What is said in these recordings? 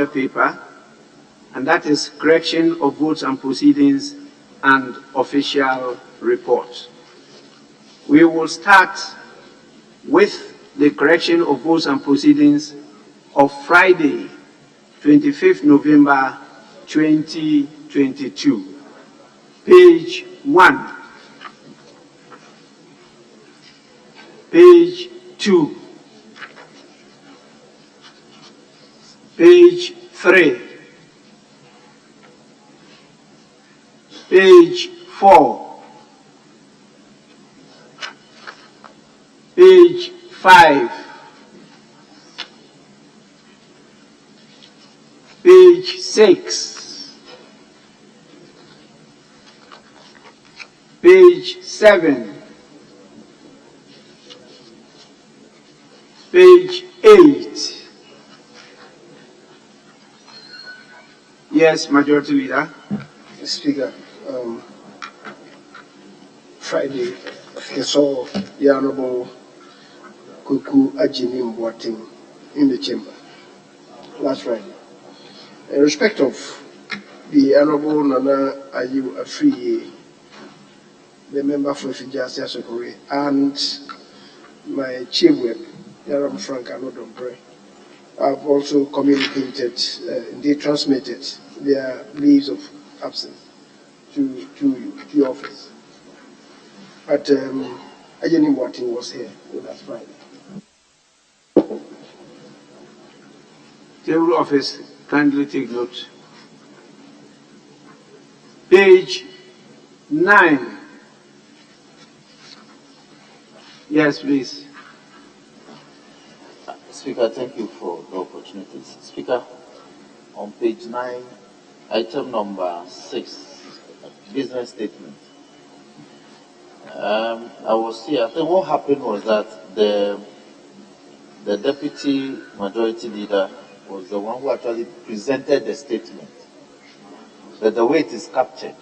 paper, and that is correction of votes and proceedings and official reports. We will start with the correction of votes and proceedings of Friday, 25th November 2022. Page 1, page 2, page 3, page 4, page 5, page 6, page 7, page 8. Yes, Majority Leader. Speaker, Friday, I saw the Honorable Kuku Ajini Mboating in the chamber last Friday. In respect of the Honorable Nana Ayu Afriye, the member for Fijasi Asokore, and my chief whip, Yaram Frank Anodombre, I've also communicated, they transmitted their leaves of absence to your office. But Ajani Mboating was here last Friday. Table office, kindly take note. Page 9. Yes, please. Speaker, thank you for the opportunity. Speaker, on page 9, item number 6, business statement. I was here. I think what happened was that the deputy majority leader was the one who actually presented the statement. But the way it is captured,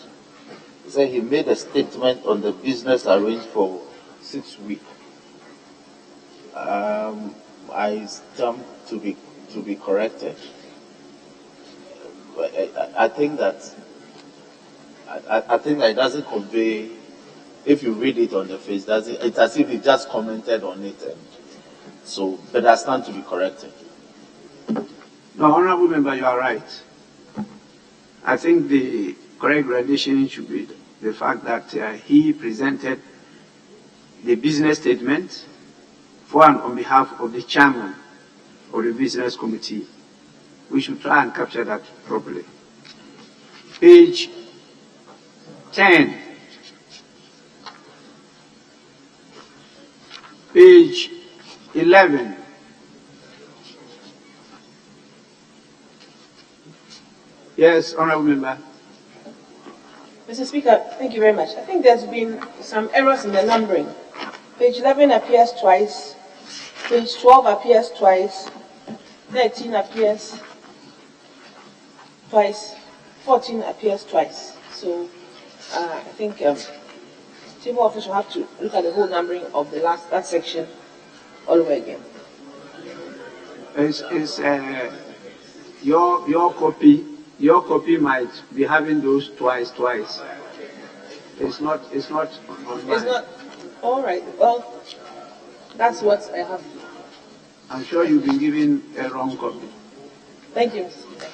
he said he made a statement on the business arranged for 6 weeks. I stand to be corrected. I think that it doesn't convey. If you read it on the face, it's as if he just commented on it, and so. But I stand to be corrected. No, Honorable Member, you are right. I think the correct rendition should be the fact that he presented the business statement for and on behalf of the chairman of the business committee. We should try and capture that properly. Page 10. Page 11. Yes, Honorable Member. Mr. Speaker, thank you very much. I think there's been some errors in the numbering. Page 11 appears twice, page 12 appears twice, 13 appears twice, 14 appears twice. So I think table office will have to look at the whole numbering of that section all over again. Your copy might be having those twice. It's not on It's mine. not all right. Well, that's what I have. I'm sure you've been given a wrong copy. Thank you, Mr. Speaker.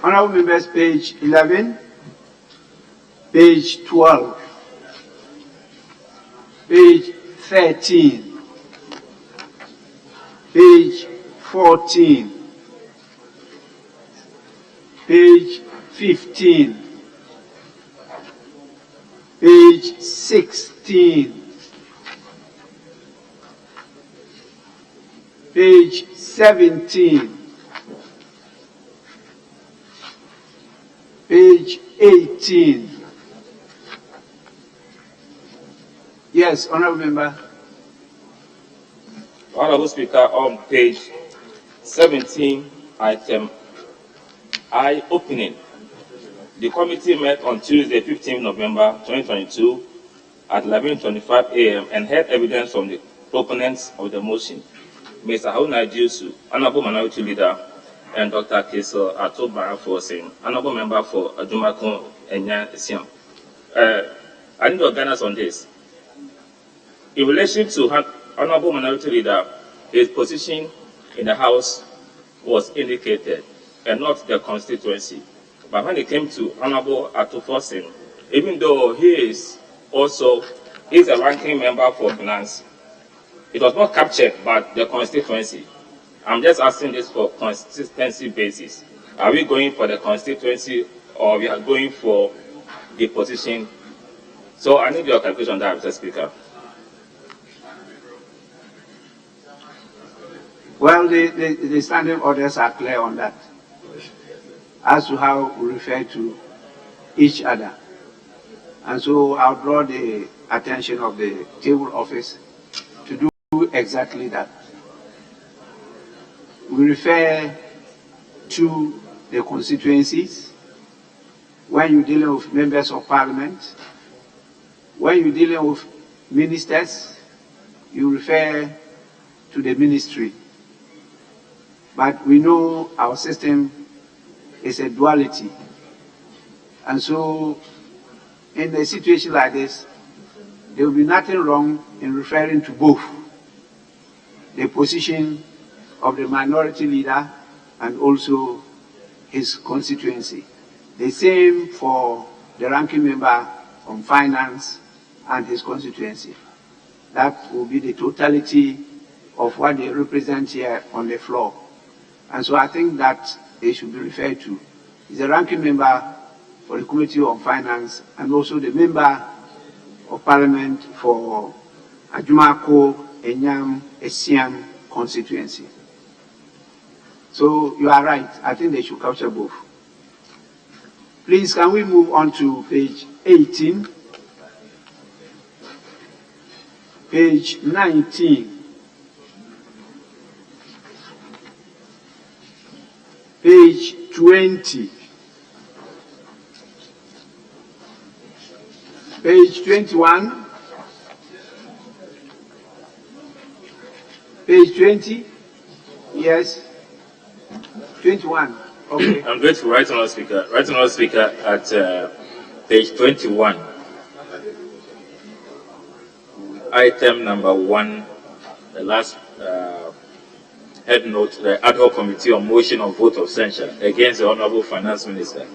Honorable Members, page 11, page 12, page 13, page 14, page 15, page 16, Page 17. Page 18. Yes, Honorable Member. Honorable Speaker, on page 17, item I, opening. The committee met on Tuesday, 15 November 2022 at 11:25 a.m. and heard evidence from the proponents of the motion, Mr. Haruna Jusu, Honorable Minority Leader, and Dr. Fiscal Atobarafo, Honorable Member for Adumako Enya Siam. I need to organize on this. In relation to Honorable Minority Leader, his position in the House was indicated and not the constituency. But when it came to Honorable Atufosin, even though he is also a ranking member for finance, it was not captured by the constituency. I'm just asking this for consistency basis. Are we going for the constituency or we are going for the position? So I need your calculation on that, Mr. Speaker. Well, the standing orders are clear on that, as to how we refer to each other. And so I'll draw the attention of the table office to do exactly that. We refer to the constituencies when you're dealing with members of parliament. When you're dealing with ministers, you refer to the ministry. But we know our system is a duality. And so in a situation like this, there will be nothing wrong in referring to both the position of the minority leader and also his constituency. The same for the ranking member on finance and his constituency. That will be the totality of what they represent here on the floor. And so I think that they should be referred to. He's a ranking member for the Committee on Finance and also the member of Parliament for Adumako Enyam Esiam constituency. So you are right. I think they should capture both. Please, can we move on to page 18? Page 19. Page 20. Page 21. Page 20. Yes. 21. Okay. I'm going to write on our speaker. Write on our speaker at page 21. Item number 1, the last head note, the ad hoc committee on motion of vote of censure against the Honorable Finance Minister.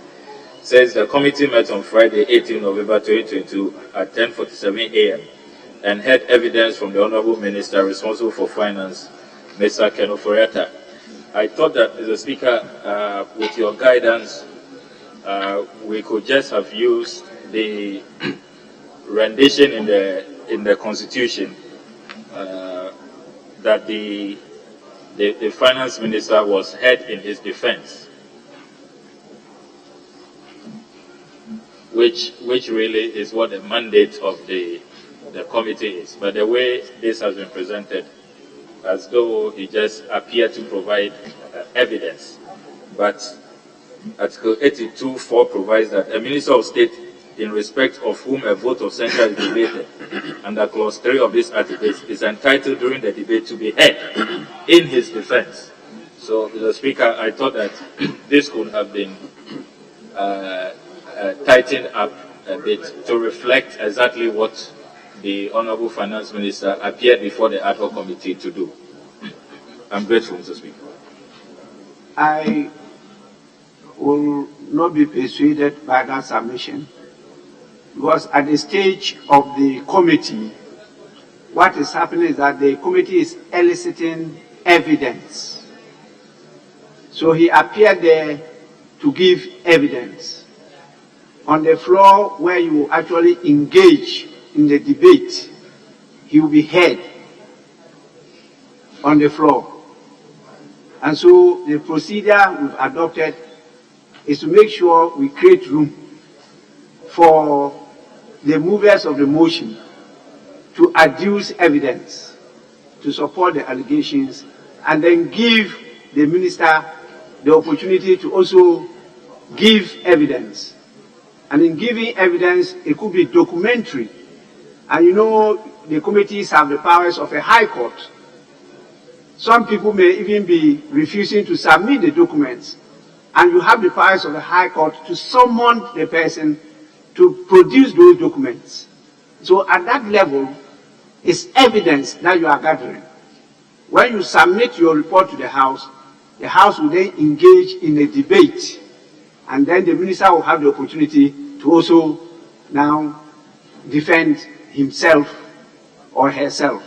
Says the committee met on Friday, 18 November 2022 at 10:47 a.m. and had evidence from the Honorable Minister responsible for finance, Mr. Kenoforiata. I thought that, Mr. Speaker, with your guidance, we could just have used the rendition in the Constitution that the finance minister was heard in his defense, which really is what the mandate of the committee is. But the way this has been presented, as though he just appeared to provide evidence. But Article 82(4) provides that a minister of state, in respect of whom a vote of censure is debated, under clause 3 of this article, is entitled during the debate to be heard in his defense. So, Mr. Speaker, I thought that this could have been tightened up a bit to reflect exactly what the Honorable Finance Minister appeared before the ad hoc committee to do. I'm grateful, Mr. Speaker. I will not be persuaded by that submission, because at the stage of the committee, what is happening is that the committee is eliciting evidence. So he appeared there to give evidence. On the floor where you actually engage in the debate, he will be heard on the floor. And so the procedure we've adopted is to make sure we create room for the movers of the motion to adduce evidence to support the allegations, and then give the minister the opportunity to also give evidence. And in giving evidence, it could be documentary. And you know, the committees have the powers of a high court. Some people may even be refusing to submit the documents, and you have the powers of the high court to summon the person to produce those documents. So at that level, it's evidence that you are gathering. When you submit your report to the House will then engage in a debate, and then the minister will have the opportunity to also now defend himself or herself.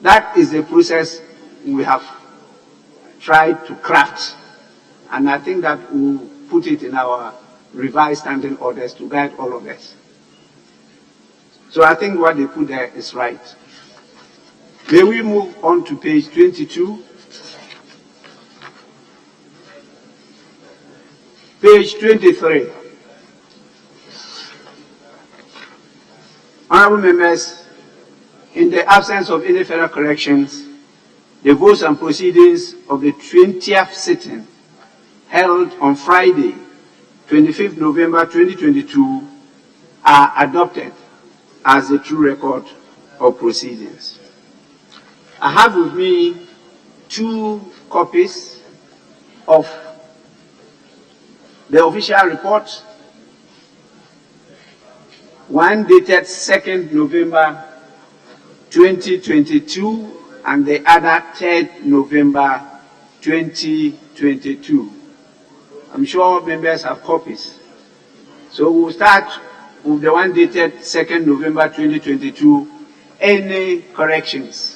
That is the process we have tried to craft, and I think that we'll put it in our revised standing orders to guide all of us. So I think what they put there is right. May we move on to page 22. Page 23. Honorable members, in the absence of any further corrections, the votes and proceedings of the 20th sitting held on Friday, 25th November 2022 are adopted as the true record of proceedings. I have with me 2 copies of the official report, one dated 2nd November 2022 and the other 3rd November 2022. I'm sure members have copies. So we'll start with the one dated 2nd November 2022. Any corrections?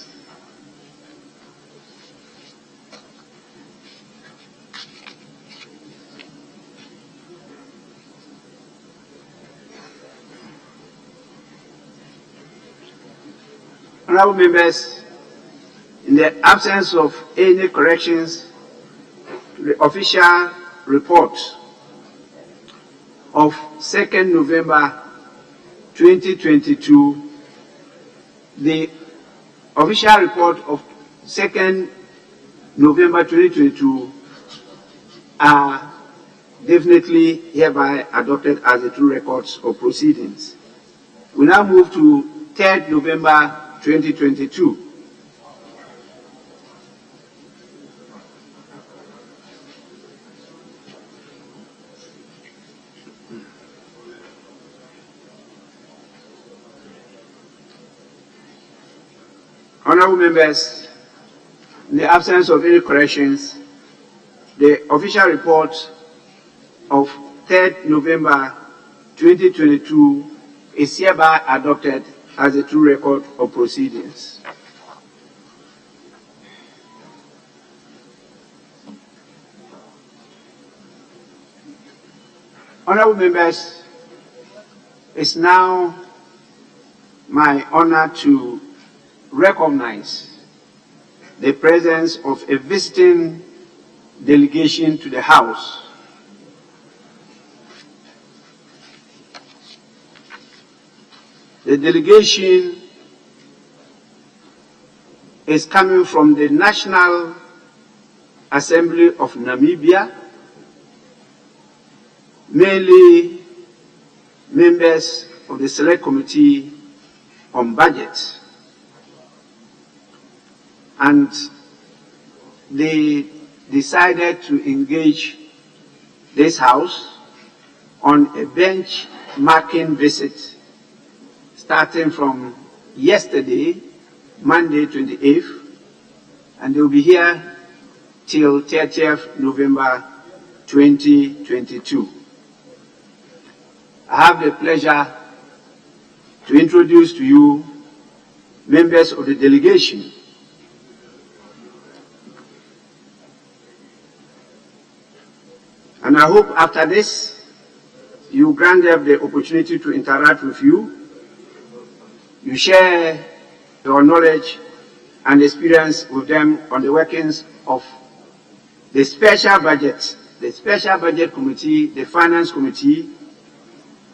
Honorable members, in the absence of any corrections to the official report of 2nd November 2022, the official report of 2nd November 2022 are definitely hereby adopted as the true records of proceedings. We now move to 3rd November 2022. Honorable members, in the absence of any corrections, the official report of 3rd November 2022 is hereby adopted as a true record of proceedings. Honorable members, it's now my honor to recognize the presence of a visiting delegation to the House. The delegation is coming from the National Assembly of Namibia, mainly members of the Select Committee on Budget. And they decided to engage this House on a benchmarking visit starting from yesterday, Monday 28th, and they'll be here till 30th November 2022. I have the pleasure to introduce to you members of the delegation. And I hope after this, you grant them the opportunity to interact with you. You share your knowledge and experience with them on the workings of the special budget committee, the finance committee,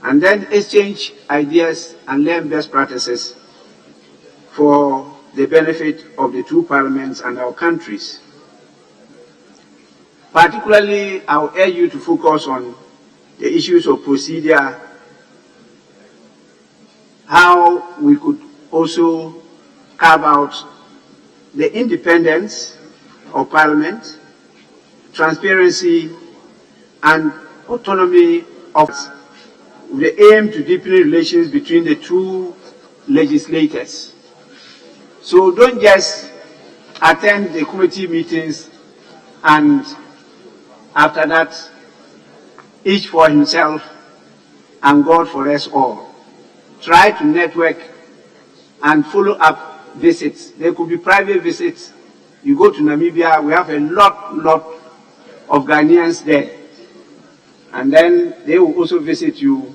and then exchange ideas and learn best practices for the benefit of the two parliaments and our countries. Particularly, I will urge you to focus on the issues of procedure, how we could also carve out the independence of Parliament, transparency, and autonomy of the aim to deepen relations between the two legislators. So don't just attend the committee meetings and after that, each for himself and God for us all. Try to network and follow up visits. There could be private visits. You go to Namibia, we have a lot of Ghanaians there. And then they will also visit you.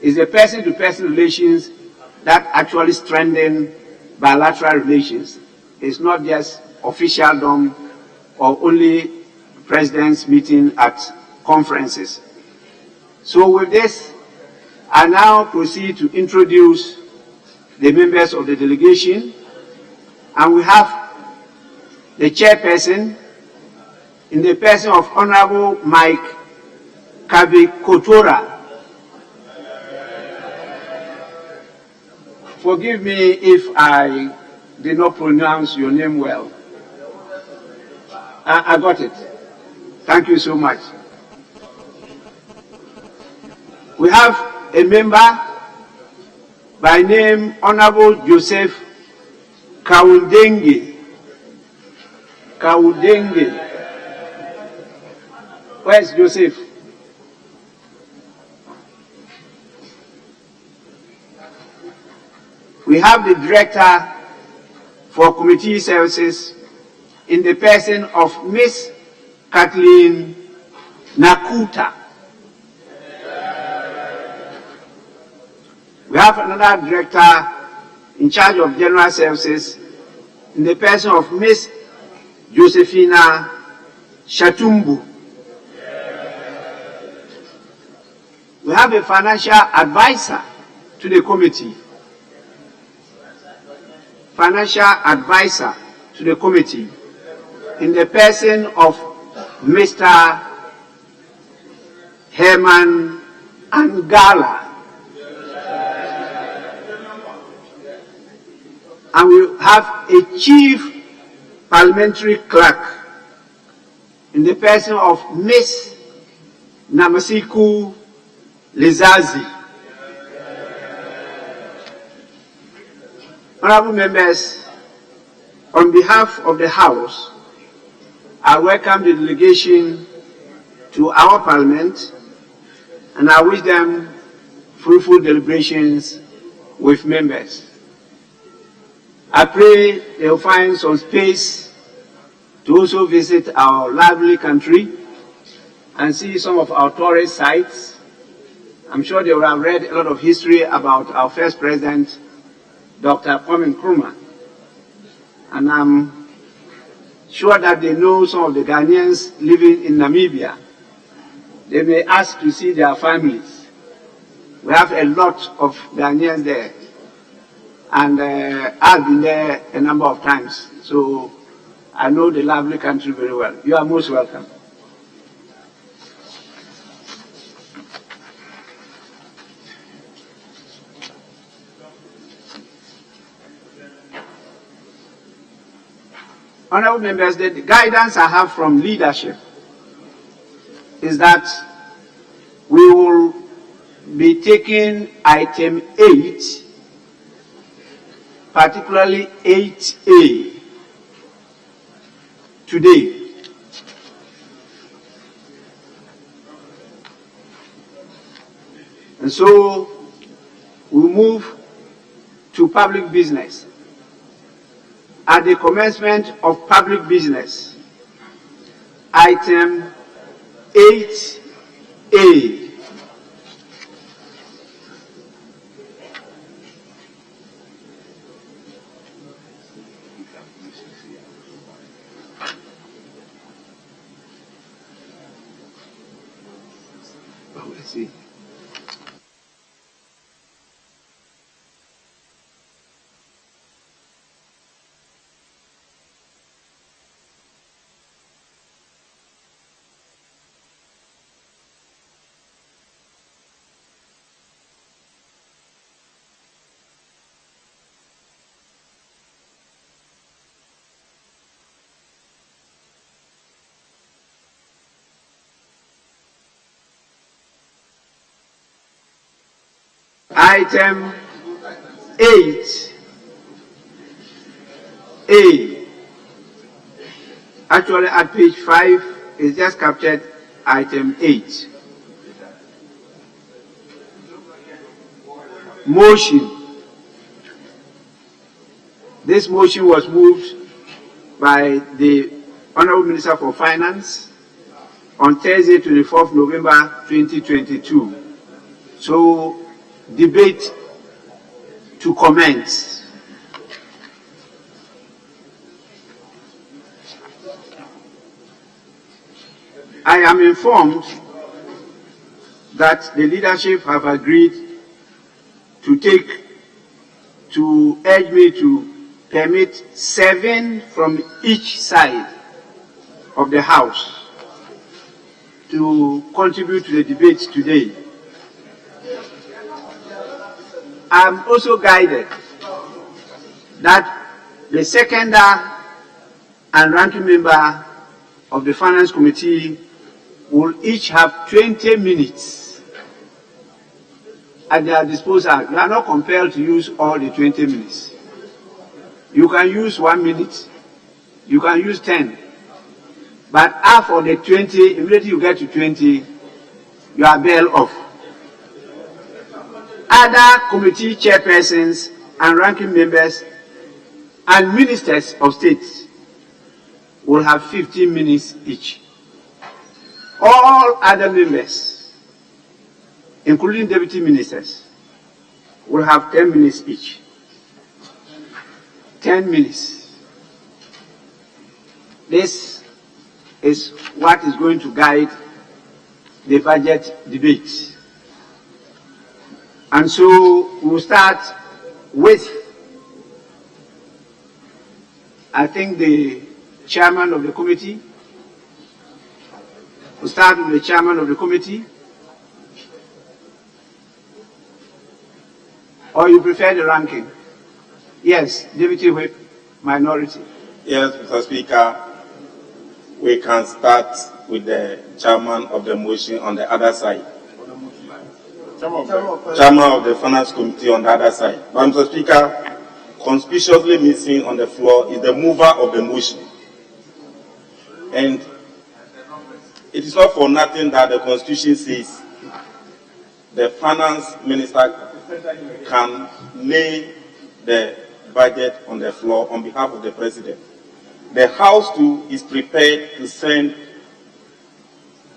It's a person-to-person relations that actually strengthen bilateral relations. It's not just officialdom or only presidents meeting at conferences. So with this, I now proceed to introduce the members of the delegation, and we have the chairperson in the person of Honorable Mike Kabikotora. Forgive me if I did not pronounce your name well. I got it. Thank you so much. We have a member by name Honorable Joseph Kawudenge. Where's Joseph? We have the Director for Committee Services in the person of Miss Kathleen Nakuta. We have another Director in charge of General Services in the person of Miss Josephina Shatumbu. We have a financial advisor to the committee. In the person of Mr. Herman Angala. And we have a chief parliamentary clerk in the person of Miss Namasiku Lizazi. Honorable members, on behalf of the House, I welcome the delegation to our Parliament, and I wish them fruitful deliberations with members. I pray they will find some space to also visit our lovely country and see some of our tourist sites. I'm sure they will have read a lot of history about our first president, Dr. Kwame Nkrumah. And I'm sure that they know some of the Ghanaians living in Namibia. They may ask to see their families. We have a lot of Ghanaians there. And I've been there a number of times. So I know the lovely country very well. You are most welcome. Honorable members, the guidance I have from leadership is that we will be taking item 8, particularly 8A, today. And so we move to public business. At the commencement of public business, item 8A. See. Item 8A. Actually, at page 5, it's just captured item 8. Motion. This motion was moved by the Honorable Minister for Finance on Thursday, 24th November 2022. So, debate to commence. I am informed that the leadership have agreed to urge me to permit 7 from each side of the House to contribute to the debate today. I'm also guided that the seconder and ranking member of the Finance Committee will each have 20 minutes at their disposal. You are not compelled to use all the 20 minutes. You can use 1 minute, you can use 10. But after the 20, immediately you get to 20, you are bail off. Other committee chairpersons and ranking members and ministers of state will have 15 minutes each. All other members, including deputy ministers, will have 10 minutes each. 10 minutes. This is what is going to guide the budget debate. And so we'll start with, I think, the chairman of the committee. We'll start with the chairman of the committee. Or you prefer the ranking? Yes, Deputy Whip, minority. Yes, Mr. Speaker, we can start with the chairman of the motion on the other side. Chairman of the Finance Committee on the other side. But Mr. Speaker, conspicuously missing on the floor is the mover of the motion. And it is not for nothing that the Constitution says the Finance Minister can lay the budget on the floor on behalf of the President. The House too is prepared to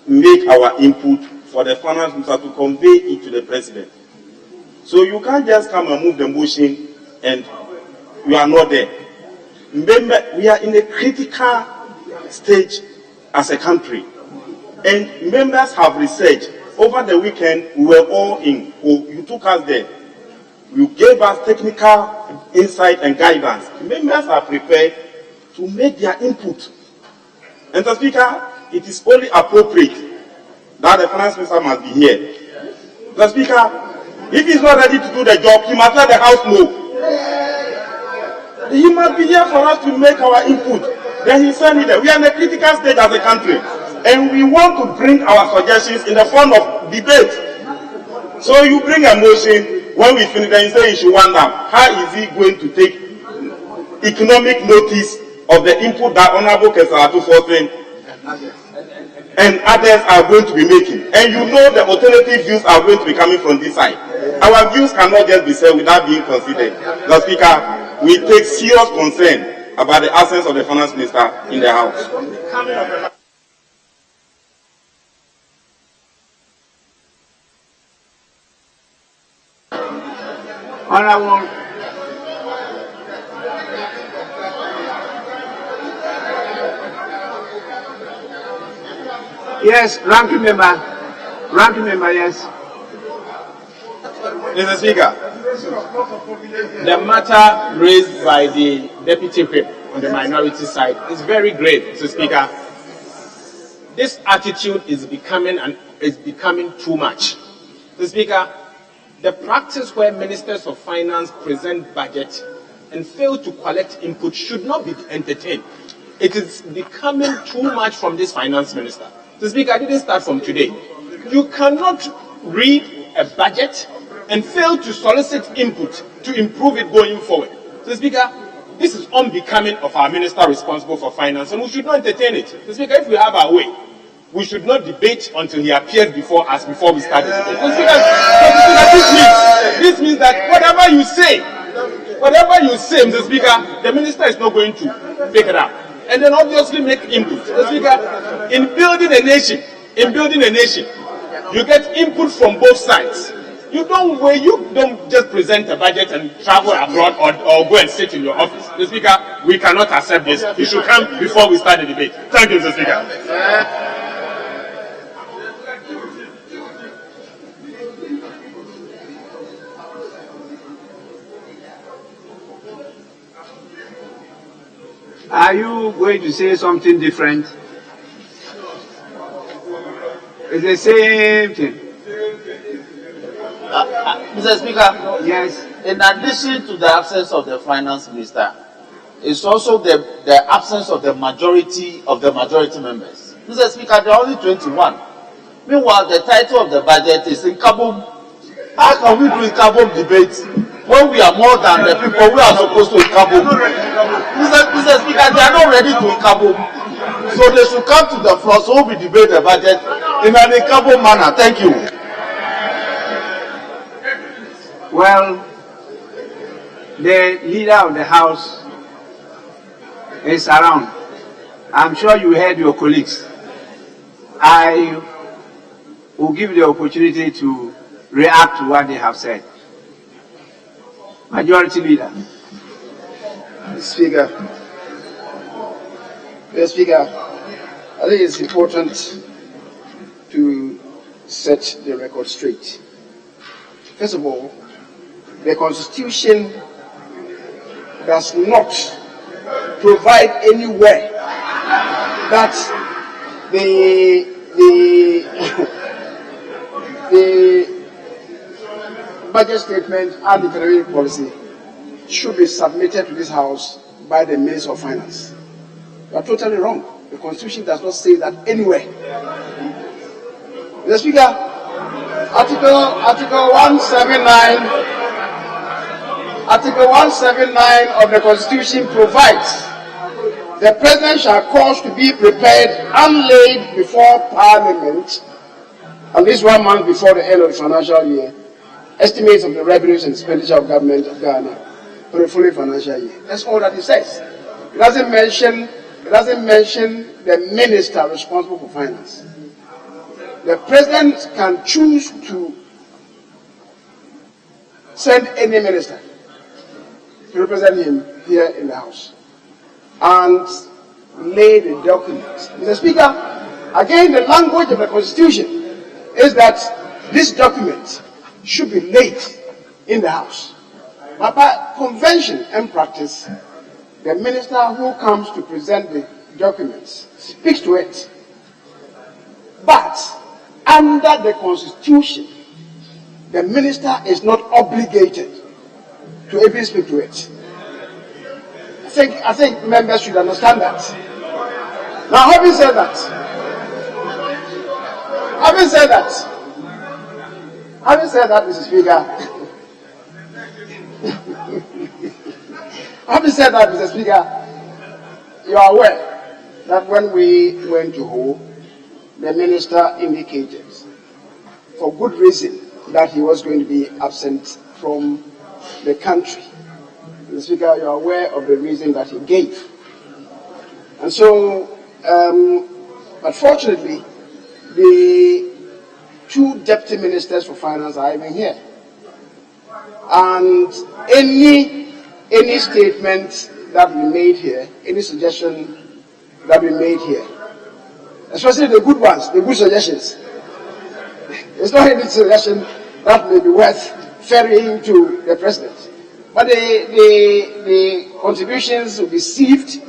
make our input for the Finance Minister to convey it to the President. So you can't just come and move the motion and you are not there. Remember, we are in a critical stage as a country. And members have researched. Over the weekend, we were all in. You took us there. You gave us technical insight and guidance. Members are prepared to make their input. And Mr. Speaker, it is only appropriate that the Finance Minister must be here. Mr. Speaker, if he's not ready to do the job, he must let the House know. He must be here for us to make our input. Then he said it. We are in a critical stage as a country. And we want to bring our suggestions in the form of debate. So you bring a motion, when we finish, then you say you should wonder, how is he going to take economic notice of the input that Honorable Kesalatu Fortin and others are going to be making? And you know the alternative views are going to be coming from this side. Our views cannot just be said without being considered. Mr. Speaker, we take serious concern about the absence of the Finance Minister in the House. Honorable Yes, ranking member. Ranking member, yes. Mr. Speaker, the matter raised by the Deputy Whip on the minority side is very grave, Mr. Speaker. This attitude is becoming too much. Mr. Speaker, the practice where ministers of finance present budget and fail to collect input should not be entertained. It is becoming too much from this finance minister. Mr. Speaker, I didn't start from today. You cannot read a budget and fail to solicit input to improve it going forward. Mr. Speaker, this is unbecoming of our minister responsible for finance, and we should not entertain it. Mr. Speaker, if we have our way, we should not debate until he appears before us before we start the debate. Mr. Speaker, this means that whatever you say, Mr. Speaker, the minister is not going to pick it up. And then obviously make input. Mr. Speaker, in building a nation, you get input from both sides. You don't just present a budget and travel abroad or go and sit in your office. Mr. Speaker, we cannot accept this. You should come before we start the debate. Thank you, Mr. Speaker. Are you going to say something different? It's the same thing. Mr. Speaker, Yes. in addition to the absence of the finance minister, it's also the absence of the majority members. Mr. Speaker, there are only 21. Meanwhile, the title of the budget is in Kaboom. How can we do in Kaboom debate when we are more than the people who are supposed to in Kaboom? Mr. Speaker, they are not ready to in Kaboom. So they should come to the floor so we debate the budget in an in Kaboom manner. Thank you. Well, the leader of the house is around. I'm sure you heard your colleagues. I will give the opportunity to react to what they have said. Majority Leader. Mr. Speaker, I think it's important to set the record straight. First of all, the Constitution does not provide anywhere that the budget statement and the economic policy should be submitted to this House by the Minister of Finance. You are totally wrong. The Constitution does not say that anywhere. Mr. Speaker, Article 179 of the Constitution provides the President shall cause to be prepared and laid before Parliament at least 1 month before the end of the financial year estimates of the revenues and expenditure of government of Ghana for the full financial year. That's all that it says. It doesn't mention the minister responsible for finance. The President can choose to send any minister to represent him here in the House and lay the documents. Mr. Speaker, again, the language of the Constitution is that this document should be laid in the House. But by convention and practice, the minister who comes to present the documents speaks to it. But under the Constitution, the minister is not obligated to even speak to it. I think members should understand that. Now, having said that, Mr. Speaker, Mr. Speaker, you are aware that when we went to Ho, the minister indicated, for good reason, that he was going to be absent from the country. Mr. Speaker, you are aware of the reason that he gave. And so, but fortunately, the two deputy ministers for finance are even here. And any statement that we made here, any suggestion that we made here, especially the good ones, the good suggestions, It's not any suggestion that may be worth ferrying to the president. But the contributions will be sieved,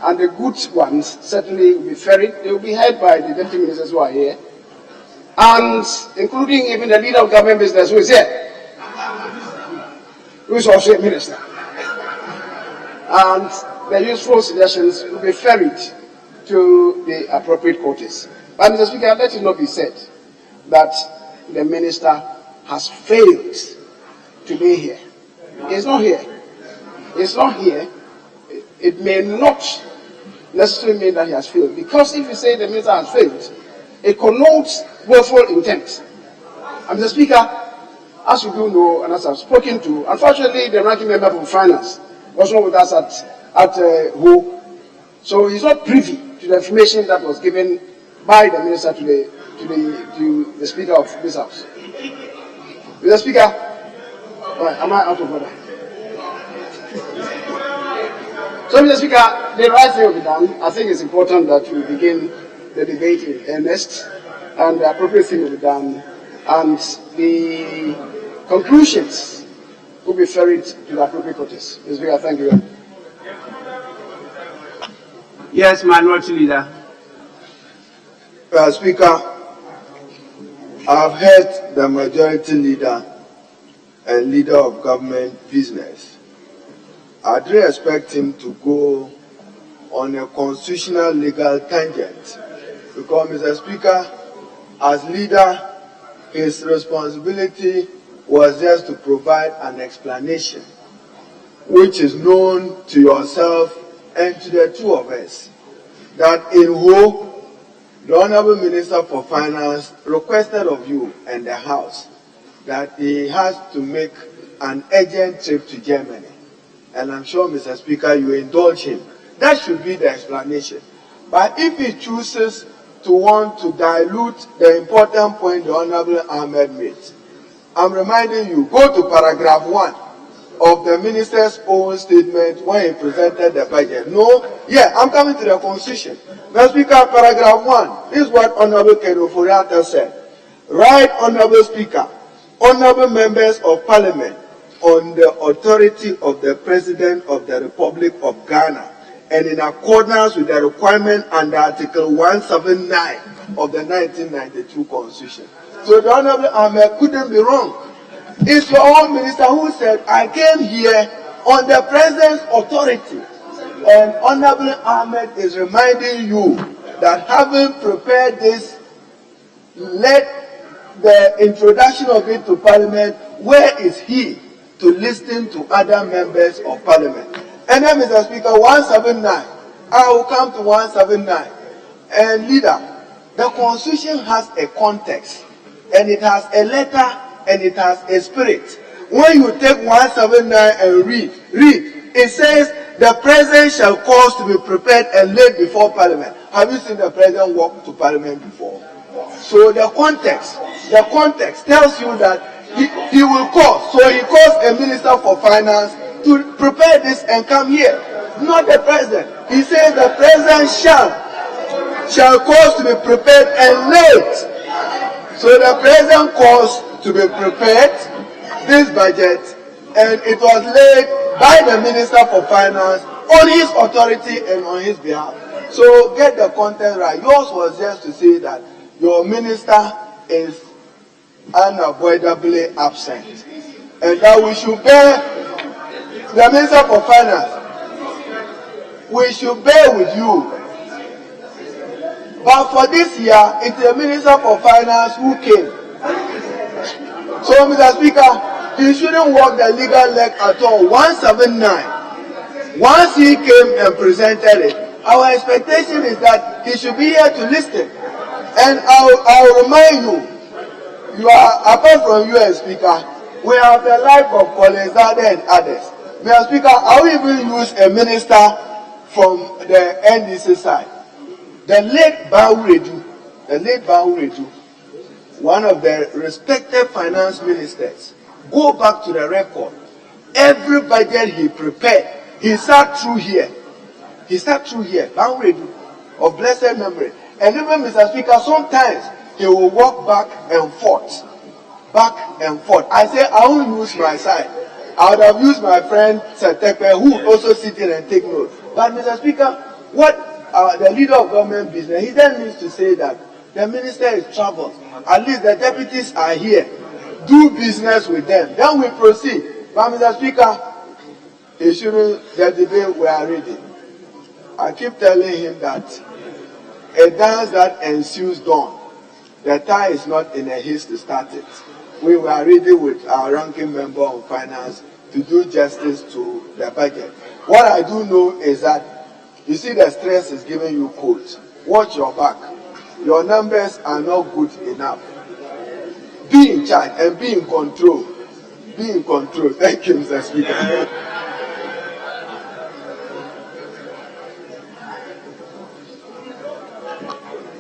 and the good ones certainly will be ferried. They will be heard by the deputy ministers who are here, and including even the leader of government business who is here, who is also a minister. And the useful suggestions will be ferried to the appropriate quarters. But Mr. Speaker, let it not be said that the minister has failed to be here. He's not here. He's not here. It may not necessarily mean that he has failed. Because if you say the minister has failed, it connotes willful intent. And Mr. Speaker, as you do know, and as I've spoken to, unfortunately, the ranking member from finance was not with us at WHO. So he's not privy to the information that was given by the minister to the Speaker of this House. Mr. Speaker, am I out of order? So, Mr. Speaker, the right thing will be done. I think it's important that we begin the debate in earnest, and the appropriate thing will be done, and the conclusions will be ferried to the appropriate quarters. Mr. Speaker, thank you. Yes, Minority Leader. Speaker, I've heard the Majority Leader and Leader of Government business. I do expect him to go on a constitutional legal tangent, because, Mr. Speaker, as leader, his responsibility was just to provide an explanation, which is known to yourself and to the two of us, that in WHO, the Honorable Minister for Finance requested of you and the House that he has to make an urgent trip to Germany. And I'm sure, Mr. Speaker, you indulge him. That should be the explanation. But if he chooses to want to dilute the important point the Honorable Ahmed made, I'm reminding you, go to paragraph 1 of the minister's own statement when he presented the budget. No, I'm coming to the Constitution. Mr. Speaker, paragraph 1, this is what Honorable Kenoforiata said. Right, Honorable Speaker, Honorable Members of Parliament, on the authority of the President of the Republic of Ghana, and in accordance with the requirement under Article 179 of the 1992 Constitution. So the Honorable Ahmed couldn't be wrong. It's your own minister who said, I came here on the President's authority. And Honorable Ahmed is reminding you that having prepared this, let the introduction of it to Parliament, where is he to listen to other members of Parliament? And then, Mr. Speaker, 179. I will come to 179. And Leader, the Constitution has a context, and it has a letter, and it has a spirit. When you take 179 and read, it says, the President shall cause to be prepared and laid before Parliament. Have you seen the President walk to Parliament before? So the context tells you that he will cause. So he calls a Minister for Finance to prepare this and come here. Not the President. He says the President shall cause to be prepared and laid. So the President caused to be prepared this budget, and it was laid by the Minister for Finance on his authority and on his behalf. So get the content right. Yours was just to say that your minister is unavoidably absent, and that we should bear, the Minister for Finance, we should bear with you. But for this year, it's the Minister for Finance who came. So, Mr. Speaker, he shouldn't walk the legal leg at all. 179. Once he came and presented it, our expectation is that he should be here to listen. And I'll remind you, you are, apart from you as Speaker, we have the life of Kolenzade and others. Mr. Speaker, I will even use a minister from the NDC side. The late Bauredu, one of the respected finance ministers, go back to the record. Every budget he prepared, he sat through here. Bauredu, of blessed memory. And even, Mr. Speaker, sometimes he will walk back and forth. Back and forth. I say, I won't use my side. I would have used my friend Setepe, who would also sit in and take notes. But Mr. Speaker, what the leader of government business, he then needs to say that the minister is traveled. At least the deputies are here. Do business with them. Then we proceed. But Mr. Speaker, he shouldn't, the debate we are ready. I keep telling him that a dance that ensues dawn, the tie is not in a haste to start it. We were ready with our ranking member on finance to do justice to the budget. What I do know is that, you see, the stress is giving you cold. Watch your back. Your numbers are not good enough. Be in charge and be in control. Be in control. Thank you, Mr. Speaker.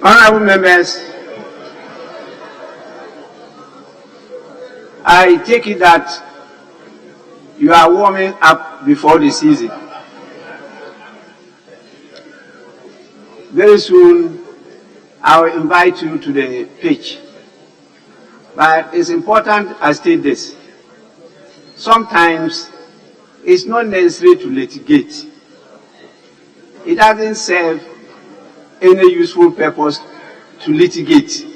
Honorable members, I take it that you are warming up before the season. Very soon, I will invite you to the pitch. But it's important I state this. Sometimes it's not necessary to litigate. It doesn't serve any useful purpose to litigate.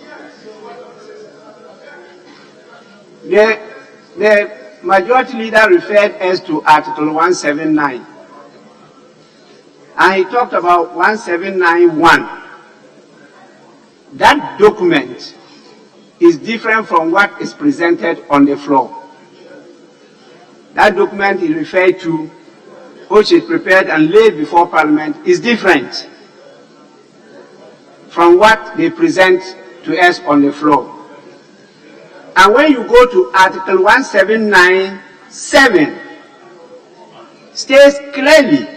The majority leader referred us to Article 179. And he talked about 1791. That document is different from what is presented on the floor. That document he referred to, which is prepared and laid before Parliament, is different from what they present to us on the floor. And when you go to Article 1797, states clearly,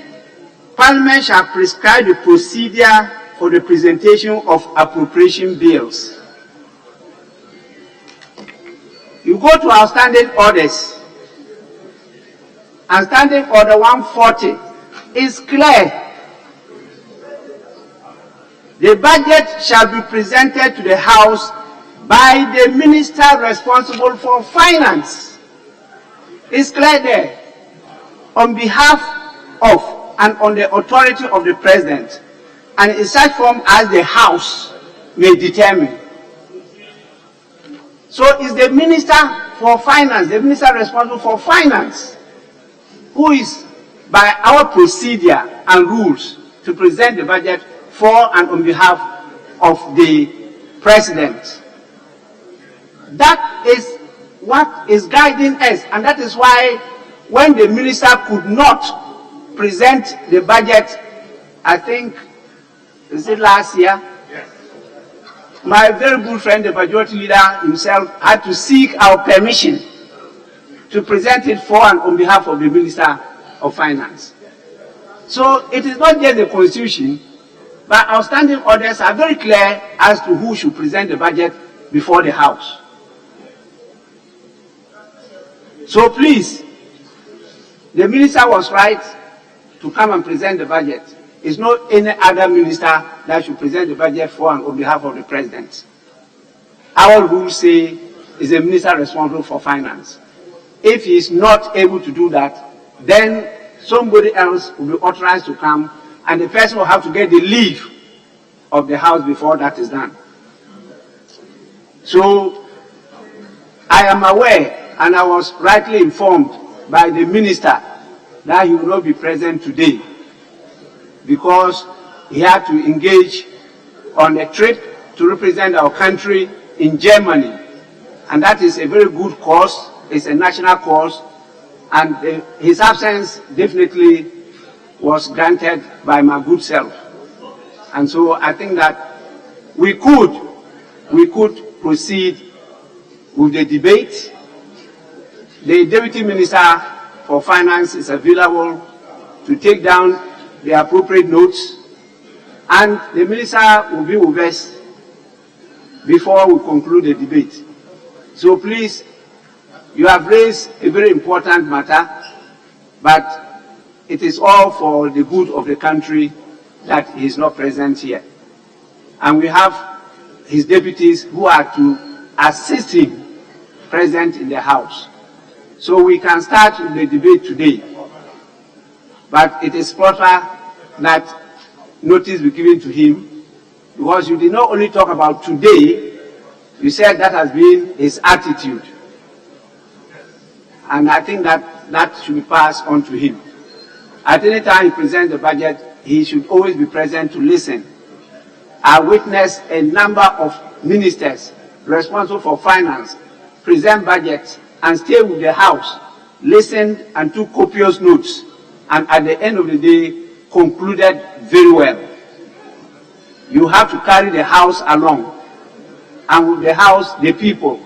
Parliament shall prescribe the procedure for the presentation of appropriation bills. You go to our standing orders, and Standing Order 140 is clear. The budget shall be presented to the House by the minister responsible for finance. It's clear there. On behalf of and on the authority of the President, and in such form as the House may determine. So it's the Minister for Finance, the Minister responsible for finance, who is by our procedure and rules to present the budget for and on behalf of the President. That is what is guiding us, and that is why when the Minister could not present the budget, I think, is it last year? Yes. My very good friend, the majority leader himself, had to seek our permission to present it for and on behalf of the Minister of Finance. So it is not just the Constitution, but our standing orders are very clear as to who should present the budget before the House. So please, the Minister was right to come and present the budget. It's not any other minister that should present the budget for and on behalf of the President. Our rules say it's the minister responsible for finance. If he is not able to do that, then somebody else will be authorized to come, and the person will have to get the leave of the House before that is done. So I am aware, and I was rightly informed by the minister, that he will not be present today because he had to engage on a trip to represent our country in Germany. And that is a very good cause. It's a national cause. And his absence definitely was granted by my good self. And so I think that we could proceed with the debate. The Deputy Minister for Finance is available to take down the appropriate notes, and the Minister will be with us before we conclude the debate. So please, you have raised a very important matter, but it is all for the good of the country that he is not present here. And we have his deputies who are to assist him present in the House. So we can start the debate today, but it is proper that notice be given to him, because you did not only talk about today, you said that has been his attitude. And I think that should be passed on to him. At any time he presents the budget, he should always be present to listen. I witnessed a number of ministers responsible for finance present budgets and stay with the House, listened and took copious notes, and at the end of the day concluded very well. You have to carry the House along, and with the House, the people,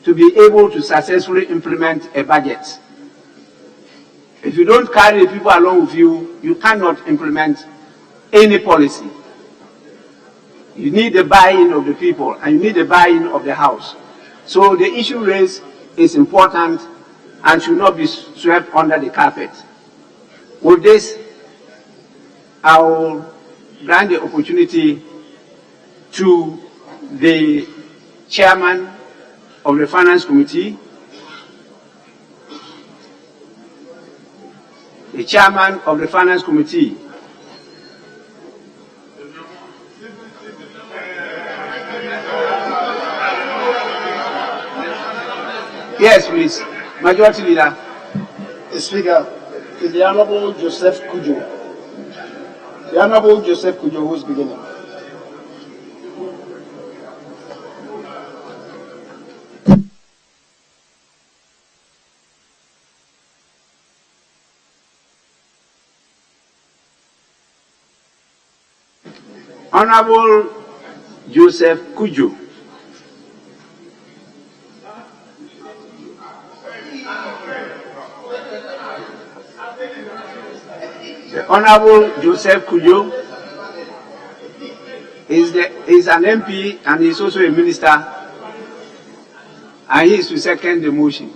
to be able to successfully implement a budget. If you don't carry the people along with you, you cannot implement any policy. You need the buy-in of the people, and you need the buy-in of the House. So the issue raised is important and should not be swept under the carpet. With this, I will grant the opportunity to the chairman of the Finance Committee, the chairman of the Finance Committee, yes, please. Majority Leader. Speaker, is the Honorable Joseph Kujo. The Honorable Joseph Kujo, who is beginning. Honorable Joseph Kujo. The Honorable Joseph Kujo is an MP and is also a minister, and he is to second the motion.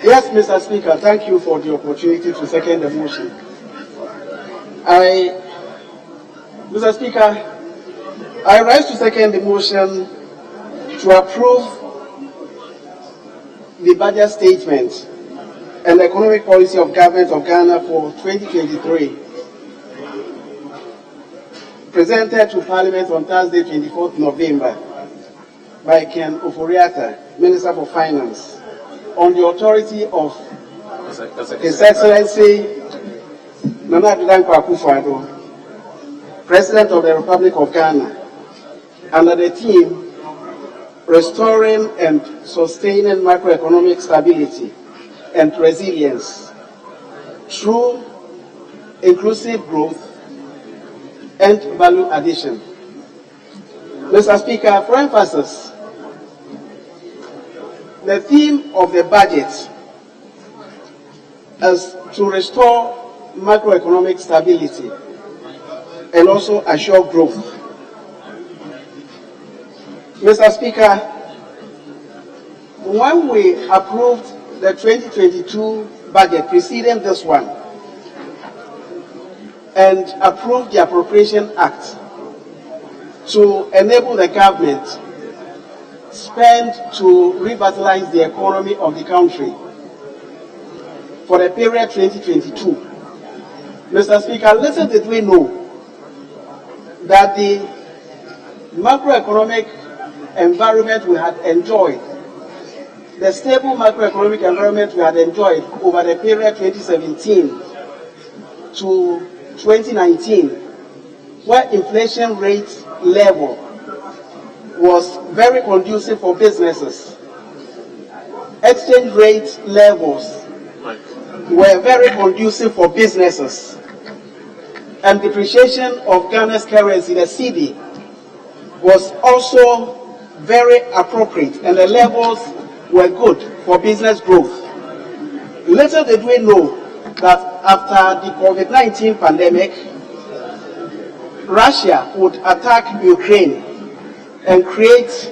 Yes, Mr. Speaker, thank you for the opportunity to second the motion. Mr. Speaker, I rise to second the motion to approve the budget statement and the economic policy of Government of Ghana for 2023, presented to Parliament on Thursday, 24th November, by Ken Oforiatta, Minister for Finance, on the authority of His Excellency Nana Addo Akufo-Addo, President of the Republic of Ghana, under the theme Restoring and Sustaining Macroeconomic Stability and Resilience through Inclusive Growth and Value Addition. Mr. Speaker, for emphasis, the theme of the budget is to restore macroeconomic stability and also assure growth. Mr. Speaker, when we approved the 2022 budget preceding this one and approved the Appropriation Act to enable the government spend to revitalize the economy of the country for the period 2022. Mr. Speaker, little did we know that the macroeconomic environment we had enjoyed, the stable macroeconomic environment we had enjoyed over the period 2017 to 2019, where inflation rate level was very conducive for businesses. Exchange rate levels were very conducive for businesses. And depreciation of Ghana's currency, the cedi, was also very appropriate, and the levels were good for business growth. Little did we know that after the COVID-19 pandemic, Russia would attack Ukraine and create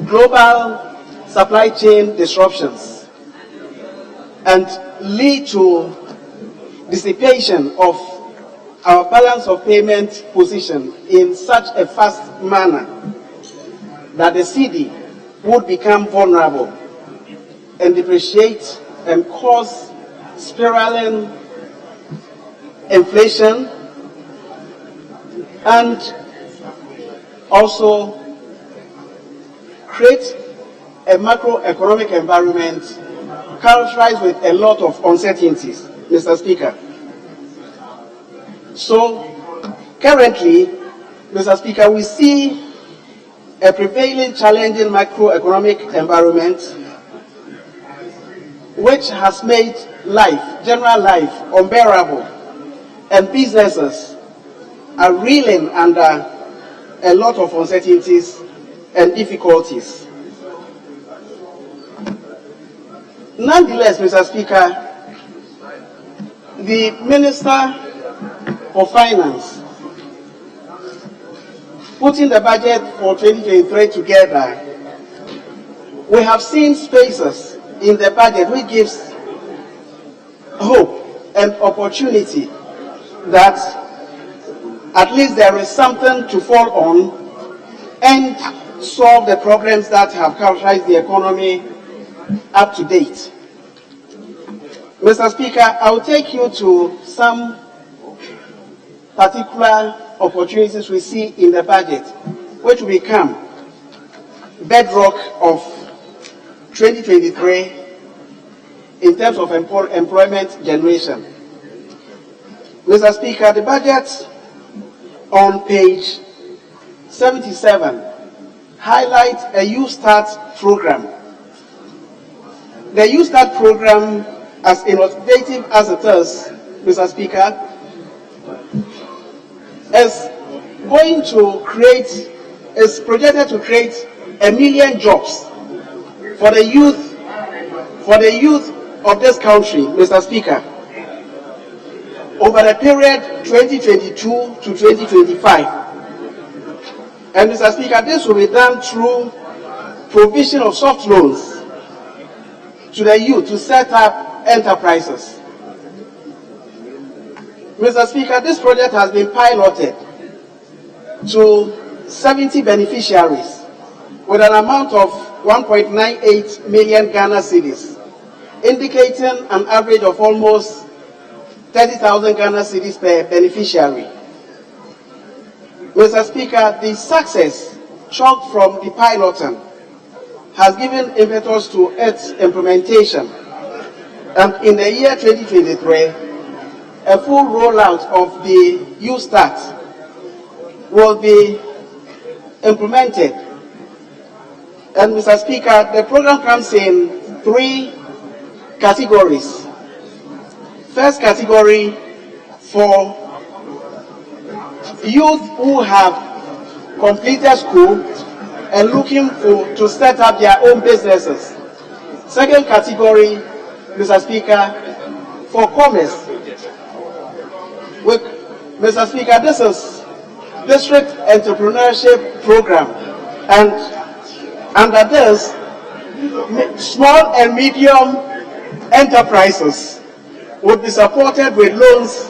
global supply chain disruptions and lead to dissipation of our balance of payment position in such a fast manner that the cedi would become vulnerable and depreciate and cause spiraling inflation and also create a macroeconomic environment characterized with a lot of uncertainties, Mr. Speaker. So currently, Mr. Speaker, we see a prevailing challenging macroeconomic environment which has made life, general life, unbearable, and businesses are reeling under a lot of uncertainties and difficulties. Nonetheless, Mr. Speaker, the Minister for Finance putting the budget for 2023 together, we have seen spaces in the budget which gives hope and opportunity that at least there is something to fall on and solve the problems that have characterized the economy up to date. Mr. Speaker, I will take you to some particular opportunities we see in the budget, which will become bedrock of 2023 in terms of employment generation. Mr. Speaker, the budget on page 77 highlights a Youth Start program. The Youth Start program, as innovative as it is, Mr. Speaker, is projected to create 1 million jobs for the youth of this country, Mr. Speaker, over the period 2022 to 2025. And Mr. Speaker, this will be done through provision of soft loans to the youth to set up enterprises. Mr. Speaker, this project has been piloted to 70 beneficiaries with an amount of 1.98 million Ghana cedis, indicating an average of almost 30,000 Ghana cedis per beneficiary. Mr. Speaker, the success chalked from the piloting has given impetus to its implementation, and in the year 2023, a full rollout of the Youth Start will be implemented. And Mr. Speaker, the program comes in 3 categories. First category for youth who have completed school and looking to set up their own businesses. Second category, Mr. Speaker, for commerce. With Mr. Speaker, this is district entrepreneurship program, and under this, small and medium enterprises would be supported with loans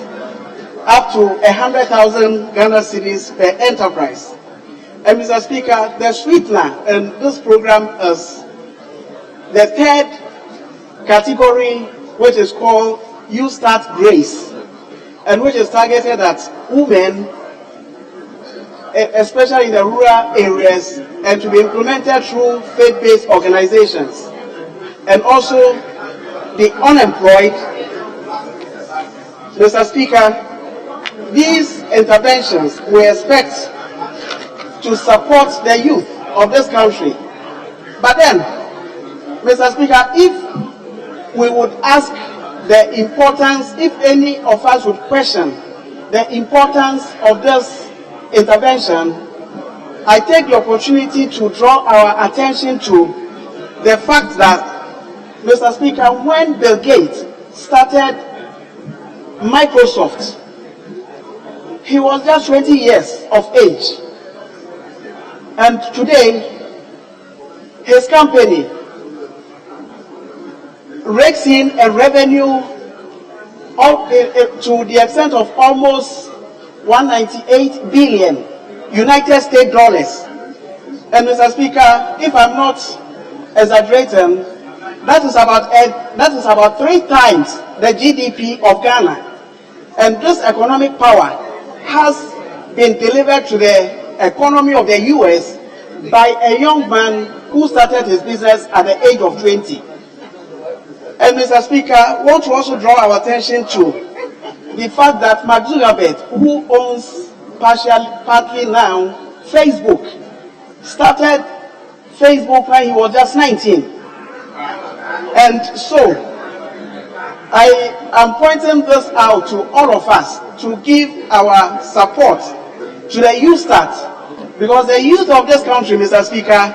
up to 100,000 Ghana cedis per enterprise. And Mr. Speaker, the sweetener in this program is the third category, which is called Youth Start Grace, and which is targeted at women, especially in the rural areas, and to be implemented through faith-based organizations. And also the unemployed. Mr. Speaker, these interventions we expect to support the youth of this country. But then, Mr. Speaker, if we would ask the importance, if any of us would question the importance of this intervention, I take the opportunity to draw our attention to the fact that, Mr. Speaker, when Bill Gates started Microsoft, he was just 20 years of age. And today, his company rakes in a revenue to the extent of almost 198 billion United States dollars. And Mr. Speaker, if I'm not exaggerating, that is about 3 times the GDP of Ghana. And this economic power has been delivered to the economy of the US by a young man who started his business at the age of 20. And Mr. Speaker, I want to also draw our attention to the fact that Mark Zuckerberg, who owns partly now Facebook, started Facebook when he was just 19. And so, I am pointing this out to all of us to give our support to the youth start, because the youth of this country, Mr. Speaker,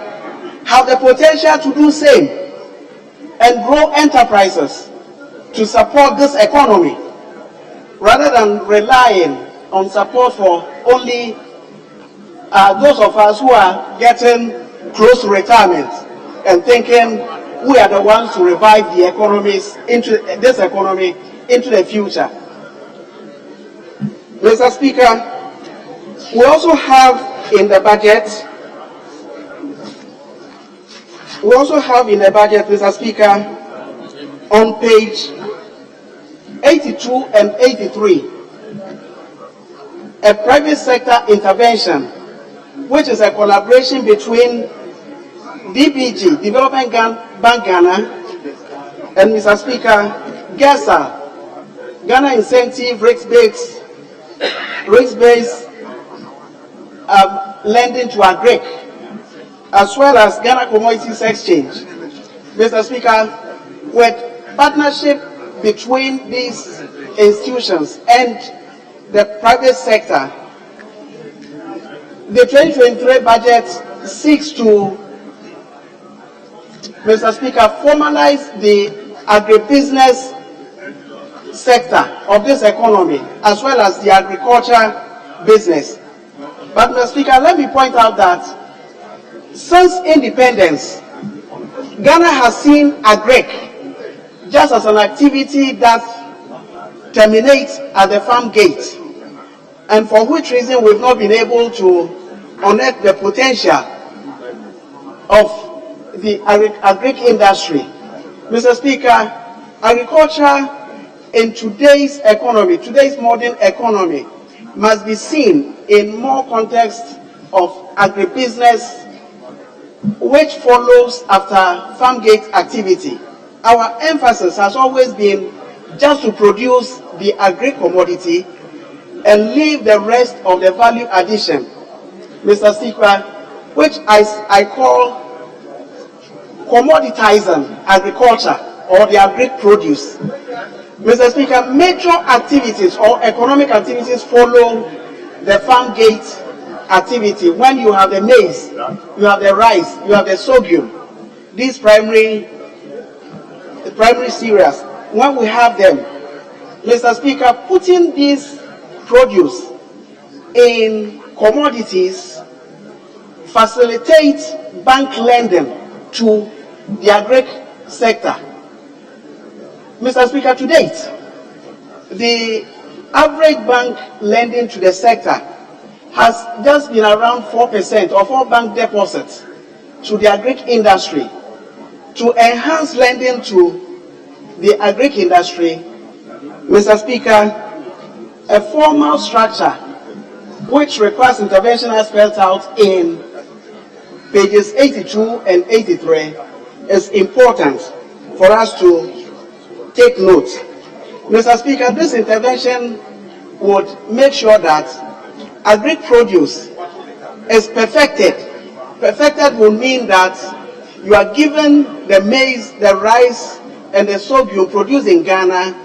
have the potential to do the same and grow enterprises to support this economy, rather than relying on support for only those of us who are getting close to retirement and thinking we are the ones to revive the economies into this economy into the future. Mr. Speaker, we also have in the budget, Mr. Speaker, on page 82 and 83, a private sector intervention, which is a collaboration between DBG, Development Bank Ghana, and Mr. Speaker, GESA, Ghana Incentive Risk-Based Lending to Agric, as well as Ghana Commodities Exchange. Mr. Speaker, with partnership between these institutions and the private sector, the 2023 budget seeks to, Mr. Speaker, formalize the agribusiness sector of this economy, as well as the agriculture business. But, Mr. Speaker, let me point out that since independence, Ghana has seen agric just as an activity that terminates at the farm gate, and for which reason we've not been able to unearth the potential of the agric industry. Mr. Speaker, agriculture in today's economy, today's modern economy, must be seen in more context of agribusiness, which follows after farm gate activity. Our emphasis has always been just to produce the agri commodity and leave the rest of the value addition, Mr. Speaker, which I call commoditizing agriculture or the agri produce. Mr. Speaker, major activities or economic activities follow the farm gate activity. When you have the maize, you have the rice, you have the sorghum, these primary cereals. When we have them, Mr. Speaker, putting these produce in commodities facilitates bank lending to the agri sector. Mr. Speaker, to date, the average bank lending to the sector has just been around 4% of all bank deposits to the agric industry. To enhance lending to the agric industry, Mr. Speaker, a formal structure which requires intervention as spelled out in pages 82 and 83 is important for us to take note. Mr. Speaker, this intervention would make sure that agric produce is perfected. Perfected will mean that you are given the maize, the rice, and the sorghum produced in Ghana.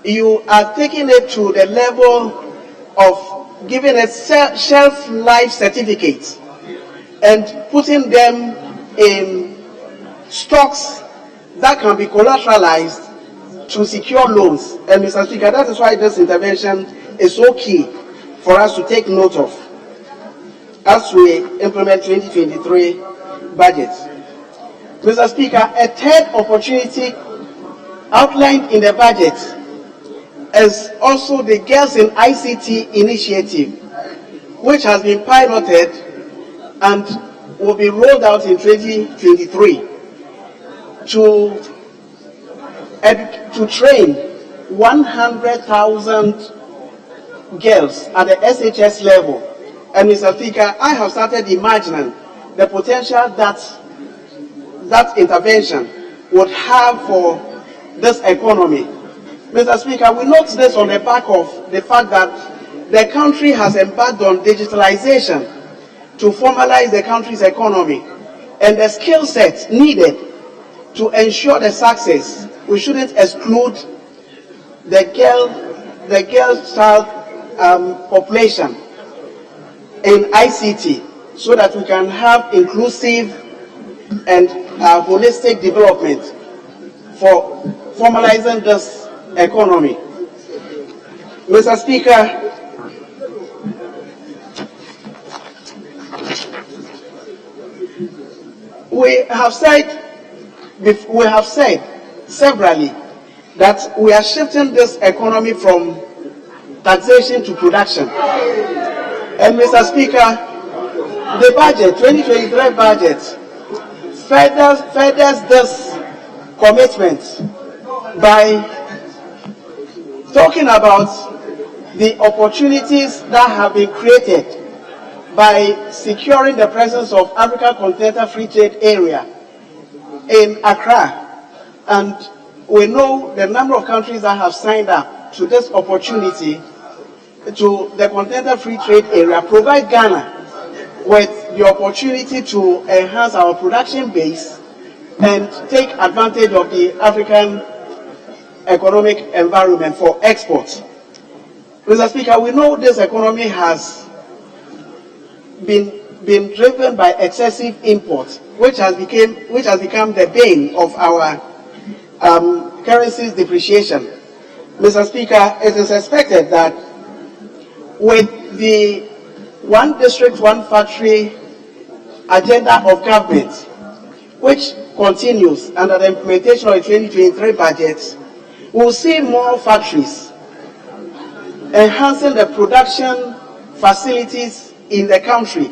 You are taking it to the level of giving a shelf life certificate and putting them in stocks that can be collateralized to secure loans. And Mr. Speaker, that is why this intervention is so key for us to take note of as we implement 2023 budget. Mr. Speaker, a third opportunity outlined in the budget is also the Girls in ICT initiative, which has been piloted and will be rolled out in 2023 to train 100,000 girls at the SHS level. And Mr. Speaker, I have started imagining the potential that intervention would have for this economy. Mr. Speaker, we note this on the back of the fact that the country has embarked on digitalization to formalize the country's economy, and the skill sets needed to ensure the success. We shouldn't exclude the girl child population in ICT, so that we can have inclusive and holistic development for formalizing this economy. Mr. Speaker, we have said severally that we are shifting this economy from taxation to production. And Mr. Speaker, the budget, 2023 budget, furthers this commitment by talking about the opportunities that have been created by securing the presence of Africa Continental Free Trade Area in Accra. And we know the number of countries that have signed up to this opportunity to the Continental Free Trade Area, provide Ghana with the opportunity to enhance our production base and take advantage of the African economic environment for exports. Mr. Speaker, we know this economy has been driven by excessive imports, which has become the bane of our currency's depreciation. Mr. Speaker, it is expected that with the one district, one factory agenda of government, which continues under the implementation of the 2023 budget, we'll see more factories enhancing the production facilities in the country,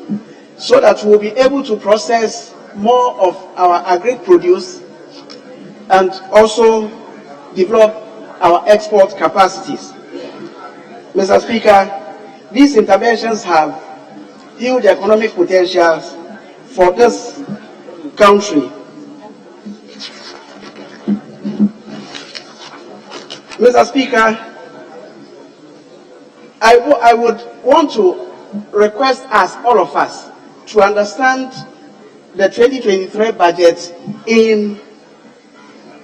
so that we'll be able to process more of our agri produce and also develop our export capacities. Mr. Speaker, these interventions have huge economic potentials for this country. Mr. Speaker, I would want to request us, all of us, to understand the 2023 budget in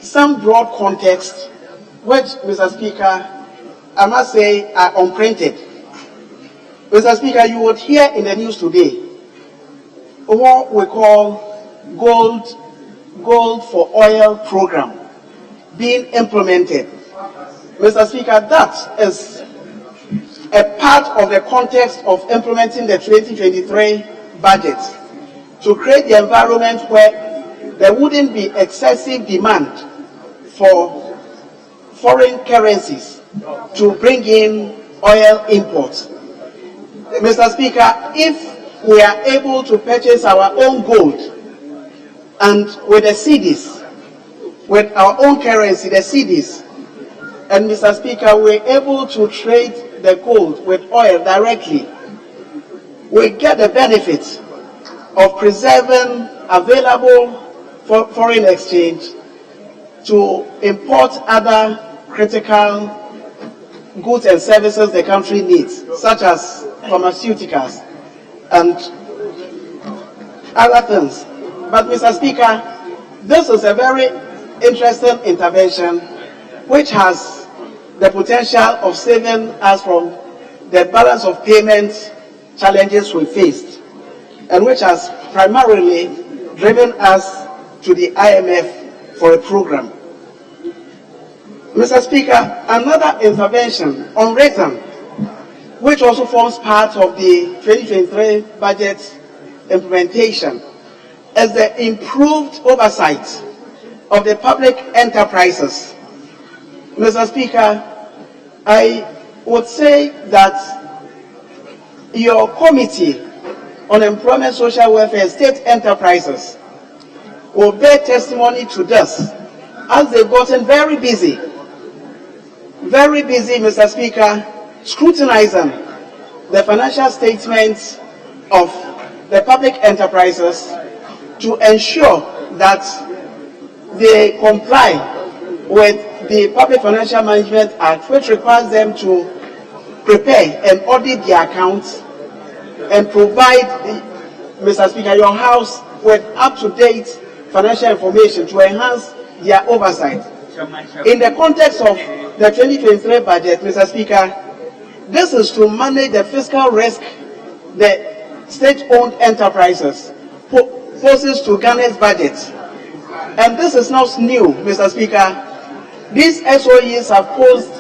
some broad context, which, Mr. Speaker, I must say are unprinted. Mr. Speaker, you would hear in the news today what we call gold for oil program being implemented. Mr. Speaker, that is a part of the context of implementing the 2023 budget to create the environment where there wouldn't be excessive demand for foreign currencies to bring in oil imports. Mr. Speaker, if we are able to purchase our own gold and with the cedis, with our own currency, the cedis, and Mr. Speaker, we're able to trade the gold with oil directly, we get the benefit of preserving available foreign exchange to import other critical goods and services the country needs, such as pharmaceuticals and other things. But Mr. Speaker, this is a very interesting intervention which has the potential of saving us from the balance of payments challenges we faced, and which has primarily driven us to the IMF for a program. Mr. Speaker, another intervention on return, which also forms part of the 2023 budget implementation, is the improved oversight of the public enterprises. Mr. Speaker, I would say that your committee on employment, social welfare, and state enterprises will bear testimony to this, as they've gotten very busy, Mr. Speaker, scrutinizing the financial statements of the public enterprises to ensure that they comply with the Public Financial Management Act, which requires them to prepare and audit their accounts and provide, Mr. Speaker, your House with up-to-date financial information to enhance their oversight. In the context of the 2023 budget, Mr. Speaker, this is to manage the fiscal risk the state-owned enterprises poses to Ghana's budget. And this is not new, Mr. Speaker. These SOEs have posed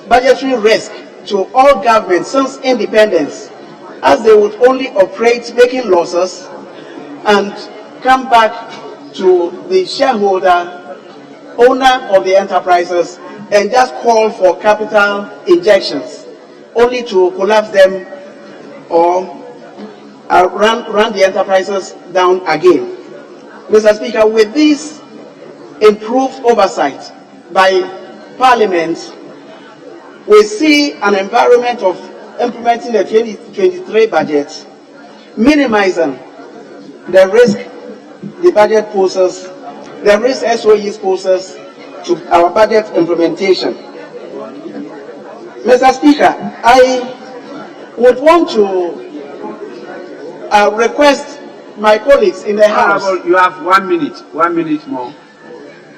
budgetary risk to all governments since independence, as they would only operate making losses and come back to the shareholder, owner of the enterprises, and just call for capital injections, only to collapse them or run the enterprises down again. Mr. Speaker, with this improved oversight by Parliament, we see an environment of implementing the 2023 budget, minimizing the risk the budget poses, the risk SOEs poses to our budget implementation. Mr. Speaker, I would want to request my colleagues in the House. You have 1 minute, 1 minute more.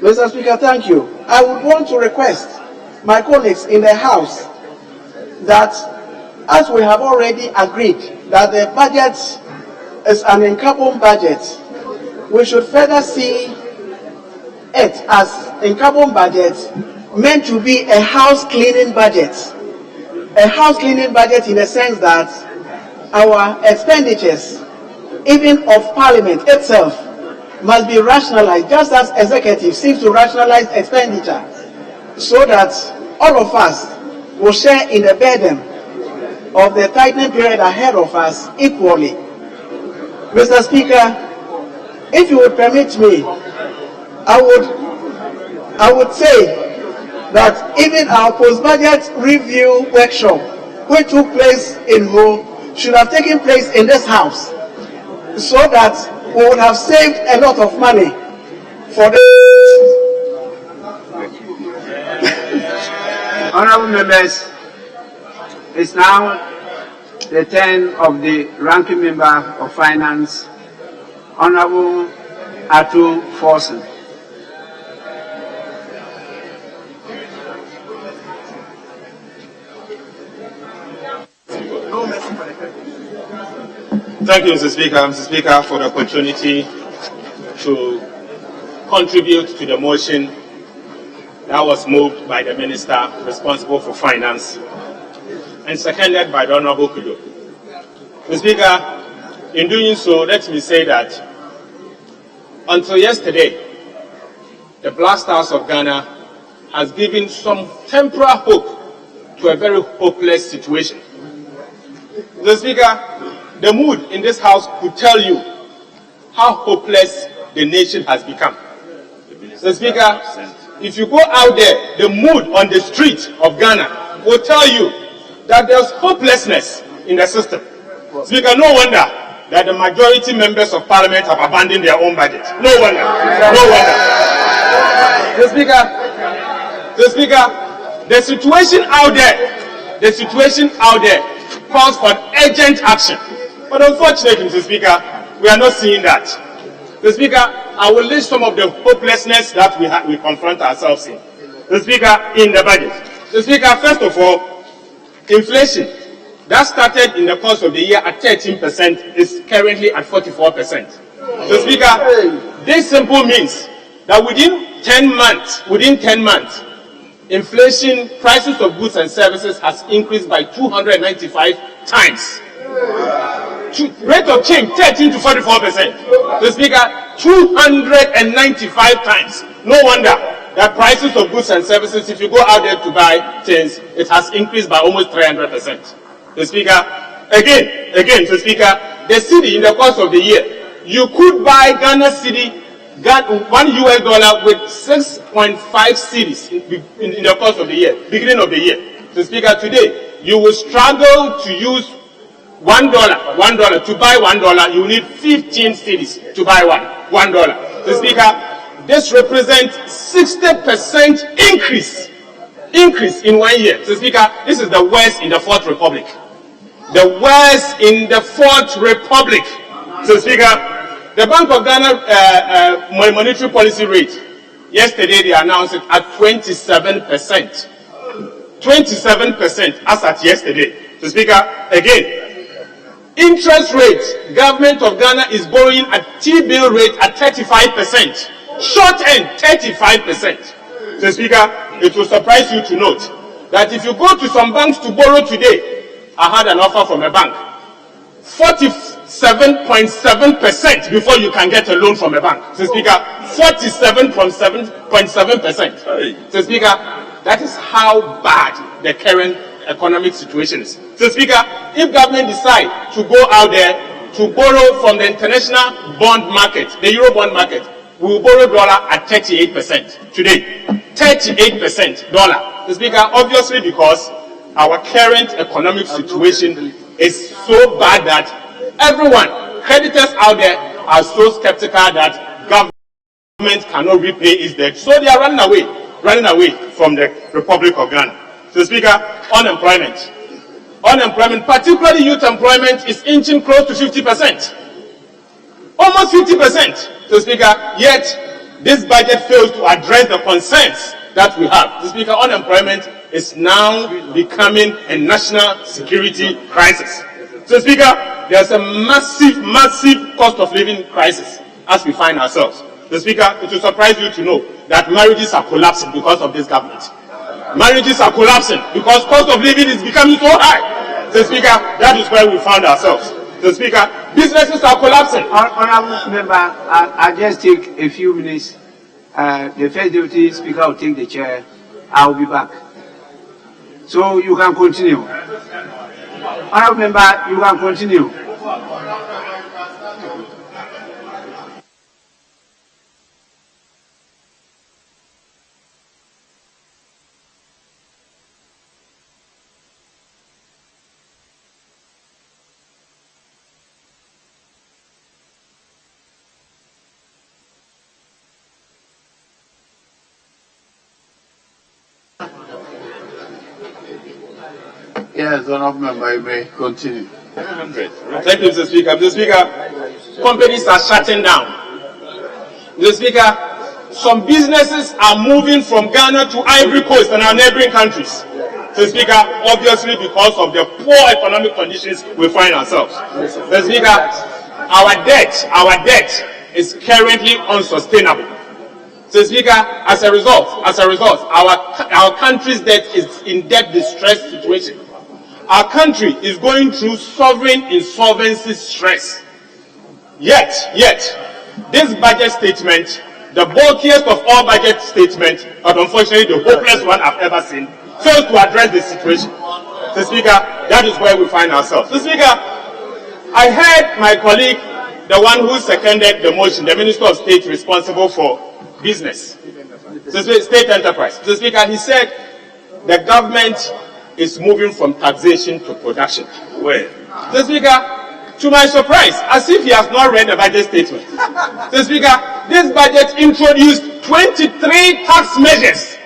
Mr. Speaker, thank you. I would want to request my colleagues in the House that, as we have already agreed that the budget is an in-carbon budget, we should further see it as in-carbon budget meant to be a house cleaning budget. A house cleaning budget in the sense that our expenditures, even of Parliament itself, must be rationalized, just as executives seek to rationalize expenditure, so that all of us will share in the burden of the tightening period ahead of us equally. Mr. Speaker, if you would permit me, I would say that even our post-budget review workshop, which took place in Ho, should have taken place in this House, so that we would have saved a lot of money for the Honorable members, it's now the turn of the ranking member of Finance, Honorable Atu Forson. Thank you, Mr. Speaker, for the opportunity to contribute to the motion that was moved by the Minister responsible for Finance and seconded by the Honorable Kudo. Mr. Speaker, in doing so, let me say that until yesterday, the Blast House of Ghana has given some temporal hope to a very hopeless situation. Mr. Speaker, the mood in this House could tell you how hopeless the nation has become. Mr. Speaker, if you go out there, the mood on the street of Ghana will tell you that there's hopelessness in the system. Speaker, no wonder that the majority members of Parliament have abandoned their own budget. No wonder. No wonder. Mr. Speaker, the situation out there calls for urgent action. But unfortunately, Mr. Speaker, we are not seeing that. Mr. Speaker, I will list some of the hopelessness that we confront ourselves in. Mr. Speaker, in the budget. Mr. Speaker, first of all, inflation that started in the course of the year at 13% is currently at 44%. Mr. Speaker, this simply means that within 10 months, inflation, prices of goods and services has increased by 295 times. Rate of change 13 to 44%. The Speaker, 295 times. No wonder that prices of goods and services, if you go out there to buy things, it has increased by almost 300%. Mr. Speaker, again, Mr. Speaker, the cedi in the course of the year, you could buy Ghana cedi, $1 US with 6.5 cedis in the course of the year, beginning of the year. Mr. Speaker, today, you will struggle to use $1 to buy $1, you need 15 cedis to buy $1. Mr. Speaker, this represents 60% increase in 1 year. Mr. Speaker, this is the worst in the Fourth Republic. The worst in the Fourth Republic. Mr. Speaker, the Bank of Ghana monetary policy rate, yesterday they announced it at 27%. 27% as at yesterday. Mr. Speaker, again, interest rate, government of Ghana is borrowing at T-bill rate at 35%. Short end, 35%. Mr. Speaker, it will surprise you to note that if you go to some banks to borrow today, I had an offer from a bank, 47.7% before you can get a loan from a bank. Mr. Speaker, 47.7%. Mr. Speaker, that is how bad the current economic situation is. Mr. Speaker, if government decide to go out there to borrow from the international bond market, the Euro bond market, we will borrow dollar at 38% today. 38% dollar. Mr. Speaker, obviously because our current economic situation is so bad that everyone, creditors out there, are so skeptical that government cannot repay its debt. So they are running away from the Republic of Ghana. So, Speaker, unemployment, particularly youth employment, is inching close to 50%. Almost 50%. So, Speaker, yet this budget fails to address the concerns that we have. So, Speaker, unemployment is now becoming a national security crisis. So, Speaker, there's a massive cost of living crisis as we find ourselves. So, Speaker, it will surprise you to know that marriages are collapsing because of this government. Marriages are collapsing because cost of living is becoming so high. So, Speaker, that is where we found ourselves. So, Speaker, businesses are collapsing. Honourable Member, I'll just take a few minutes. The First Deputy Speaker will take the chair. I'll be back. So you can continue. Honourable Member, you can continue. Yes, Honourable Member, you may continue. Thank you, Mr. Speaker. Mr. Speaker, companies are shutting down. Mr. Speaker, some businesses are moving from Ghana to Ivory Coast and our neighboring countries. Mr. Speaker, obviously because of the poor economic conditions we find ourselves. Mr. Speaker, our debt is currently unsustainable. So, Speaker, as a result, our country's debt is in debt distress situation. Our country is going through sovereign insolvency stress. Yet, this budget statement, the bulkiest of all budget statements, but unfortunately the hopeless one I've ever seen, fails to address the situation. So, Speaker, that is where we find ourselves. So, Speaker, I heard my colleague, the one who seconded the motion, the Minister of State responsible for business, state enterprise. So, Speaker, he said the government is moving from taxation to production. Well, so, Speaker, to my surprise, as if he has not read the budget statement. So, Speaker, this budget introduced 23 tax measures.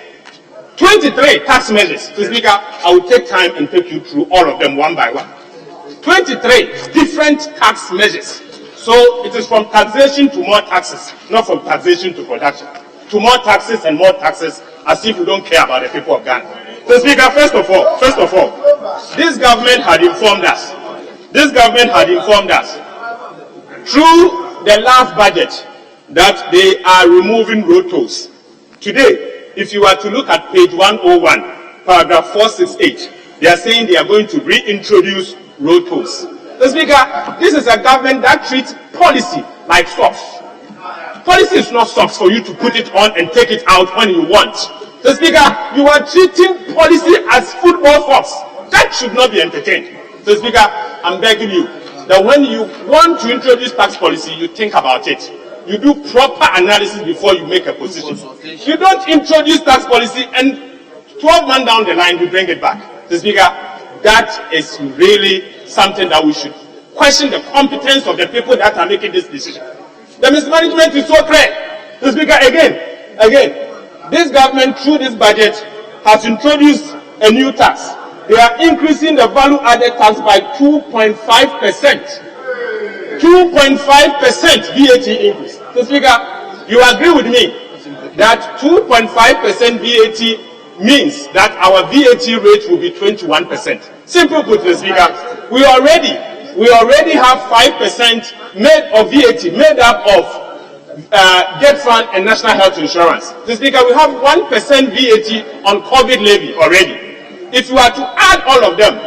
23 tax measures. So, Speaker, I will take time and take you through all of them one by one. 23 different tax measures. So it is from taxation to more taxes, not from taxation to production. To more taxes and more taxes, as if we don't care about the people of Ghana. So, Speaker, first of all, this government had informed us. Through the last budget that they are removing road tolls. Today, if you are to look at page 101, paragraph 468, they are saying they are going to reintroduce road tolls. So, Speaker, this is a government that treats policy like sauce. policy is not socks for you to put it on and take it out when you want. Mr. Speaker, you are treating policy as football socks. That should not be entertained. Mr. Speaker, I'm begging you that when you want to introduce tax policy, you think about it. You do proper analysis before you make a position. You don't introduce tax policy and 12 months down the line, you bring it back. Mr. Speaker, that is really something that we should question the competence of the people that are making this decision. The mismanagement is so clear. Mr. Speaker, again, this government through this budget has introduced a new tax. They are increasing the value-added tax by 2.5%. 2.5% VAT increase. Mr. Speaker, you agree with me that 2.5% VAT means that our VAT rate will be 21%. Simple put, Mr. Speaker, we already have 5% made of VAT, made up of debt fund and national health insurance. Mr. Speaker, we have 1% VAT on COVID levy already. If you are to add all of them,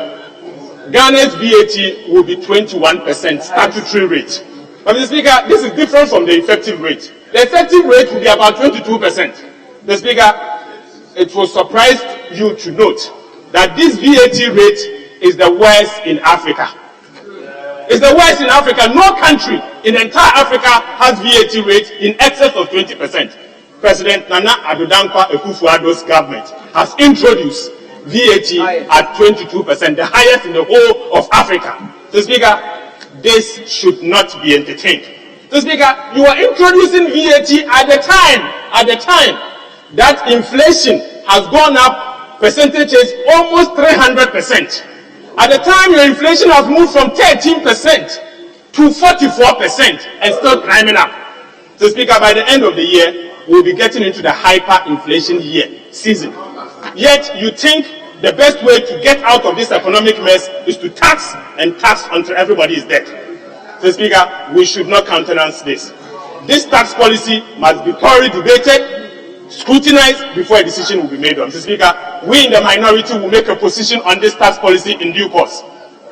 Ghana's VAT will be 21% statutory rate. But Mr. Speaker, this is different from the effective rate. The effective rate will be about 22%. Mr. Speaker, it will surprise you to note that this VAT rate is the worst in Africa. It's the worst in Africa. No country in entire Africa has VAT rate in excess of 20%. President Nana Addo Dankwa Akufo-Addo's government has introduced VAT at 22%, the highest in the whole of Africa. Mr. Speaker, this should not be entertained. Mr. Speaker, you are introducing VAT at the time that inflation has gone up percentages almost 300%. At the time your inflation has moved from 13% to 44% and still climbing up. Mr. Speaker, by the end of the year, we'll be getting into the hyperinflation season. Yet you think the best way to get out of this economic mess is to tax and tax until everybody is dead. Mr. Speaker, we should not countenance this. This tax policy must be thoroughly debated, scrutinized before a decision will be made on. Mr. Speaker, we in the minority will make a position on this tax policy in due course.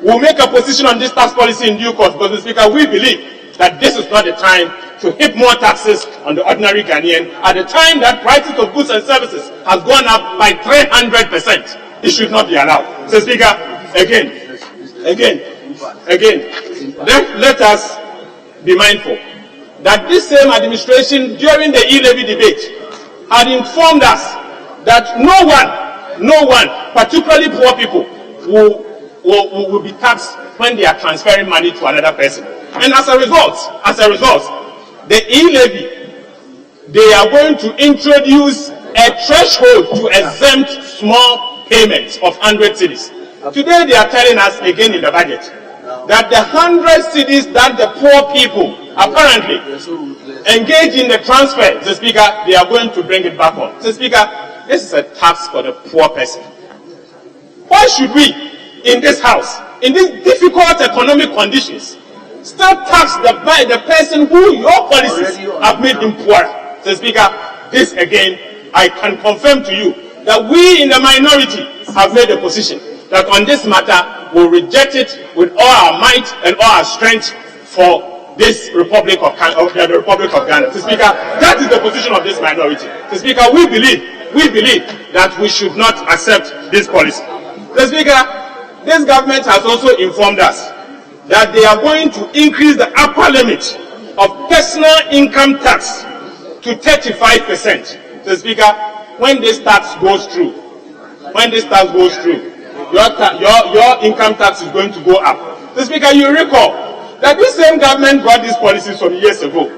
We'll make a position on this tax policy in due course because, Mr. Speaker, we believe that this is not the time to heap more taxes on the ordinary Ghanaian at the time that prices of goods and services has gone up by 300%. It should not be allowed. Mr. Speaker, again, let us be mindful that this same administration during the e-levy debate had informed us that no one, particularly poor people, will be taxed when they are transferring money to another person. And as a result, the e-levy, they are going to introduce a threshold to exempt small payments of 100 cedis. Today they are telling us again in the budget that the 100 cedis that the poor people apparently engage in the transfer, Mr. Speaker, they are going to bring it back on. Mr. Speaker, this is a tax for the poor person. Why should we, in this house, in these difficult economic conditions, still tax the person who your policies have made him poorer? Mr. Speaker, this again, I can confirm to you that we in the minority have made a position that on this matter we'll reject it with all our might and all our strength for this Republic of Ghana. Mr. Speaker, that is the position of this minority. Mr. Speaker, we believe that we should not accept this policy. Mr. Speaker, this government has also informed us that they are going to increase the upper limit of personal income tax to 35%. Mr. Speaker, when this tax goes through, your income tax is going to go up. Mr. Speaker, you recall that this same government brought these policies some years ago.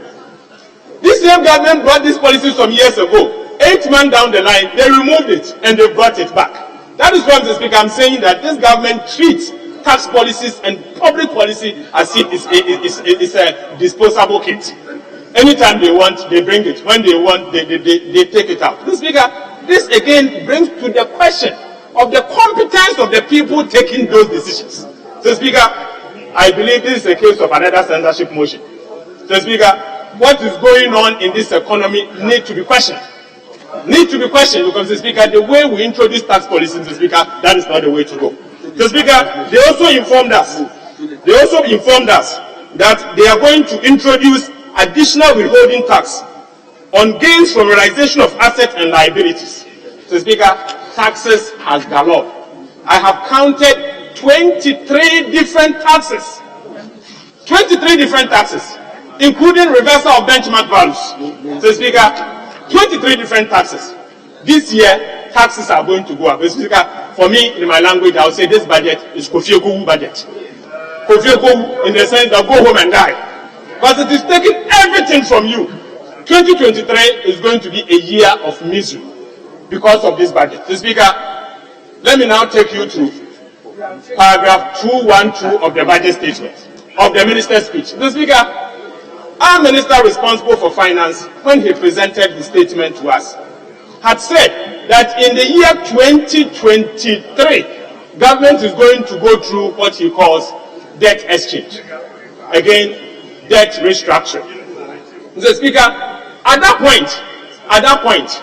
8 months down the line, they removed it and they brought it back. That is why, Mr. Speaker, I'm saying that this government treats tax policies and public policy as if it's a disposable kit. Anytime they want, they bring it. When they want, they take it out. Mr. Speaker, this again brings to the question of the competence of the people taking those decisions. Mr. Speaker, I believe this is a case of another censorship motion. Mr. Speaker, what is going on in this economy needs to be questioned. Because, Mr. Speaker, the way we introduce tax policy, Mr. Speaker, that is not the way to go. Mr. Speaker, they also informed us that they are going to introduce additional withholding tax on gains from realization of assets and liabilities. Mr. Speaker, taxes has galloped. I have counted 23 different taxes. 23 different taxes, including reversal of benchmark values. Mr. Speaker, 23 different taxes. This year, taxes are going to go up. Mr. Speaker, for me, in my language, I would say this budget is Kofi Ekowu budget. Kofi Ekowu in the sense that go home and die. Because it is taking everything from you. 2023 is going to be a year of misery because of this budget. Mr. Speaker, let me now take you to paragraph 212 of the budget statement of the minister's speech. Mr. Speaker, our minister responsible for finance, when he presented the statement to us, had said that in the year 2023, government is going to go through what he calls debt exchange. Again, debt restructuring. Mr. Speaker, at that point,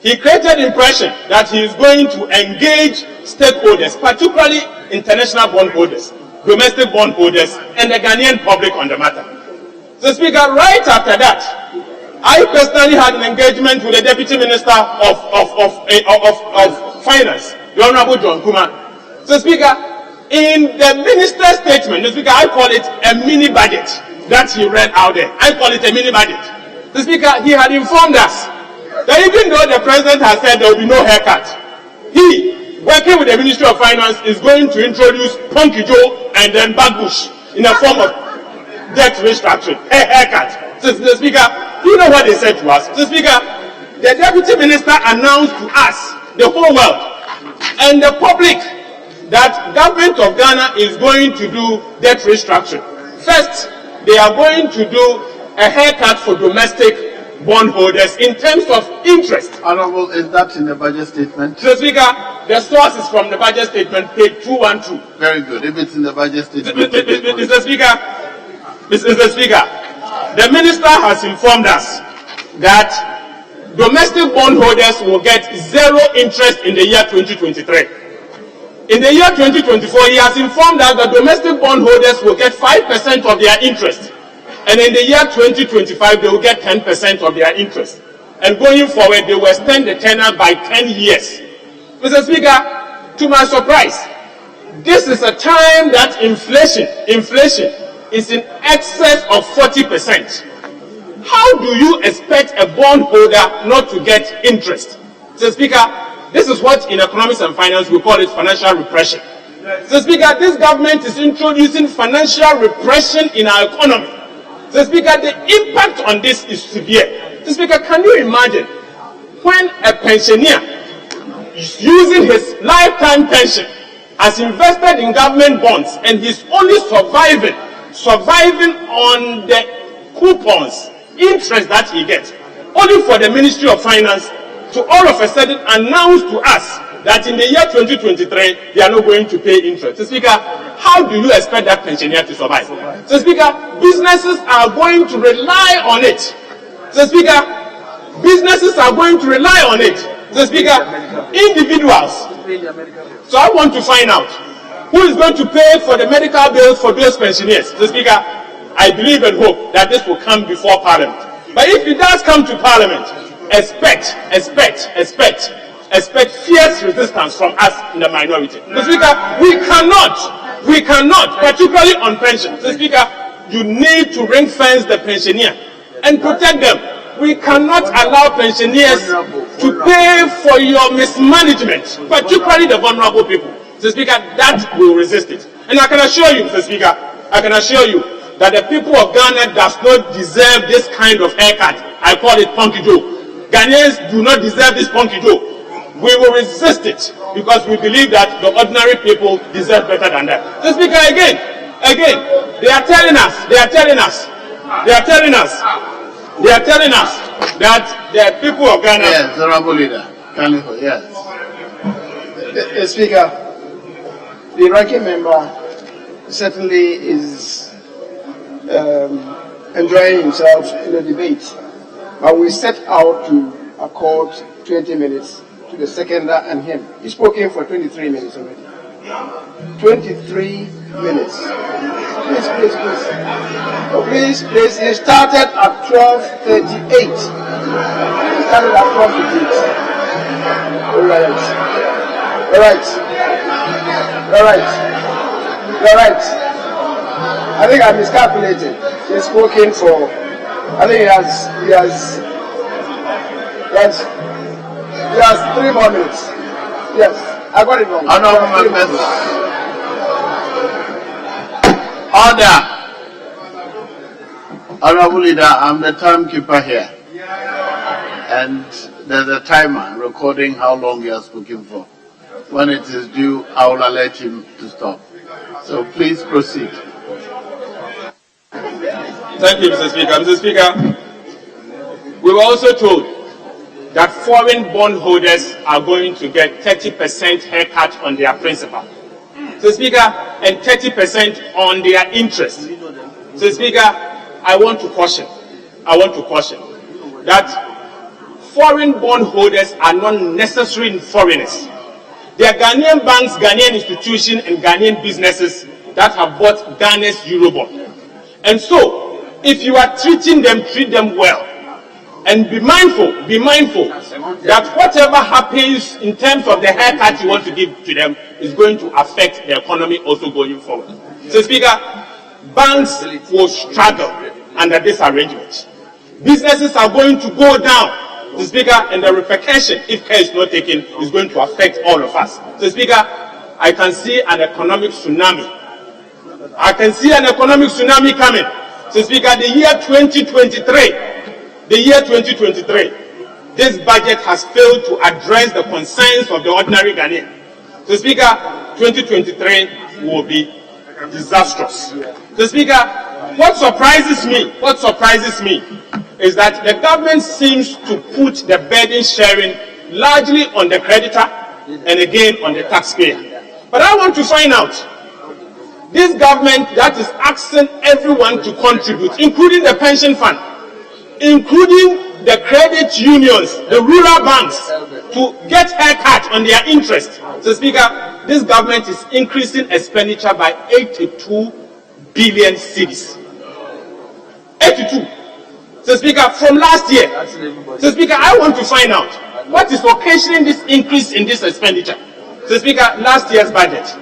he created the impression that he is going to engage stakeholders, particularly international bondholders, domestic bondholders, and the Ghanaian public on the matter. Mr. Speaker, right after that, I personally had an engagement with the Deputy Minister of Finance, the Honorable John Kuma. Mr. Speaker, in the minister's statement, Mr. Speaker, I call it a mini budget that he read out there. I call it a mini budget. Mr. Speaker, he had informed us that even though the president has said there will be no haircut, he, working with the Ministry of Finance, is going to introduce Punky Joe and then Bagbush in a form of debt restructuring, a haircut. Mr. Speaker, you know what they said to us? Mr. Speaker, the Deputy Minister announced to us, the whole world, and the public, that government of Ghana is going to do debt restructuring. First, they are going to do a haircut for domestic bondholders in terms of interest. Honorable, is that in the budget statement? Mr. Speaker, the source is from the budget statement, page 212. Very good. If it's in the budget statement. Mr. Speaker, the minister has informed us that domestic bondholders will get zero interest in the year 2023. In the year 2024, he has informed us that domestic bondholders will get 5% of their interest. And in the year 2025, they will get 10% of their interest. And going forward, they will extend the tenure by 10 years. Mr. Speaker, to my surprise, this is a time that inflation is in excess of 40%. How do you expect a bondholder not to get interest? Mr. Speaker, this is what in economics and finance we call it financial repression. Mr. Speaker, this government is introducing financial repression in our economy. Mr. Speaker, the impact on this is severe. Mr. Speaker, can you imagine when a pensioner is using his lifetime pension as invested in government bonds and he's only surviving on the coupons, interest that he gets, only for the Ministry of Finance to all of a sudden announce to us that in the year 2023 they are not going to pay interest. Mr. Speaker, how do you expect that pensioner to survive? Mr. Speaker, businesses are going to rely on it. Mr. Speaker, businesses are going to rely on it. Mr. Speaker, individuals. So I want to find out who is going to pay for the medical bills for those pensioners. Mr. Speaker, I believe and hope that this will come before Parliament. But if it does come to Parliament, expect fierce resistance from us in the minority. Mr. Speaker, we cannot, particularly on pension. Mr. Speaker, you need to ring fence the pensioner and protect them. We cannot allow pensioners to pay for your mismanagement, particularly the vulnerable people. Mr. Speaker, that will resist it. And I can assure you, Mr. Speaker, that the people of Ghana does not deserve this kind of haircut. I call it Punky Joe. Ghanaians do not deserve this Punky Joe. We will resist it because we believe that the ordinary people deserve better than that. Mr. Speaker, again, they are telling us that the people of Ghana. Yes, Honorable Leader. Yes. Speaker, the ranking member certainly is enjoying himself in the debate. But we set out to accord 20 minutes to the seconder and him. He's spoken for 23 minutes already. 23 minutes. please. Please. It started at 12:38. All right. I think I miscalculated. He's spoken for. I think he has 3 more minutes. Yes, I got it wrong. Honorable members. Order. Honorable Leader, I'm the timekeeper here. And there's a timer recording how long you are speaking for. When it is due, I will alert him to stop. So please proceed. Thank you, Mr. Speaker. Mr. Speaker, we were also told that foreign bondholders are going to get 30% haircut on their principal. Mr. Speaker, and 30% on their interest. Mr. Speaker, I want to caution that foreign bondholders are not necessarily foreigners. They are Ghanaian banks, Ghanaian institutions, and Ghanaian businesses that have bought Ghana's Eurobond. And so, if you are treating them, treat them well. And be mindful that whatever happens in terms of the haircut you want to give to them is going to affect the economy also going forward. So, Speaker, banks will struggle under this arrangement. Businesses are going to go down. So, Speaker, and the repercussion, if care is not taken, is going to affect all of us. So, Speaker, I can see an economic tsunami. Coming. So, Speaker, the year 2023, this budget has failed to address the concerns of the ordinary Ghanaian. So, Speaker, 2023 will be disastrous. So, Speaker, what surprises me is that the government seems to put the burden sharing largely on the creditor and again on the taxpayer. But I want to find out, this government that is asking everyone to contribute, including the pension fund, including the credit unions, the rural banks, to get haircut on their interest. So, Speaker, this government is increasing expenditure by 82 billion cedis. 82. So, Speaker, from last year. So, Speaker, I want to find out what is occasioning this increase in this expenditure. So, Speaker, last year's budget,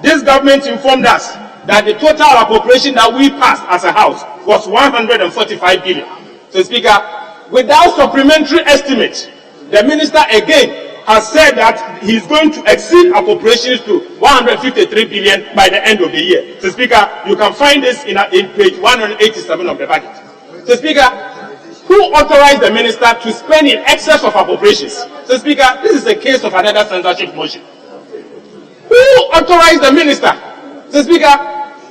this government informed us that the total appropriation that we passed as a house was 145 billion. So, Speaker, without supplementary estimate, the minister again has said that he is going to exceed appropriations to 153 billion by the end of the year. So, Speaker, you can find this in page 187 of the budget. So, Speaker, who authorized the minister to spend in excess of appropriations? So, Speaker, this is a case of another censorship motion. Who authorized the minister? So, Speaker,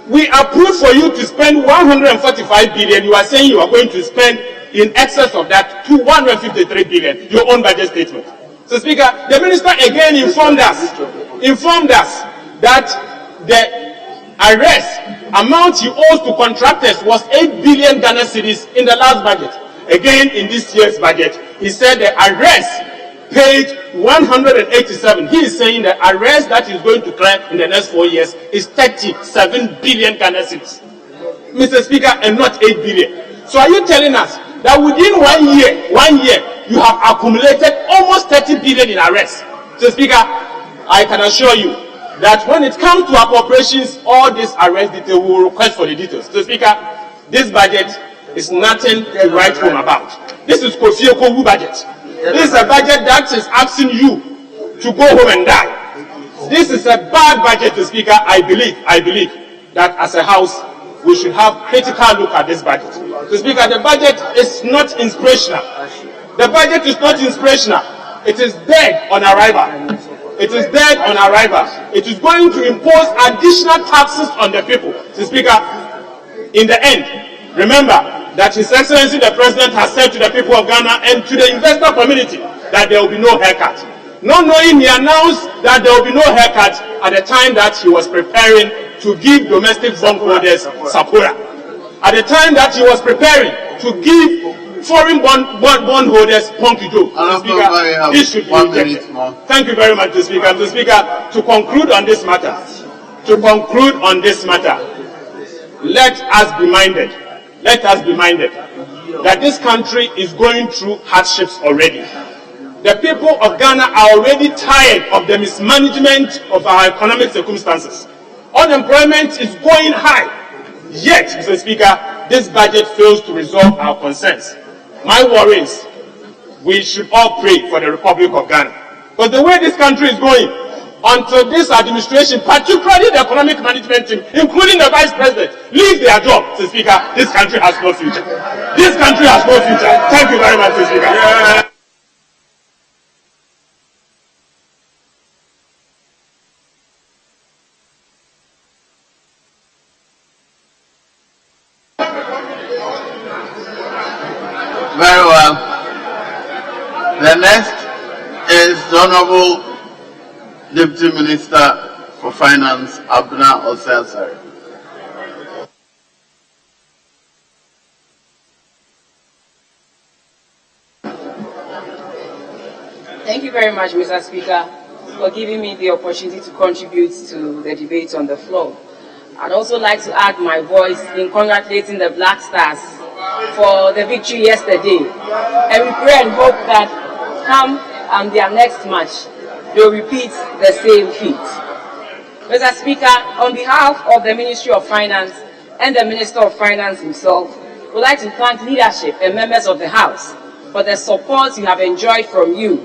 we approved for you to spend 145 billion. You are saying you are going to spend in excess of that to 153 billion, your own budget statement. So, Speaker, the minister again informed us that the arrest amount he owes to contractors was 8 billion Ghana cedis in the last budget. Again, in this year's budget, he said the arrest paid 187. He is saying the arrest that is going to clear in the next 4 years is 37 billion Ghana cedis, Mr. Speaker, and not 8 billion. So are you telling us that within 1 year, you have accumulated almost 30 billion in arrests? So, Speaker, I can assure you that when it comes to appropriations, all these arrest details, we will request for the details. So, Speaker, this budget is nothing to write home about. This is Kofi Okowu budget. This is a budget that is asking you to go home and die. This is a bad budget, Mr. Speaker. I believe that as a house, we should have critical look at this budget. Mr. Speaker, the budget is not inspirational. The budget is not inspirational. It is dead on arrival. It is dead on arrival. It is going to impose additional taxes on the people. Mr. Speaker, in the end, remember that His Excellency the President has said to the people of Ghana and to the investor community that there will be no haircut. Not knowing, he announced that there will be no haircut at the time that he was preparing to give domestic bondholders Sapora. At the time that he was preparing to give foreign bondholders Ponkijo. This should be rejected. Thank you very much, Mr. Speaker. Mr. Speaker, to conclude on this matter, to conclude on this matter, let us be minded that this country is going through hardships already. The people of Ghana are already tired of the mismanagement of our economic circumstances. Unemployment is going high. Yet, Mr. Speaker, this budget fails to resolve our concerns. My worry is we should all pray for the Republic of Ghana. Because the way this country is going, until this administration, particularly the economic management team, including the Vice President, leave their job, Mr. Speaker, this country has no future. This country has no future. Thank you very much, Mr. Speaker. Yeah. Very well. The next is the Honorable Deputy Minister for Finance, Abna Oselsari. Thank you very much, Mr. Speaker, for giving me the opportunity to contribute to the debate on the floor. I'd also like to add my voice in congratulating the Black Stars for the victory yesterday. And we pray and hope that come their next match, they'll repeat the same feat. Mr. Speaker, on behalf of the Ministry of Finance and the Minister of Finance himself, we'd like to thank leadership and members of the House for the support you have enjoyed from you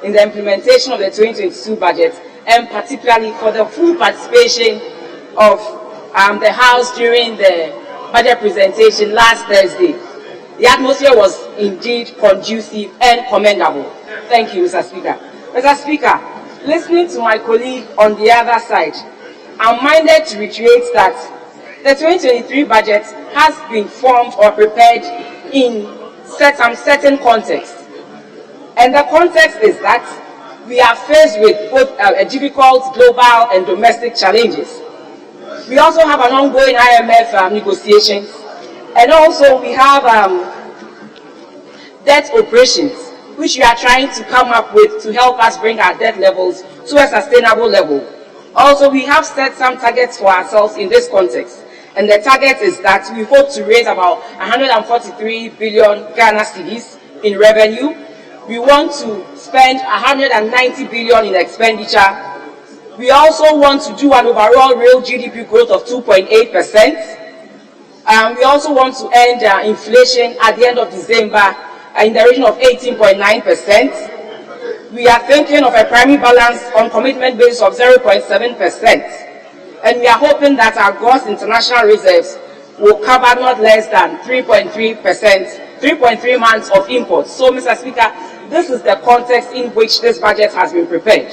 in the implementation of the 2022 budget, and particularly for the full participation of the House during the budget presentation last Thursday. The atmosphere was indeed conducive and commendable. Thank you, Mr. Speaker. Mr. Speaker, listening to my colleague on the other side, I'm minded to reiterate that the 2023 budget has been formed or prepared in some certain context. And the context is that we are faced with both difficult global and domestic challenges. We also have an ongoing IMF negotiations, and also we have debt operations, which we are trying to come up with to help us bring our debt levels to a sustainable level. Also, we have set some targets for ourselves in this context, and the target is that we hope to raise about 143 billion Ghana cedis in revenue. We want to spend 190 billion in expenditure. We also want to do an overall real GDP growth of 2.8%. We also want to end inflation at the end of December in the region of 18.9%. We are thinking of a primary balance on commitment basis of 0.7%. And we are hoping that our gross international reserves will cover not less than 3.3 months of imports. So, Mr. Speaker, this is the context in which this budget has been prepared.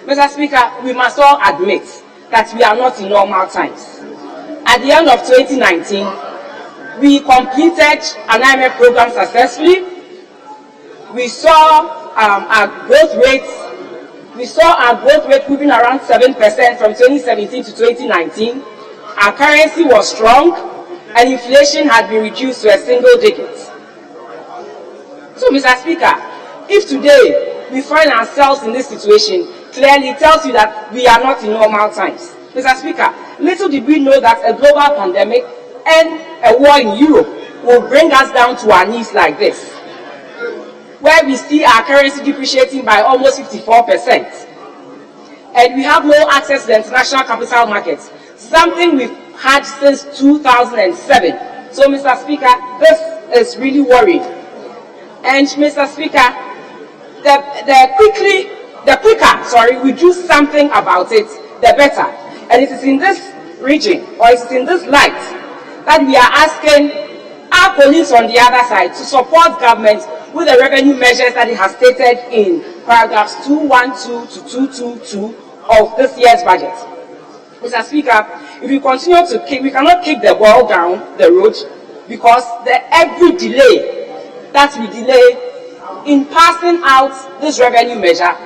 Mr. Speaker, we must all admit that we are not in normal times. At the end of 2019, we completed an IMF program successfully. We saw our growth rate moving around 7% from 2017 to 2019. Our currency was strong, and inflation had been reduced to a single digit. So, Mr. Speaker, if today we find ourselves in this situation, clearly tells you that we are not in normal times. Mr. Speaker, little did we know that a global pandemic and a war in Europe will bring us down to our knees like this, where we see our currency depreciating by almost 54%. And we have no access to the international capital markets, something we've had since 2007. So, Mr. Speaker, this is really worrying. And, Mr. Speaker, the quicker we do something about it, the better. And it is in this region, or it is in this light, that we are asking our colleagues on the other side to support government with the revenue measures that it has stated in paragraphs 212 to 222 of this year's budget. Mr. Speaker, if we continue to kick, we cannot kick the ball down the road, because every delay that we delay in passing out this revenue measure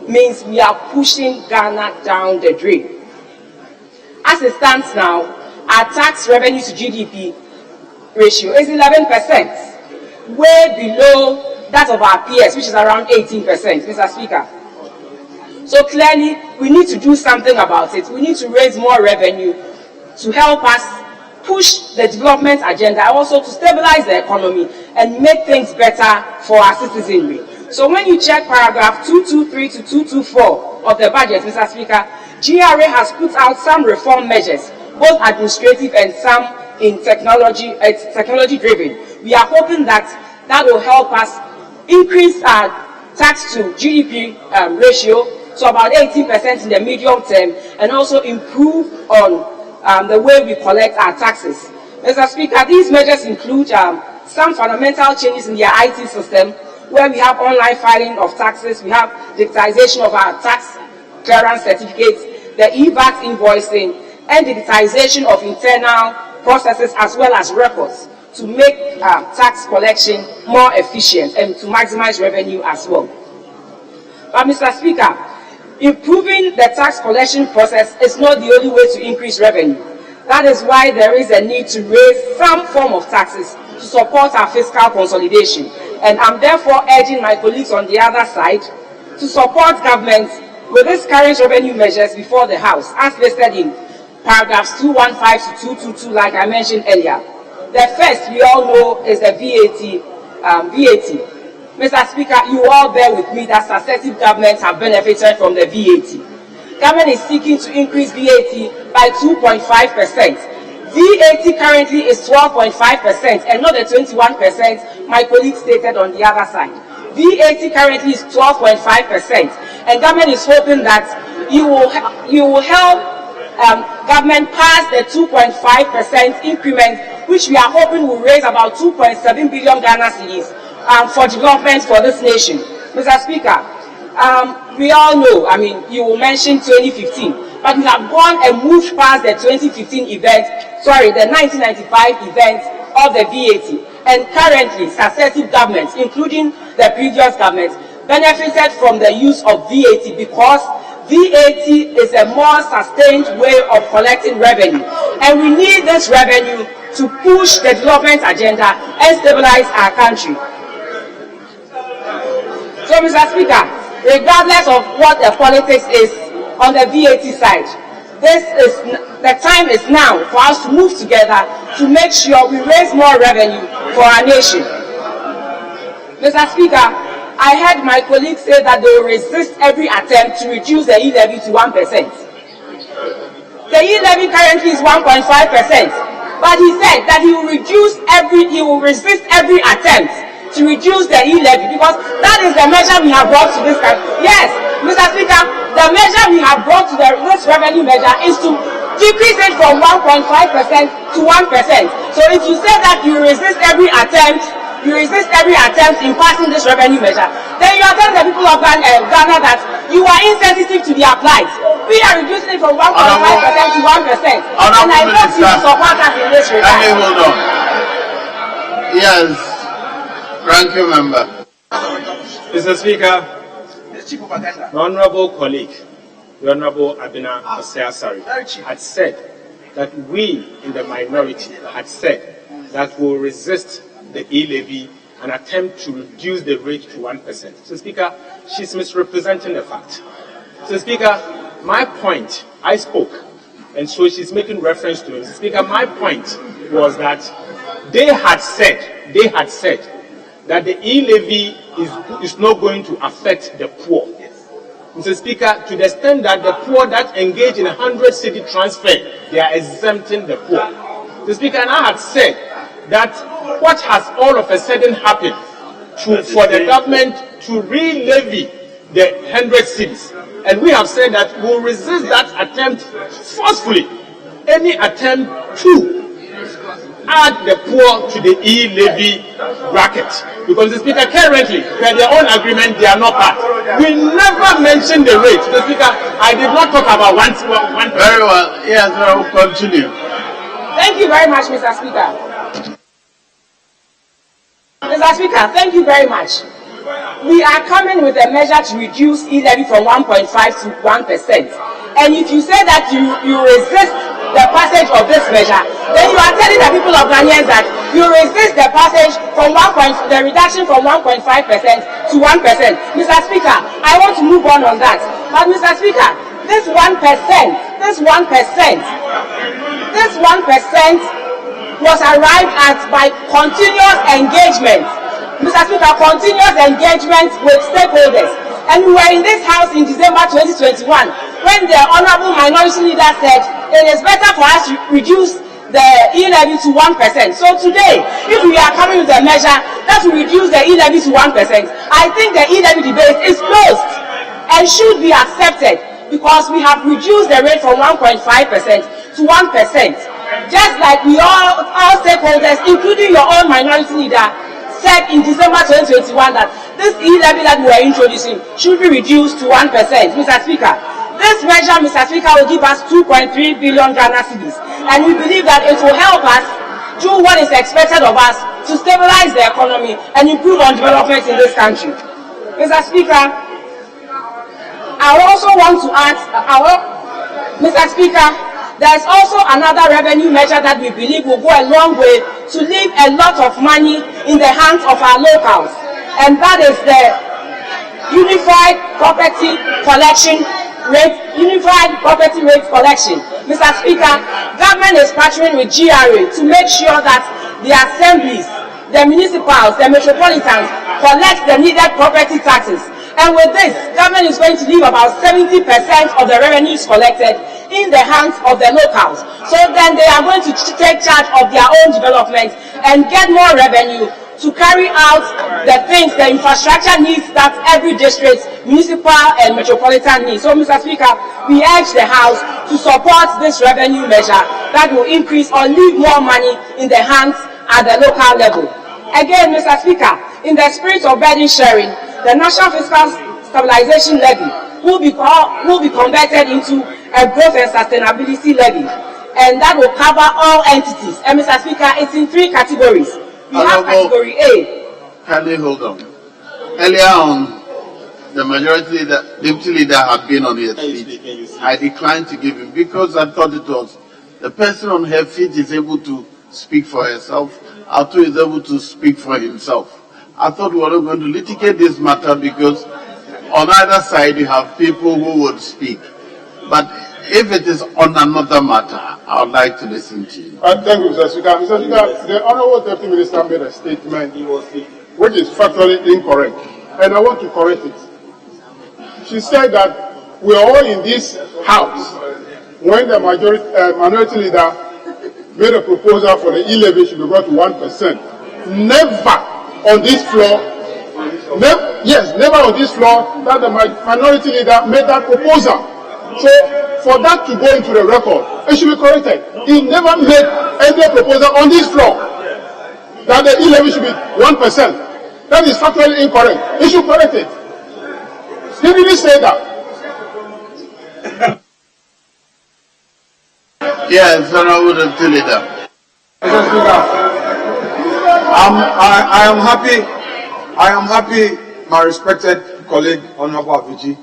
means we are pushing Ghana down the drain. As it stands now, our tax revenue to GDP ratio is 11%, way below that of our peers, which is around 18%, Mr. Speaker. So clearly, we need to do something about it. We need to raise more revenue to help us push the development agenda, also to stabilize the economy and make things better for our citizenry. So when you check paragraph 223 to 224 of the budget, Mr. Speaker, GRA has put out some reform measures, both administrative and some in technology driven. We are hoping that that will help us increase our tax to GDP ratio to about 18% in the medium term, and also improve on the way we collect our taxes. Mr. Speaker, these measures include some fundamental changes in their IT system, where we have online filing of taxes, we have digitization of our tax clearance certificates, the e-VAT invoicing, and digitization of internal processes as well as records to make tax collection more efficient and to maximize revenue as well. But Mr. Speaker, improving the tax collection process is not the only way to increase revenue. That is why there is a need to raise some form of taxes to support our fiscal consolidation. And I'm therefore urging my colleagues on the other side to support government with these current revenue measures before the House, as listed in paragraphs 215 to 222, like I mentioned earlier. The first, we all know, is the VAT. Mr. Speaker, you all bear with me that successive governments have benefited from the VAT. Government is seeking to increase VAT by 2.5%. VAT currently is 12.5% and not the 21% my colleague stated on the other side. VAT currently is 12.5%, and government is hoping that you will help government pass the 2.5% increment, which we are hoping will raise about 2.7 billion Ghana cedis for development for this nation. Mr. Speaker, we all know, I mean, you will mention 2015, but we have gone and moved past the 2015 event, the 1995 event of the VAT. And currently, successive governments, including the previous government, benefited from the use of VAT because VAT is a more sustained way of collecting revenue. And we need this revenue to push the development agenda and stabilize our country. So, Mr. Speaker, regardless of what the politics is on the VAT side, the time is now for us to move together to make sure we raise more revenue for our nation. Mr. Speaker, I heard my colleagues say that they will resist every attempt to reduce the e-levy to 1%. The e-levy currently is 1.5%, but he said that he will resist every attempt to reduce the e-levy because that is the measure we have brought to this country. Yes, Mr. Speaker, the measure we have brought to this revenue measure is to decrease it from 1.5% to 1%. So if you say that you resist every attempt in passing this revenue measure, then you are telling the people of Ghana that you are insensitive to their plight. We are reducing it from 1.5% to 1%. And I hope you support us in this regard. Hold on. Yes, ranking member. Mr. Speaker, my honorable colleague, the Honorable Abina Oseasari, had said that we in the minority had said that we will resist the e-levy and attempt to reduce the rate to 1%. So, Speaker, she's misrepresenting the fact. So, Speaker, my point, I spoke, and so she's making reference to it. Speaker, my point was that they had said that the e-levy is not going to affect the poor. Mr. Speaker, to the extent that the poor that engage in 100 city transfer, they are exempting the poor. Mr. Speaker, and I had said that what has all of a sudden happened for the government to re-levy the 100 cities. And we have said that we'll resist that attempt forcefully. Any attempt to add the poor to the e-levy bracket. Because the Speaker, currently, by their own agreement, they are not part. We never mentioned the rate. The Speaker, I did not talk about one. Very well. Yes, I will continue. Thank you very much, Mr. Speaker. Mr. Speaker, thank you very much. We are coming with a measure to reduce e-levy from 1.5 to 1%. And if you say that you resist the passage of this measure, then you are telling the people of Ghanaians that you resist the passage from the reduction from 1.5% to 1%. Mr. Speaker, I want to move on that. But Mr. Speaker, this 1% was arrived at by continuous engagement. Mr. Speaker, continuous engagement with stakeholders. And we were in this house in December 2021 when the Honorable Minority Leader said it is better for us to reduce the e-levy to 1%. So today, if we are coming with a measure that will reduce the e-levy to 1%, I think the e-levy debate is closed and should be accepted because we have reduced the rate from 1.5% to 1%. Just like we all stakeholders, including your own minority leader, said in December 2021 that this e-levy that we are introducing should be reduced to 1%. Mr. Speaker, this measure, Mr. Speaker, will give us 2.3 billion Ghana cedis, and we believe that it will help us do what is expected of us to stabilize the economy and improve on development in this country. Mr. Speaker, I also want to ask, Mr. Speaker, there is also another revenue measure that we believe will go a long way to leave a lot of money in the hands of our locals, and that is the unified property rate collection. Mr. Speaker, government is partnering with GRA to make sure that the assemblies, the municipals, the metropolitans collect the needed property taxes. And with this, government is going to leave about 70% of the revenues collected in the hands of the locals. So then they are going to take charge of their own development and get more revenue to carry out the things, the infrastructure needs that every district, municipal and metropolitan needs. So, Mr. Speaker, we urge the House to support this revenue measure that will increase or leave more money in the hands at the local level. Again, Mr. Speaker, in the spirit of burden sharing, the National Fiscal Stabilization Levy will be converted into a growth and sustainability levy, and that will cover all entities. And Mr. Speaker, it's in 3 categories. We have category A. Kindly hold on. Earlier on, the majority leader, deputy leader had been on her feet. I declined to give him because I thought it was the person on her feet is able to speak for herself. Arthur is able to speak for himself. I thought we were not going to litigate this matter because on either side you have people who would speak. But if it is on another matter, I would like to listen to you. Thank you, Mr. Speaker. Mr. Speaker, the Honorable Deputy Minister made a statement which is factually incorrect, and I want to correct it. She said that we are all in this house when the minority leader made a proposal for the e-levy should be brought to 1%. Never on this floor, never on this floor that the minority leader made that proposal. So for that to go into the record, it should be corrected. He never made any proposal on this floor that the e-levy should be 1%. That is factually incorrect. He should correct it. He didn't say that. Yes, Honorable Deputy Leader. Mr. Speaker, I am happy my respected colleague Honorable Aviji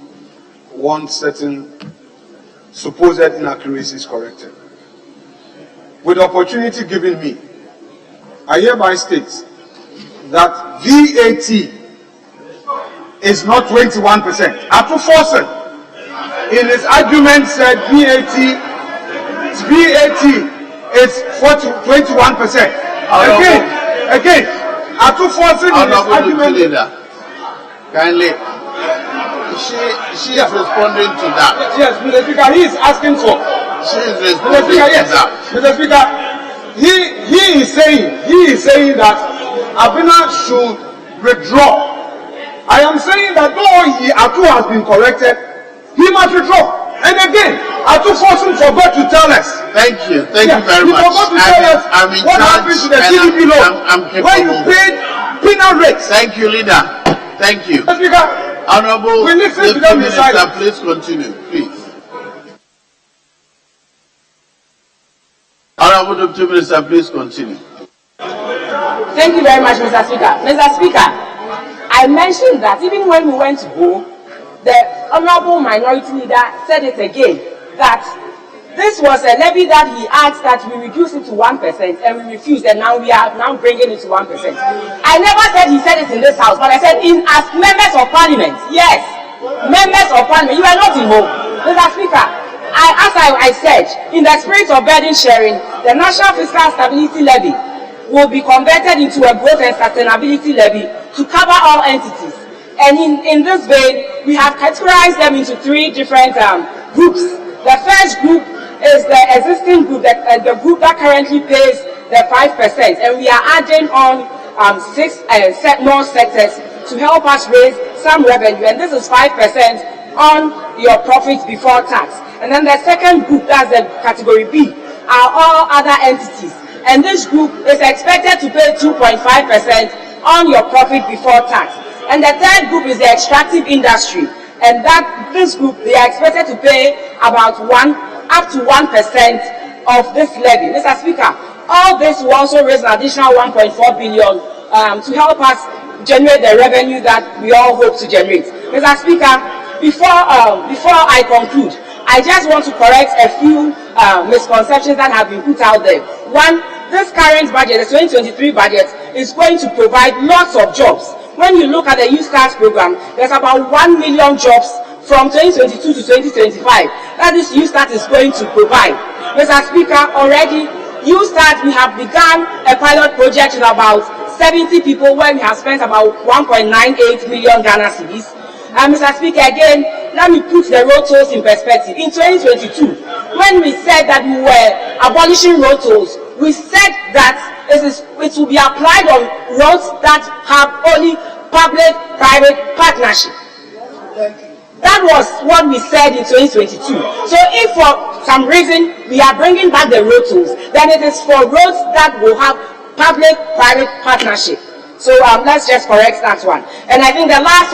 wants certain supposed inaccuracies corrected. With the opportunity given me, I hereby state that VAT is not 21%. Atu Forsen, in his argument, said VAT is 21%. Again, Atu Forsen in his argument. Leader, kindly. She is responding to that. Yes, Mr. Speaker, he is asking for. She is responding to that. Mr. Speaker, he is saying that Abina should withdraw. I am saying that though Atu has been corrected, he must withdraw. And again, Atu Forsen forgot to tell us. Thank you very much. He forgot to tell us what happened to the CDP law when you paid penal rates. Thank you, leader. Thank you. Mr. Speaker, Honorable Deputy Minister, please continue, please. Honorable Deputy Minister, please continue. Thank you very much, Mr. Speaker. Mr. Speaker, I mentioned that even when we went to go, the Honorable Minority Leader said it again, that this was a levy that he asked that we reduce it to 1%, and we refused, and now we are now bringing it to 1%. I never said he said it in this house, but I said as members of parliament, yes, members of parliament, you are not in home. Mr. Speaker, as I said, in the spirit of burden sharing, the National Fiscal Stability Levy will be converted into a growth and sustainability levy to cover all entities. And in this vein, we have categorized them into 3 different groups. The first group is the existing group, the group that currently pays the 5%, and we are adding on 6 more sectors to help us raise some revenue, and this is 5% on your profits before tax. And then the second group, that's the category B, are all other entities, and this group is expected to pay 2.5% on your profit before tax. And the third group is the extractive industry, and this group, they are expected to pay about up to 1% of this levy. Mr. Speaker, all this will also raise an additional 1.4 billion to help us generate the revenue that we all hope to generate. Mr. Speaker, before I conclude, I just want to correct a few misconceptions that have been put out there. One, this current budget, the 2023 budget, is going to provide lots of jobs. When you look at the Youth Start program, there's about 1 million jobs from 2022 to 2025 that this Youth Start is going to provide. Mr. Speaker, already, Youth Start, we have begun a pilot project with about 70 people where we have spent about 1.98 million Ghana cedis. And Mr. Speaker, again, let me put the road tolls in perspective. In 2022, when we said that we were abolishing road tolls, we said that it will be applied on roads that have only public-private partnership. That was what we said in 2022. So if for some reason we are bringing back the road tolls, then it is for roads that will have public-private partnership. So let's just correct that one. And I think the last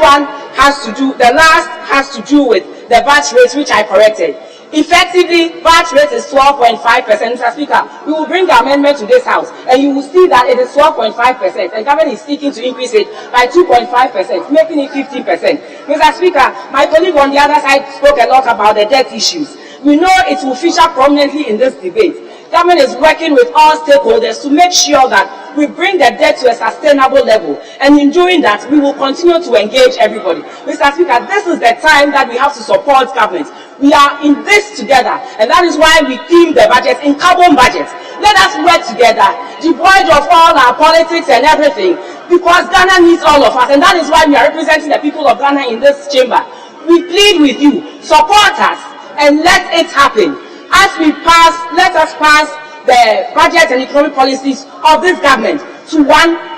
has to do with the VAT rate, which I corrected. Effectively, VAT rate is 12.5%. Mr. Speaker, we will bring the amendment to this House, and you will see that it is 12.5%, and government is seeking to increase it by 2.5%, making it 15%. Mr. Speaker, my colleague on the other side spoke a lot about the debt issues. We know it will feature prominently in this debate. Government is working with all stakeholders to make sure that we bring the debt to a sustainable level, and in doing that, we will continue to engage everybody. Mr. Speaker, this is the time that we have to support government. We are in this together, and that is why we theme the budget in carbon budget. Let us work together, devoid of all our politics and everything, because Ghana needs all of us, and that is why we are representing the people of Ghana in this chamber. We plead with you, support us, and let it happen. As we pass, let us pass the budget and economic policies of this government to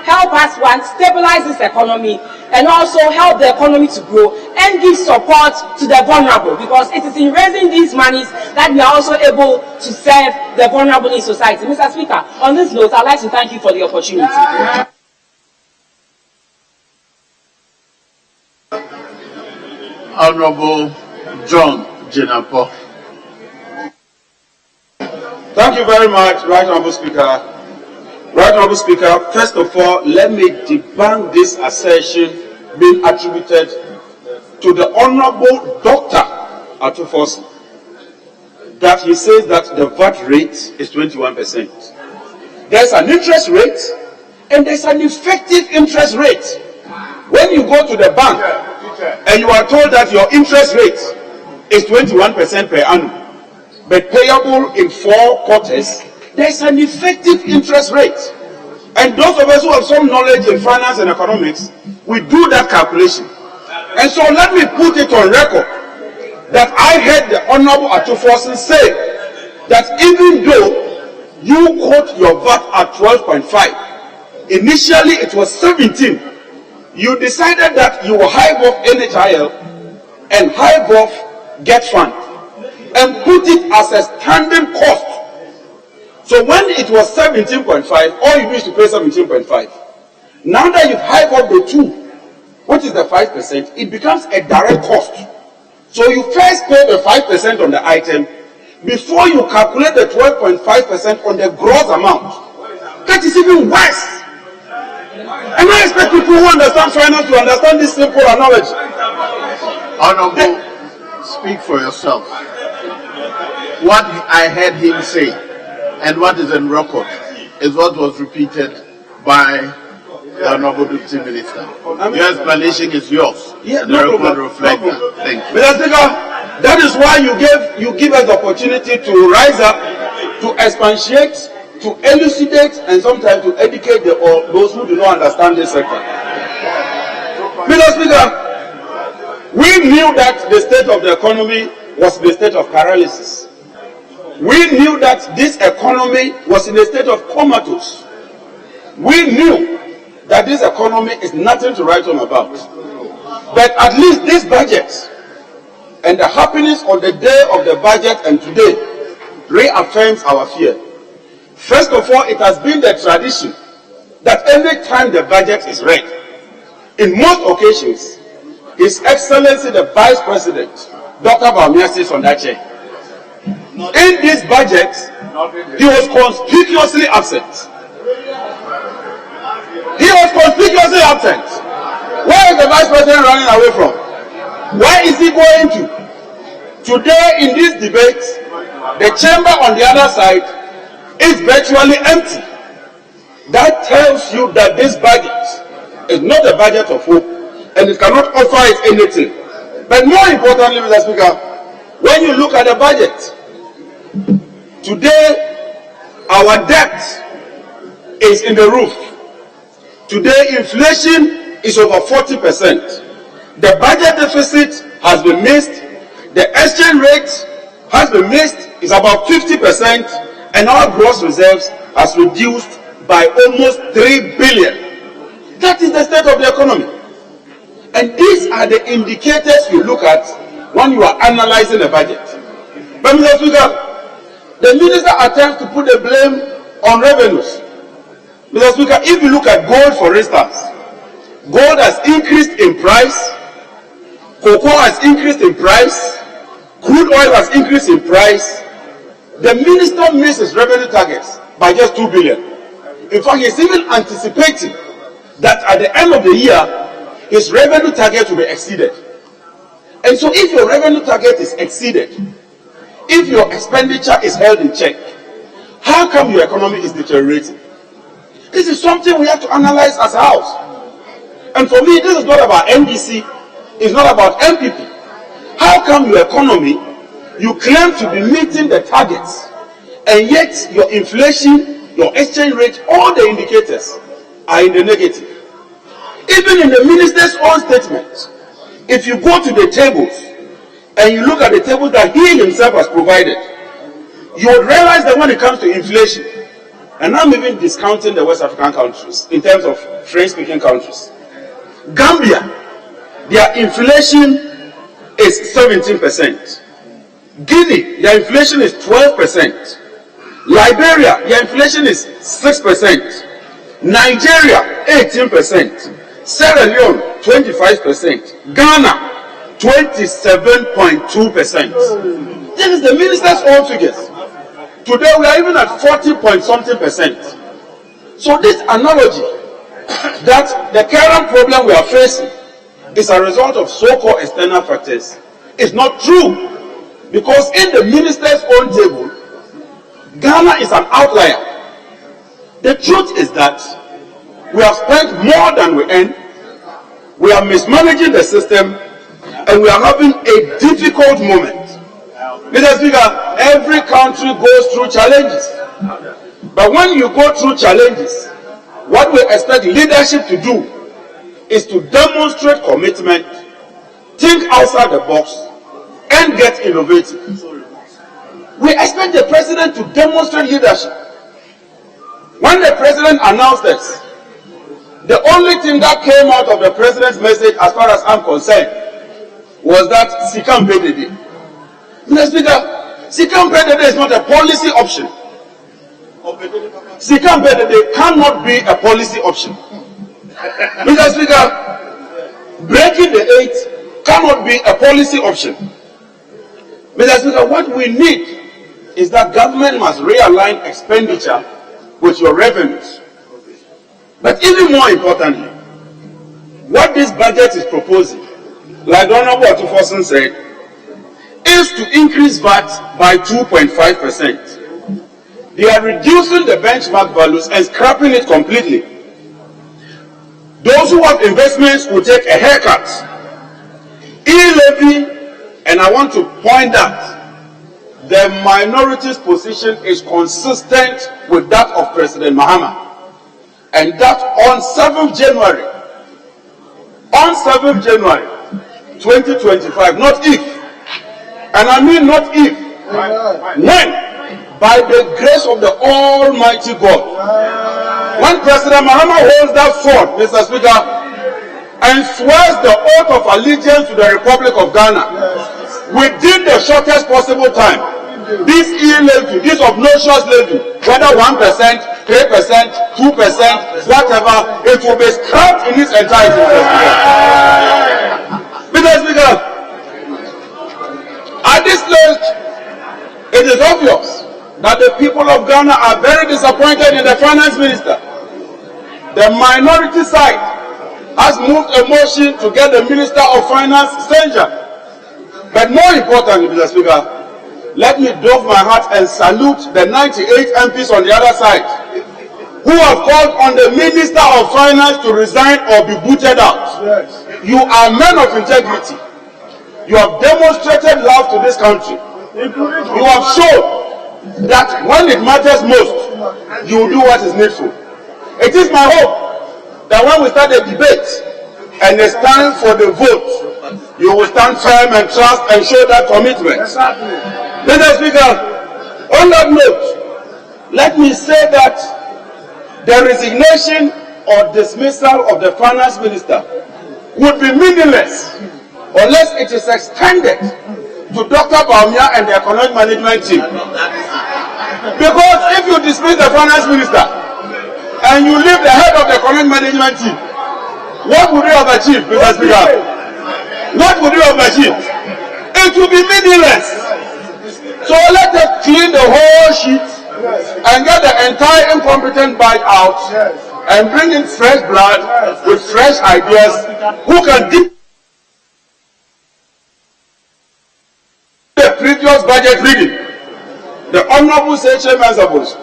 help us stabilize this economy, and also help the economy to grow and give support to the vulnerable, because it is in raising these monies that we are also able to serve the vulnerable in society. Mr. Speaker, on this note, I'd like to thank you for the opportunity. Honorable John Jenapo. Thank you very much, Right Honorable Speaker. Right Honorable Speaker, first of all, let me debunk this assertion being attributed to the Honorable Dr. Atufos, that he says that the VAT rate is 21%. There's an interest rate and there's an effective interest rate. When you go to the bank and you are told that your interest rate is 21% per annum, but payable in 4 quarters, there's an effective interest rate. And those of us who have some knowledge in finance and economics, we do that calculation. And so let me put it on record that I heard the Honorable Atufosin say that even though you quote your VAT at 12.5, initially it was 17, you decided that you will hive off NHIL and hive off Get Fund and put it as a standing cost. So when it was 17.5, all you do is to pay 17.5. Now that you've hived up the 2, which is the 5%, it becomes a direct cost. So you first pay the 5% on the item before you calculate the 12.5% on the gross amount. That is even worse. And I expect people who understand finance to understand this simple analogy. Honorable, speak for yourself. What I heard him say and what is in record is what was repeated by The Honorable Deputy Minister. Your explanation is yours. Yeah, the no record problem. reflects No that. problem. Thank you. Mr. Speaker, that is why you give us the opportunity to rise up, to expatiate, to elucidate, and sometimes to educate those who do not understand this sector. Mr. Speaker, we knew that the state of the economy was in a state of paralysis. We knew that this economy was in a state of comatose. We knew that this economy is nothing to write home about. But at least this budget and the happenings on the day of the budget and today reaffirms our fear. First of all, it has been the tradition that every time the budget is read, in most occasions, His Excellency the Vice President, Dr. Bawumia, sits on that chair. In this budget, he was conspicuously absent. He was conspicuously absent. Where is the Vice President running away from? Where is he going to? Today in this debate, the chamber on the other side is virtually empty. That tells you that this budget is not a budget of hope, and it cannot offer it anything. But more importantly, Mr. Speaker, when you look at the budget, today our debt is in the roof. Today inflation is over 40%. The budget deficit has been missed. The exchange rate has been missed. It's about 50%, and our gross reserves has reduced by almost 3 billion. That is the state of the economy. And these are the indicators you look at when you are analyzing the budget. But Mr. Speaker, the minister attempts to put the blame on revenues. Mr. Speaker, if you look at gold, for instance, gold has increased in price, cocoa has increased in price, crude oil has increased in price. The minister missed his revenue targets by just 2 billion. In fact, he's even anticipating that at the end of the year, his revenue target will be exceeded. And so if your revenue target is exceeded, if your expenditure is held in check, how come your economy is deteriorating? This is something we have to analyze as a house. And for me, this is not about NDC, it's not about MPP. How come your economy, you claim to be meeting the targets, and yet your inflation, your exchange rate, all the indicators are in the negative? Even in the minister's own statement, if you go to the tables and you look at the tables that he himself has provided, you would realize that when it comes to inflation, and I'm even discounting the West African countries in terms of French-speaking countries, Gambia, their inflation is 17%. Guinea, their inflation is 12%. Liberia, their inflation is 6%. Nigeria, 18%. Sierra Leone, 25%. Ghana, 27.2%. This is the minister's own figures. Today we are even at 40-point-something%. So this analogy that the current problem we are facing is a result of so-called external factors is not true. Because in the minister's own table, Ghana is an outlier. The truth is that we have spent more than we earn, we are mismanaging the system, and we are having a difficult moment. Mr. Speaker, every country goes through challenges. But when you go through challenges, what we expect leadership to do is to demonstrate commitment, think outside the box, and get innovative. We expect the president to demonstrate leadership. When the president announced this, the only thing that came out of the president's message, as far as I'm concerned, was that Sikam PDD. Mr. Speaker, Sikam PDD is not a policy option. Sikam PDD cannot be a policy option. Mr. Speaker, breaking the 8 cannot be a policy option. Mr. Speaker, what we need is that government must realign expenditure with your revenues. But even more importantly, what this budget is proposing, like Honorable Atufosun said, is to increase VAT by 2.5%. They are reducing the benchmark values and scrapping it completely. Those who have investments will take a haircut. E-levy, and I want to point out, the minority's position is consistent with that of President Mahama. And that on 7th January, 2025, not if, and I mean not if, when, by the grace of the Almighty God, when President Mahama holds that sword, Mr. Speaker, and swears the oath of allegiance to the Republic of Ghana, within the shortest possible time, this e-levy, this obnoxious levy, whether 1%, 3%, 2%, whatever, it will be scrapped in its entirety. Mr. Speaker, at this stage, it is obvious that the people of Ghana are very disappointed in the finance minister. The minority side has moved a motion to get the Minister of Finance censured. But more importantly, Mr. Speaker, let me doff my hat and salute the 98 MPs on the other side who have called on the Minister of Finance to resign or be booted out. Yes. You are men of integrity. You have demonstrated love to this country. You have shown that when it matters most, you will do what is needful. It is my hope that when we start a debate and it's time for the vote, you will stand firm and trust and show that commitment. Mr. Speaker, on that note, let me say that the resignation or dismissal of the finance minister would be meaningless unless it is extended to Dr. Baumia and the economic management team. Because if you dismiss the finance minister and you leave the head of the economic management team, what would you have achieved, Mr. Speaker? What would you have achieved? It will be meaningless. So let us clean the whole sheet and get the entire incompetent bite out and bring in fresh blood with fresh ideas who can deep the previous budget reading. The Honorable Chairman suppose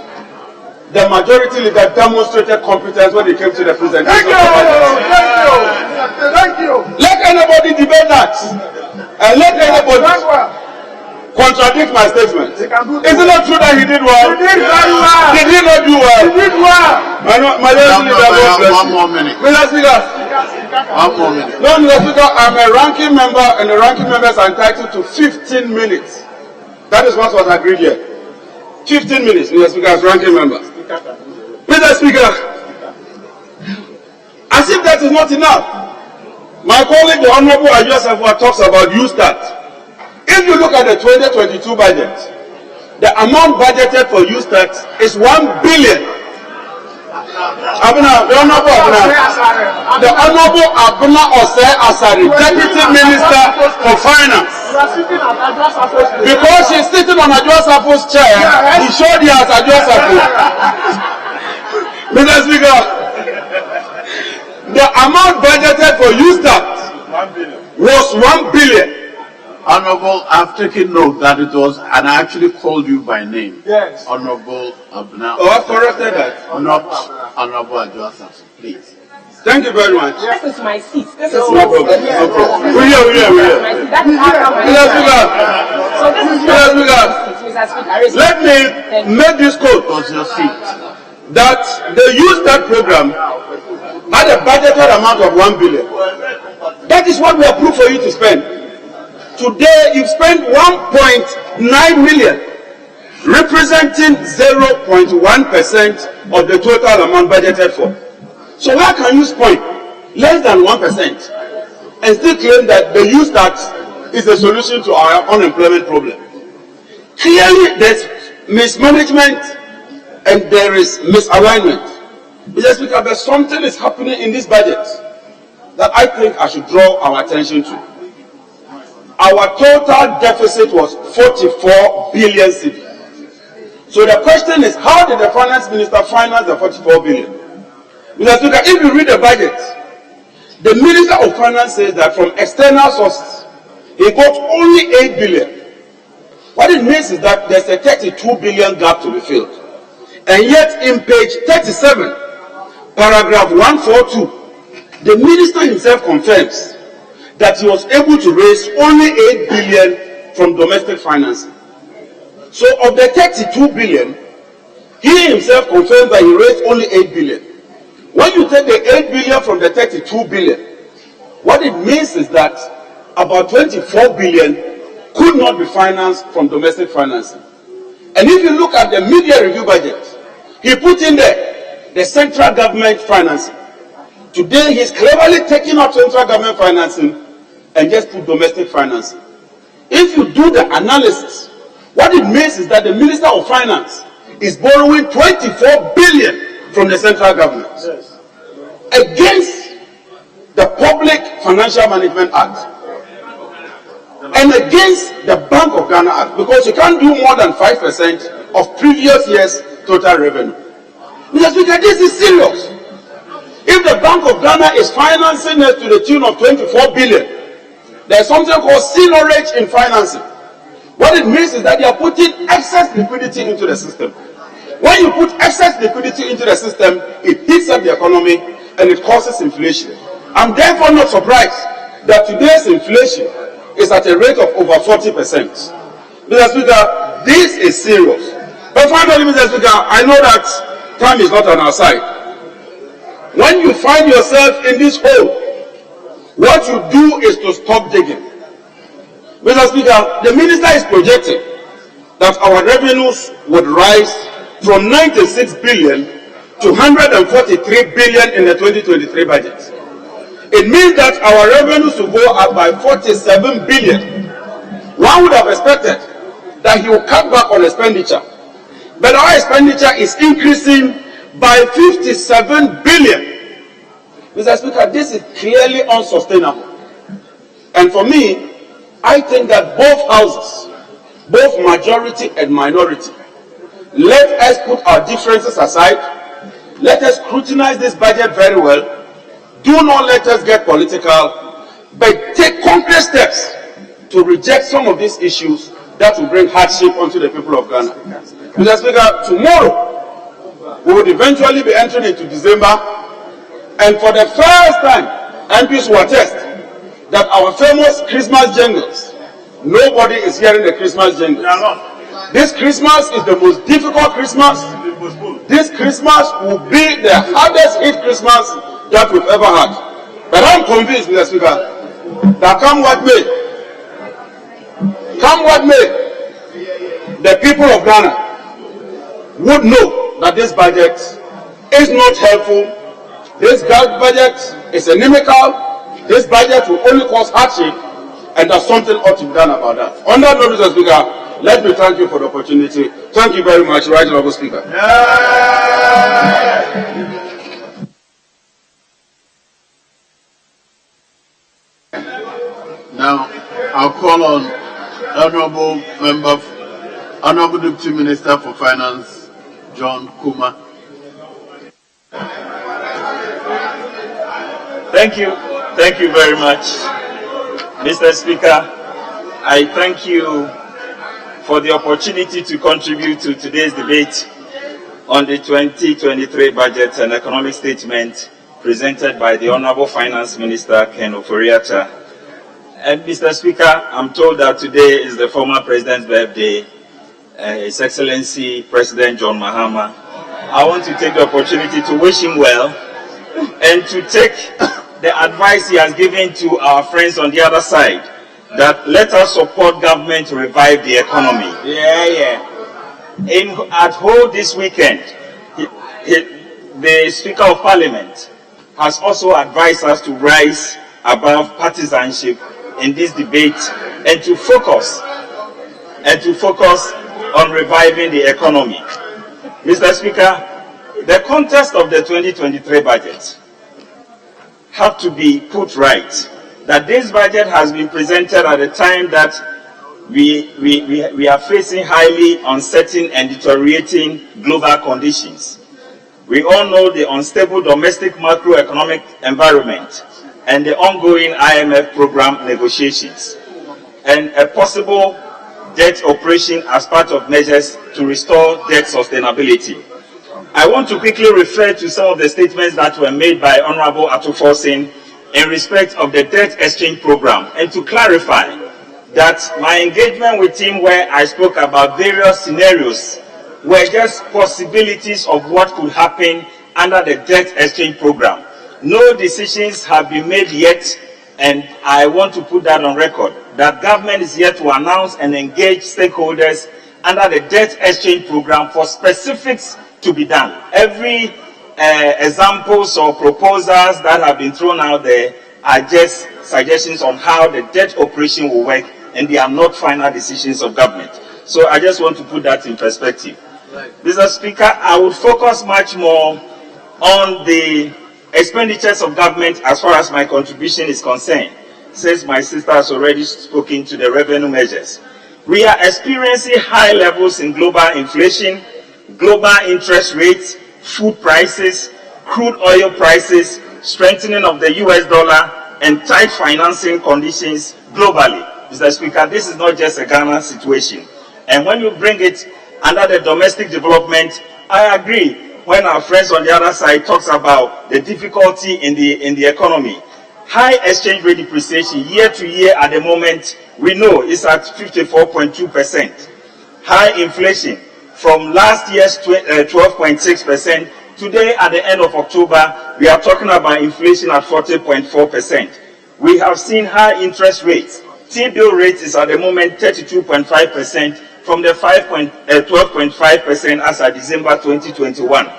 the majority leader demonstrated competence when it came to the presentation. Thank you. Let anybody debate that, and let anybody contradict my statement. Is it not true that he did well? He did very well. Did he not do well? He did well. One more minute. Mr. Speaker. One more minute. No, Mr. Speaker, I'm a ranking member, and the ranking members are entitled to 15 minutes. That is what was agreed here. 15 minutes, Mr. Speaker, as ranking member. Mr. Speaker, as if that is not enough, my colleague, the Honorable Ajua talks about USTAT. If you look at the 2022 budget, the amount budgeted for USTAT is 1 billion. The Honorable Abuna Ose Asari, Deputy Minister for Finance. Because she's sitting on Ajua Safo's chair, he showed you as Ajua Safo. Mr. Speaker, the amount budgeted for USTAT was 1 billion. Honorable, I've taken note that it was, and I actually called you by name. Yes. Honorable Abna. Oh, I've corrected that. Not Honorable Adjustment, please. Thank you very much. This is my seat. This is no problem. No problem. We're here. That is how come So this is Mr. Speaker. Let me make this quote on your seat. That the USTAT program had a budgeted amount of 1 billion. That is what we approved for you to spend. Today, you've spent 1.9 million, representing 0.1% of the total amount budgeted for. So how can you spend less than 1% and still claim that the USTAT is the solution to our unemployment problem? Clearly, there's mismanagement and there is misalignment. Mr. Speaker, but something is happening in this budget that I think I should draw our attention to. Our total deficit was 44 billion cedi. So the question is, how did the finance minister finance the 44 billion? Mr. Speaker, if you read the budget, the Minister of Finance says that from external sources, he got only 8 billion. What it means is that there's a 32 billion gap to be filled. And yet in page 37, paragraph 142, The minister himself confirms that he was able to raise only 8 billion from domestic financing. So of the 32 billion, he himself confirms that he raised only 8 billion. When you take the 8 billion from the 32 billion, what it means is that about 24 billion could not be financed from domestic financing. And if you look at the media review budget, he put in there the central government financing. Today he's cleverly taking out central government financing and just put domestic financing. If you do the analysis, what it means is that the Minister of Finance is borrowing 24 billion from the central government against the Public Financial Management Act and against the Bank of Ghana Act, because you can't do more than 5% of previous year's total revenue. Mr. Speaker, this is serious. If the Bank of Ghana is financing us to the tune of 24 billion, there's something called seigniorage in financing. What it means is that you are putting excess liquidity into the system. When you put excess liquidity into the system, it heats up the economy and it causes inflation. I'm therefore not surprised that today's inflation is at a rate of over 40%. Mr. Speaker, this is serious. But finally, Mr. Speaker, I know that time is not on our side. When you find yourself in this hole, what you do is to stop digging. Mr. Speaker, the minister is projecting that our revenues would rise from 96 billion to 143 billion in the 2023 budget. It means that our revenues will go up by 47 billion. One would have expected that he will cut back on expenditure, but our expenditure is increasing by 57 billion. Mr. Speaker, this is clearly unsustainable. And for me, I think that both houses, both majority and minority, let us put our differences aside. Let us scrutinize this budget very well. Do not let us get political, but take concrete steps to reject some of these issues that will bring hardship onto the people of Ghana. Mr. Speaker, tomorrow we will eventually be entering into December, and for the first time, MPs will attest that our famous Christmas jingles, nobody is hearing the Christmas jingles. This Christmas is the most difficult Christmas. This Christmas will be the hardest hit Christmas that we've ever had. But I'm convinced, Mr. Speaker, that come what may, the people of Ghana would know that this budget is not helpful. This budget is inimical. This budget will only cause hardship, and that something ought to be done about that. On that note, Mr. Speaker, let me thank you for the opportunity. Thank you very much, Right Honourable Speaker. Now, I'll call on Honourable Deputy Minister for Finance, John Kuma. Thank you very much, Mr. Speaker. I thank you for the opportunity to contribute to today's debate on the 2023 budget and economic statement presented by the Honourable Finance Minister, Ken Ofori-Atta. And Mr. Speaker, I'm told that today is the former President's birthday, His Excellency President John Mahama. I want to take the opportunity to wish him well and to take the advice he has given to our friends on the other side, that let us support government to revive the economy. At home this weekend, the Speaker of Parliament has also advised us to rise above partisanship in this debate and to focus on reviving the economy. Mr. Speaker, the context of the 2023 budget have to be put right. That this budget has been presented at a time that we are facing highly uncertain and deteriorating global conditions. We all know the unstable domestic macroeconomic environment and the ongoing IMF program negotiations, and a possible debt operation as part of measures to restore debt sustainability. I want to quickly refer to some of the statements that were made by Honorable Atufosin in respect of the debt exchange program, and to clarify that my engagement with him, where I spoke about various scenarios, were just possibilities of what could happen under the debt exchange program. No decisions have been made yet, and I want to put that on record, that government is yet to announce and engage stakeholders under the debt exchange program for specifics to be done. Every examples or proposals that have been thrown out there are just suggestions on how the debt operation will work, and they are not final decisions of government. So I just want to put that in perspective. Mr. Speaker, I would focus much more on the expenditures of government as far as my contribution is concerned, since my sister has already spoken to the revenue measures. We are experiencing high levels in global inflation, global interest rates, food prices, crude oil prices, strengthening of the US dollar, and tight financing conditions globally. Mr. Speaker, this is not just a Ghana situation. And when you bring it under the domestic development, I agree when our friends on the other side talks about the difficulty in the economy. High exchange rate depreciation year to year at the moment, we know is at 54.2%. High inflation from last year's 12.6%. Today, at the end of October, we are talking about inflation at 40.4%. We have seen high interest rates. T-bill rate is at the moment 32.5% from the 12.5% as at December 2021.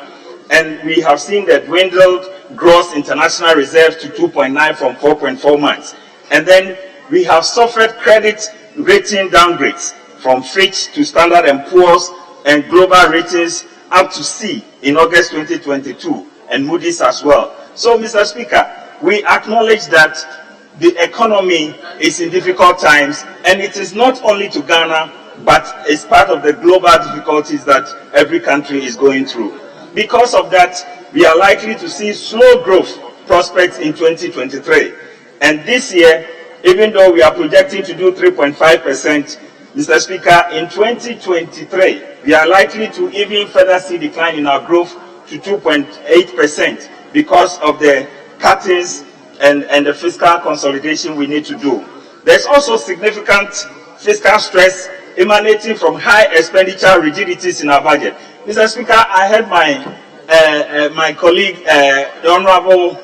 And we have seen the dwindled gross international reserves to 2.9 from 4.4 months. And then we have suffered credit rating downgrades from Fitch to Standard & Poor's and global ratings up to C in August 2022, and Moody's as well. So, Mr. Speaker, we acknowledge that the economy is in difficult times, and it is not only to Ghana, but it's part of the global difficulties that every country is going through. Because of that, we are likely to see slow growth prospects in 2023. And this year, even though we are projecting to do 3.5%, Mr. Speaker, in 2023, we are likely to even further see decline in our growth to 2.8% because of the cuttings and the fiscal consolidation we need to do. There's also significant fiscal stress emanating from high expenditure rigidities in our budget. Mr. Speaker, I heard my colleague, the Honorable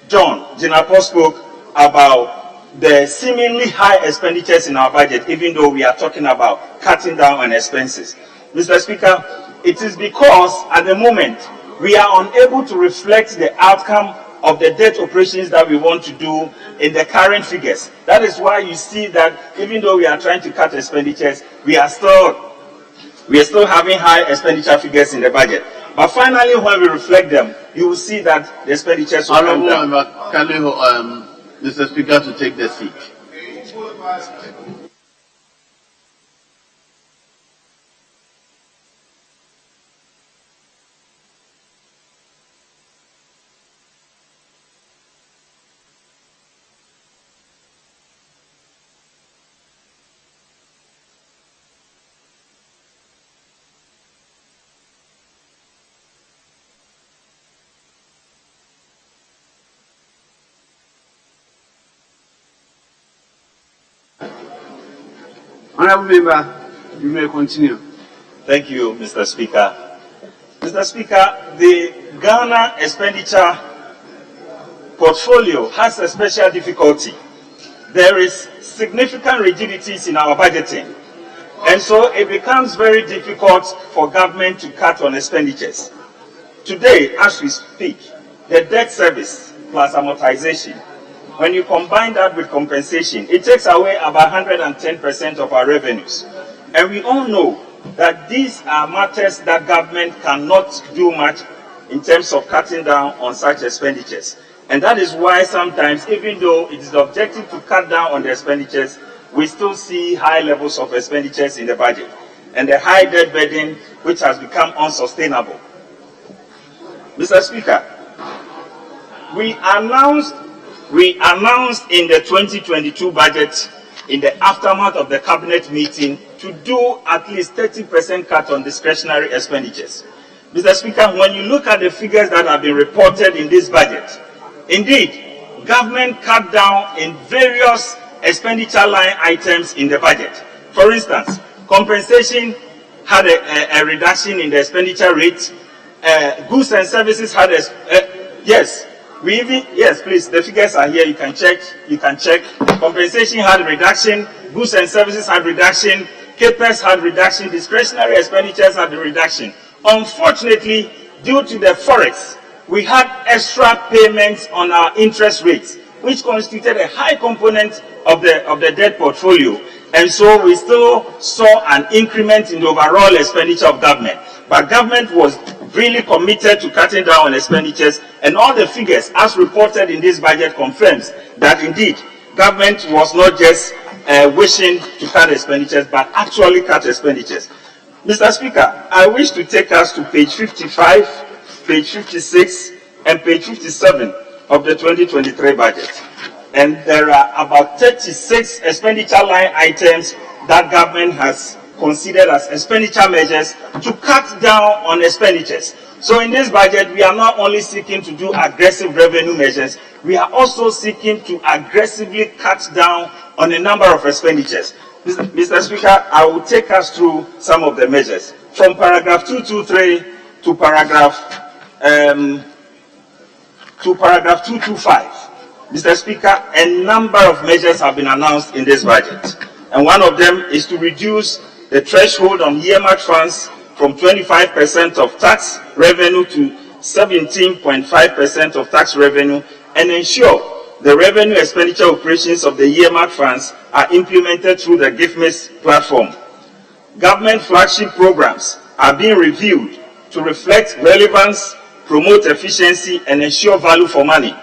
John Jinapo spoke about the seemingly high expenditures in our budget, even though we are talking about cutting down on expenses. Mr. Speaker, it is because at the moment we are unable to reflect the outcome of the debt operations that we want to do in the current figures. That is why you see that even though we are trying to cut expenditures, we are still having high expenditure figures in the budget. But finally, when we reflect them, you will see that the expenditures will come down. Mr. Speaker, to take the seat. Honorable Member, you may continue. Thank you, Mr. Speaker. Mr. Speaker, the Ghana expenditure portfolio has a special difficulty. There is significant rigidities in our budgeting, and so it becomes very difficult for government to cut on expenditures. Today, as we speak, the debt service plus amortization, when you combine that with compensation, it takes away about 110% of our revenues. And we all know that these are matters that government cannot do much in terms of cutting down on such expenditures. And that is why sometimes, even though it is the objective to cut down on the expenditures, we still see high levels of expenditures in the budget and the high debt burden which has become unsustainable. Mr. Speaker, we announced in the 2022 budget, in the aftermath of the cabinet meeting, to do at least 30% cut on discretionary expenditures. Mr. Speaker, when you look at the figures that have been reported in this budget, indeed, government cut down in various expenditure line items in the budget. For instance, compensation had a reduction in the expenditure rate. Goods and services had yes, please, the figures are here, you can check. Compensation had a reduction, goods and services had reduction, CAPEX had reduction, discretionary expenditures had a reduction. Unfortunately, due to the forex, we had extra payments on our interest rates, which constituted a high component of the debt portfolio. And so we still saw an increment in the overall expenditure of government. But government was really committed to cutting down on expenditures, and all the figures as reported in this budget confirms that indeed government was not just wishing to cut expenditures, but actually cut expenditures. Mr. Speaker, I wish to take us to page 55, page 56, and page 57 of the 2023 budget. And there are about 36 expenditure line items that government has considered as expenditure measures to cut down on expenditures. So in this budget, we are not only seeking to do aggressive revenue measures, we are also seeking to aggressively cut down on a number of expenditures. Mr. Speaker, I will take us through some of the measures. From paragraph 223 to paragraph 225. Mr. Speaker, a number of measures have been announced in this budget. And one of them is to reduce the threshold on earmarked funds from 25% of tax revenue to 17.5% of tax revenue, and ensure the revenue expenditure operations of the earmarked funds are implemented through the GIFMIS platform. Government flagship programs are being reviewed to reflect relevance, promote efficiency, and ensure value for money.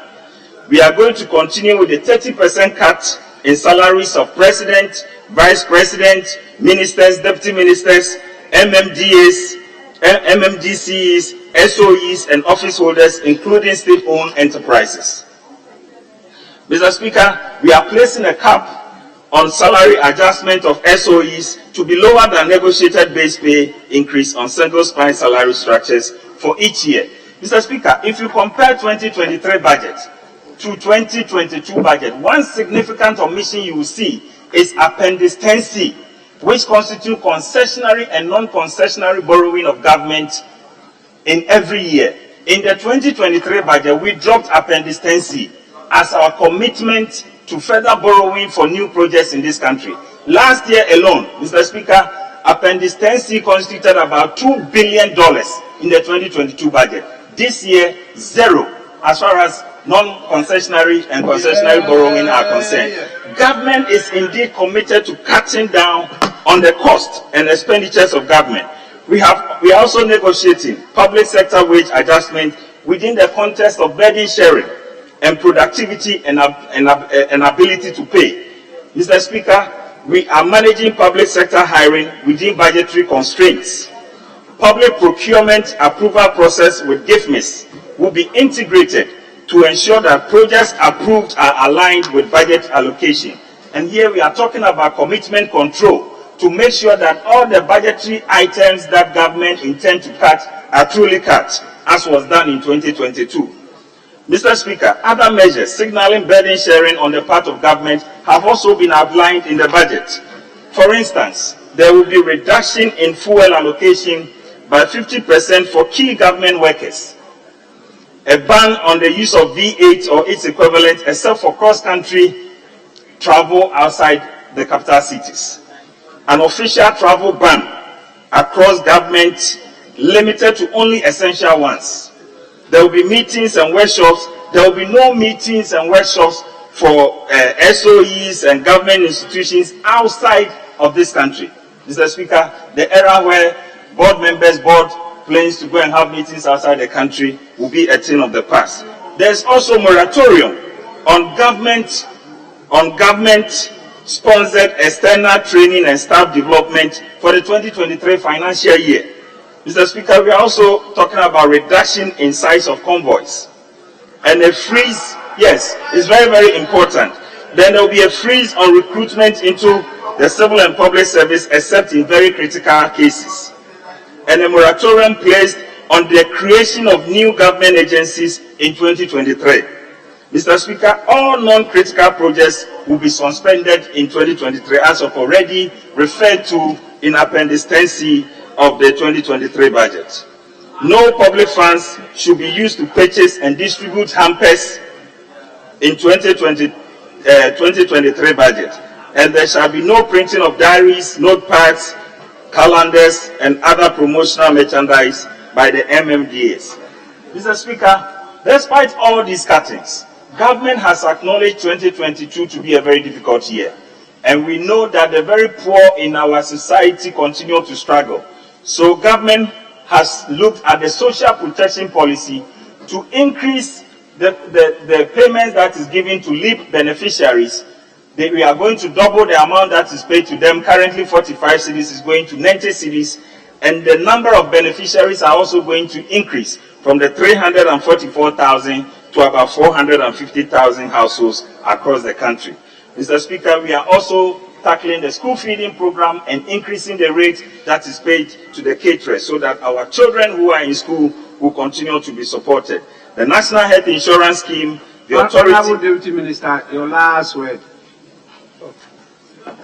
We are going to continue with the 30% cut in salaries of President, Vice President, Ministers, Deputy Ministers, MMDAs, MMDCs, SOEs, and office holders, including state-owned enterprises. Mr. Speaker, we are placing a cap on salary adjustment of SOEs to be lower than negotiated base pay increase on single spine salary structures for each year. Mr. Speaker, if you compare 2023 budget to 2022 budget, one significant omission you will see is Appendix 10C, which constitutes concessionary and non-concessionary borrowing of government in every year. In the 2023 budget, we dropped Appendix 10C as our commitment to further borrowing for new projects in this country. Last year alone, Mr. Speaker, Appendix 10C constituted about $2 billion in the 2022 budget. This year, zero, as far as non-concessionary and concessionary borrowing are concerned. Government is indeed committed to cutting down on the cost and expenditures of government. We are also negotiating public sector wage adjustment within the context of burden sharing and productivity and ability to pay. Mr. Speaker, we are managing public sector hiring within budgetary constraints. Public procurement approval process with GIFMIS will be integrated to ensure that projects approved are aligned with budget allocation. And here we are talking about commitment control to make sure that all the budgetary items that government intend to cut are truly cut, as was done in 2022. Mr. Speaker, other measures signaling burden sharing on the part of government have also been outlined in the budget. For instance, there will be reduction in fuel allocation by 50% for key government workers, a ban on the use of V8 or its equivalent except for cross-country travel outside the capital cities, an official travel ban across government limited to only essential ones. There will be meetings and workshops. There will be no meetings and workshops for SOEs and government institutions outside of this country. Mr. Speaker, the era where board members board planes to go and have meetings outside the country will be a thing of the past. There's also moratorium on government-sponsored external training and staff development for the 2023 financial year. Mr. Speaker, we are also talking about reduction in size of convoys and a freeze. Yes, it's very, very important. Then there will be a freeze on recruitment into the civil and public service except in very critical cases, and a moratorium placed on the creation of new government agencies in 2023. Mr. Speaker, all non-critical projects will be suspended in 2023 as of already referred to in Appendix 10C of the 2023 budget. No public funds should be used to purchase and distribute hampers in 2023 budget, and there shall be no printing of diaries, notepads, calendars, and other promotional merchandise by the MMDAs. Mr. Speaker, despite all these cuttings, government has acknowledged 2022 to be a very difficult year, and we know that the very poor in our society continue to struggle. So government has looked at the social protection policy to increase the payments that is given to LEAP beneficiaries. We are going to double the amount that is paid to them. Currently 45 cedis is going to 90 cedis, and the number of beneficiaries are also going to increase from the 344,000 to about 450,000 households across the country. Mr. Speaker, we are also tackling the school feeding program and increasing the rate that is paid to the caterers so that our children who are in school will continue to be supported. The National Health Insurance Scheme, the authority... Honorable Deputy Minister, your last word.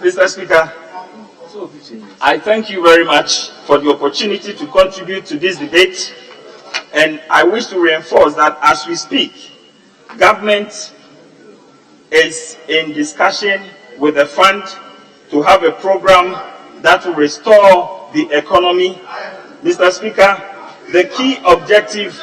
Mr. Speaker, I thank you very much for the opportunity to contribute to this debate, and I wish to reinforce that as we speak, government is in discussion with the fund to have a program that will restore the economy. Mr. Speaker, the key objective...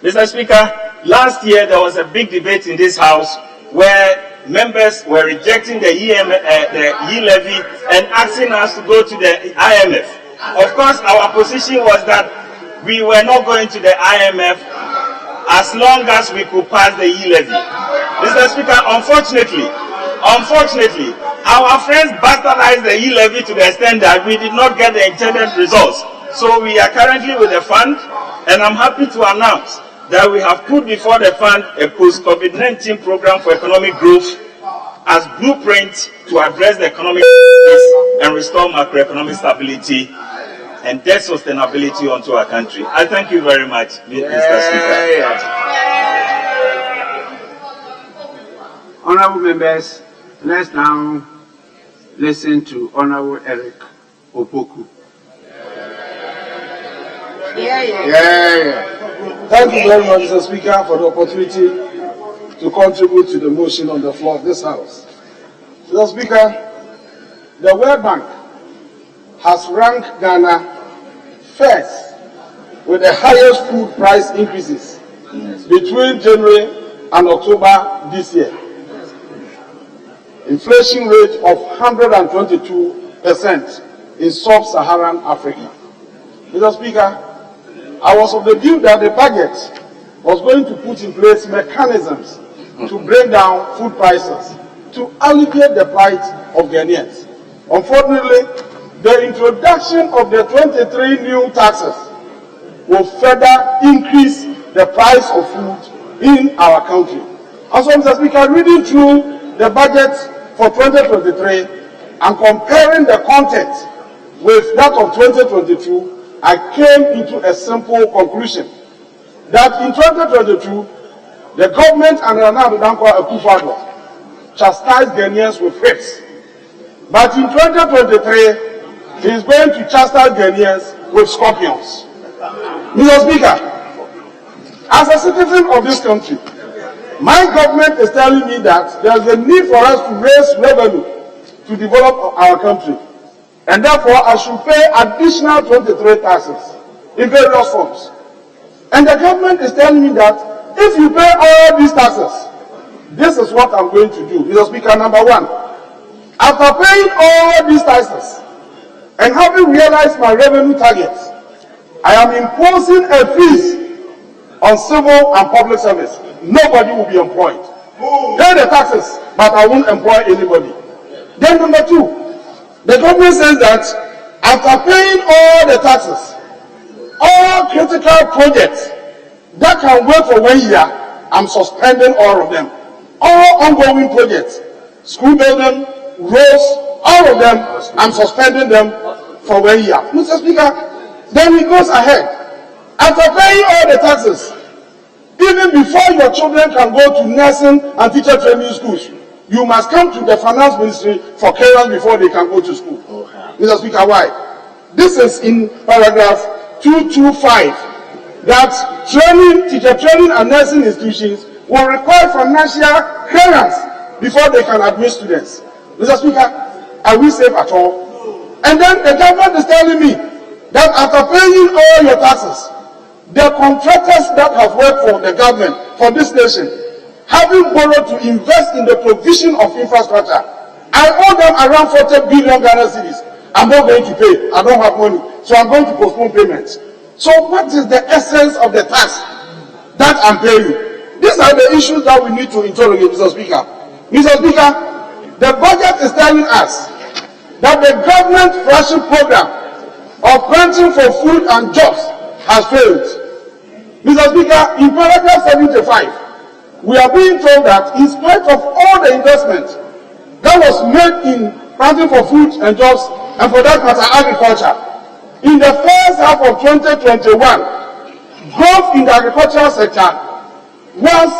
Mr. Speaker, last year there was a big debate in this House where members were rejecting the levy and asking us to go to the IMF. Of course, our position was that we were not going to the IMF as long as we could pass the levy. Mr. Speaker, unfortunately, our friends bastardized the levy to the extent that we did not get the intended results. So we are currently with the fund, and I'm happy to announce that we have put before the fund a post-COVID-19 program for economic growth as blueprint to address the economic crisis and restore macroeconomic stability and debt sustainability onto our country. I thank you very much, Mr. Speaker. Honorable members, let's now listen to Honorable Eric Opoku. Thank you very much, Mr. Speaker, for the opportunity to contribute to the motion on the floor of this House. Mr. Speaker, the World Bank has ranked Ghana first with the highest food price increases between January and October this year. Inflation rate of 122% in sub-Saharan Africa. Mr. Speaker, I was of the view that the budget was going to put in place mechanisms to bring down food prices, to alleviate the plight of Ghanaians. Unfortunately, the introduction of the 23 new taxes will further increase the price of food in our country. And so, Mr. Speaker, reading through the budget for 2023 and comparing the content with that of 2022, I came into a simple conclusion that in 2022, the government and Nana Dankwa Akufo-Addo chastised Ghanaians with whips. But in 2023, he is going to chastise Ghanaians with scorpions. Mr. Speaker, as a citizen of this country, my government is telling me that there is a need for us to raise revenue to develop our country. And therefore, I should pay additional 23 taxes in various forms. And the government is telling me that if you pay all these taxes, this is what I'm going to do. Mr. Speaker, number one, after paying all these taxes and having realized my revenue targets, I am imposing a fees on civil and public service. Nobody will be employed. Pay the taxes, but I won't employ anybody. Then number two, the government says that after paying all the taxes, all critical projects that can wait for 1 year, I'm suspending all of them. All ongoing projects, school building, roads, all of them, I'm suspending them for 1 year. Mr. Speaker, Then he goes ahead. After paying all the taxes, even before your children can go to nursing and teacher training schools, you must come to the finance ministry for clearance before they can go to school. Mr. Speaker, why? This is in paragraph 225, that teacher training and nursing institutions will require financial clearance before they can admit students. Mr. Speaker, are we safe at all? And then the government is telling me that after paying all your taxes, the contractors that have worked for the government, for this nation, having borrowed to invest in the provision of infrastructure, I owe them around 40 billion Ghana cedis. I'm not going to pay. I don't have money. So I'm going to postpone payments. So what is the essence of the tax that I'm paying? These are the issues that we need to interrogate, Mr. Speaker. Mr. Speaker, the budget is telling us that the government ration program of granting for food and jobs has failed. Mr. Speaker, in paragraph 75, we are being told that in spite of all the investment that was made in granting for food and jobs, and for that matter, agriculture, in the first half of 2021, growth in the agricultural sector was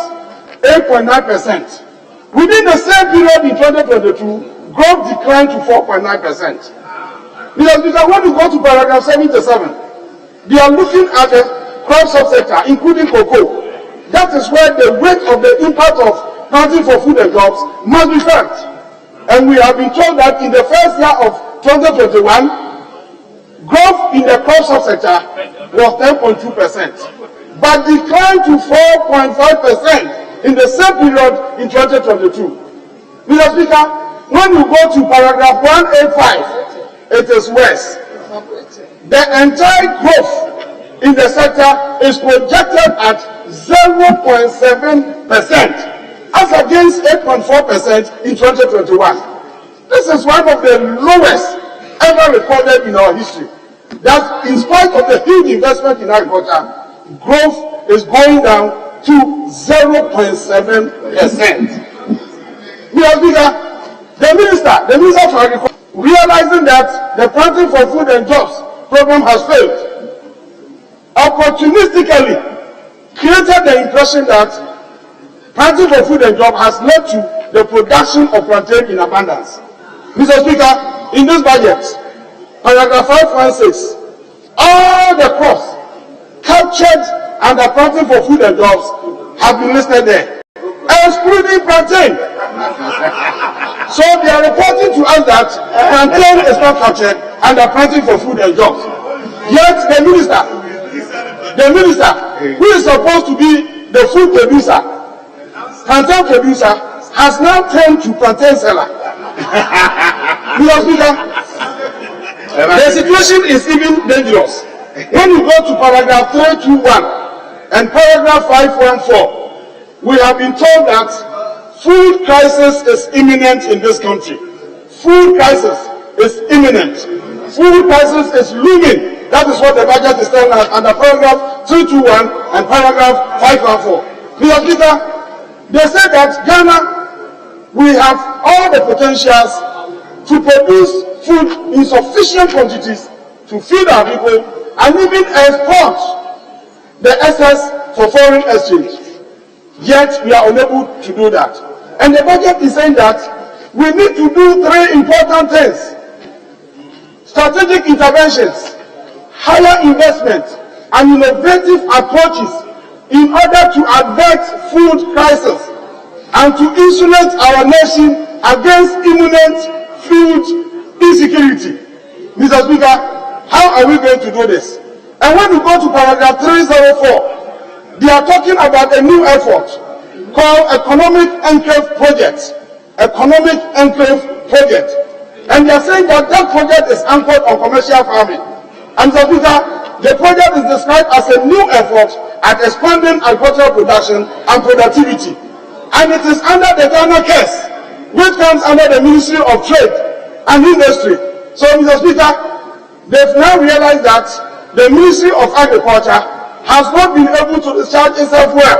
8.9%. Within the same period in 2022, growth declined to 4.9%. Because when you go to paragraph 77, they are looking at the crop subsector, including cocoa. That is where the weight of the impact of planting for food and jobs must be felt. And we have been told that in the first year of 2021, growth in the crop subsector was 10.2%, but declined to 4.5% in the same period in 2022. Mr. Speaker, when you go to paragraph 185, it is worse. The entire growth in the sector is projected at 0.7% as against 8.4% in 2021. This is one of the lowest ever recorded in our history. That in spite of the huge investment in agriculture, growth is going down to 0.7%. The Minister for Agriculture, realizing that the planting for food and jobs program has failed, opportunistically created the impression that planting for food and jobs has led to the production of plantain in abundance. Mr. Speaker, in this budget, paragraph 516, all the crops captured under planting for food and jobs have been listed there, excluding plantain. So they are reporting to us that plantain is not captured under planting for food and jobs. Yet the minister who is supposed to be the food producer, plantain producer, has now turned to plantain seller. Mr. Speaker, the situation is even dangerous. When you go to paragraph 321 and paragraph 514, we have been told that food crisis is imminent in this country. Food crisis is imminent. Food crisis is looming. That is what the budget is telling us under paragraph 321 and paragraph 514. Mr. Speaker, they say that Ghana, we have all the potentials to produce food in sufficient quantities to feed our people and even export the excess for foreign exchange. Yet we are unable to do that. And the budget is saying that we need to do three important things: strategic interventions, higher investment, and innovative approaches in order to avert food crisis and to insulate our nation against imminent food insecurity. Mr. Speaker, how are we going to do this? And when we go to paragraph 304, they are talking about a new effort called Economic Enclave Project. Economic Enclave Project. And they are saying that that project is anchored on commercial farming. And Mr. Speaker, the project is described as a new effort at expanding agricultural production and productivity. And it is under the Ghana case, which comes under the Ministry of Trade and Industry. So, Mr. Speaker, they've now realized that the Ministry of Agriculture has not been able to discharge itself well.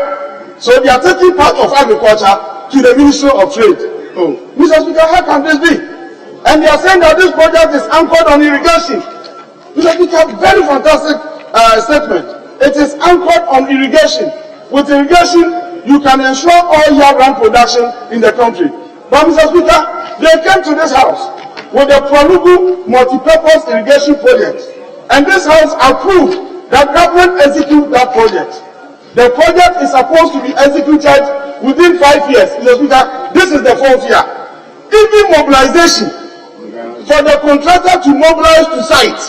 So they are taking part of agriculture to the Ministry of Trade. Mr. Speaker, how can this be? And they are saying that this project is anchored on irrigation. Mr. Speaker, very fantastic statement. It is anchored on irrigation. With irrigation, you can ensure all year-round production in the country. But Mr. Speaker, they came to this house with a Prolugu multi-purpose irrigation project. And this house approved that government execute that project. The project is supposed to be executed within 5 years. Mr. Speaker, this is the 4th year. Even mobilization for the contractor to mobilize to site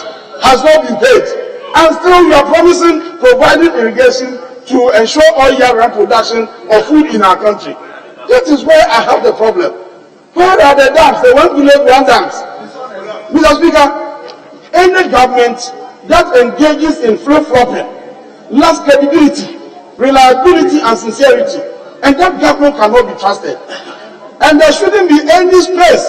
has not been paid. And still you are promising providing irrigation to ensure all year-round production of food in our country. That is where I have the problem. Where are the dams? The one village, one dams. Mr. Speaker, any government that engages in flip-flopping lacks credibility, reliability, and sincerity, and that government cannot be trusted. And there shouldn't be any space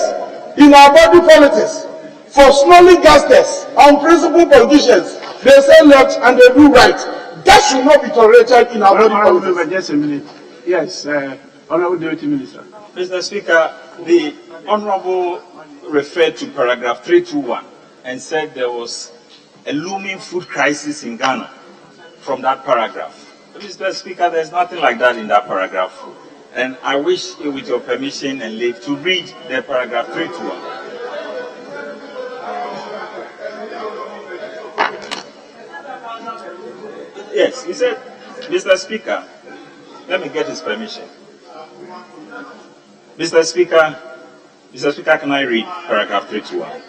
in our body politics for snollygazzers, unprincipled politicians. They say left and they do right. That should not be tolerated in our body politics. Just a minute. Yes, Honorable Deputy Minister. Mr. Speaker, the Honorable referred to paragraph 321 and said there was a looming food crisis in Ghana from that paragraph. Mr. Speaker, there's nothing like that in that paragraph. And I wish, with your permission and leave, to read the paragraph 321. Yes, he said, Mr. Speaker, let me get his permission. Mr. Speaker, can I read paragraph 321?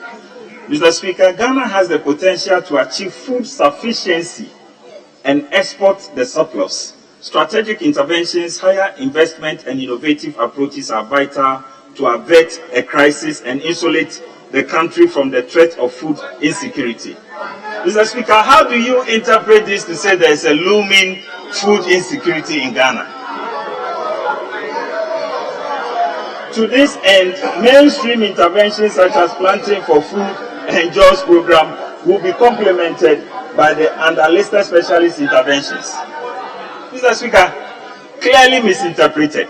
Mr. Speaker, Ghana has the potential to achieve food sufficiency and export the surplus. Strategic interventions, higher investment, and innovative approaches are vital to avert a crisis and insulate the country from the threat of food insecurity. Mr. Speaker, how do you interpret this to say there is a looming food insecurity in Ghana? To this end, mainstream interventions such as Planting for Food and Jobs program will be complemented by the underlisted specialist interventions. Mr. Speaker, clearly misinterpreted.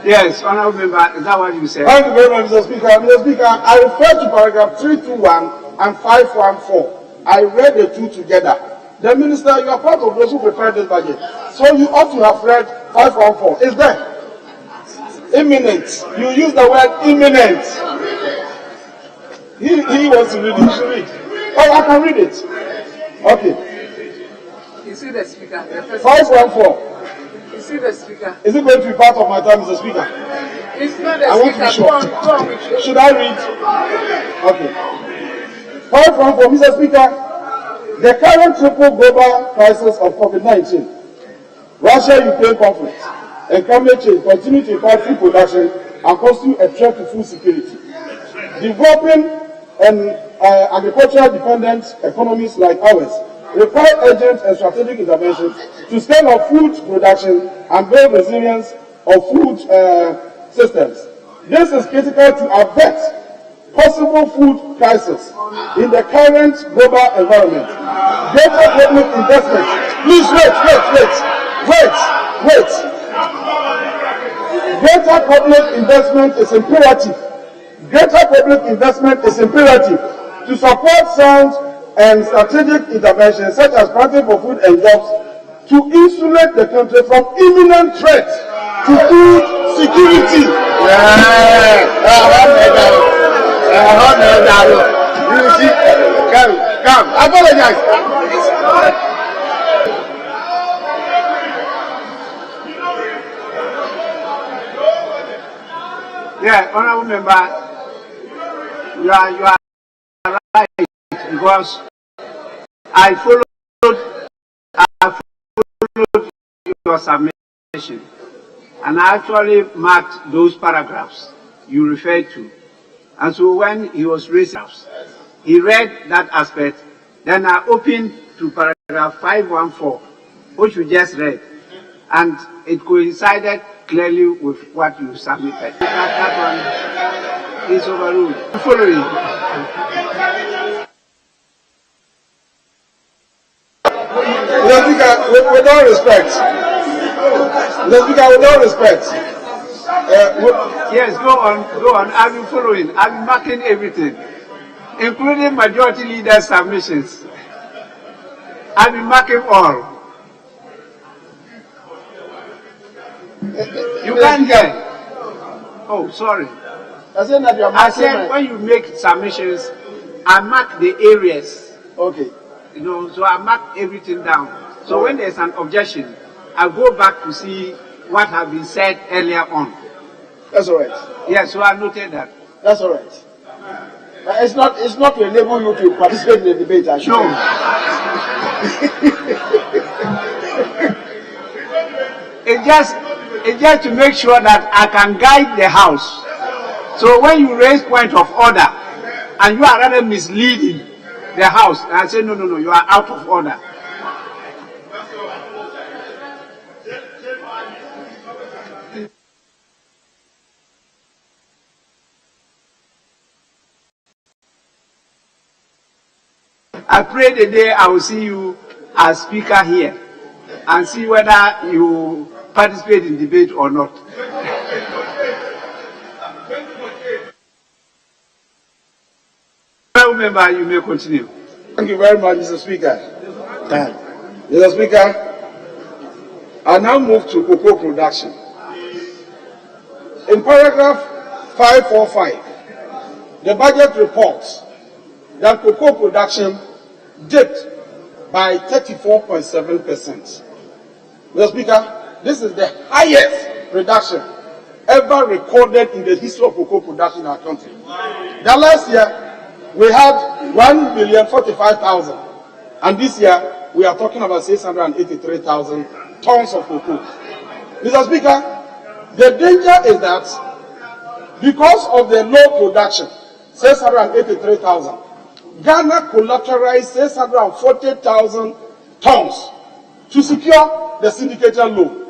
Yes, Honorable Member, is that what you said? Thank you very much, Mr. Speaker. Mr. Speaker, I refer to paragraph 321 and 514. I read the two together. The Minister, you are part of those who prepared this budget. So you ought to have read 514. Is there? Imminent. You use the word imminent. He wants to read it. You should read. Oh, I can read it. Okay. You see the Speaker. 514. You see the Speaker. Is it going to be part of my time, Mr. Speaker? It's not the I want to be Speaker. sure. Go on with you. Should I read? Okay. 514, Mr. Speaker. The current triple global crisis of COVID-19, Russia-Ukraine conflict, and climate change continue to impact food production and constitute a threat to food security. Developing and agricultural dependent economies like ours require urgent and strategic interventions to scale up food production and build resilience of food systems. This is critical to avert possible food crisis in the current global environment. Greater public investment. Please wait. Greater public investment is imperative. Greater public investment is imperative to support sound and strategic interventions such as planting for food and jobs to insulate the country from imminent threat to food security. You see, come. Apologize. Yeah, Honorable Member, you are right, because I followed your submission, and I actually marked those paragraphs you referred to. And so when he was raising, he read that aspect, then I opened to paragraph 514, which we just read, and it coincided clearly with what you submitted. That one is overruled. Following. With all respect, Yes, go on. I'll be following. I'll be marking everything, including majority leader submissions. I'll be marking all. You can't hear. Oh, sorry. I said when you make submissions, I mark the areas. Okay. You know, so I mark everything down. So when there's an objection, I go back to see what has been said earlier on. That's all right. Yeah, so I noted that. That's all right. It's not to enable you to participate in the debate, I should No. It's just to make sure that I can guide the House. So when you raise point of order and you are rather misleading the House, I say, no, you are out of order. I pray the day I will see you as speaker here and see whether you participate in debate or not. Member, you may continue. Thank you very much, Mr. Speaker. Mr. Speaker, I now move to cocoa production. In paragraph 545, the budget reports that cocoa production dipped by 34.7%. Mr. Speaker, this is the highest reduction ever recorded in the history of cocoa production in our country. The last year, we had 1,045,000, and this year we are talking about 683,000 tons of cocoa. Mr. Speaker, the danger is that because of the low production, 683,000, Ghana collateralized 640,000 tons to secure the syndicated loan.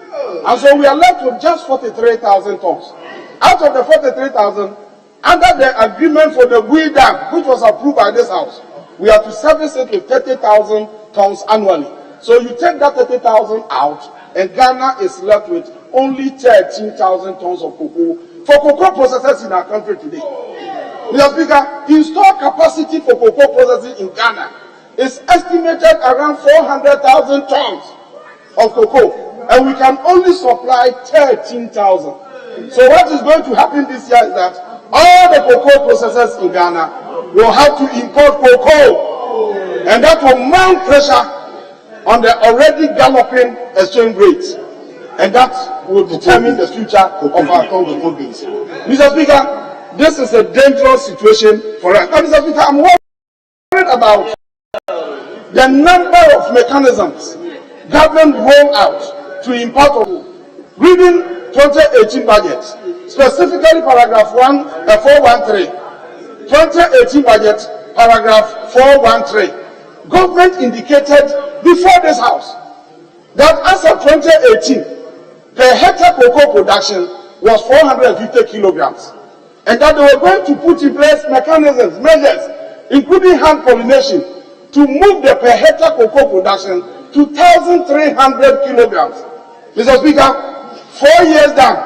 And so we are left with just 43,000 tons. Out of the 43,000, under the agreement for the Gui Dam, which was approved by this House, we have to service it with 30,000 tons annually. So you take that 30,000 out, and Ghana is left with only 13,000 tons of cocoa for cocoa processors in our country today. Mr. Speaker, installed capacity for cocoa processing in Ghana is estimated around 400,000 tons of cocoa, and we can only supply 13,000. So what is going to happen this year is that all the cocoa processors in Ghana will have to import cocoa, and that will mount pressure on the already galloping exchange rates, and that will determine the future of our country. Mr. Speaker, this is a dangerous situation for us. And Mr. Speaker, I'm worried about the number of mechanisms government roll out to import cocoa. Reading 2018 budget, specifically paragraph 413, 2018 budget, paragraph 413, government indicated before this House that as of 2018, per hectare cocoa production was 450 kilograms, and that they were going to put in place mechanisms, measures, including hand pollination, to move the per hectare cocoa production to 1,300 kilograms. Mr. Speaker, 4 years down,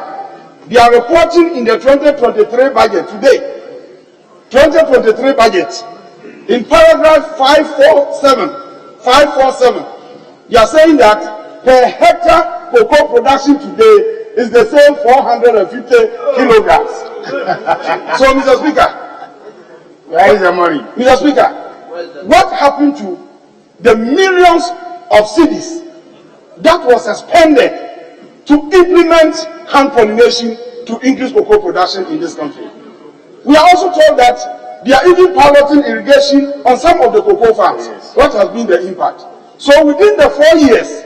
they are reporting in the 2023 budget today, 2023 budget, in paragraph 547, they are saying that per hectare cocoa production today is the same 450 kilograms. So, Mr. Speaker, where is the money? Mr. Speaker, what happened to the millions of cedis that was expended to implement hand pollination to increase cocoa production in this country? We are also told that they are even piloting irrigation on some of the cocoa farms. What has been the impact? So within the 4 years,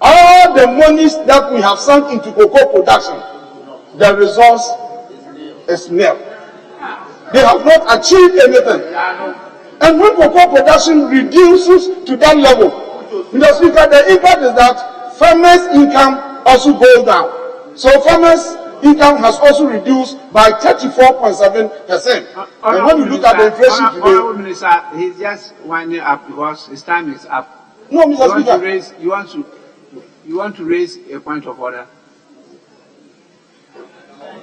all the monies that we have sunk into cocoa production, the resource is nil. They have not achieved anything. And when cocoa production reduces to that level, Mr. Speaker, the impact is that farmers' income also goes down. So farmers' income has also reduced by 34.7%. And when you look at the inflation today, Honourable Minister, he's just winding up because his time is up. No, Mr. Speaker. You want to raise a point of order?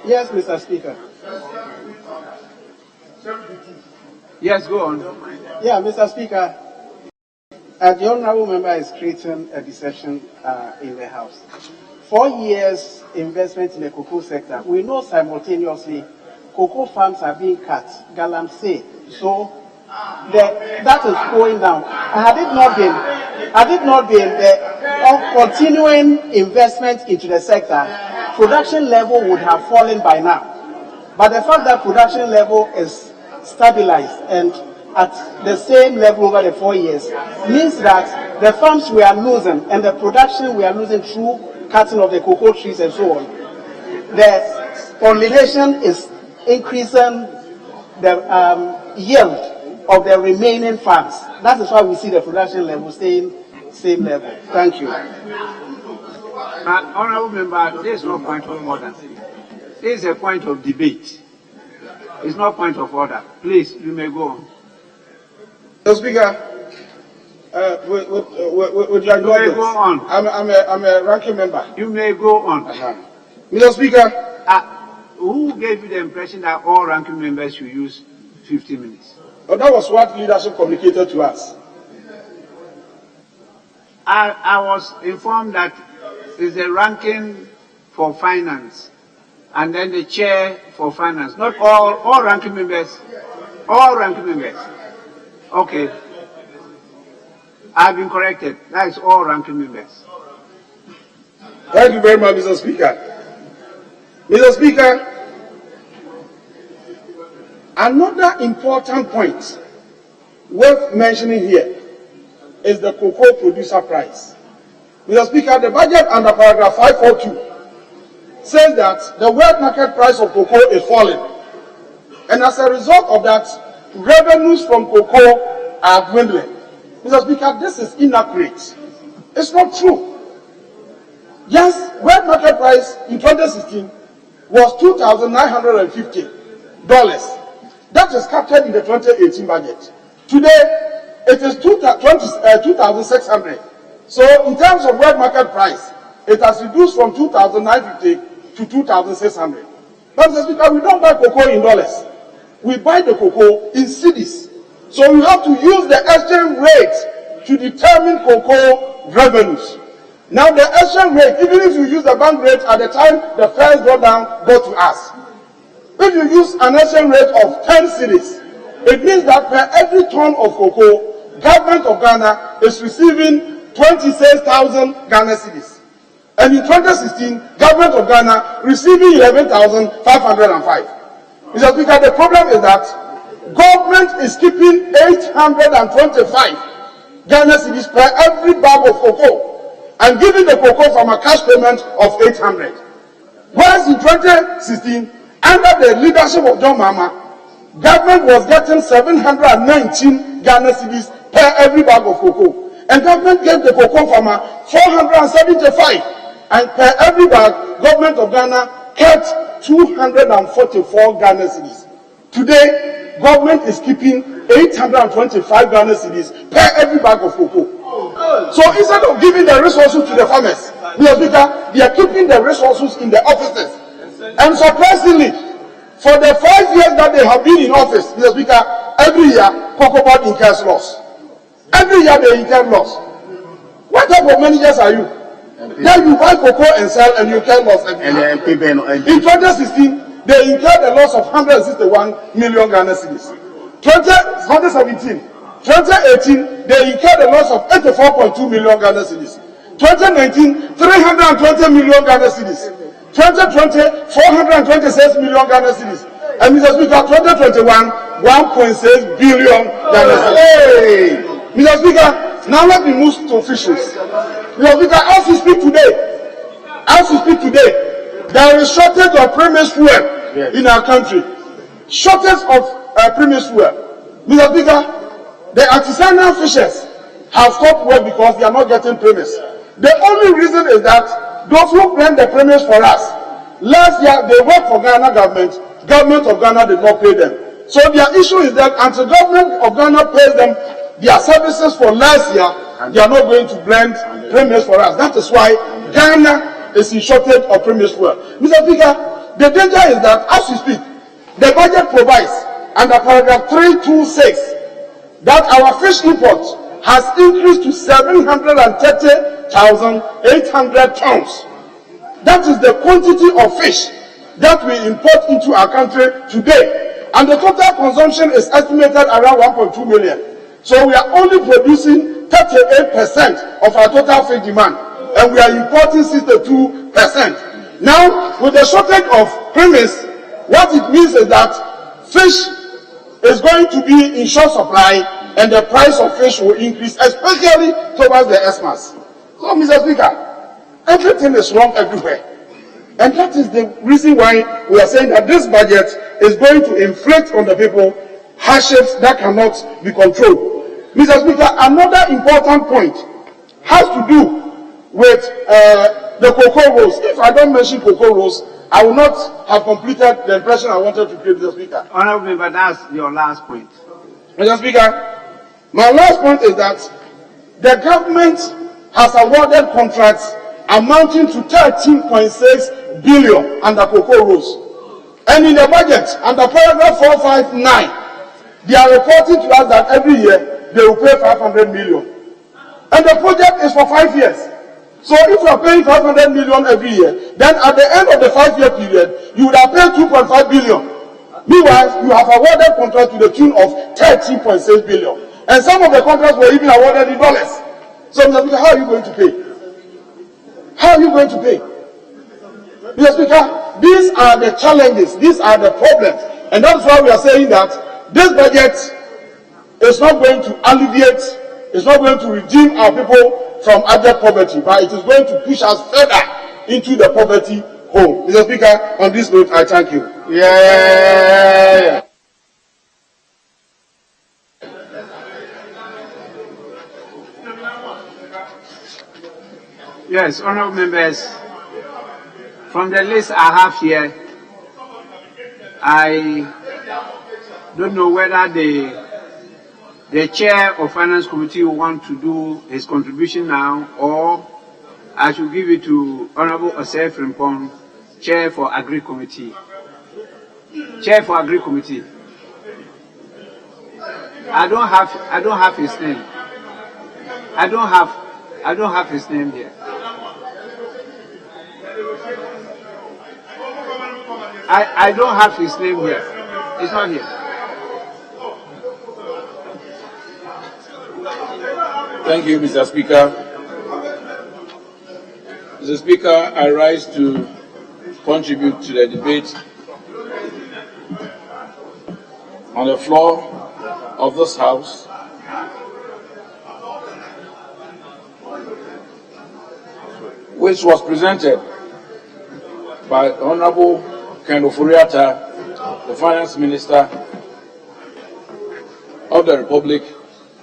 Yes, Mr. Speaker. Yes, go on. Yeah, Mr. Speaker. The honorable member is creating a deception in the House. 4 years investment in the cocoa sector. We know simultaneously cocoa farms are being cut, galamsey. So that is going down. Had it not been the continuing investment into the sector, production level would have fallen by now. But the fact that production level is stabilized and at the same level over the 4 years means that the farms we are losing and the production we are losing through cutting of the cocoa trees and so on, the pollination is increasing the yield of the remaining farms. That is why we see the production level staying same level. Thank you. Honorable member, there is no point of order. There is a point of debate. It's not point of order. Please, you may go on. Mr. Speaker, with your indulgence, go on. I'm a ranking member. You may go on. Mr. Speaker, who gave you the impression that all ranking members should use 50 minutes? Well, that was what leadership communicated to us. I was informed that it's the ranking for finance and then the chair for finance. Not all ranking members. All ranking members. Okay. I've been corrected. That is all ranking members. Thank you very much, Mr. Speaker. Mr. Speaker, another important point worth mentioning here is the cocoa producer price. Mr. Speaker, the budget under paragraph 542 says that the world market price of cocoa is falling. And as a result of that, revenues from cocoa are dwindling. Mr. Speaker, this is inaccurate. It's not true. Yes, world market price in 2016 was $2,950. That is captured in the 2018 budget. Today, it is 2,600. So in terms of world market price, it has reduced from 2,950 to 2,600. But Mr. Speaker, we don't buy cocoa in dollars. We buy the cocoa in cedis. So we have to use the exchange rate to determine cocoa revenues. Now the exchange rate, even if you use the bank rate at the time the fares go down, go to us. If you use an exchange rate of 10 cedis, it means that per every ton of cocoa, government of Ghana is receiving 26,000 Ghana cedis. And in 2016, government of Ghana receiving 11,505. Mr. Speaker, the problem is that government is keeping 825 Ghana cedis per every bag of cocoa and giving the cocoa from a cash payment of 800. Whereas in 2016, under the leadership of John Mahama, government was getting 719 Ghana cedis per every bag of cocoa. And government gave the cocoa farmer 475. And per every bag, government of Ghana kept 244 Ghana cedis. Today, government is keeping 825 Ghana cedis per every bag of cocoa. So instead of giving the resources to the farmers, they are keeping the resources in the offices. And surprisingly, for the 5 years that they have been in office, Mr. Speaker, every year, cocoa board incurs loss. Every year they incur loss. What type of managers are you? Then you buy cocoa and sell and you incur loss every year. In 2016, they incurred a loss of 161 million Ghana cedis. 2017, 2018, they incurred a loss of 84.2 million Ghana cedis. 2019, 320 million Ghana cedis. 2020, 426 million Ghana cedis. And Mr. Speaker, 2021, 1.6 billion Ghana cedis. Hey! Mr. Speaker, now let me move to fisheries. Mr. Speaker, as we speak today, there is shortage of premise fuel in our country. Shortage of premise fuel. Mr. Speaker, the artisanal fishers have stopped work because they are not getting premise. The only reason is that those who blend the premise for us, last year they worked for Ghana government. Government of Ghana did not pay them. So their issue is that until government of Ghana pays them their services for last year, they are not going to blend premise for us. That is why Ghana is in shortage of premise fuel. Mr. Speaker, The danger is that as we speak, the budget provides under paragraph 326 that our fish import has increased to 730,800 tons. That is the quantity of fish that we import into our country today. And the total consumption is estimated around 1.2 million. So we are only producing 38% of our total fish demand, and we are importing 62%. Now, with the shortage of premise, what it means is that fish is going to be in short supply, and the price of fish will increase, especially towards the Xmas. So, Mr. Speaker, everything is wrong everywhere. And that is the reason why we are saying that this budget is going to inflict on the people hardships that cannot be controlled. Mr. Speaker, another important point has to do with the cocoa rows. If I don't mention cocoa rows, I will not have completed the impression I wanted to create, Mr. Speaker. Honorable Member, that's your last point. Mr. Speaker, my last point is that the government has awarded contracts amounting to 13.6 billion under cocoa rows. And in the budget, under paragraph 459, they are reporting to us that every year they will pay 500 million. And the project is for 5 years. So if you are paying 500 million every year, then at the end of the 5-year period, you would have paid 2.5 billion. Meanwhile, you have awarded contracts to the tune of 13.6 billion. And some of the contracts were even awarded in dollars. So, Mr. Speaker, how are you going to pay? How are you going to pay? Mr. Speaker, these are the challenges, these are the problems. And that's why we are saying that this budget is not going to alleviate, it's not going to redeem our people from abject poverty, but it is going to push us further into the poverty hole. Mr. Speaker, on this note, I thank you. Yeah. Yes, honorable members, from the list I have here, I don't know whether the chair of Finance Committee will want to do his contribution now, or I should give it to Honorable Osei Frimpong, Chair for Agri Committee. Chair for Agri Committee. I don't have his name. I don't have his name here. I don't have his name here. It's not here. Thank you, Mr. Speaker. Mr. Speaker, I rise to contribute to the debate on the floor of this House which was presented by the Honorable Ken Ofori-Atta, the Finance Minister of the Republic,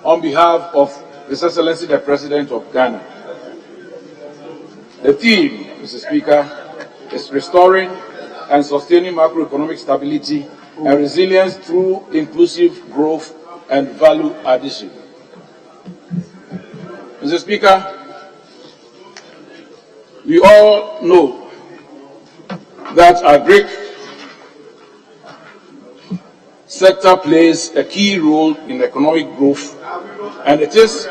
on behalf of His Excellency the President of Ghana. The theme, Mr. Speaker, is restoring and sustaining macroeconomic stability and resilience through inclusive growth and value addition. Mr. Speaker, we all know that our agri sector plays a key role in economic growth, and it is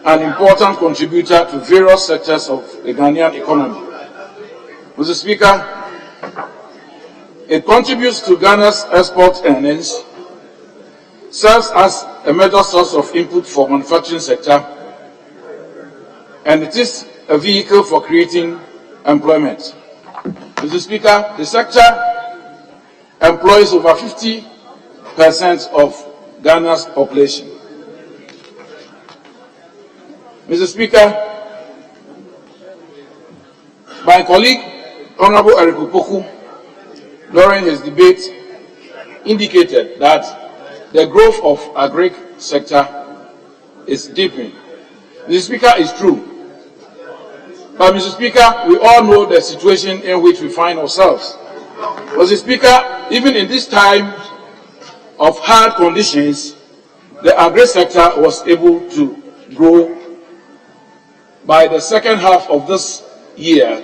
an important contributor to various sectors of the Ghanaian economy. Mr. Speaker, it contributes to Ghana's export earnings, serves as a major source of input for manufacturing sector, and it is a vehicle for creating employment. Mr. Speaker, the sector employs over 50% of Ghana's population. Mr. Speaker, my colleague, Honorable Eric Opoku, during his debate, indicated that the growth of agri sector is deepening. Mr. Speaker, is true. But, Mr. Speaker, we all know the situation in which we find ourselves. Mr. Speaker, even in this time of hard conditions, the agri sector was able to grow. By the second half of this year,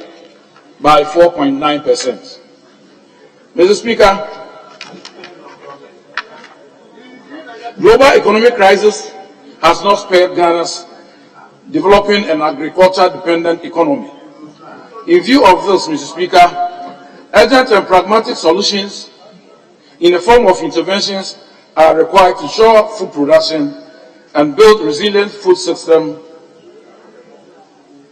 by 4.9%. Mr. Speaker, global economic crisis has not spared Ghana's developing an agriculture-dependent economy. In view of this, Mr. Speaker, urgent and pragmatic solutions in the form of interventions are required to shore up food production and build resilient food system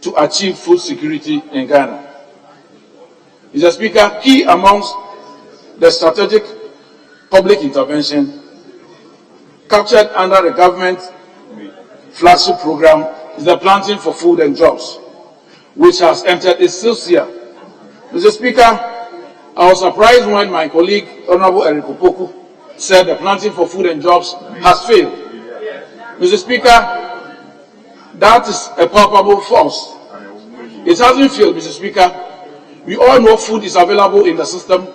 to achieve food security in Ghana. Mr. Speaker, key amongst the strategic public intervention captured under the government flagship program is the Planting for Food and Jobs, which has entered its sixth year. Mr. Speaker, I was surprised when my colleague, Honorable Eric Opoku, said the Planting for Food and Jobs has failed. Mr. Speaker, that is a palpable false. It hasn't failed, Mr. Speaker. We all know food is available in the system.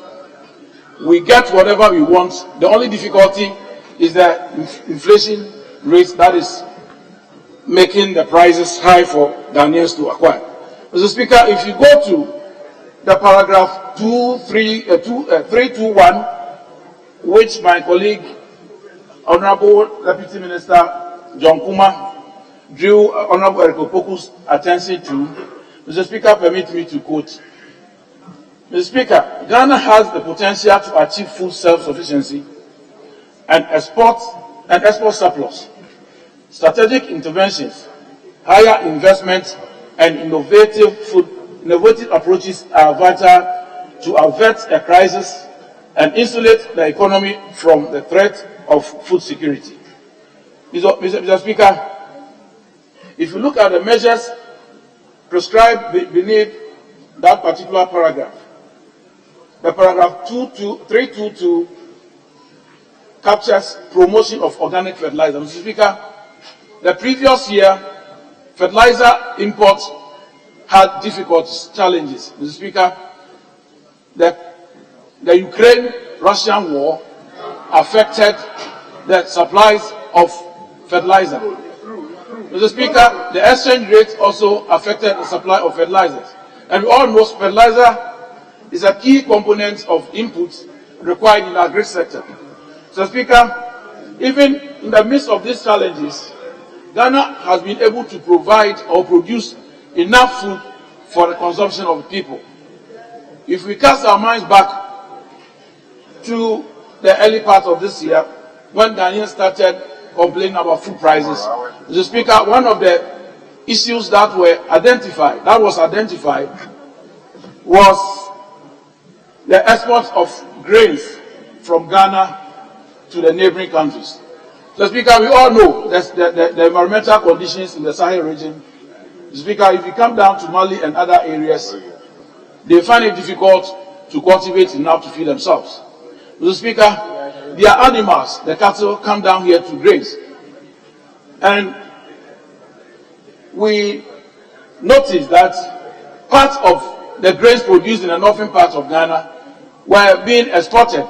We get whatever we want. The only difficulty is the inflation rate that is making the prices high for Ghanaians to acquire. Mr. Speaker, if you go to the paragraph 321, which my colleague, Honorable Deputy Minister John Kuma, drew Honorable Eric Opoku's attention to, Mr. Speaker, permit me to quote. Mr. Speaker, Ghana has the potential to achieve food self-sufficiency and export surplus. Strategic interventions, higher investment, and innovative approaches are vital to avert a crisis and insulate the economy from the threat of food security. Mr. Speaker, if you look at the measures prescribed beneath that particular paragraph, the paragraph 322 captures promotion of organic fertilizer. Mr. Speaker, the previous year, fertilizer imports had difficulties, challenges. Mr. Speaker, the Ukraine-Russian war affected the supplies of fertilizer. Mr. Speaker, the exchange rate also affected the supply of fertilizers. And we all know fertilizer is a key component of inputs required in the agri sector. Mr. Speaker, even in the midst of these challenges, Ghana has been able to provide or produce enough food for the consumption of the people. If we cast our minds back to the early part of this year, when Ghanaians started complaining about food prices, Mr. Speaker, one of the issues that was identified, was the export of grains from Ghana to the neighboring countries. So, Speaker, we all know the environmental conditions in the Sahel region. Speaker, if you come down to Mali and other areas, they find it difficult to cultivate enough to feed themselves. Mr. Speaker, their animals, the cattle, come down here to graze. And we noticed that part of the grains produced in the northern part of Ghana were being exported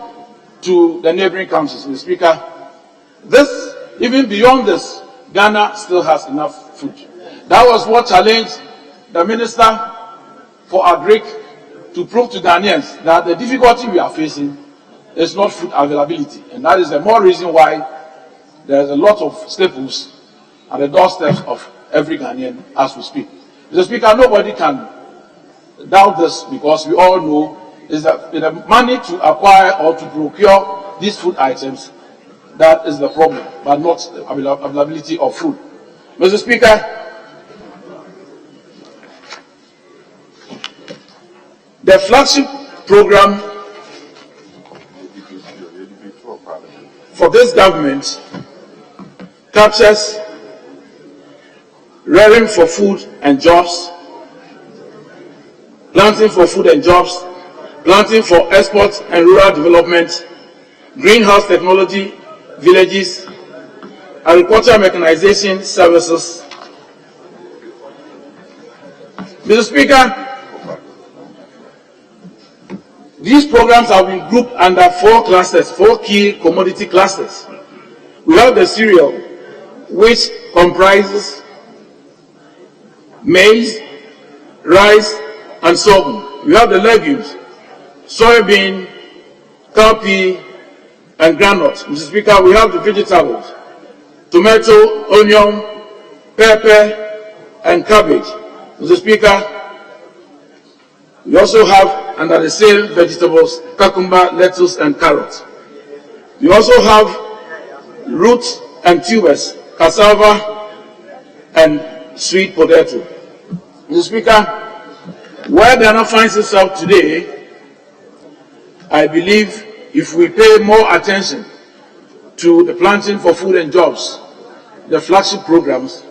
to the neighboring countries. Mr. Speaker, even beyond this, Ghana still has enough food. That was what challenged the Minister for Agric to prove to Ghanaians that the difficulty we are facing is not food availability. And that is the more reason why there is a lot of staples at the doorsteps of every Ghanaian as we speak. Mr. Speaker, nobody can doubt this because we all know is that the money to acquire or to procure these food items, that is the problem, but not the availability of food. Mr. Speaker, the flagship program for this government captures rearing for food and jobs, planting for food and jobs, planting for export and rural development, greenhouse technology, villages, agricultural mechanization services. Mr. Speaker, these programs have been grouped under four key commodity clusters. We have the cereal, which comprises maize, rice, and sorghum. we have the legumes, soybean, cowpea, and groundnuts. Mr. Speaker, we have the vegetables, tomato, onion, pepper, and cabbage. Mr. Speaker, we also have under the same vegetables, cucumber, lettuce, and carrots. We also have roots and tubers, cassava, and sweet potato. Mr. Speaker, where Ghana finds itself today, I believe if we pay more attention to the planting for food and jobs, the flagship programs,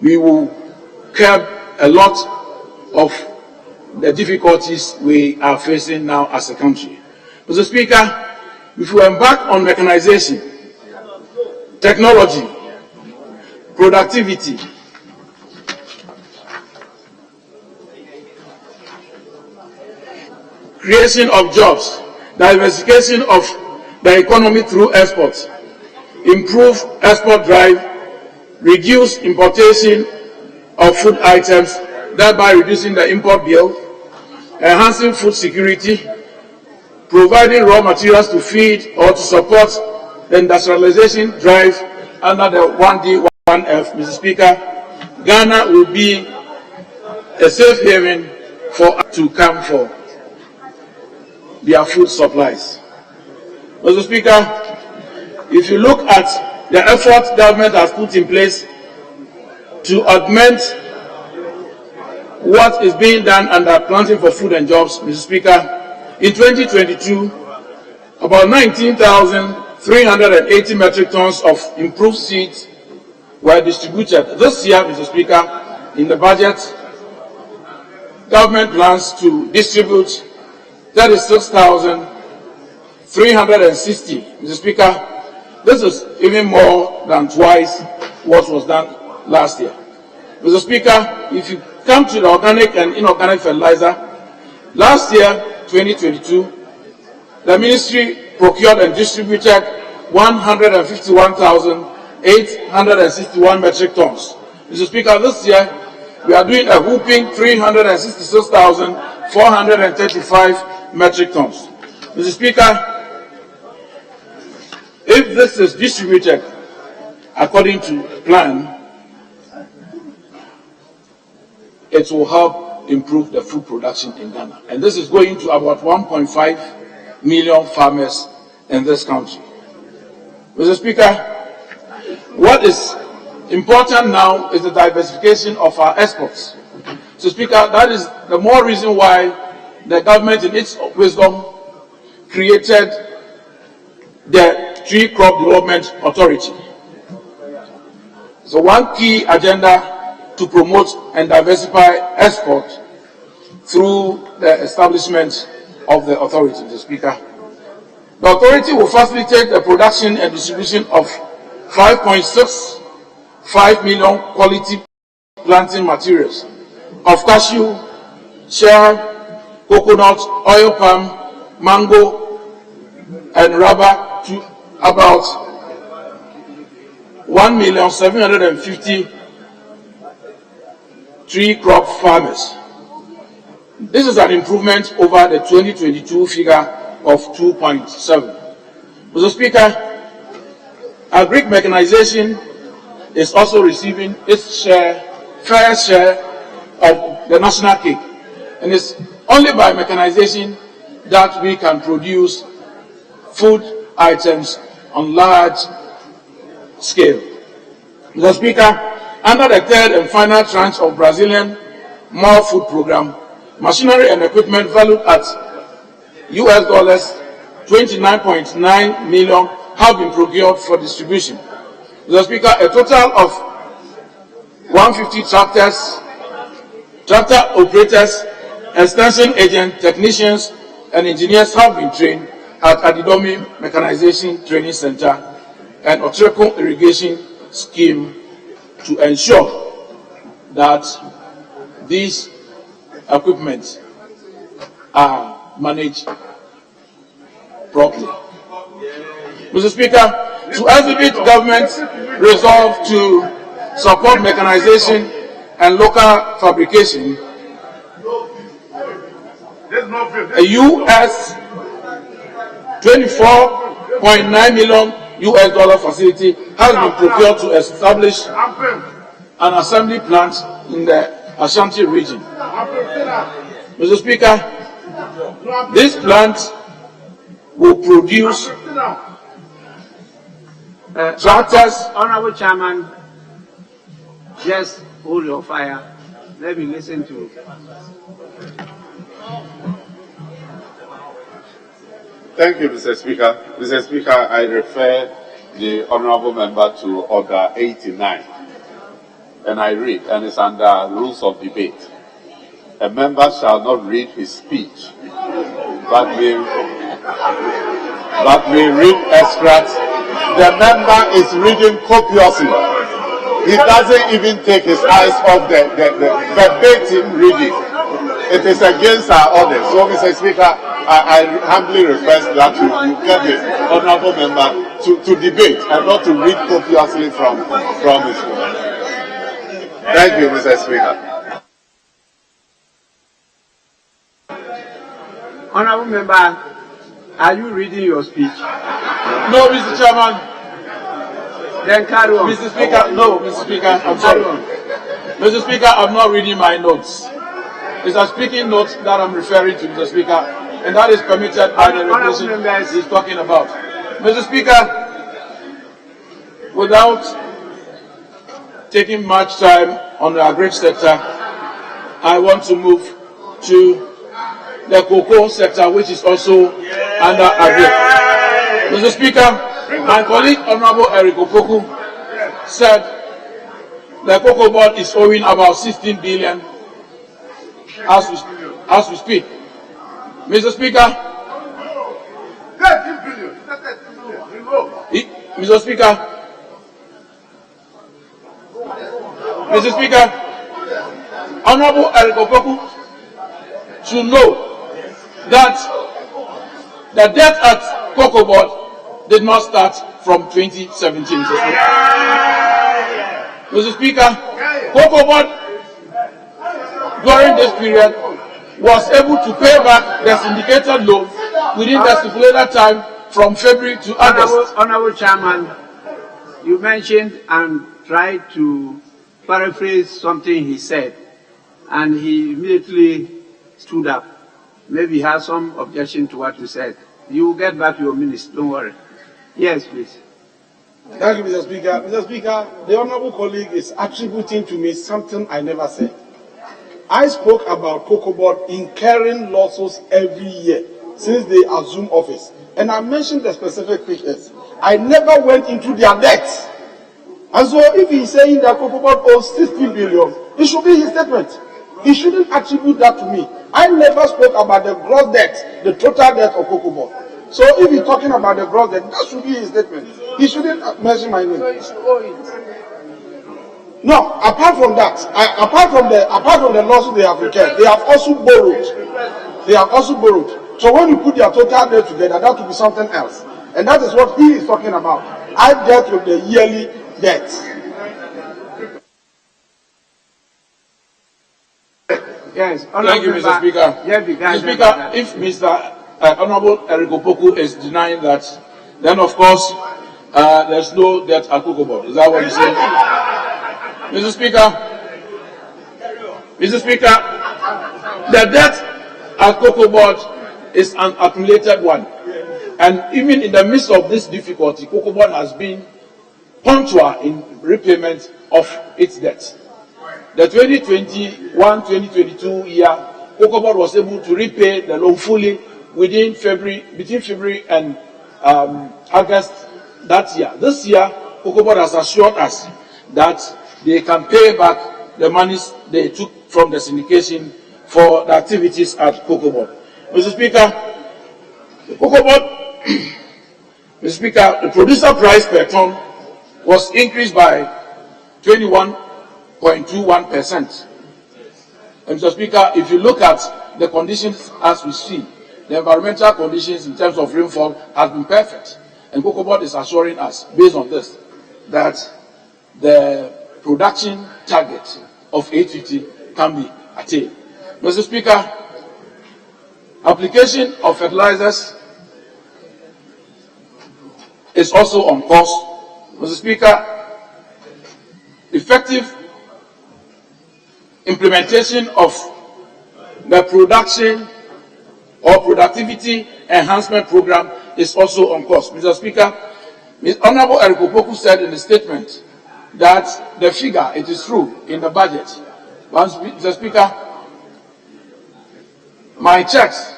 we will curb a lot of the difficulties we are facing now as a country. Mr. Speaker, if we embark on mechanization, technology, productivity, creation of jobs, diversification of the economy through exports, improve export drive, reduce importation of food items, thereby reducing the import bill, enhancing food security, providing raw materials to feed or to support the industrialization drive under the 1D, 1F, Mr. Speaker, Ghana will be a safe haven for us to come for their food supplies. Mr. Speaker, if you look at the effort government has put in place to augment what is being done under planting for food and jobs, Mr. Speaker, in 2022, about 19,380 metric tons of improved seeds were distributed. This year, Mr. Speaker, in the budget, government plans to distribute 36,360. Mr. Speaker, this is even more than twice what was done last year. Mr. Speaker, if you come to the organic and inorganic fertilizer, last year, 2022, the ministry procured and distributed 151,861 metric tons. Mr. Speaker, this year, we are doing a whooping 366,435 metric tons. Mr. Speaker, if this is distributed according to plan, it will help improve the food production in Ghana. And this is going to about 1.5 million farmers in this country. Mr. Speaker, what is important now is the diversification of our exports. Mr. Speaker, that is the more reason why the government in its wisdom created the Tree Crop Development Authority. So one key agenda to promote and diversify export through the establishment of the authority, Mr. Speaker. The authority will facilitate the production and distribution of 5.65 million quality planting materials of cashew, shea, coconut, oil palm, mango, and rubber to about 1,750,000 tree crop farmers. This is an improvement over the 2022 figure of 2.7. Mr. Speaker, agric mechanization is also receiving its fair share of the national cake. And it's only by mechanization that we can produce food items on large scale. Mr. Speaker, under the third and final tranche of Brazilian More Food Program, machinery and equipment valued at US $29.9 million have been procured for distribution. Mr. Speaker, a total of 150 tractors, tractor operators, extension agents, technicians, and engineers have been trained at Adidomi Mechanization Training Center and Otreko Irrigation Scheme to ensure that these equipment are managed properly. Mr. Speaker, to exhibit government's resolve to support mechanization and local fabrication, a US $24.9 million facility has been procured to establish an assembly plant in the Ashanti region. Mr. Speaker, this plant will produce tractors. Honorable Chairman, just hold your fire. Let me listen to. Thank you, Mr. Speaker. Mr. Speaker, I refer the honourable member to Order 89, and I read, and it's under rules of debate. A member shall not read his speech, but may read extracts. The member is reading copiously. He doesn't even take his eyes off the verbatim reading. It is against our orders. So, Mr. Speaker, I humbly request that you get the honourable member to debate and not to read copiously from his book. Thank you, Mr. Speaker. Honourable member, are you reading your speech? No, Mr. Chairman. Then carry on. Mr. Speaker, no, Mr. Speaker, I'm sorry. Mr. Speaker, I'm not reading my notes. It's a speaking note that I'm referring to, Mr. Speaker, and that is permitted by the regulation he's talking about. Mr. Speaker, without taking much time on the agri sector, I want to move to the cocoa sector, which is also under agri. Mr. Speaker, my colleague Honorable Eric Opoku said the cocoa board is owing about 16 billion as we speak. Mr. Speaker, Mr. Speaker, Mr. Speaker, Honorable Eric Opoku should know that the debt at cocoa board did not start from 2017. Mr. Speaker, cocoa board during this period was able to pay back the syndicated loan within the stipulated time from February to August. Honorable Chairman, you mentioned and tried to paraphrase something he said, and he immediately stood up. Maybe he has some objection to what you said. You will get back your minutes, don't worry. Yes, please. Thank you, Mr. Speaker. Mr. Speaker, the honourable colleague is attributing to me something I never said. I spoke about cocoa board incurring losses every year since they assumed office. And I mentioned the specific figures. I never went into their debts. And so if he's saying that cocoa board owes 16 billion, it should be his statement. He shouldn't attribute that to me. I never spoke about the gross debt, the total debt of cocoa board. So if he's talking about the gross debt, that should be his statement. He shouldn't mention my name. So you should owe it. No, apart from that, apart from the losses they have incurred, they have also borrowed. They have also borrowed. So when you put their total debt together, that will be something else. And that is what he is talking about. I dealt with the yearly debts. Yes, thank you, Mr. Speaker. Mr. Speaker, if Mr. Honorable Eric Opoku is denying that, then of course there's no debt at cocoa board. Is that what you're saying? Mr. Speaker, the debt at cocoa board is an accumulated one. And even in the midst of this difficulty, cocoa board has been punctual in repayment of its debt. The 2021-2022 year, cocoa board was able to repay the loan fully between February and August that year. This year, cocoa board has assured us that they can pay back the monies they took from the syndication for the activities at cocoa board. Mr. Speaker, the cocoa board, Mr. Speaker, the producer price per ton was increased by 21.21%. And Mr. Speaker, if you look at the conditions as we see, the environmental conditions in terms of rainfall has been perfect. And cocoa board is assuring us, based on this, that the production target of 850 can be attained. Mr. Speaker, Application of fertilizers is also on course. Mr. Speaker, effective implementation of the production or productivity enhancement program is also on course. Mr. Speaker, Honorable Eric Opoku said in the statement that the figure, it is true, in the budget. But Mr. Speaker, my checks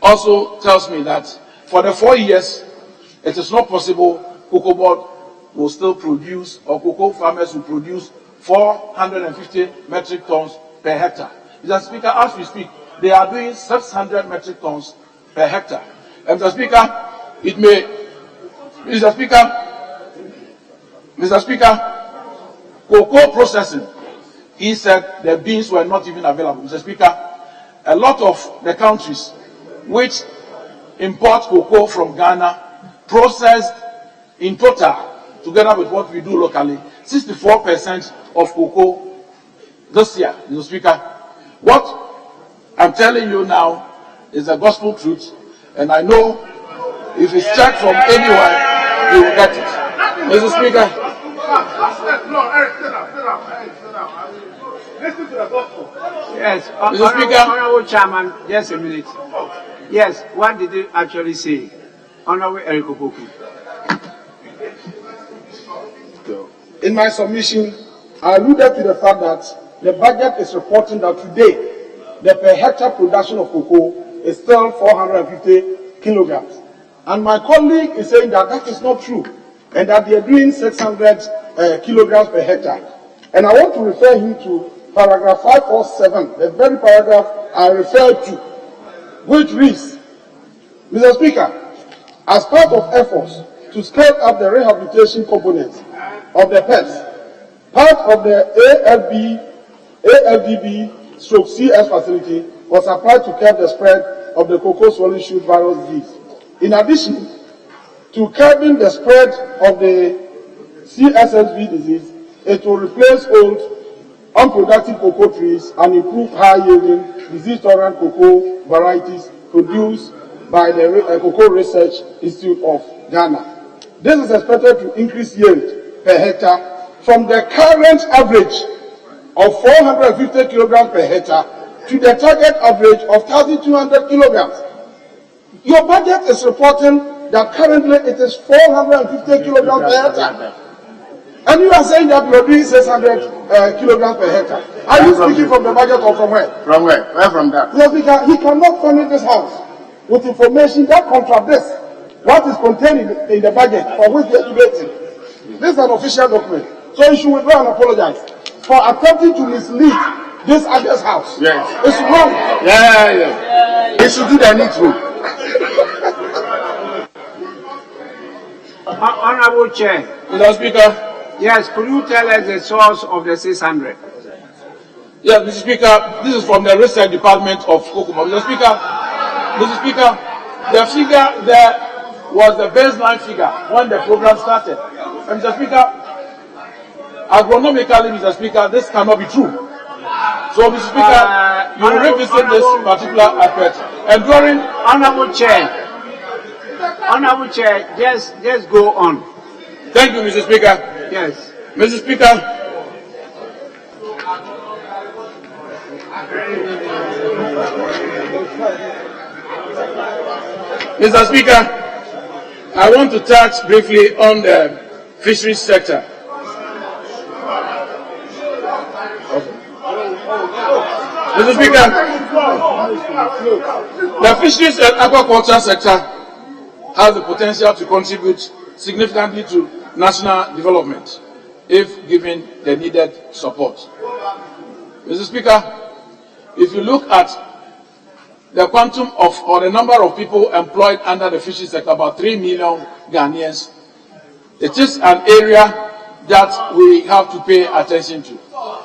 also tells me that for the 4 years, it is not possible Cocoa Board will still produce, or cocoa farmers will produce 450 metric tons per hectare. Mr. Speaker, as we speak, they are doing 600 metric tons per hectare. And Mr. Speaker, it may, Mr. Speaker, cocoa processing, he said the beans were not even available. Mr. Speaker, a lot of the countries which import cocoa from Ghana processed in total, together with what we do locally, 64% of cocoa this year, Mr. Speaker. What I'm telling you now is the gospel truth, and I know if it's checked from anywhere, you will get it. Mr. Speaker. Yes, Mr. Speaker. Honorable Chairman, just a minute. Yes, what did you actually say? Honorable Eric Opoku. In my submission, I alluded to the fact that the budget is reporting that today, the per hectare production of cocoa is still 450 kilograms. And my colleague is saying that that is not true, and that they are doing 600 kilograms per hectare. And I want to refer him to paragraph 547, the very paragraph I referred to, which reads, Mr. Speaker, as part of efforts to scale up the rehabilitation component of the PEPs, part of the AFDB/CS facility was applied to curb the spread of the cocoa swelling shoot virus disease. In addition to curbing the spread of the CSSV disease, it will replace old, unproductive cocoa trees and improve high-yielding, disease-tolerant cocoa varieties produced by the Cocoa Research Institute of Ghana. This is expected to increase yield per hectare from the current average of 450 kilograms per hectare to the target average of 1,200 kilograms. Your budget is reporting that currently it is 450 kilograms per hectare. And you are saying that you are doing 600 kilograms per hectare. Are you speaking from the budget or from where? From where? Where from that? Yes, because he cannot furnish this house with information that contradicts what is contained in the budget for which they are debating. This is an official document. So you should withdraw and apologize for attempting to mislead this other's house. Yes. It's wrong. Yeah. They should do their needful. Honorable Chair. Mr. Speaker. Yes, could you tell us the source of the 600? Yes, Mr. Speaker, this is from the research department of Kokuma. Mr. Speaker, the figure there was the baseline figure when the program started. And Mr. Speaker, agronomically, Mr. Speaker, this cannot be true. So, Mr. Speaker, you will revisit this particular aspect. And during Honorable Chair, just go on. Thank you, Mr. Speaker. Yes. Mr. Speaker. Mr. Speaker, I want to touch briefly on the fisheries sector. Mr. Speaker, the fisheries and aquaculture sector has the potential to contribute significantly to national development if given the needed support. Mr. Speaker, if you look at the quantum of or the number of people employed under the fisheries sector, about 3 million Ghanaians, it is an area that we have to pay attention to.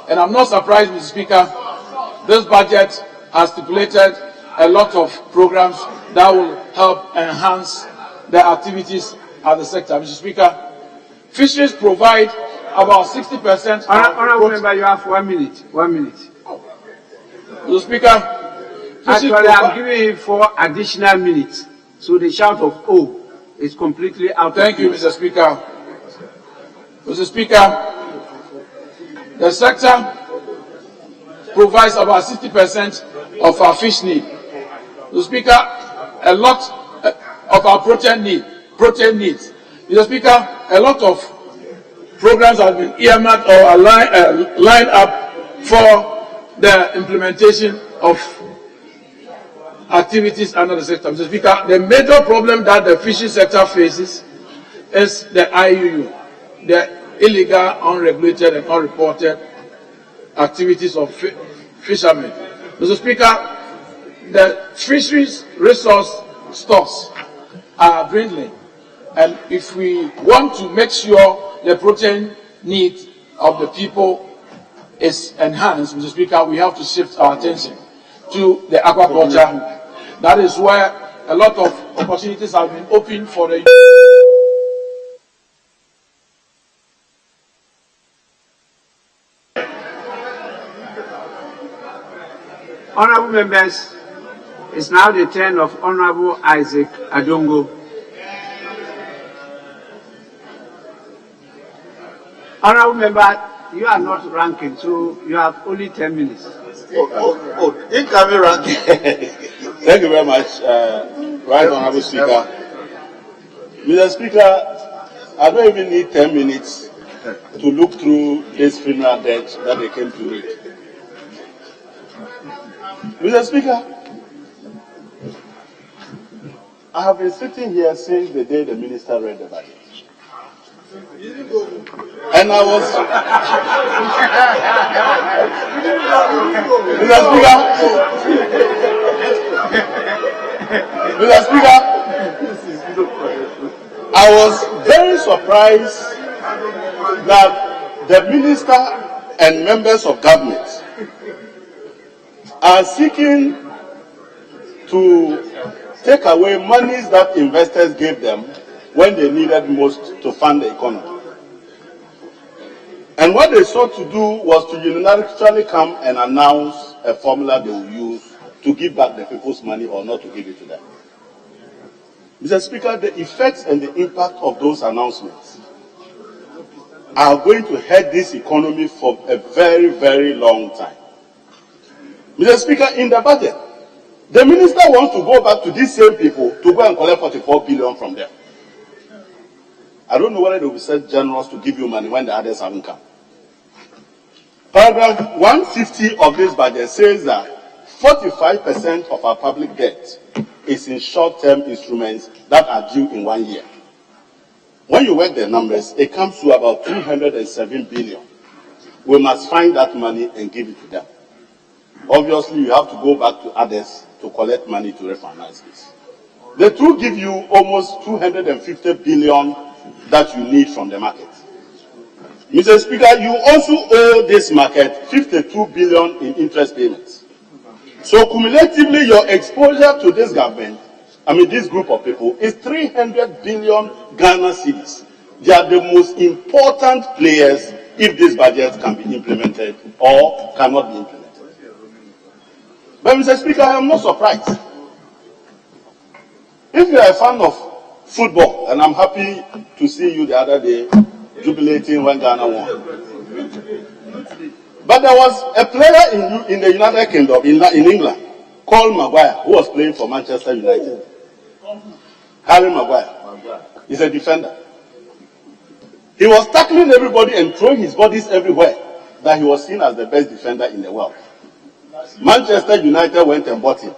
And I'm not surprised, Mr. Speaker, this budget has stipulated a lot of programs that will help enhance the activities of the sector. Mr. Speaker, fisheries provide about 60%. Honorable Member, you have 1 minute. 1 minute. Mr. Speaker, Actually, I'm giving him 4 additional minutes. So the shout of "Oh" is completely out. Thank you, Mr. Speaker. Mr. Speaker, the sector provides about 60% of our fish need. Mr. Speaker, a lot of our protein needs. Mr. Speaker, a lot of programs have been earmarked or lined up for the implementation of activities under the sector. Mr. Speaker, the major problem that the fishing sector faces is the IUU, the illegal, unregulated, and unreported activities of fishermen. Mr. Speaker, the fisheries resource stocks are dwindling, and if we want to make sure the protein need of the people is enhanced, Mr. Speaker, we have to shift our attention to the aquaculture. That is where a lot of opportunities have been opened for the Honorable members, it's now the turn of Honorable Isaac Adongo. Honorable member, you are not ranking, so you have only 10 minutes. Incoming ranking. Thank you very much, Right Honorable Speaker. Mr. Speaker, I don't even need 10 minutes to look through this criminal debt that they came to read. Mr. Speaker, I have been sitting here since the day the minister read the budget. And I was... Mr. Speaker, I was very surprised that the minister and members of government are seeking to take away monies that investors gave them when they needed most to fund the economy. And what they sought to do was to unilaterally come and announce a formula they will use to give back the people's money or not to give it to them. Mr. Speaker, the effects and the impact of those announcements are going to hurt this economy for a very, very long time. Mr. Speaker, in the budget, the minister wants to go back to these same people to go and collect 44 billion from them. I don't know whether they will be so generous to give you money when the others haven't come. Paragraph 150 of this budget says that 45% of our public debt is in short-term instruments that are due in 1 year. When you work the numbers, it comes to about 207 billion. We must find that money and give it to them. Obviously, you have to go back to others to collect money to refinance this. They do give you almost 250 billion that you need from the market. Mr. Speaker, you also owe this market 52 billion in interest payments. So cumulatively, your exposure to this government, this group of people, is 300 billion Ghana cedis. They are the most important players if this budget can be implemented or cannot be implemented. But Mr. Speaker, I am not surprised. If you are a fan of football, and I'm happy to see you the other day jubilating when Ghana won. But there was a player in the United Kingdom, in England, called Maguire, who was playing for Manchester United. Harry Maguire. He's a defender. He was tackling everybody and throwing his bodies everywhere, that he was seen as the best defender in the world. Manchester United went and bought him.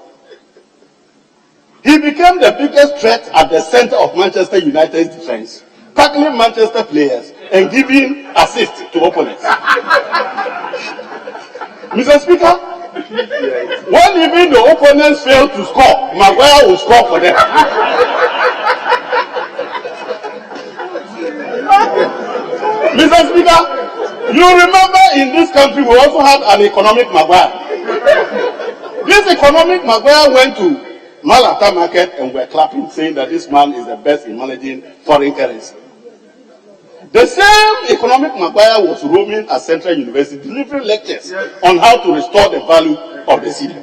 He became the biggest threat at the center of Manchester United's defense, tackling Manchester players and giving assists to opponents. Mr. Speaker, when even the opponents failed to score, Maguire will score for them. Mr. Speaker, you remember in this country we also had an economic Maguire. This economic Maguire went to Malata market and were clapping, saying that this man is the best in managing foreign currency. The same economic Maguire was roaming at Central University, delivering lectures on how to restore the value of the city.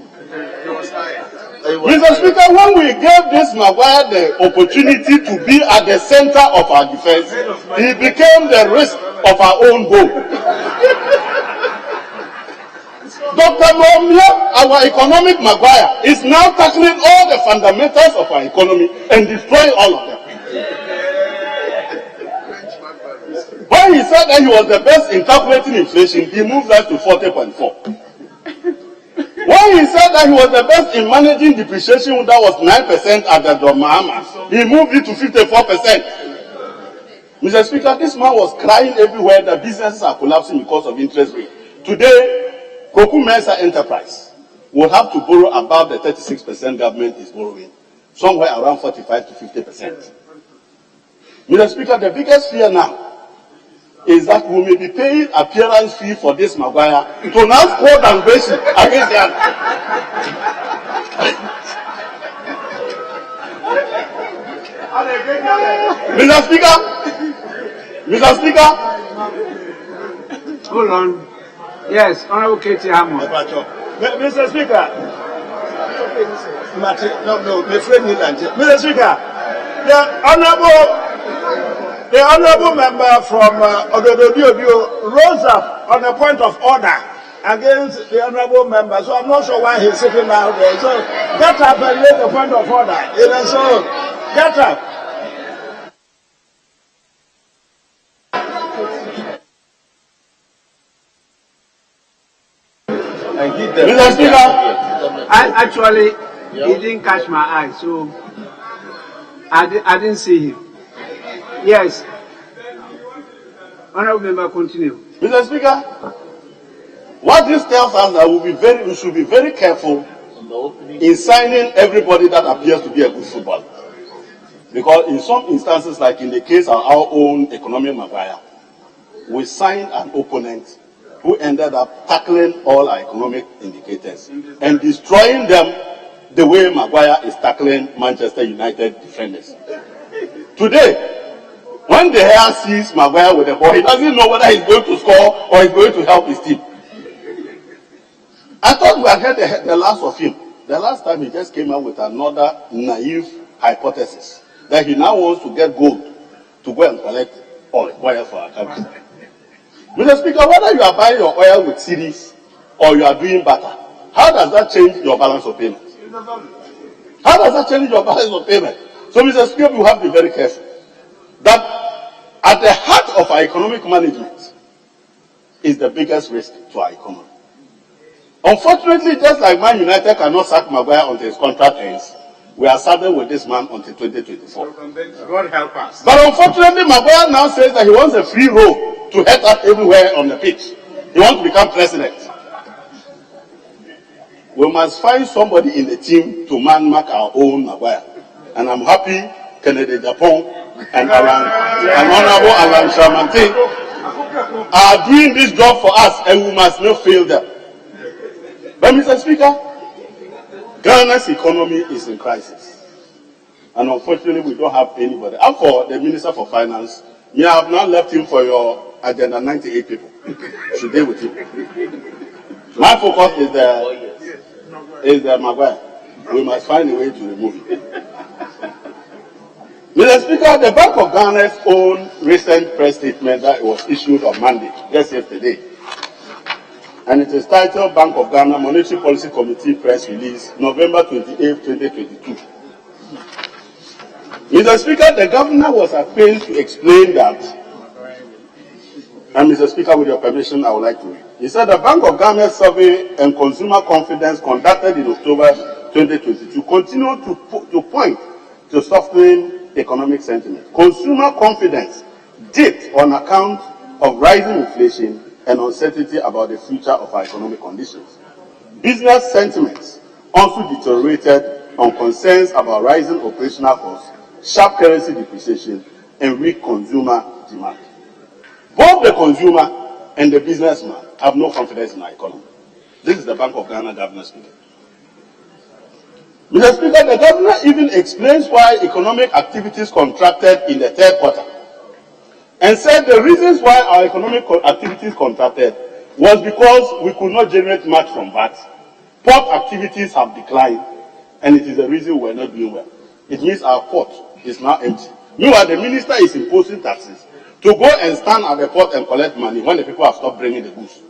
Mr. Speaker, when we gave this Maguire the opportunity to be at the center of our defense, he became the risk of our own boat. Dr. Momia, our economic Maguire, is now tackling all the fundamentals of our economy and destroying all of them. When he said that he was the best in calculating inflation, he moved us to 40.4. When he said that he was the best in managing depreciation, that was 9% at the Bahamas, he moved it to 54%. Mr. Speaker, this man was crying everywhere that businesses are collapsing because of interest rate. Today, Koku Mensa Enterprise will have to borrow about the 36% government is borrowing, somewhere around 45 to 50%. Mr. Speaker, the biggest fear now is that we may be paying appearance fee for this Maguire to now score downgrade against the other. Mr. Speaker, hold on. Yes, Honorable Katie Hammond. Mr. Speaker, Mr. Speaker, the honourable member from Ododo rose up on a point of order against the honourable member, so I'm not sure why he's sitting down there. So get up and make the point of order. So get up. Mr. Speaker, he didn't catch my eye, so I didn't see him. Yes. Honourable member, continue. Mr. Speaker, what this tells us that we should be very careful in signing everybody that appears to be a good footballer. Because in some instances, like in the case of our own economic Maguire, we signed an opponent who ended up tackling all our economic indicators and destroying them the way Maguire is tackling Manchester United defenders. Today, when the hair sees Maguire with the ball, he doesn't know whether he's going to score or he's going to help his team. I thought we had heard the last of him. The last time he just came out with another naive hypothesis that he now wants to get gold to go and collect oil for our country. Mr. Speaker, whether you are buying your oil with cedis or you are doing butter, how does that change your balance of payment? How does that change your balance of payment? So, Mr. Speaker, we have to be very careful that at the heart of our economic management is the biggest risk to our economy. Unfortunately, just like Man United cannot sack Maguire until his contract ends, we are saddled with this man until 2024. God help us. But unfortunately, Maguire now says that he wants a free roll to head up everywhere on the pitch. He wants to become president. We must find somebody in the team to man-mark our own Maguire. And I'm happy Kennedy Japan and Honorable Alan Shamante are doing this job for us, and we must not fail them. But Mr. Speaker, Ghana's economy is in crisis. And unfortunately, we don't have anybody. And for the Minister for Finance, I have now left him for your agenda 98 people. Should deal with him. My focus is the Maguire. We must find a way to remove it. Mr. Speaker, the Bank of Ghana's own recent press statement that was issued on Monday, just yesterday, and it is titled Bank of Ghana Monetary Policy Committee Press Release, November 28, 2022. Mr. Speaker, the governor was at pains to explain that, and Mr. Speaker, with your permission, I would like to read. He said the Bank of Ghana's survey and consumer confidence conducted in October 2022 continue to point to softening economic sentiment. Consumer confidence dipped on account of rising inflation and uncertainty about the future of our economic conditions. Business sentiments also deteriorated on concerns about rising operational costs, sharp currency depreciation, and weak consumer demand. Both the consumer and the businessman have no confidence in our economy. This is the Bank of Ghana governor speaking. Mr. Speaker, the governor even explains why economic activities contracted in the third quarter and said the reasons why our economic activities contracted was because we could not generate much from VAT. Port activities have declined and it is the reason we're not doing well. It means our port is now empty. Meanwhile, the minister is imposing taxes to go and stand at the port and collect money when the people have stopped bringing the goods.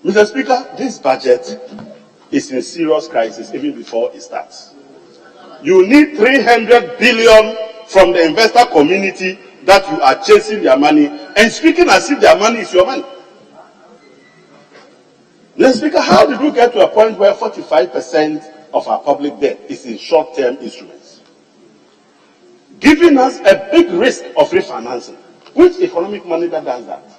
Mr. Speaker, this budget is in serious crisis even before it starts. You need 300 billion from the investor community that you are chasing their money and speaking as if their money is your money. Mr. Speaker, how did we get to a point where 45% of our public debt is in short-term instruments, giving us a big risk of refinancing? Which economic manager does that?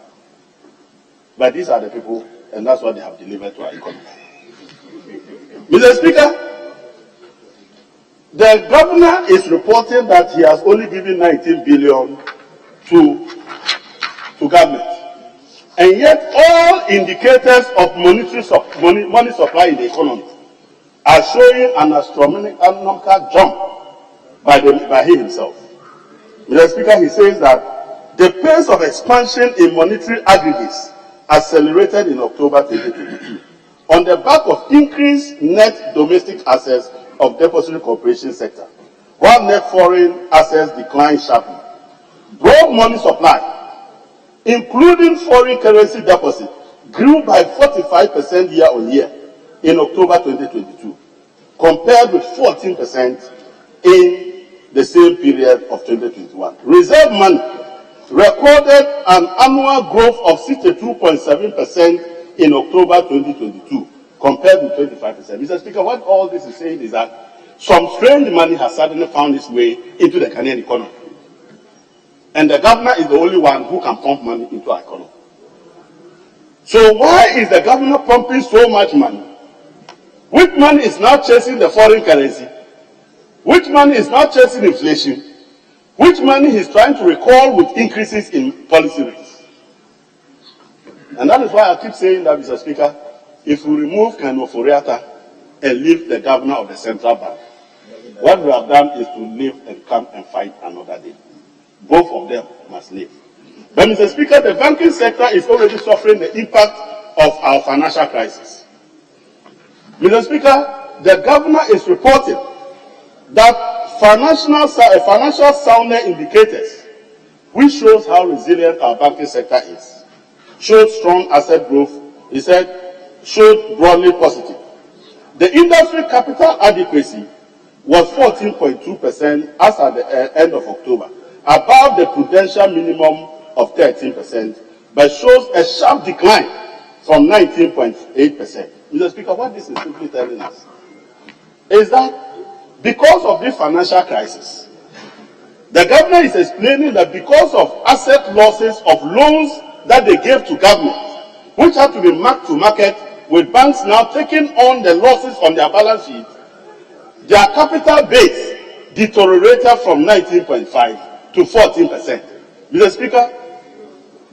But these are the people, and that's what they have delivered to our economy. Mr. Speaker, the governor is reporting that he has only given 19 billion to government. And yet all indicators of money supply in the economy are showing an astronomical jump by he himself. Mr. Speaker, he says that the pace of expansion in monetary aggregates accelerated in October 2022 on the back of increased net domestic assets of depository corporation sector, while net foreign assets declined sharply. Broad money supply, including foreign currency deposit, grew by 45% year-on-year in October 2022, compared with 14% in the same period of 2021. Reserve money recorded an annual growth of 62.7% in October 2022, compared with 25%. Mr. Speaker, what all this is saying is that some strange money has suddenly found its way into the Ghanaian economy. And the governor is the only one who can pump money into our economy. So why is the governor pumping so much money? Which money is now chasing the foreign currency? Which money is now chasing inflation? Which money he's trying to recall with increases in policy rates? And that is why I keep saying that, Mr. Speaker, if we remove Ken Ofori-Atta and leave the governor of the central bank, what we have done is to live and come and fight another day. Both of them must live. But, Mr. Speaker, the banking sector is already suffering the impact of our financial crisis. Mr. Speaker, the governor is reporting that financial soundness indicators, which shows how resilient our banking sector is, showed strong asset growth, he said, showed broadly positive. The industry capital adequacy was 14.2% as at the end of October, above the prudential minimum of 13%, but shows a sharp decline from 19.8%. Mr. Speaker, what this is simply telling us is that because of this financial crisis, the governor is explaining that because of asset losses of loans that they gave to government, which had to be marked to market, with banks now taking on the losses on their balance sheet, their capital base deteriorated from 19.5 to 14%. Mr. Speaker,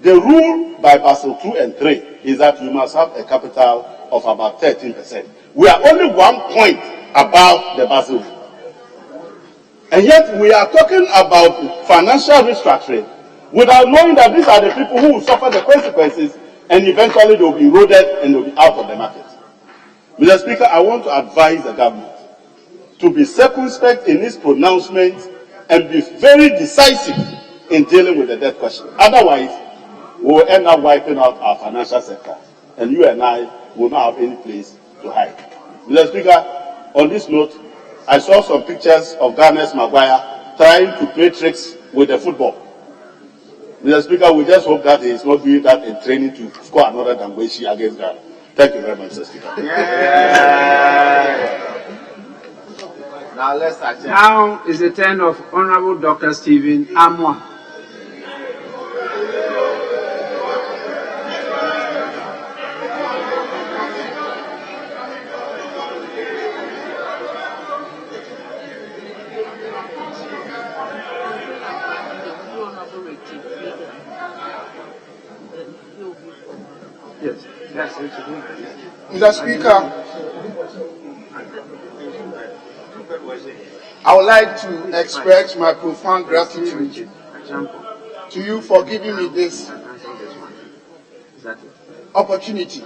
the rule by Basel II and 3 is that you must have a capital of about 13%. We are only 1 point above the Basel II. And yet we are talking about financial restructuring without knowing that these are the people who will suffer the consequences, and eventually they will be eroded and they will be out of the market. Mr. Speaker, I want to advise the government to be circumspect in its pronouncements and be very decisive in dealing with the debt question. Otherwise, we will end up wiping out our financial sector, and you and I will not have any place to hide. Mr. Speaker, on this note, I saw some pictures of Ghana's Maguire trying to play tricks with the football. Mr. Speaker, we just hope that he is not doing that in training to score another Dangweshi against Ghana. Thank you very much, Mr. Speaker. Now is the turn of Honorable Dr. Stephen Amwa. Mr. Speaker, I would like to express my profound gratitude to you for giving me this opportunity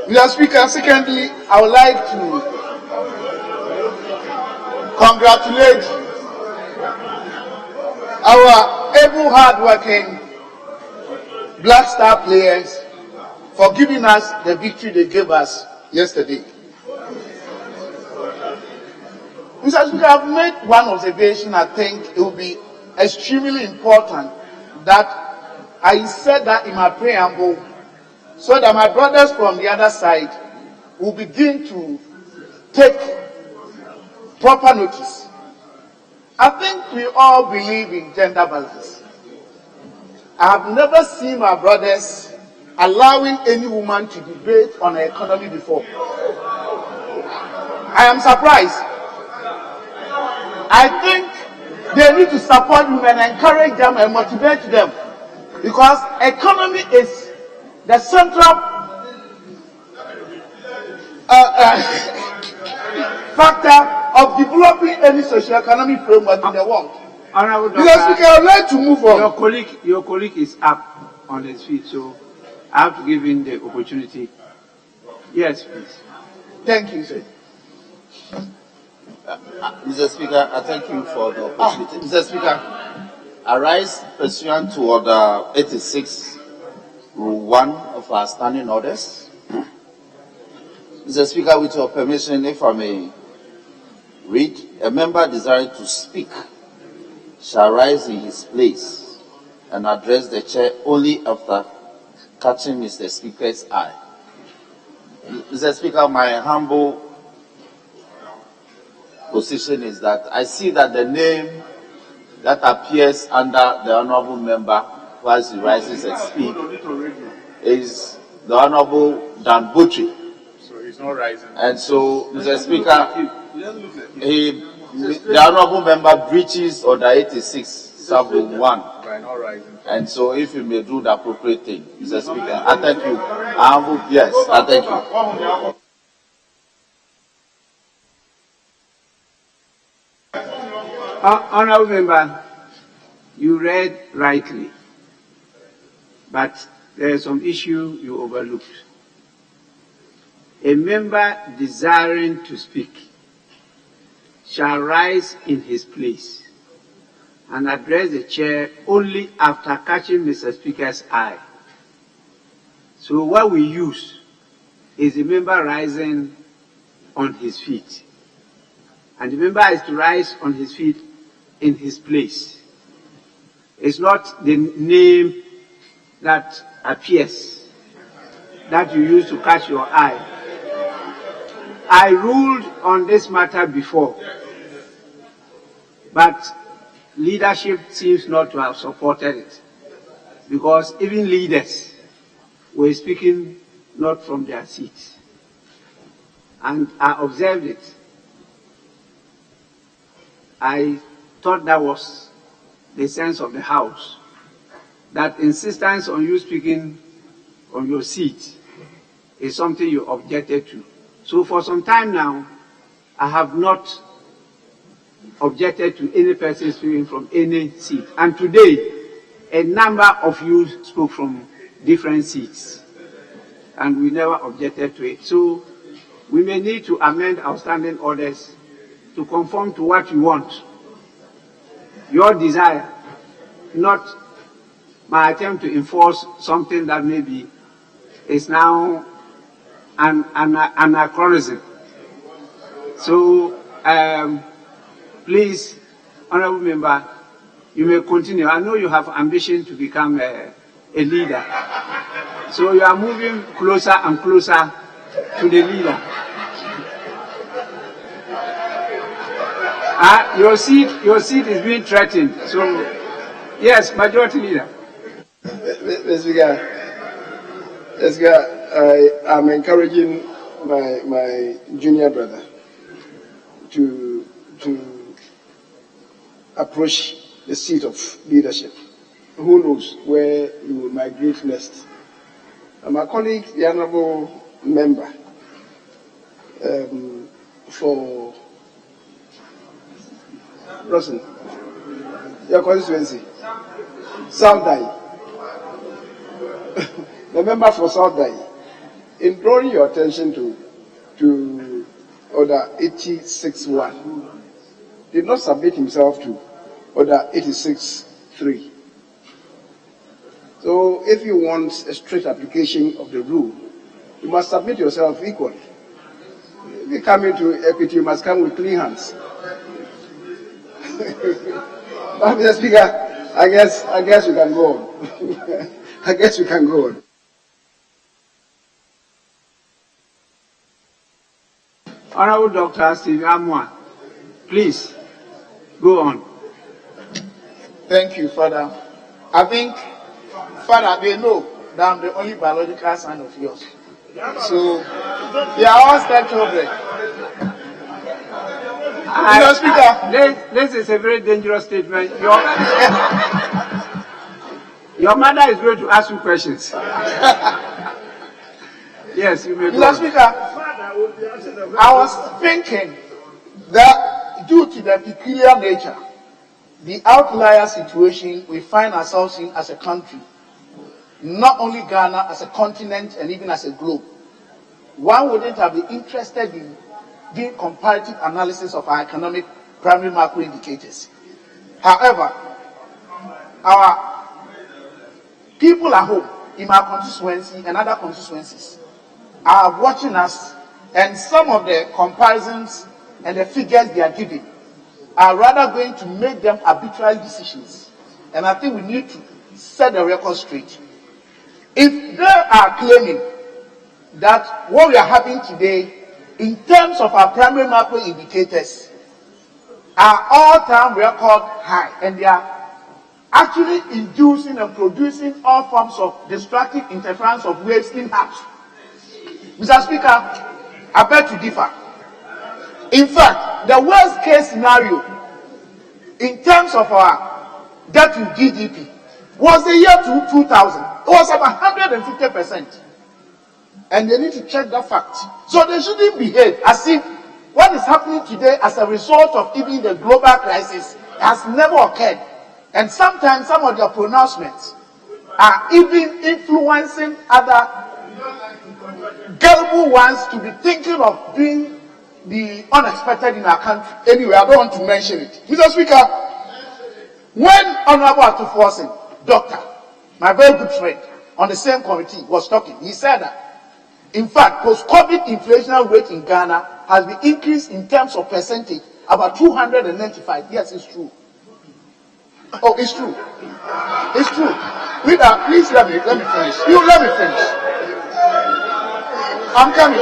Mr. Speaker, secondly, I would like to congratulate our able, hard-working Black Star players for giving us the victory they gave us yesterday. Mr. Speaker, I've made one observation. I think it will be extremely important that I said that in my preamble so that my brothers from the other side will begin to take proper notice. I think we all believe in gender balance. I have never seen my brothers allowing any woman to debate on the economy before. I am surprised. I think they need to support women, encourage them and motivate them, because economy is the central factor of developing any socio-economic framework in the world. Honorable Mr. Speaker, I would like to move on. Your colleague is up on his feet, so I have to give him the opportunity. Yes, please. Thank you, sir. Mr. Speaker, I thank you for the opportunity. Mr. Speaker, I rise pursuant to Order 86, Rule 1 of our standing orders. Mr. Speaker, with your permission, if I may read, a member desiring to speak shall rise in his place and address the chair only after catching Mr. Speaker's eye. Mr. Speaker, my humble position is that I see that the name that appears under the honorable member whilst he rises and speaks is the Honorable Dan Butchie. So he's not rising. And so, Mr. Speaker, the honorable member breaches Order 86, sub 1. By not rising. And so, if you may do the appropriate thing, Mr. Speaker, I thank you. Yes, I thank you. Honorable member, you read rightly, but there is some issue you overlooked. A member desiring to speak shall rise in his place and address the chair only after catching Mr. Speaker's eye. So what we use is the member rising on his feet. And the member is to rise on his feet in his place. It's not the name that appears that you use to catch your eye. I ruled on this matter before, but leadership seems not to have supported it, because even leaders were speaking not from their seats. And I observed it. I thought that was the sense of the House, that insistence on you speaking on your seat is something you objected to. So for some time now, I have not objected to any person speaking from any seat. And today, a number of you spoke from different seats, and we never objected to it. So we may need to amend our standing orders to conform to what you want, your desire, not my attempt to enforce something that maybe is now an anachronism. So please, honorable member, you may continue. I know you have ambition to become a leader. So you are moving closer and closer to the leader. Your seat is being threatened. So, yes, majority leader. Mr. Speaker, I am encouraging my junior brother to approach the seat of leadership. Who knows where he will migrate next? And my colleague, the honorable member for Russell, your constituency, South Dai, the member for South Dai. in drawing your attention to Order 86.1, did not submit himself to Order 86.3. So if you want a strict application of the rule, you must submit yourself equally. If you come into equity, you must come with clean hands. Mr. Speaker, I guess we can go on. I guess we can go on. Honorable Dr. Steve Amwa, please go on. Thank you, Father. I think, Father, they know that I'm the only biological son of yours. So, they are all stepchildren. Mr. Speaker. This is a very dangerous statement. Your mother is going to ask you questions. Yes, you may go. Mr. Speaker, I was thinking that due to the peculiar nature, the outlier situation we find ourselves in as a country, not only Ghana as a continent and even as a globe, one wouldn't have been interested in doing comparative analysis of our economic primary macro indicators. However, our people at home, in my constituency and other constituencies, are watching us, and some of the comparisons and the figures they are giving are rather going to make them arbitrary decisions. And I think we need to set the record straight. If they are claiming that what we are having today in terms of our primary macro indicators are all-time record high, and they are actually inducing and producing all forms of destructive interference of waves in-house, Mr. Speaker, I beg to differ. In fact, the worst case scenario in terms of our debt to GDP was the year 2000. It was about 150%. And they need to check that fact. So they shouldn't behave as if what is happening today as a result of even the global crisis has never occurred. And sometimes some of their pronouncements are even influencing other gullible ones to be thinking of doing the unexpected in our country. Anyway, I don't want to mention it. Mr. Speaker, when Honorable Atuforsen, doctor, my very good friend, on the same committee was talking, he said that, in fact, post-COVID inflationary rate in Ghana has been increased in terms of percentage about 295. Yes, it's true. Oh, it's true. It's true. Rita, please let me finish. You let me finish. I'm coming.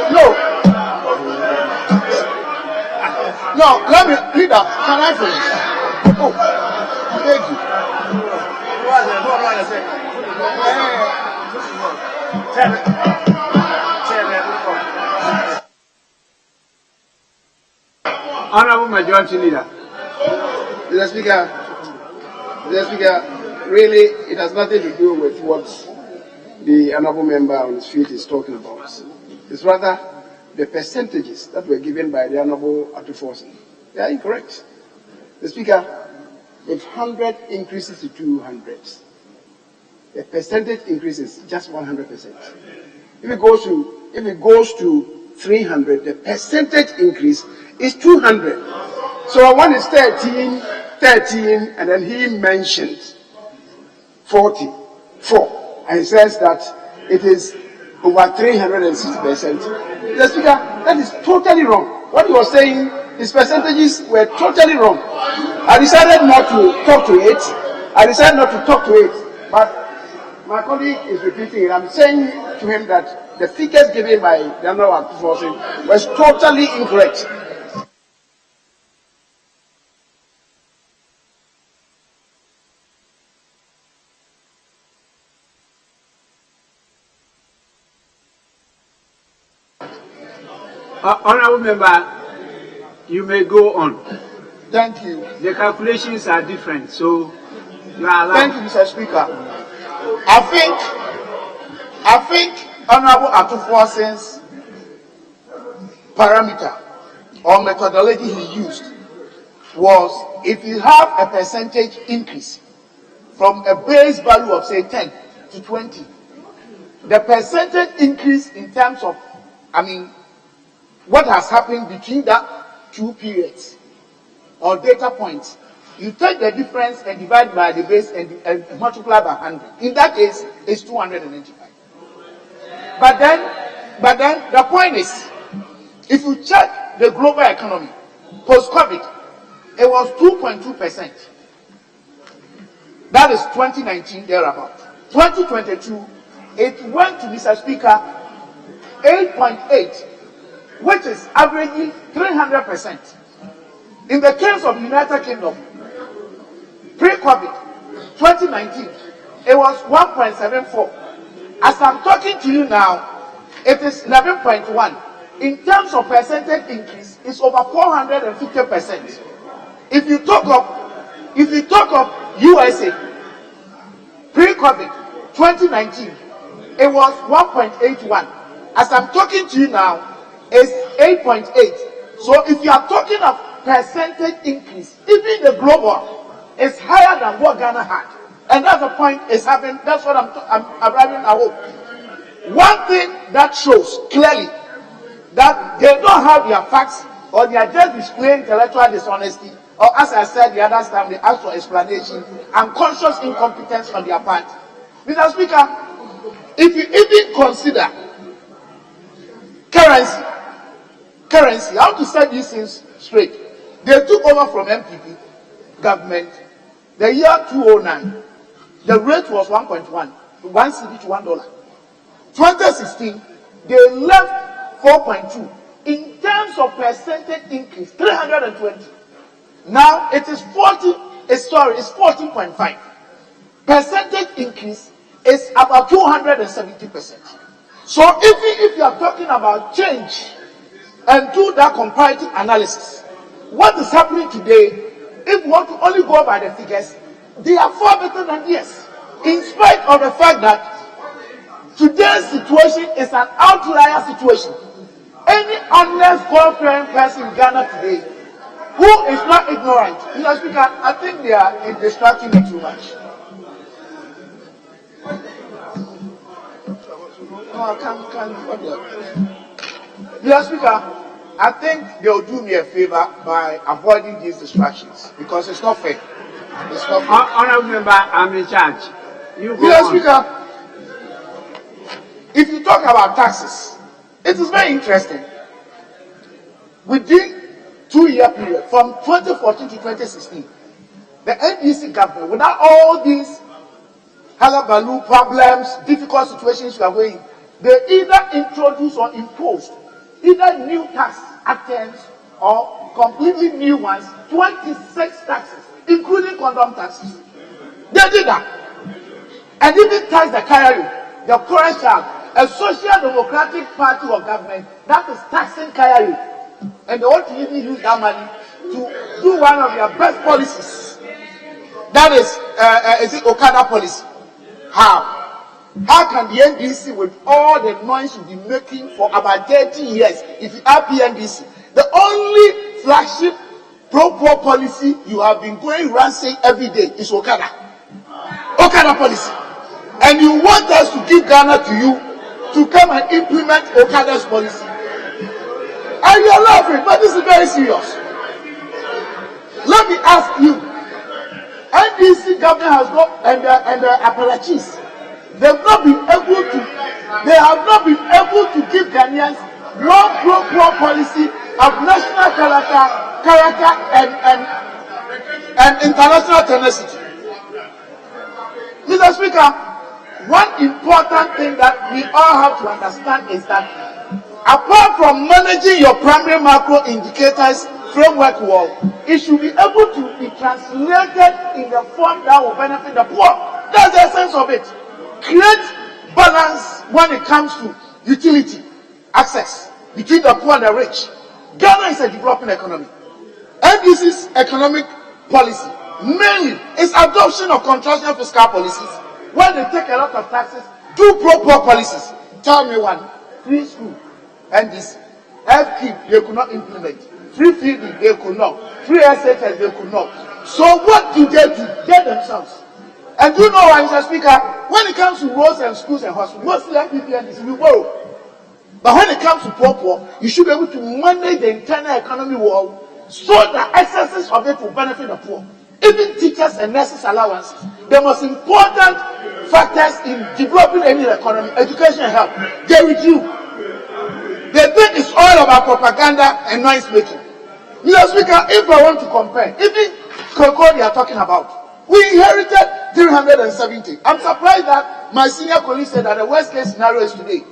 No, let me, Rita, can I finish? Oh, thank you. Honorable Majority Leader. Mr. Speaker, really, it has nothing to do with what the honorable member on his feet is talking about. It's rather the percentages that were given by the honorable Atuforsen. They are incorrect. The Speaker, if 100 increases to 200, the percentage increase is just 100%. If it goes to 300, the percentage increase is 200. So one is 13, and then he mentioned 44, and he says that it is over 360%. The Speaker, that is totally wrong. What he was saying, his percentages were totally wrong. I decided not to talk to it. But my colleague is repeating it. I'm saying to him that the figures given by the honorable Atuforsen was totally incorrect. Honorable Member, you may go on. Thank you. The calculations are different, so you are allowed. Thank you, Mr. Speaker. I think Honorable Atuforsen's parameter or methodology he used was if you have a percentage increase from a base value of say 10 to 20, the percentage increase in terms of, what has happened between that two periods or data points. You take the difference and divide by the base and multiply by 100. In that case, it's 295. But then the point is, if you check the global economy, post-COVID, it was 2.2%. That is 2019 thereabout. 2022, it went to, Mr. Speaker, 8.8, which is averaging 300%. In the case of the United Kingdom, pre-COVID, 2019, it was 1.74. As I'm talking to you now, it is 11.1. In terms of percentage increase, it's over 450%. If you talk of USA, pre-COVID, 2019, it was 1.81. As I'm talking to you now, it's 8.8. So if you are talking of percentage increase, even the global is higher than what Ghana had. And that's the point is having, that's what I'm arriving at hope. One thing that shows clearly that they don't have their facts or they are just displaying intellectual dishonesty, or as I said the other time, they ask for explanation and conscious incompetence on their part. Mr. Speaker, if you even consider currency, how to set these things straight. They took over from MPP government the year 2009. The rate was 1.1, 1 cedi to $1. 2016, they left 4.2. In terms of percentage increase, 320. Now it is 14.5. Percentage increase is about 270%. So even if you are talking about change and do that comparative analysis, what is happening today, if we want to only go by the figures, they are far better than this. In spite of the fact that today's situation is an outlier situation. Any honest, God-fearing person in Ghana today who is not ignorant, Mr. Speaker, I think they are distracting me too much. Mr. Speaker, I think they'll do me a favor by avoiding these distractions because it's not fair. It's not fair. Honorable member, I'm in charge. Mr. Speaker, if you talk about taxes, it is very interesting. Within 2-year period, from 2014 to 2016, the NDC government, without all these hullabaloo problems, difficult situations we are going in, they either introduced or imposed either new tax items or completely new ones, 26 taxes, including condom taxes. They did that. And even taxed the Kayari, the current child, a social democratic party of government that is taxing Kayari. And they want to even use that money to do one of their best policies. That is it Okada policy? How? How can the NDC, with all the noise you've been making for about 30 years, if you are PNDC, the only flagship pro-poor policy you have been going around saying every day is Okada. Okada policy. And you want us to give Ghana to you to come and implement Okada's policy. And you are laughing, but this is very serious. Let me ask you, NDC government has not, and the Appalachians, they have not been able to give Ghanaians one pro-poor policy of national character and international tenacity. Mr. Speaker, one important thing that we all have to understand is that apart from managing your primary macro indicators framework well, it should be able to be translated in the form that will benefit the poor. That's the essence of it. Create balance when it comes to utility access between the poor and the rich. Ghana is a developing economy. And this is economic policy. Mainly, it's adoption of contractual fiscal policies where they take a lot of taxes, do pro-poor policies. Tell me one. Free school, NDC. FKIP, they could not implement. Free feeding, they could not. Free SHS, they could not. So what do? They themselves And do you know why, Mr. Speaker? When it comes to roads and schools and hospitals, mostly NPP and this, we borrow. But when it comes to poor, you should be able to manage the internal economy well so that excesses of it will benefit the poor. Even teachers and nurses allowances, the most important factors in developing any economy, education and health, they reduce. They think it's all about propaganda and noise making. Mr. Speaker, if I want to compare, even cocoa they are talking about, we inherited 370. I'm surprised that my senior colleague said that the worst case scenario is today.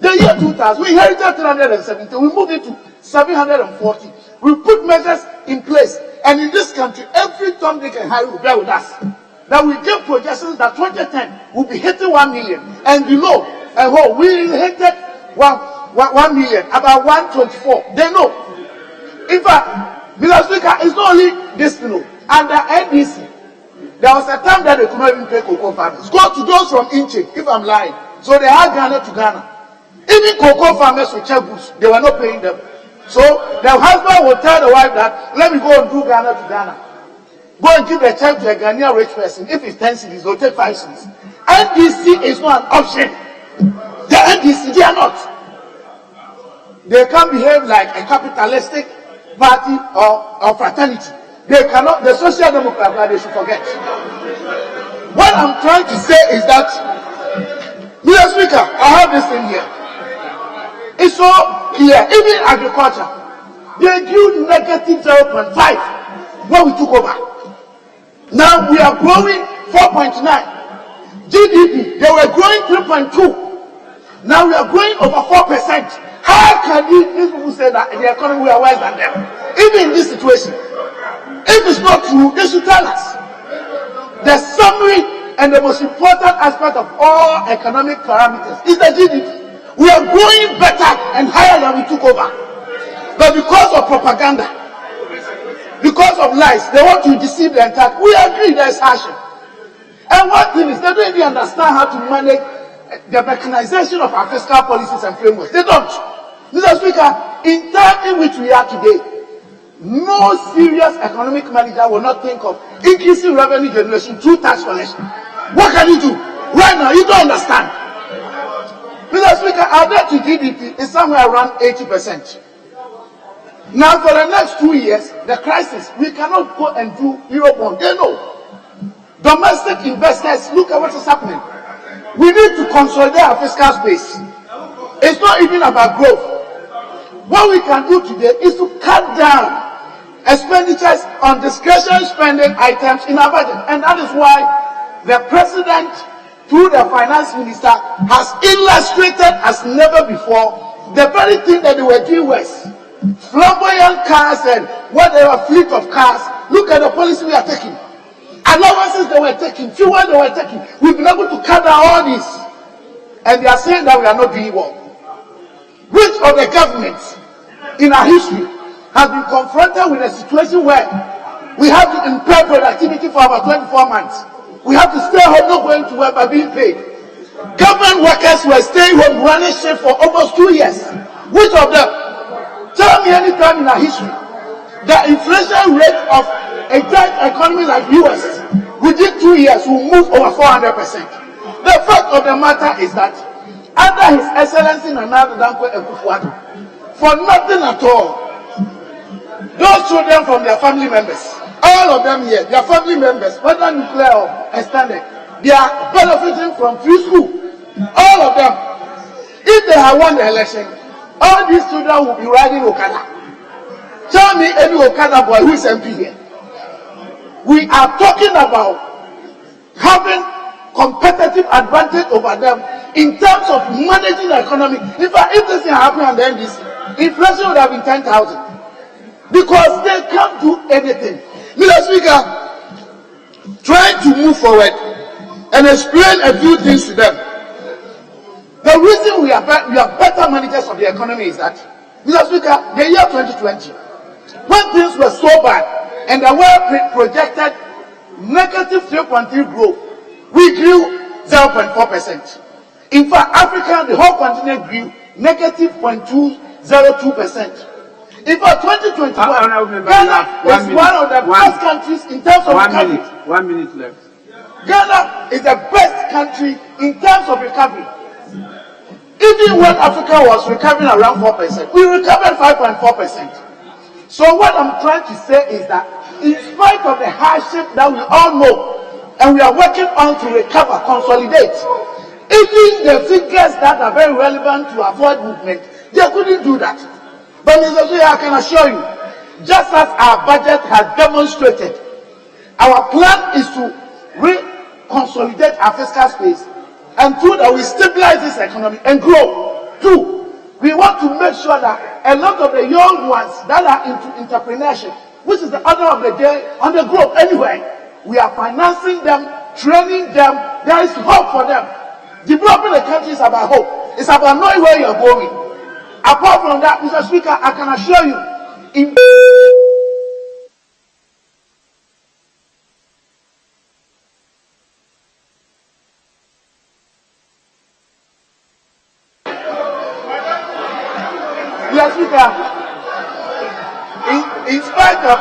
The year 2000, we inherited 370. We moved into 740. We put measures in place. And in this country, every Tom, Dick, and Harry will bear with us. That we give projections that 2010 will be hitting 1 million. And below, and we inherited 1 million, about 124. They know. In fact, Mr. Speaker, it's not only this, under NDC, there was a time that they could not even pay cocoa farmers. Go to those from Inche, if I'm lying. So they had Ghana to Ghana. Even cocoa farmers with checkbooks, they were not paying them. So the husband will tell the wife that, let me go and do Ghana to Ghana. Go and give the check to a Ghanaian rich person. If it's 10 cedis, they'll take 5 cedis. NDC is not an option. The NDC, they are not. They can't behave like a capitalistic party or fraternity. They cannot, the Social Democrats, they should forget. What I'm trying to say is that, Mr. Speaker, I have this thing here. It's so clear, even agriculture, they grew negative 0.5 when we took over. Now we are growing 4.9. GDP, they were growing 3.2. Now we are growing over 4%. How can these people say that the economy we are worse than them? Even in this situation. If it's not true, they should tell us. The summary and the most important aspect of all economic parameters is the GDP. We are growing better and higher than we took over. But because of propaganda, because of lies, they want to deceive the entire. We agree there is hardship. And one thing is, they don't even understand how to manage the mechanization of our fiscal policies and frameworks. They don't. Mr. Speaker, in time in which we are today, no serious economic manager will not think of increasing revenue generation through tax collection. What can you do? Right now, you don't understand. Mr. Speaker, our debt to GDP is somewhere around 80%. Now, for the next 2 years, the crisis, we cannot go and do Eurobond. They know. Domestic investors, look at what is happening. We need to consolidate our fiscal space. It's not even about growth. What we can do today is to cut down expenditures on discretionary spending items in our budget. And that is why the president, through the finance minister, has illustrated as never before the very thing that they were doing was flamboyant cars and whatever fleet of cars. Look at the policy we are taking. Allowances they were taking, fuel they were taking. We've been able to cut down all this. And they are saying that we are not doing well. Which of the governments in our history has been confronted with a situation where we have to impair productivity for about 24 months? We have to stay home, not going to work, but being paid. Government workers were staying home, running shift for almost 2 years. Which of them? Tell me any time in our history the inflation rate of a giant economy like US within 2 years will move over 400%. The fact of the matter is that under His Excellency Nana Dankwa Ekufuado, for nothing at all, those children from their family members, all of them here, their family members, whether nuclear or extended, they are benefiting from free school. All of them. If they have won the election, all these children will be riding Okada. Tell me any Okada boy who is MP here. We are talking about having competitive advantage over them in terms of managing the economy. In fact, if this thing happened on the NDC, inflation would have been 10,000. Because they can't do anything. Mr. Speaker, trying to move forward and explain a few things to them. The reason we are better managers of the economy is that, Mr. Speaker, the year 2020, when things were so bad and there were projected negative 3.3 growth, we grew 0.4%. In fact, Africa, the whole continent grew negative 0.202%. In fact, 2021, Ghana is one of the best countries in terms of 1 minute. 1 minute left. Ghana is the best country in terms of recovery. Even when Africa was recovering around 4%, we recovered 5.4%. So what I'm trying to say is that in spite of the hardship that we all know, and we are working on to recover, consolidate, even the figures that are very relevant to avoid movement, they couldn't do that. But Mr. Speaker, I can assure you, just as our budget has demonstrated, our plan is to reconsolidate our fiscal space, and through that we stabilize this economy and grow. Two, we want to make sure that a lot of the young ones that are into entrepreneurship, which is the order of the day on the globe anyway, we are financing them, training them. There is hope for them. Developing the country is about hope. It's about knowing where you're going. Apart from that, Mr. Speaker, I can assure you, in Mr. Speaker, in spite of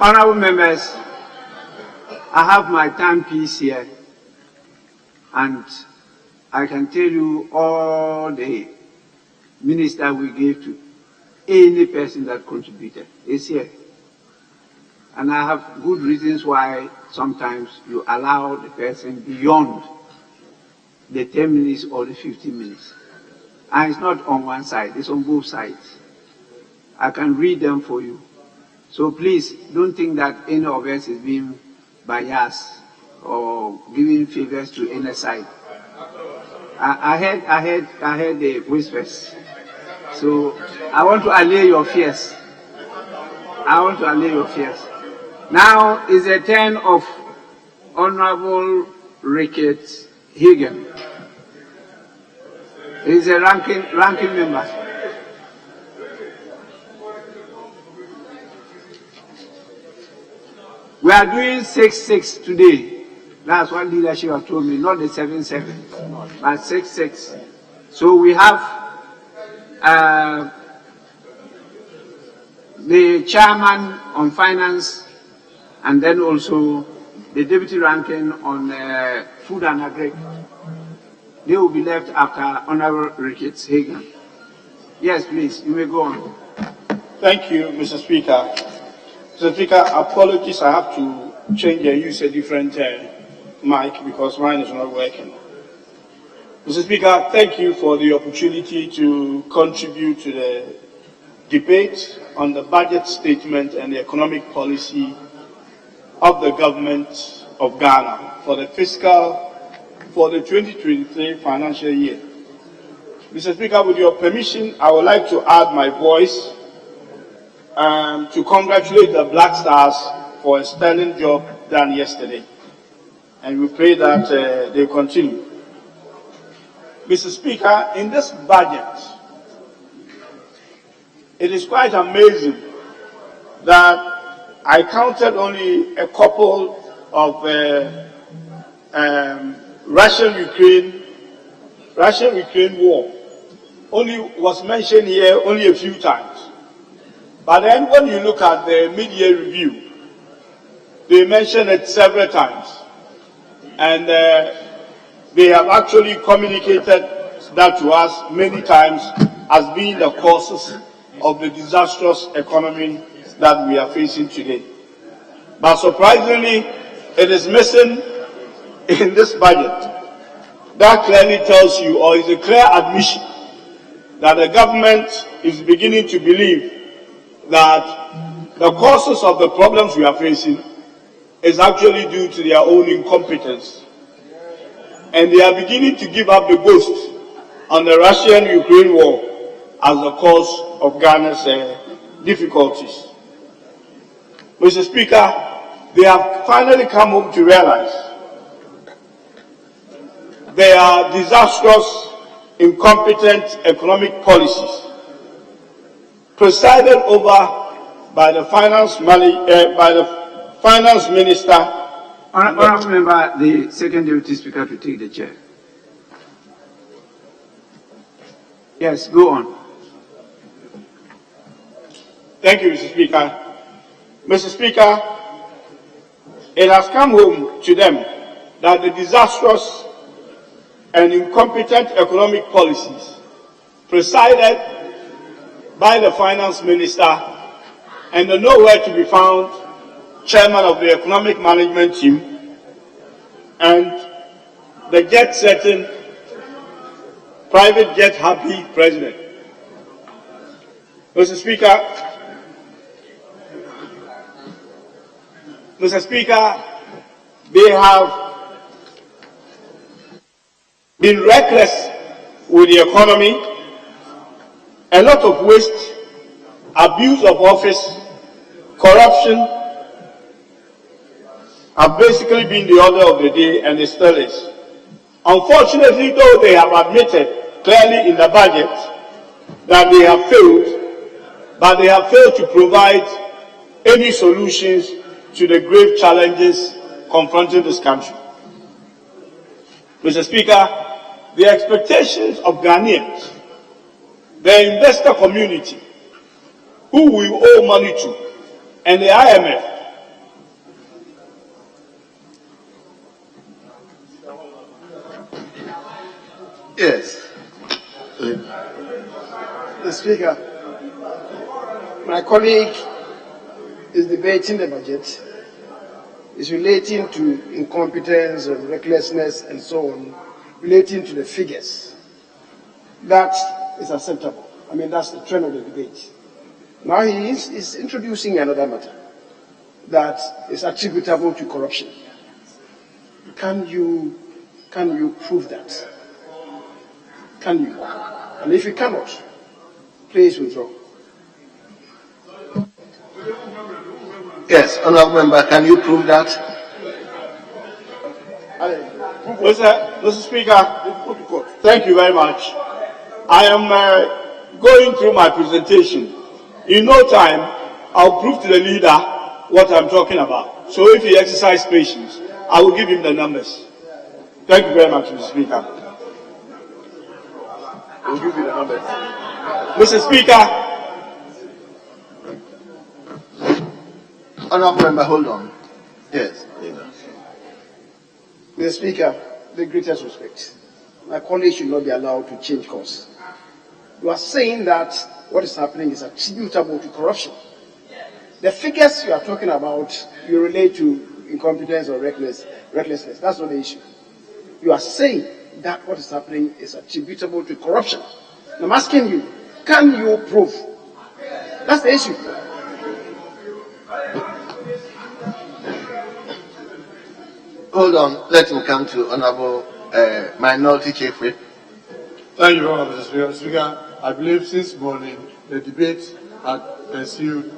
Honorable members, I have my timepiece here, and I can tell you all the minister we gave to any person that contributed is here. And I have good reasons why sometimes you allow the person beyond the 10 minutes or the 15 minutes. And it's not on one side, it's on both sides. I can read them for you. So please don't think that any of us is being biased or giving favors to any side. I heard the whispers. So I want to allay your fears. Now is the turn of Honorable Ricketts Higgin. He is a ranking member. We are doing 6-6 today. That's what leadership has told me, not the 7-7, but 6-6. So we have the chairman on finance, and then also the deputy ranking on food and agri. They will be left after Honorable Ricketts Hagan. Yes, please, you may go on. Thank you, Mr. Speaker. Mr. Speaker, apologies, I have to change and use a different mic because mine is not working. Mr. Speaker, thank you for the opportunity to contribute to the debate on the budget statement and the economic policy of the government of Ghana for the fiscal for the 2023 financial year. Mr. Speaker, with your permission, I would like to add my voice to congratulate the Black Stars for a sterling job done yesterday. And we pray that they continue. Mr. Speaker, in this budget, it is quite amazing that I counted only a couple of Russian-Ukraine war. Only was mentioned here only a few times. But then when you look at the mid-year review, they mention it several times. And they have actually communicated that to us many times as being the causes of the disastrous economy that we are facing today. But surprisingly, it is missing in this budget. That clearly tells you, or is a clear admission, that the government is beginning to believe that the causes of the problems we are facing is actually due to their own incompetence. And they are beginning to give up the ghost on the Russian-Ukraine war as the cause of Ghana's difficulties. Mr. Speaker, they have finally come home to realize they are disastrous, incompetent economic policies presided over by the finance minister. Honourable Member, the second deputy speaker to take the chair. Yes, go on. Thank you, Mr. Speaker. Mr. Speaker, it has come home to them that the disastrous and incompetent economic policies presided by the finance minister and the nowhere to be found chairman of the economic management team and the jet-setting, private jet-happy president. Mr. Speaker, they have been reckless with the economy. A lot of waste, abuse of office, corruption have basically been the order of the day, and it still is. Unfortunately, though, they have admitted clearly in the budget that they have failed, but they have failed to provide any solutions to the grave challenges confronting this country. Mr. Speaker, the expectations of Ghanaians, the investor community, who we owe money to, and the IMF, Yes. Mr. Speaker, my colleague is debating the budget. Is relating to incompetence and recklessness and so on, relating to the figures. That is acceptable. I mean, that's the trend of the debate. Now he is introducing another matter that is attributable to corruption. Can you prove that? Can you? And if you cannot, please withdraw. Yes, Honourable Member, can you prove that? Mr. Speaker, thank you very much. I am going through my presentation. In no time, I'll prove to the leader what I'm talking about. So if he exercises patience, I will give him the numbers. Thank you very much, Mr. Speaker. I will give you the numbers. Mr. Speaker, Honourable Member, hold on. Yes. Mr. Speaker, the greatest respect. My colleague should not be allowed to change course. You are saying that what is happening is attributable to corruption. The figures you are talking about, you relate to incompetence or recklessness. That's not the issue. You are saying that what is happening is attributable to corruption. And I'm asking you, can you prove? That's the issue. Hold on, let him come to Honourable Minority Chief Whip. Thank you very much, Mr. Speaker. Mr. Speaker, I believe since morning the debate had pursued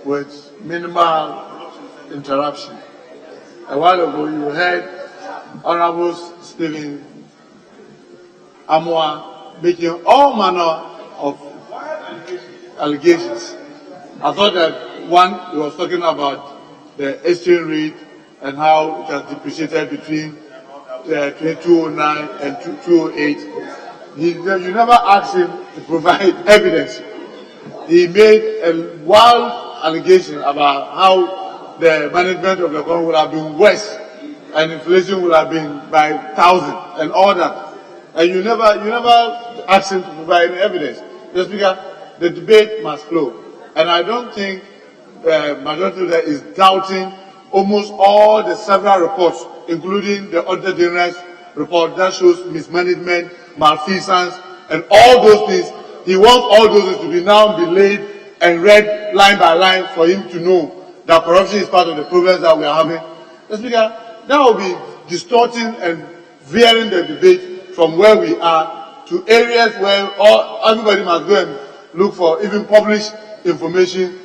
with minimal interruption. A while ago you heard Honourable Stephen Amwa making all manner of allegations. I thought that one, he was talking about the exchange rate and how it has depreciated between 2009 and 2008. You never asked him to provide evidence. He made a wild allegation about how the management of the economy would have been worse and inflation would have been by 1,000 and all that. And you never asked him to provide any evidence. Mr. Speaker, the debate must flow. And I don't think majority leader is doubting almost all the several reports, including the Auditor General's report that shows mismanagement, malfeasance, and all those things. He wants all those things to be now laid and read line by line for him to know that corruption is part of the problems that we are having. Mr. Speaker, that will be distorting and veering the debate from where we are to areas where everybody must go and look for even published information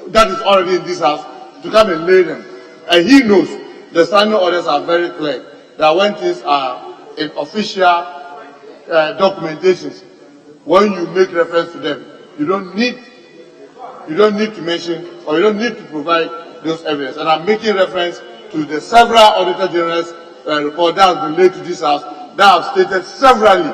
that is already in this house to come and lay them. And he knows the standing orders are very clear that when things are in official documentations, when you make reference to them, you don't need to mention or you don't need to provide those evidence. And I'm making reference to the several Auditor General's report that has been laid to this house that have stated severally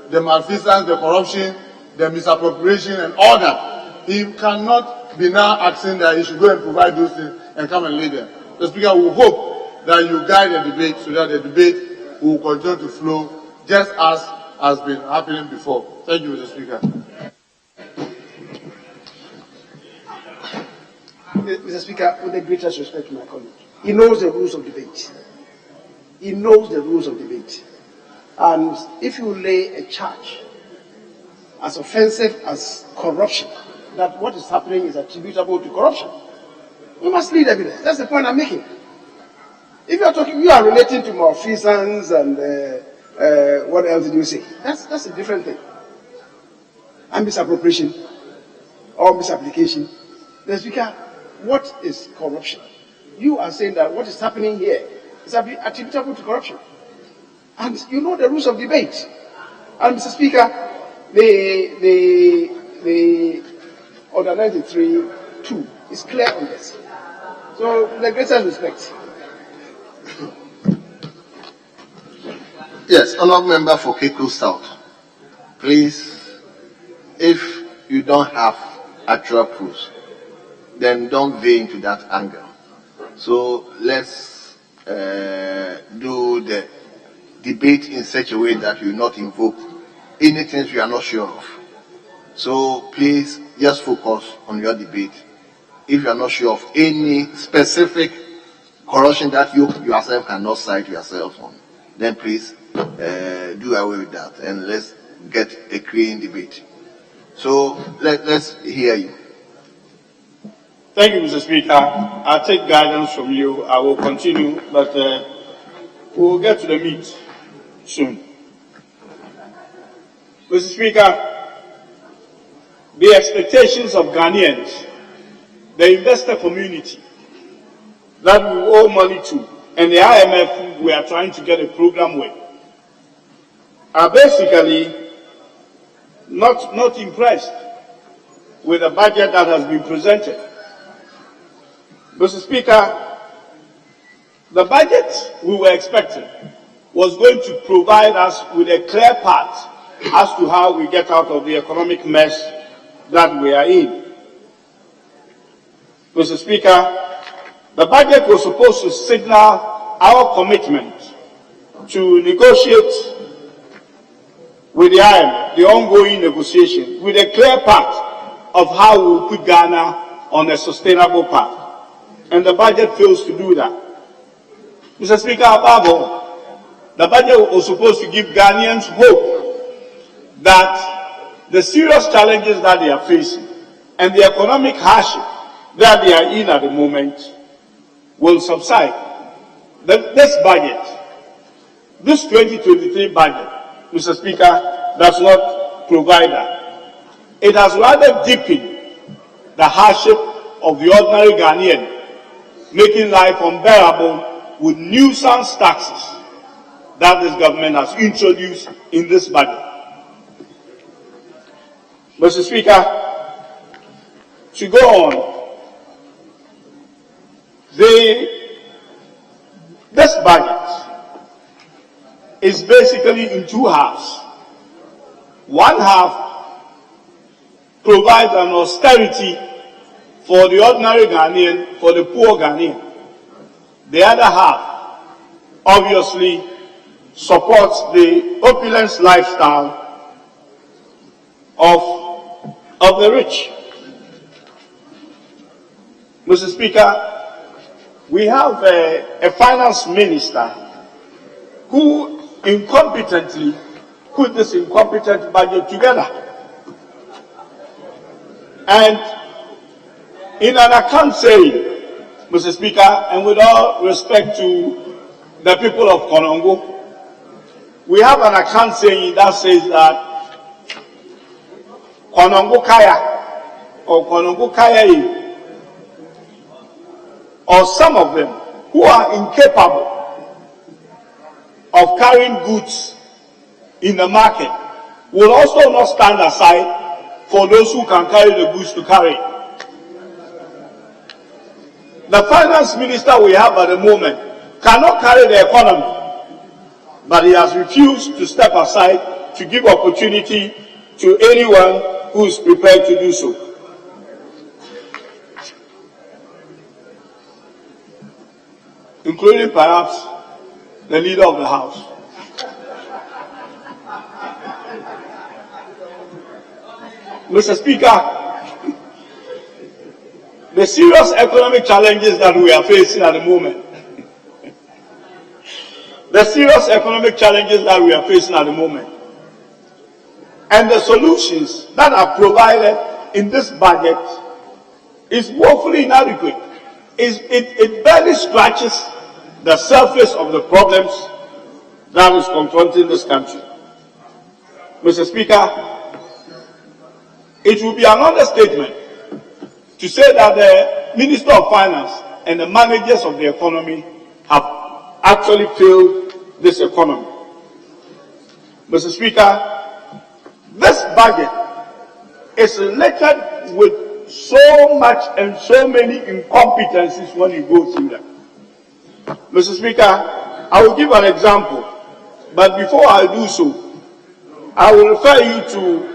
the malfeasance, the corruption, the misappropriation, and all that. He cannot be now asking that he should go and provide those things and come and lead them. The Speaker will hope that you guide the debate so that the debate will continue to flow just as has been happening before. Thank you, Mr. Speaker. Mr. Speaker, with the greatest respect to my colleague, he knows the rules of debate. He knows the rules of debate. And if you lay a charge as offensive as corruption, that what is happening is attributable to corruption, we must lead evidence. That's the point I'm making. If you are talking, you are relating to malfeasance and what else did you say? That's a different thing. And misappropriation or misapplication. The Speaker, what is corruption? You are saying that what is happening here is attributable to corruption. And you know the rules of debate. And Mr. Speaker, the Order 93-2 is clear on this. So, with the greatest respect. Yes, Honourable Member for Keku South. Please, if you don't have actual proofs, then don't veer into that angle. So let's do the debate in such a way that you will not invoke anything you are not sure of. So please just focus on your debate. If you are not sure of any specific corruption that you yourself cannot cite yourself on, then please do away with that and let's get a clean debate. So let's hear you. Thank you, Mr. Speaker. I'll take guidance from you. I will continue, but we'll get to the meat soon. Mr. Speaker, the expectations of Ghanaians, the investor community that we owe money to, and the IMF we are trying to get a program with, are basically not impressed with the budget that has been presented. Mr. Speaker, the budget we were expecting was going to provide us with a clear path as to how we get out of the economic mess that we are in. Mr. Speaker, the budget was supposed to signal our commitment to negotiate with the IMF, the ongoing negotiation, with a clear path of how we will put Ghana on a sustainable path. And the budget fails to do that. Mr. Speaker, above all, the budget was supposed to give Ghanaians hope that the serious challenges that they are facing and the economic hardship that they are in at the moment will subside. This budget, this 2023 budget, Mr. Speaker, does not provide that. It has rather deepened the hardship of the ordinary Ghanaian, making life unbearable with nuisance taxes that this government has introduced in this budget. Mr. Speaker, to go on, this budget is basically in two halves. One half provides an austerity for the ordinary Ghanaian, for the poor Ghanaian. The other half obviously supports the opulence lifestyle of the rich. Mr. Speaker, we have a finance minister who incompetently put this incompetent budget together. And in an account saying, Mr. Speaker, and with all respect to the people of Konongo, we have an account saying that says that Konongo Kaya or Konongo Kaya, or some of them who are incapable of carrying goods in the market will also not stand aside for those who can carry the goods to carry. The finance minister we have at the moment cannot carry the economy, but he has refused to step aside to give opportunity to anyone who is prepared to do so. Including perhaps the leader of the House. Mr. Speaker, the serious economic challenges that we are facing at the moment, and the solutions that are provided in this budget is woefully inadequate. It barely scratches the surface of the problems that is confronting this country. Mr. Speaker, it will be an understatement to say that the Minister of Finance and the managers of the economy have actually failed this economy. Mr. Speaker, this budget is littered with so much and so many incompetencies when you go through them. Mr. Speaker, I will give an example, but before I do so, I will refer you to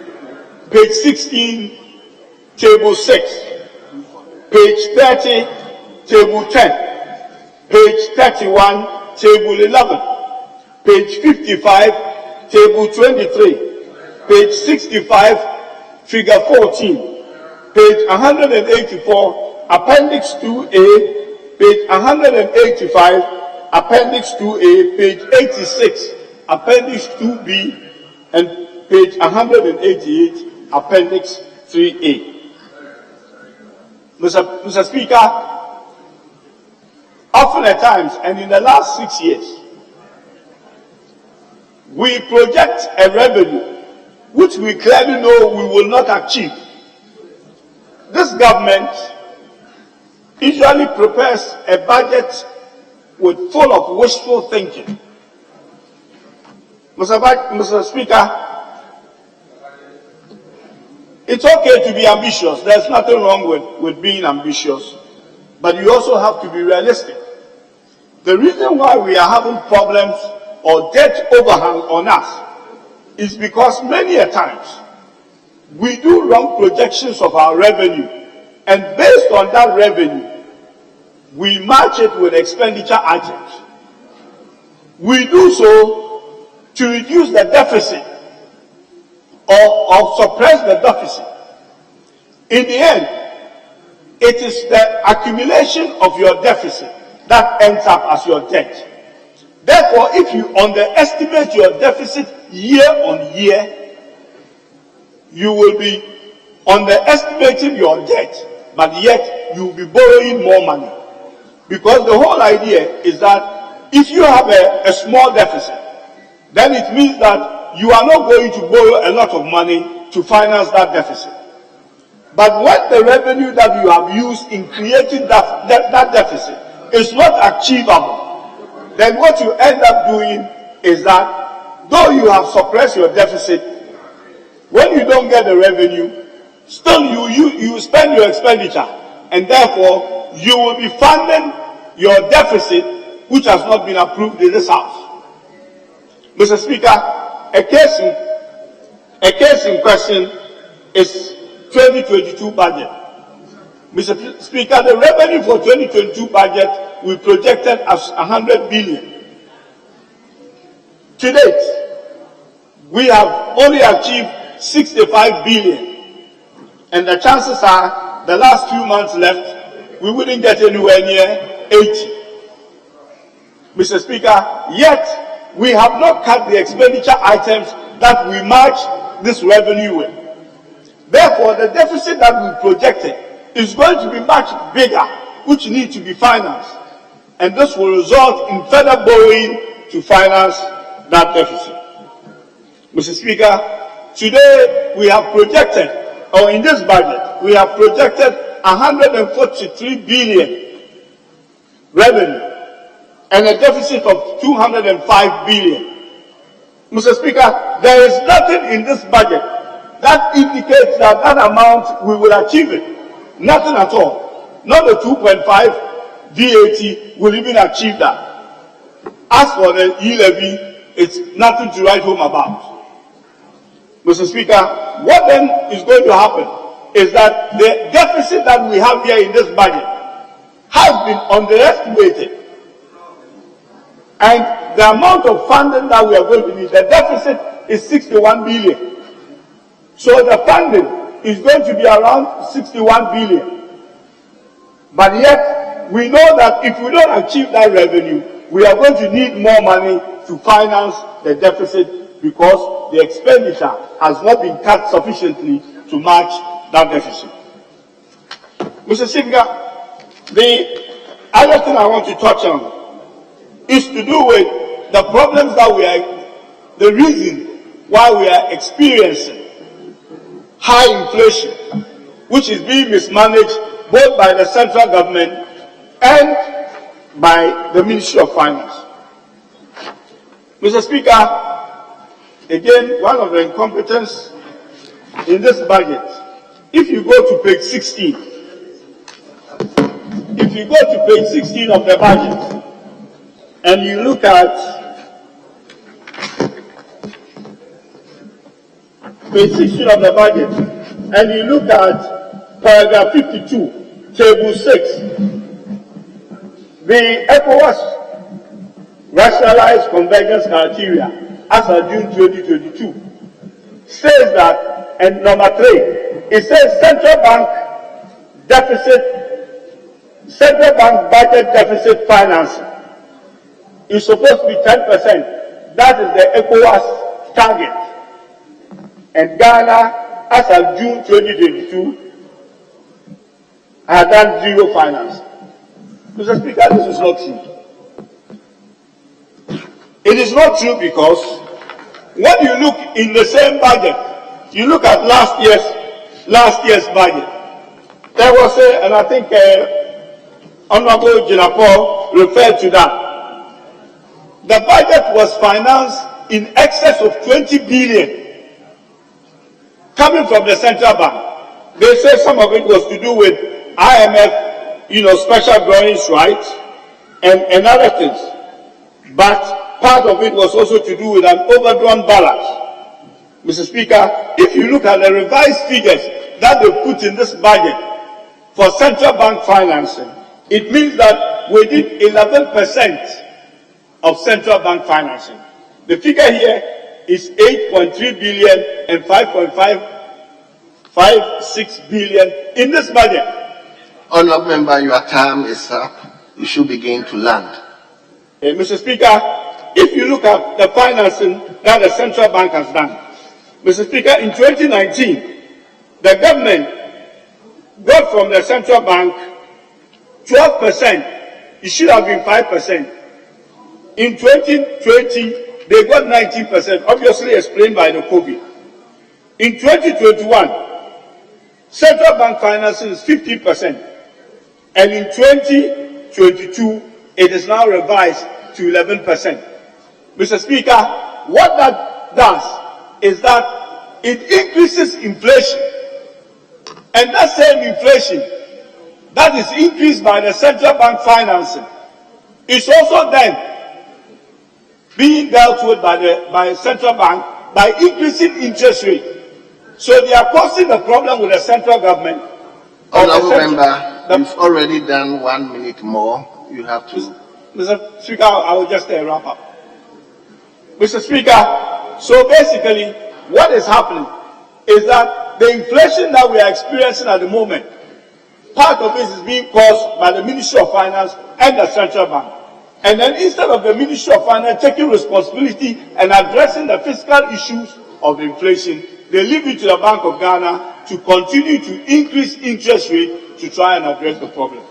page 16, table 6, page 30, table 10, page 31, table 11, page 55, table 23, page 65, figure 14, page 184, appendix 2A, page 185, appendix 2A, page 86, appendix 2B, and page 188, appendix 3A. Mr. Speaker, often at times, and in the last 6 years, we project a revenue which we clearly know we will not achieve. This government usually prepares a budget full of wishful thinking. Mr. Speaker, it's okay to be ambitious. There's nothing wrong with being ambitious, but you also have to be realistic. The reason why we are having problems or debt overhang on us is because many a times we do wrong projections of our revenue, and based on that revenue, we match it with expenditure items. We do so to reduce the deficit or suppress the deficit. In the end, it is the accumulation of your deficit that ends up as your debt. Therefore, if you underestimate your deficit year on year, you will be underestimating your debt, but yet you will be borrowing more money. Because the whole idea is that if you have a small deficit, then it means that you are not going to borrow a lot of money to finance that deficit. But when the revenue that you have used in creating that deficit is not achievable, then what you end up doing is that though you have suppressed your deficit, when you don't get the revenue, still you spend your expenditure, and therefore you will be funding your deficit which has not been approved in this House. Mr. Speaker, a case in question is 2022 budget. Mr. Speaker, the revenue for 2022 budget we projected as 100 billion. To date, we have only achieved 65 billion, and the chances are the last few months left we wouldn't get anywhere near 80. Mr. Speaker, yet we have not cut the expenditure items that we match this revenue with. Therefore, the deficit that we projected is going to be much bigger, which needs to be financed. And this will result in further borrowing to finance that deficit. Mr. Speaker, today we have projected, or in this budget, we have projected 143 billion revenue and a deficit of 205 billion. Mr. Speaker, there is nothing in this budget that indicates that that amount we will achieve it. Nothing at all. Not the 2.5 VAT will even achieve that. As for the e-levy, it's nothing to write home about. Mr. Speaker, what then is going to happen is that the deficit that we have here in this budget has been underestimated. And the amount of funding that we are going to need, the deficit is 61 billion. So the funding is going to be around 61 billion. But yet, we know that if we don't achieve that revenue, we are going to need more money to finance the deficit because the expenditure has not been cut sufficiently to match that deficit. Mr. Speaker, the other thing I want to touch on is to do with the problems that the reason why we are experiencing high inflation, which is being mismanaged both by the central government and by the Ministry of Finance. Mr. Speaker, again, one of the incompetence in this budget, if you go to page 16, of the budget, and you look at page 16 of the budget, and you look at paragraph 52, table 6, the ECOWAS rationalized convergence criteria as of June 2022 says that, and number 3, it says central bank budget deficit financing is supposed to be 10%. That is the ECOWAS target. And Ghana, as of June 2022, has done zero finance. Mr. Speaker, this is not true. It is not true because when you look in the same budget, you look at last year's budget, there was and I think Honorable Jinapo referred to that. The budget was financed in excess of 20 billion coming from the central bank. They say some of it was to do with IMF, special drawings rights and other things. But part of it was also to do with an overdrawn balance. Mr. Speaker, if you look at the revised figures that they put in this budget for central bank financing, it means that we did 11% of central bank financing. The figure here is 8.3 billion and 5.56 billion in this budget. Honourable Member, your time is up. You should begin to land. Mr. Speaker, if you look at the financing that the central bank has done, Mr. Speaker, in 2019, the government got from the central bank 12%. It should have been 5%. In 2020, they got 19%, obviously explained by the COVID. In 2021, central bank financing is 15%. And in 2022, it is now revised to 11%. Mr. Speaker, what that does is that it increases inflation. And that same inflation that is increased by the central bank financing is also then being dealt with by the central bank by increasing interest rate. So they are causing a problem with the central government. Honourable Member, you've already done 1 minute more. You have to. Mr. Speaker, I will just wrap up. Mr. Speaker, so basically what is happening is that the inflation that we are experiencing at the moment, part of it is being caused by the Ministry of Finance and the central bank. And then instead of the Ministry of Finance taking responsibility and addressing the fiscal issues of the inflation, they leave it to the Bank of Ghana to continue to increase interest rate to try and address the problem.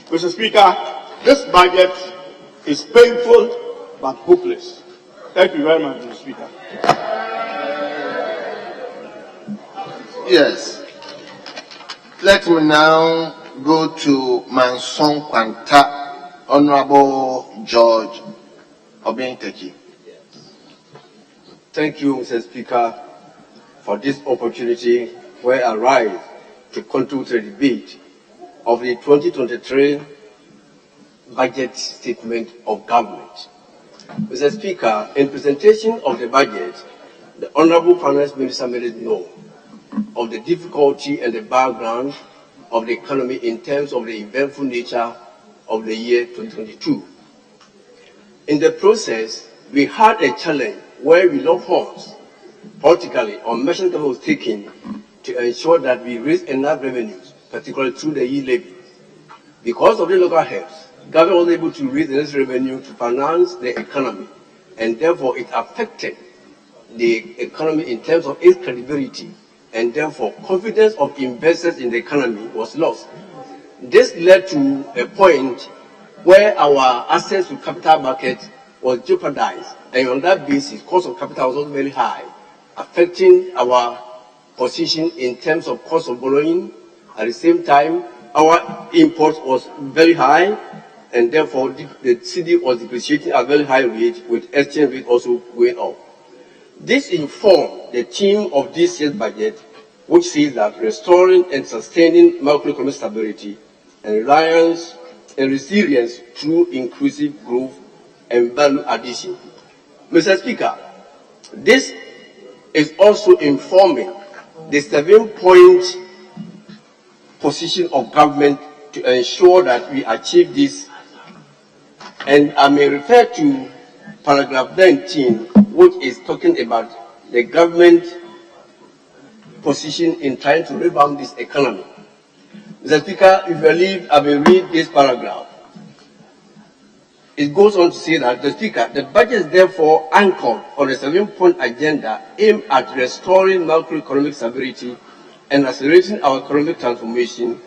Mr. Speaker, this budget is painful but hopeless. Thank you very much, Mr. Speaker. Yes. Let me now go to Manson Kwanta, Honorable George Obenteki. Thank you, Mr. Speaker, for this opportunity where I rise to contribute to the debate of the 2023 budget statement of government. Mr. Speaker, in presentation of the budget, the Honorable Finance Minister made it known of the difficulty and the background of the economy in terms of the eventful nature of the year 2022. In the process, we had a challenge where we lost horns politically on measures that was taken to ensure that we raise enough revenues, particularly through the e-levy. Because of the local helps, government was able to raise this revenue to finance the economy, and therefore it affected the economy in terms of its credibility, and therefore confidence of investors in the economy was lost. This led to a point where our access to capital market was jeopardized, and on that basis, cost of capital was also very high, affecting our position in terms of cost of borrowing. At the same time, our import was very high, and therefore the cedi was depreciating at a very high rate, with exchange rate also going up. This informed the theme of this year's budget, which says that restoring and sustaining macroeconomic stability and reliance and resilience through inclusive growth and value addition. Mr. Speaker, this is also informing the 7-point position of government to ensure that we achieve this. And I may refer to paragraph 19, which is talking about the government position in trying to rebound this economy. Mr. Speaker, if you leave, I will read this paragraph. It goes on to say that, the Speaker, the budget is therefore anchored on a 7-point agenda aimed at restoring macroeconomic stability and accelerating our economic transformation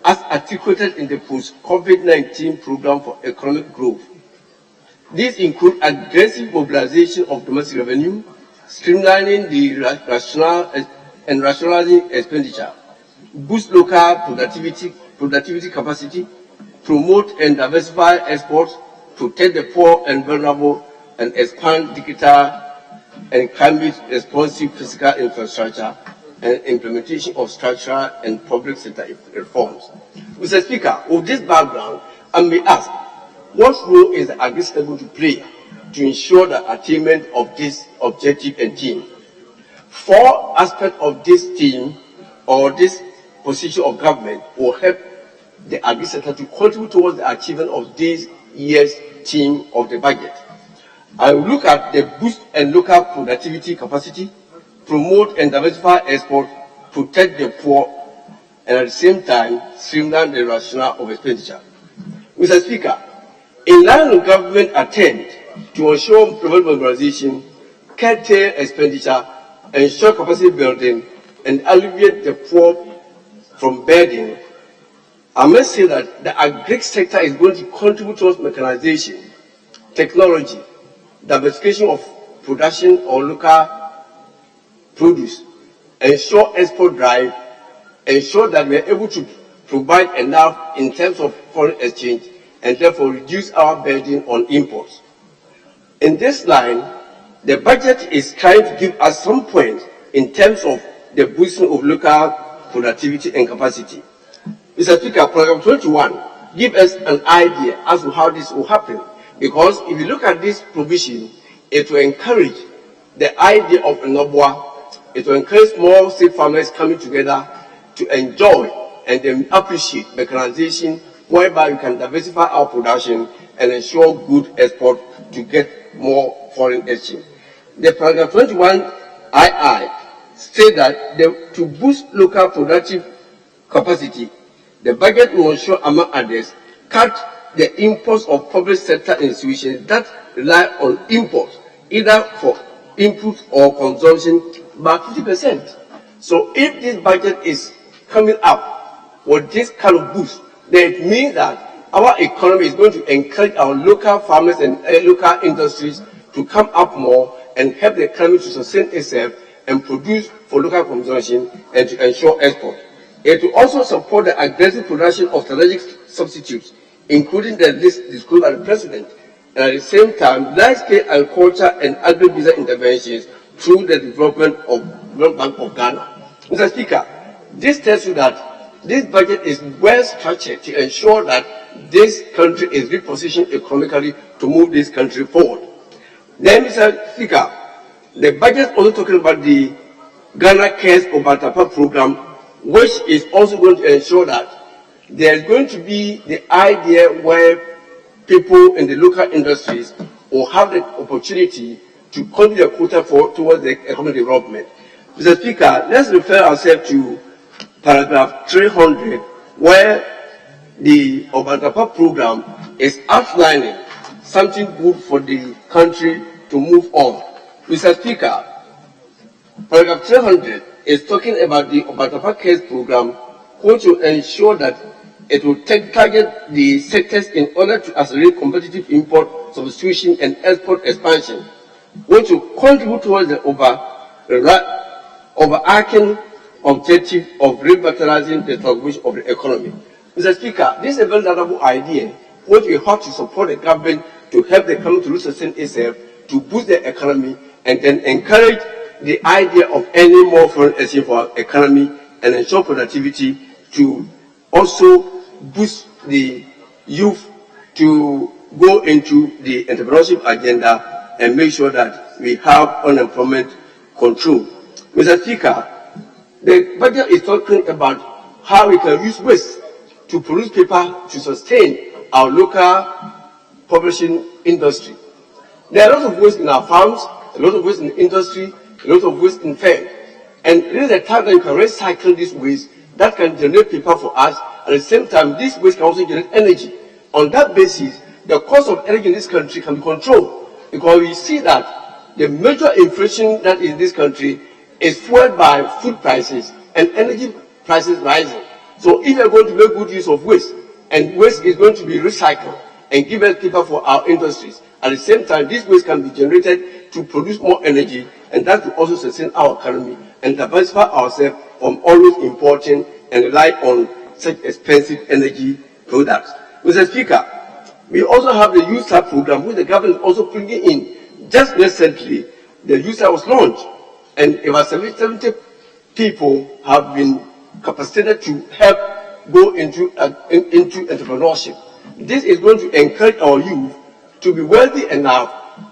as articulated in the post-COVID-19 program for economic growth. These include aggressive mobilization of domestic revenue, streamlining the rationalizing expenditure, boost local productivity capacity, promote and diversify exports, protect the poor and vulnerable, and expand digital and climate-responsive physical infrastructure and implementation of structural and public sector reforms. Mr. Speaker, with this background, I may ask, what role is the agri-sector going to play to ensure the attainment of this objective and theme? 4 aspects of this theme or this position of government will help the agri-sector to contribute towards the achievement of this year's theme of the budget. I will look at the boost and local productivity capacity, promote and diversify export, protect the poor, and at the same time, streamline the rationale of expenditure. Mr. Speaker, in line with government attempt to ensure private mobilization, curtail expenditure, ensure capacity building, and alleviate the poor from burden, I must say that the agri sector is going to contribute towards mechanization, technology, diversification of production or local produce, ensure export drive, ensure that we are able to provide enough in terms of foreign exchange, and therefore reduce our burden on imports. In this line, the budget is trying to give us some point in terms of the boosting of local productivity and capacity. Mr. Speaker, Program 21 gives us an idea as to how this will happen, because if you look at this provision, it will encourage the idea of Nobwa. It will encourage small state farmers coming together to enjoy and then appreciate mechanization, whereby we can diversify our production and ensure good export to get more foreign exchange. The Paragraph 21 II states that to boost local productive capacity, the budget will ensure, among others, cut the imports of public sector institutions that rely on imports, either for input or consumption, by 50%. So if this budget is coming up with this kind of boost, then it means that our economy is going to encourage our local farmers and local industries to come up more and help the economy to sustain itself and produce for local consumption and to ensure export. It will also support the aggressive production of strategic substitutes, including the list disclosed by the President, and at the same time, large-scale agriculture and agribusiness interventions through the development of World Bank of Ghana. Mr. Speaker, this tells you that this budget is well structured to ensure that this country is repositioned economically to move this country forward. Then, Mr. Speaker, The budget is also talking about the Ghana Cares Obatapa program, which is also going to ensure that there is going to be the idea where people in the local industries will have the opportunity to contribute their quota towards the economic development. Mr. Speaker, let's refer ourselves to paragraph 300, where the Obatapa program is outlining something good for the country to move on. Mr. Speaker, paragraph 300 is talking about the Obatapa Cares program, which will ensure that it will target the sectors in order to accelerate competitive import, substitution, and export expansion, which will contribute towards the overarching objective of revitalizing the transformation of the economy. Mr. Speaker, this is a very laudable idea, which we have to support the government to help the economy to sustain itself, to boost the economy, and then encourage the idea of earning more foreign exchange for our economy and ensure productivity, to also boost the youth to go into the entrepreneurship agenda and make sure that we have unemployment control. Mr. Speaker, the budget is talking about how we can use waste to produce paper to sustain our local publishing industry. There are a lot of waste in our farms, a lot of waste in the industry, a lot of waste in fair. And there is a time that you can recycle this waste that can generate paper for us. At the same time, this waste can also generate energy. On that basis, the cost of energy in this country can be controlled, because we see that the major inflation that is in this country is fueled by food prices and energy prices rising. So if we are going to make good use of waste, and waste is going to be recycled and give us paper for our industries, at the same time, this waste can be generated to produce more energy, and that will also sustain our economy and diversify ourselves from always importing and rely on such expensive energy products. Mr. Speaker, we also have the USAR program, which the government is also bringing in. Just recently, the USAR was launched, and about 70 people have been capacitated to help go into entrepreneurship. This is going to encourage our youth to be wealthy enough,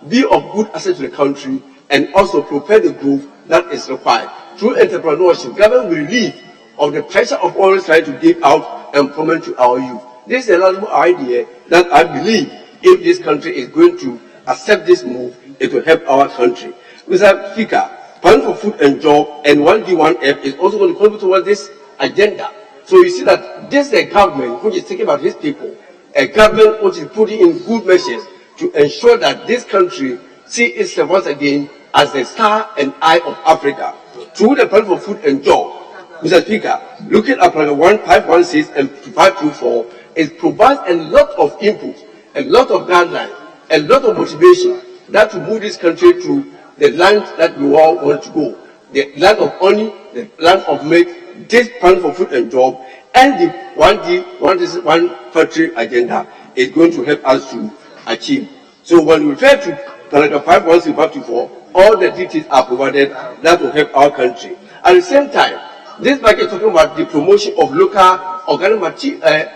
be of good asset to the country, and also propel the growth that is required. Through entrepreneurship, government will relieve of the pressure of always trying to give out employment to our youth. This is a laudable idea that I believe if this country is going to accept this move, it will help our country. Mr. Speaker, Plan for Food and Job and 1D1F is also going to contribute towards this agenda. So you see that this is a government which is thinking about his people, a government which is putting in good measures to ensure that this country see itself once again as the star and eye of Africa. Through the Plan for Food and Job, Mr. Speaker, looking at Plan 1516 and 524, it provides a lot of input, a lot of guidelines, a lot of motivation that will move this country to the land that we all want to go. The land of honey, the land of milk, this Plan for Food and Job, and the 1 factory agenda is going to help us to achieve. So when we refer to paragraph 516, 524, all the details are provided that will help our country. At the same time, this budget is talking about the promotion of local organic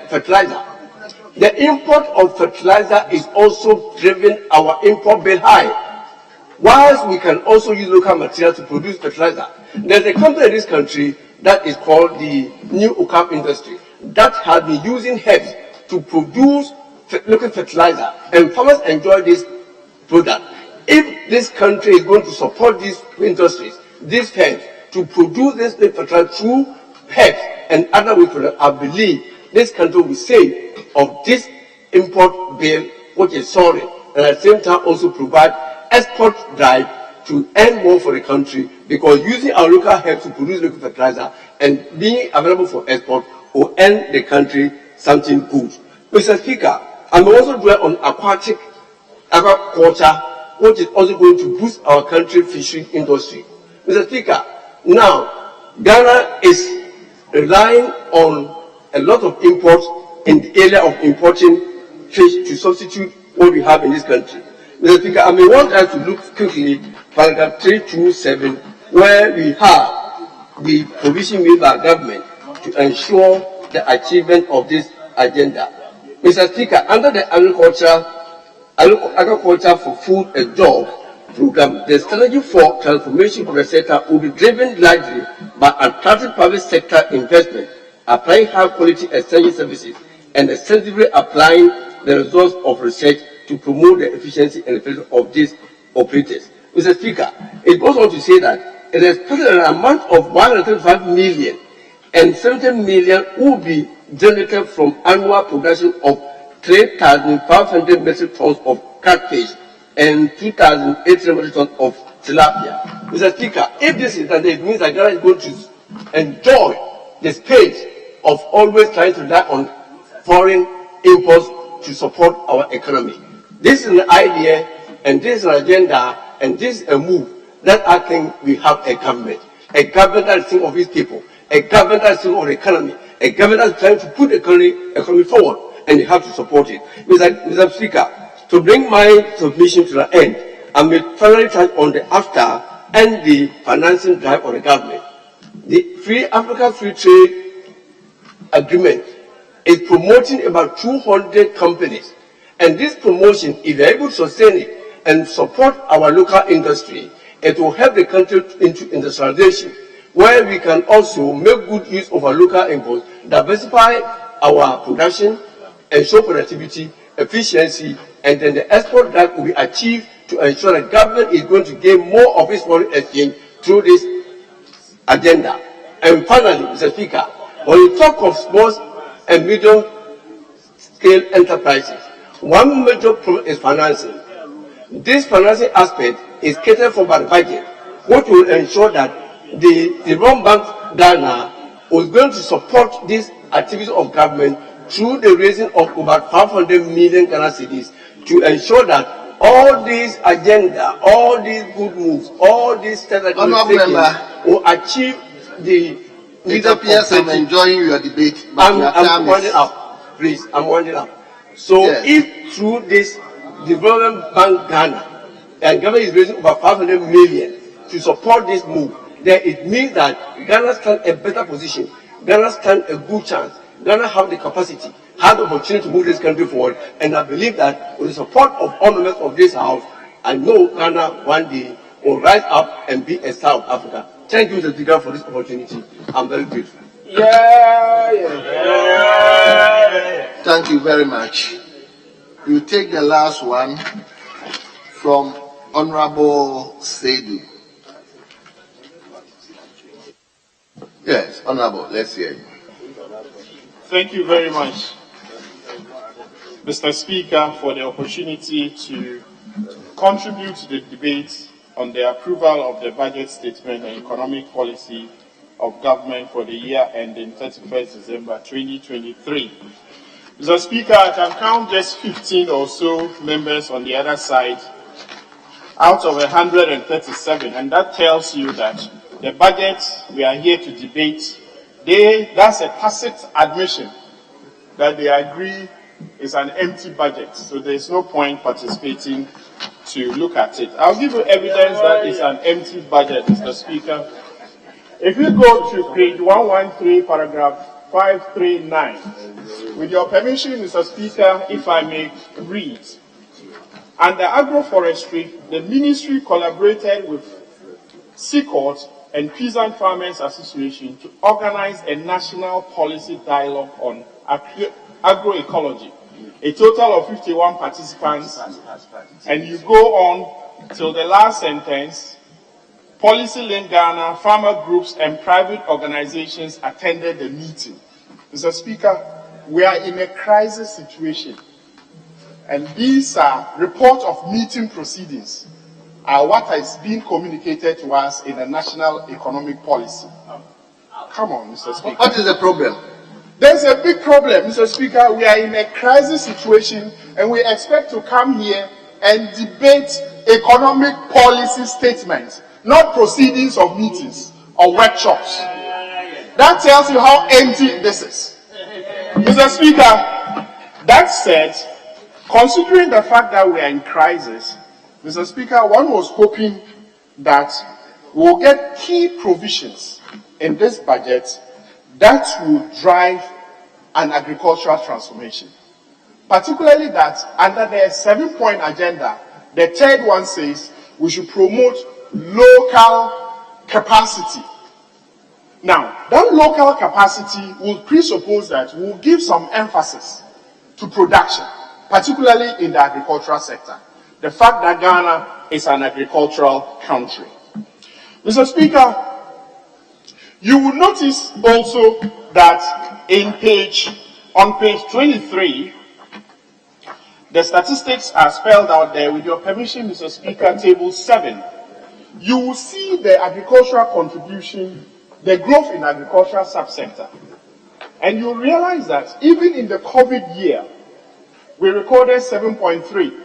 fertilizer. The import of fertilizer is also driven our import bill high. Whilst we can also use local material to produce fertilizer, there's a company in this country that is called the New Okap Industry that has been using herbs to produce local fertilizer, and farmers enjoy this product. If this country is going to support these industries, these herbs, to produce this fertilizer through herbs and other ways products, I believe this country will save of this import bill, which is soaring, and at the same time also provide export drive to earn more for the country, because using our local herbs to produce local fertilizer and being available for export will earn the country something good. Mr. Speaker, I will also dwell on aquaculture, which is also going to boost our country fishery industry. Mr. Speaker, now Ghana is relying on a lot of imports in the area of importing fish to substitute what we have in this country. Mr. Speaker, I may want us to look quickly paragraph 327, where we have the provision made by government to ensure the achievement of this agenda. Mr. Speaker, under the agriculture for food and job, program, the strategy for transformation of the sector will be driven largely by attracting private sector investment, applying high-quality extension services, and extensively applying the results of research to promote the efficiency and effectiveness of these operators. Mr. Speaker, it goes on to say that it is expected an amount of 135 million and 70 million will be generated from annual production of 3,500 metric tons of catfish and 2,800 metric tons of tilapia. Mr. Speaker, if this is done, it means that Ghana is going to enjoy the space of always trying to rely on foreign imports to support our economy. This is an idea, and this is an agenda, and this is a move that I think we have a government that is thinking of its people, a government that is thinking of the economy, a government that is trying to put the economy forward, and you have to support it. Mr. Speaker, to bring my submission to the end, I will finally touch on the after and the financing drive of the government. The African Free Trade Agreement is promoting about 200 companies, and this promotion, if we are able to sustain it and support our local industry, it will help the country into industrialization, where we can also make good use of our local imports, diversify our production, ensure productivity, efficiency, and then the export that will be achieved to ensure that government is going to gain more of its foreign exchange through this agenda. And finally, Mr. Speaker, when you talk of small and medium-scale enterprises, one major problem is financing. This financing aspect is catered for by the budget, which will ensure that the World Bank Ghana is going to support this activity of government through the raising of about 500 million Ghana cedis to ensure that all these agenda, all these good moves, all these steps that we're taking will achieve the. It appears I'm enjoying your debate, but I'm winding up, please. I'm winding up. So yes, if through this Development Bank Ghana and government is raising over 500 million to support this move, then it means that Ghana stands a better position. Ghana stands a good chance. Ghana have the capacity, have the opportunity to move this country forward, and I believe that with the support of all members of this House, I know Ghana one day will rise up and be a star of Africa. Thank you, Mr. Speaker, for this opportunity. I'm very grateful. Thank you very much. You take the last one from Honorable Seydu. Yes, Honorable, let's hear you. Thank you very much, Mr. Speaker, for the opportunity to contribute to the debate on the approval of the budget statement and economic policy of government for the year ending 31st December 2023. Mr. Speaker, I can count just 15 or so members on the other side out of 137, and that tells you that the budget we are here to debate, that's a tacit admission that they agree is an empty budget, so there's no point participating to look at it. I'll give you evidence that it's an empty budget, Mr. Speaker. If you go to page 113, paragraph 539, with your permission, Mr. Speaker, if I may read. Under agroforestry, the ministry collaborated with CICOT and Peasant Farmers Association to organize a national policy dialogue on agroecology. A total of 51 participants, and you go on till the last sentence. Policy Link Ghana, farmer groups, and private organizations attended the meeting. Mr. Speaker, we are in a crisis situation, and these are reports of meeting proceedings are what is being communicated to us in the national economic policy. Come on, Mr. Speaker. What is the problem? There's a big problem, Mr. Speaker. We are in a crisis situation, and we expect to come here and debate economic policy statements, not proceedings of meetings or workshops. That tells you how empty this is. Mr. Speaker, that said, considering the fact that we are in crisis, Mr. Speaker, one was hoping that we'll get key provisions in this budget that will drive an agricultural transformation. Particularly that under the 7-point agenda, the third one says we should promote local capacity. Now, that local capacity will presuppose that we'll give some emphasis to production, particularly in the agricultural sector. The fact that Ghana is an agricultural country. Mr. Speaker, you will notice also that on page 23, the statistics are spelled out there. With your permission, Mr. Speaker, table 7. You will see the agricultural contribution, the growth in agricultural subsector. And you'll realize that even in the COVID year, we recorded 7.3.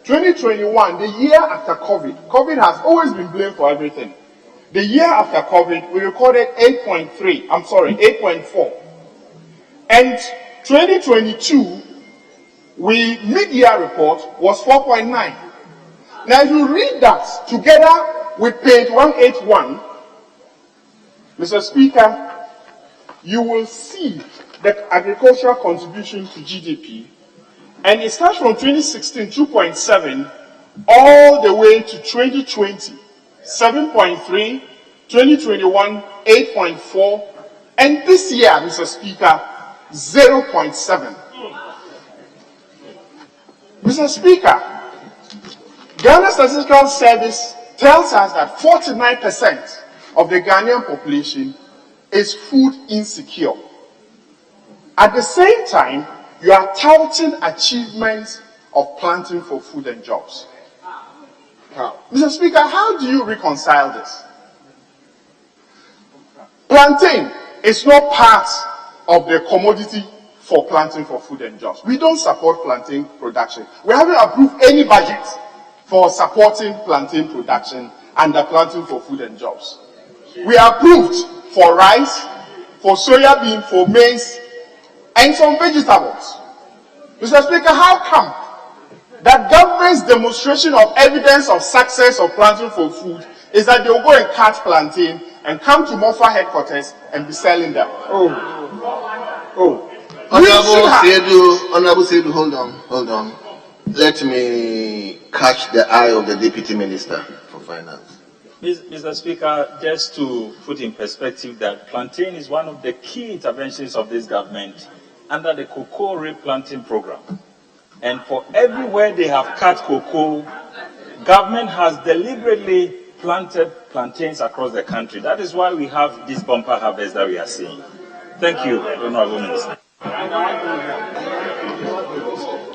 2021, the year after COVID has always been blamed for everything. The year after COVID, we recorded 8.4. And 2022, mid-year report was 4.9. Now, if you read that together with page 181, Mr. Speaker, you will see the agricultural contribution to GDP, and it starts from 2016, 2.7, all the way to 2020, 7.3, 2021, 8.4, and this year, Mr. Speaker, 0.7. Mr. Speaker, Ghana Statistical Service tells us that 49% of the Ghanaian population is food insecure. At the same time, you are touting achievements of planting for food and jobs. Mr. Speaker, how do you reconcile this? Plantain is not part of the commodity for planting for food and jobs. We don't support plantain production. We haven't approved any budget for supporting plantain production and the planting for food and jobs. We approved for rice, for soya bean, for maize, and some vegetables. Mr. Speaker, how come that government's demonstration of evidence of success of planting for food is that they will go and catch plantain and come to MOFA headquarters and be selling them? Honorable Sedu, hold on. Let me catch the eye of the Deputy Minister for Finance. Mr. Speaker, just to put in perspective that plantain is one of the key interventions of this government under the cocoa replanting program. And for everywhere they have cut cocoa, government has deliberately planted plantains across the country. That is why we have this bumper harvest that we are seeing. Thank you, Honorable Minister.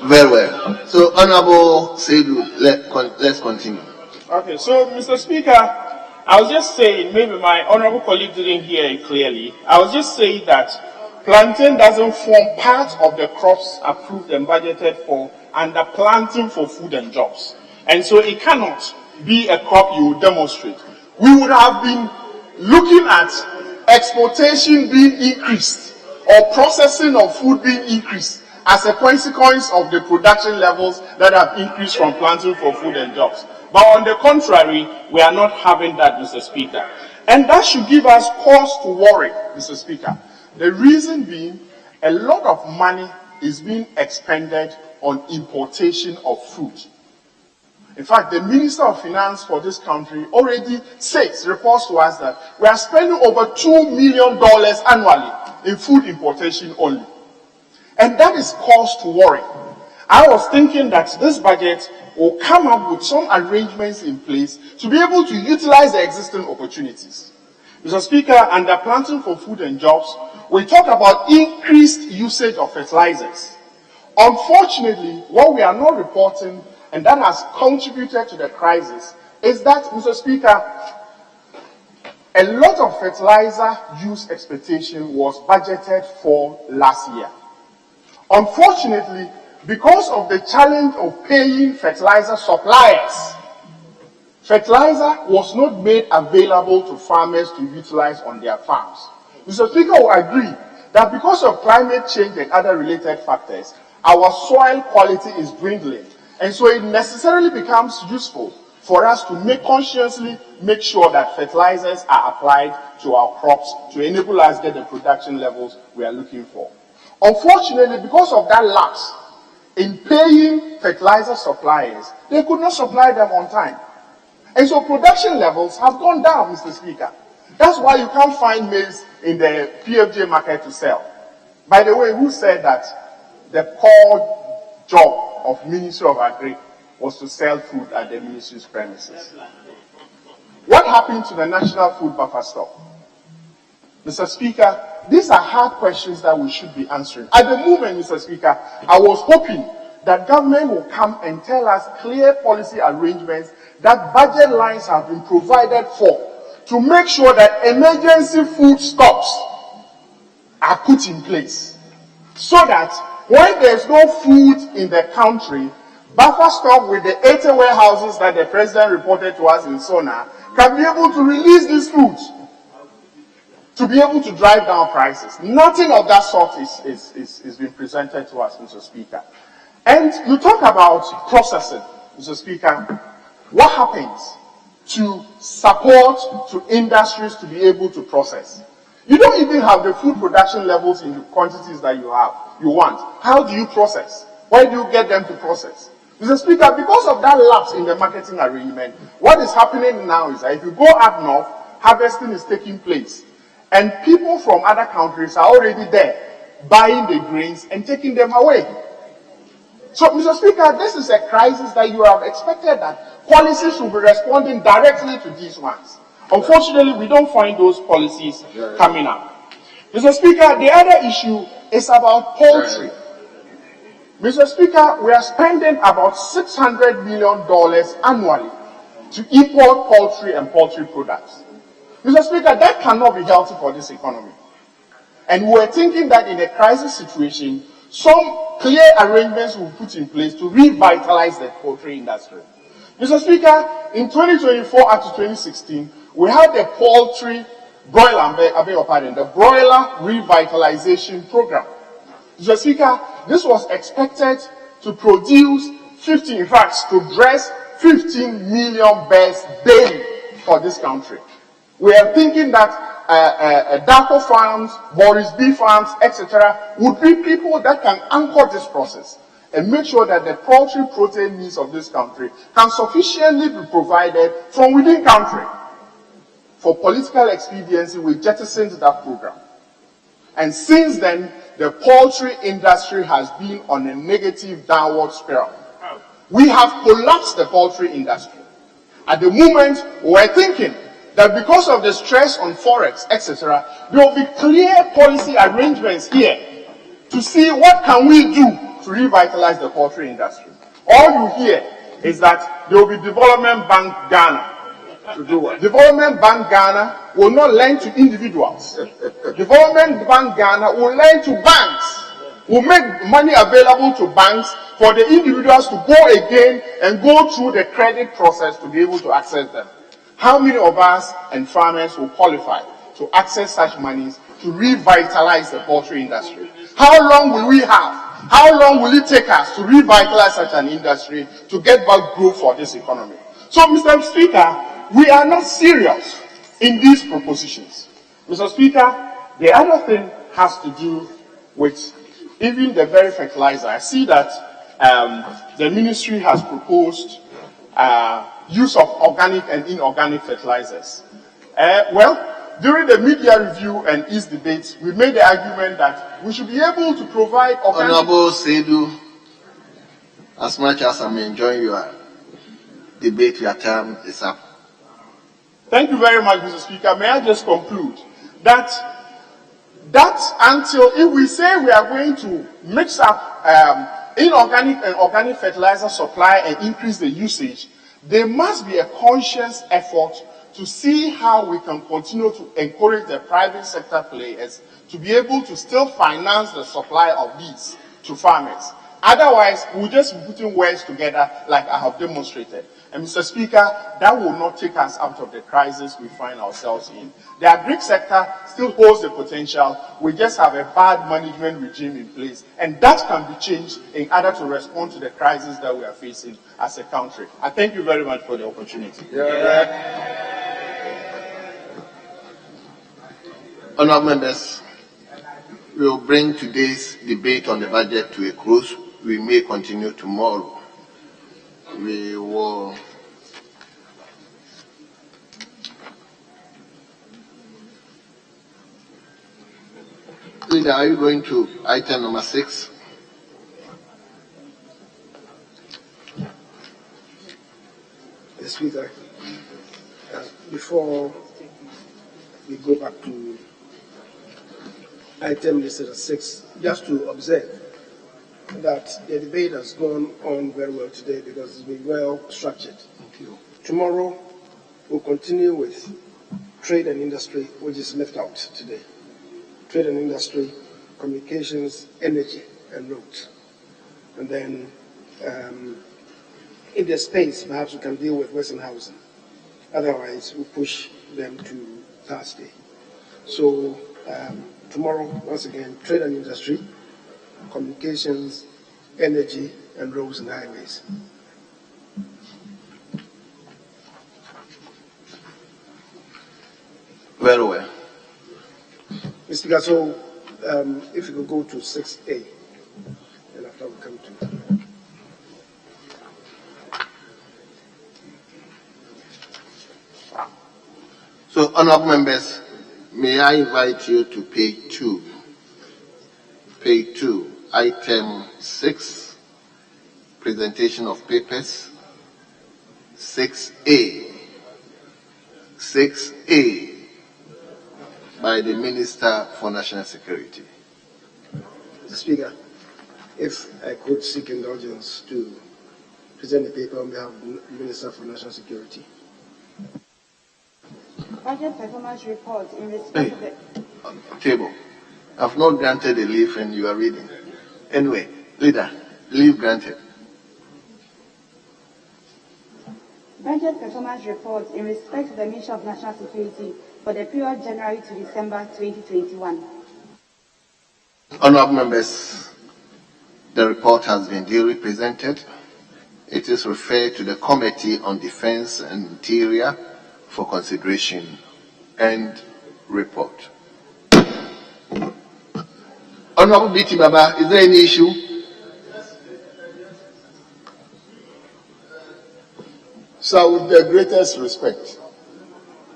Very well. So, Honorable Sedu, let's continue. Okay, so Mr. Speaker, I was just saying, maybe my honorable colleague didn't hear it clearly. I was just saying that plantain doesn't form part of the crops approved and budgeted for under planting for food and jobs. And so it cannot be a crop you would demonstrate. We would have been looking at exportation being increased or processing of food being increased as a consequence of the production levels that have increased from planting for food and jobs. But on the contrary, we are not having that, Mr. Speaker. And that should give us cause to worry, Mr. Speaker. The reason being, a lot of money is being expended on importation of food. In fact, the Minister of Finance for this country already reports to us that we are spending over $2 million annually in food importation only. And that is cause to worry. I was thinking that this budget will come up with some arrangements in place to be able to utilize the existing opportunities. Mr. Speaker, under planting for food and jobs, we talk about increased usage of fertilizers. Unfortunately, what we are not reporting, and that has contributed to the crisis, is that, Mr. Speaker, a lot of fertilizer use expectation was budgeted for last year. Unfortunately, because of the challenge of paying fertilizer suppliers, fertilizer was not made available to farmers to utilize on their farms. Mr. Speaker will agree that because of climate change and other related factors, our soil quality is dwindling. And so it necessarily becomes useful for us to consciously make sure that fertilizers are applied to our crops to enable us to get the production levels we are looking for. Unfortunately, because of that lapse in paying fertilizer suppliers, they could not supply them on time. And so production levels have gone down, Mr. Speaker. That's why you can't find maize in the PFJ market to sell. By the way, who said that the core job of Ministry of Agri was to sell food at the ministry's premises? What happened to the National Food Buffer Stock? Mr. Speaker, these are hard questions that we should be answering. At the moment, Mr. Speaker, I was hoping that government will come and tell us clear policy arrangements that budget lines have been provided for to make sure that emergency food stocks are put in place, so that when there's no food in the country, buffer stock with the 80 warehouses that the president reported to us in Sona can be able to release these foods to be able to drive down prices. Nothing of that sort is being presented to us, Mr. Speaker. And you talk about processing, Mr. Speaker. What happens to support to industries to be able to process? You don't even have the food production levels in the quantities that you want. How do you process? Where do you get them to process? Mr. Speaker, because of that lapse in the marketing arrangement, what is happening now is that if you go up north, harvesting is taking place. And people from other countries are already there, buying the grains and taking them away. So, Mr. Speaker, this is a crisis that you have expected that policies should be responding directly to these ones. Unfortunately, we don't find those policies coming up. Mr. Speaker, the other issue is about poultry. Mr. Speaker, we are spending about $600 million annually to import poultry and poultry products. Mr. Speaker, that cannot be healthy for this economy. And we're thinking that in a crisis situation, some clear arrangements will be put in place to revitalize the poultry industry. Mr. Speaker, in 2024 up to 2016, we had the poultry broiler revitalization program. Mr. Speaker, this was expected to produce 15 million birds daily for this country. We are thinking that Daco farms, Boris B farms, etc., would be people that can anchor this process and make sure that the poultry protein needs of this country can sufficiently be provided from within country. For political expediency, we jettisoned that program. And since then, the poultry industry has been on a negative downward spiral. We have collapsed the poultry industry. At the moment, we're thinking that because of the stress on forex, etc., there will be clear policy arrangements here to see what can we do to revitalize the poultry industry. All you hear is that there will be Development Bank Ghana to do what? Development Bank Ghana will not lend to individuals. Development Bank Ghana will lend to banks, will make money available to banks for the individuals to go again and go through the credit process to be able to access them. How many of us and farmers will qualify to access such monies to revitalize the poultry industry? How long will we have? How long will it take us to revitalize such an industry to get back growth for this economy? So, Mr. Speaker, we are not serious in these propositions. Mr. Speaker, the other thing has to do with even the very fertilizer. I see that the ministry has proposed use of organic and inorganic fertilizers. During the media review and East debates, we made the argument that we should be able to provide organic... Honorable Seydou, as much as I'm enjoying your debate, your time is up. Thank you very much, Mr. Speaker. May I just conclude that until if we say we are going to mix up inorganic and organic fertilizer supply and increase the usage, there must be a conscious effort to see how we can continue to encourage the private sector players to be able to still finance the supply of these to farmers. Otherwise, we'll just be putting words together like I have demonstrated. And Mr. Speaker, that will not take us out of the crisis we find ourselves in. The agri sector still holds the potential. We just have a bad management regime in place. And that can be changed in order to respond to the crisis that we are facing as a country. I thank you very much for the opportunity. Honourable members, we will bring today's debate on the budget to a close. we may continue tomorrow. We will Leader, are you going to item number 6? Yes, Speaker. Before we go back to item listed as 6, just to observe that the debate has gone on very well today because it's been well structured. Thank you. Tomorrow, we'll continue with trade and industry, which is left out today. Trade and industry, communications, energy, and roads. And then, if there's space, perhaps we can deal with Western housing. Otherwise, we'll push them to Thursday. So, tomorrow, once again, trade and industry, communications, energy, and roads and highways. Very well. Mr. Speaker, so if you could go to 6A, and after we come to. So, honorable members, may I invite you to page 2. Page 2, item 6, presentation of papers. 6A. 6A. By the Minister for National Security. Mr. Speaker, if I could seek indulgence to present the paper on behalf of the Minister for National Security. Budget performance report in respect of the Table. I've not granted a leave and you are reading. Anyway, Leader, leave granted. budget performance report in respect of the Ministry of National Security for the period January to December 2021. Honorable members, the report has been duly presented. It is referred to the Committee on Defense and Interior for consideration and report. Honorable BT Baba, is there any issue? Sir, with the greatest respect,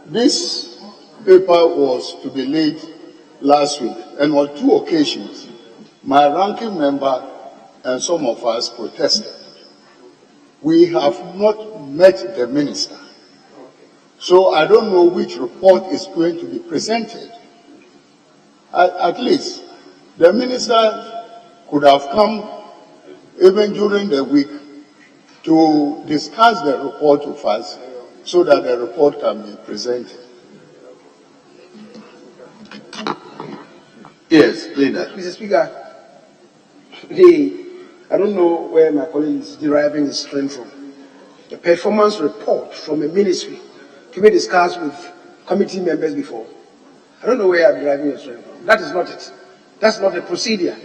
this paper was to be laid last week, and on 2 occasions, my ranking member and some of us protested. We have not met the minister, so I don't know which report is going to be presented. At least, the minister could have come even during the week to discuss the report with us so that the report can be presented. Yes, Leader. Mr. Speaker, I don't know where my colleague is deriving his strength from. The performance report from a ministry to be discussed with committee members before. I don't know where I'm deriving your strength from. That is not it. That's not the procedure.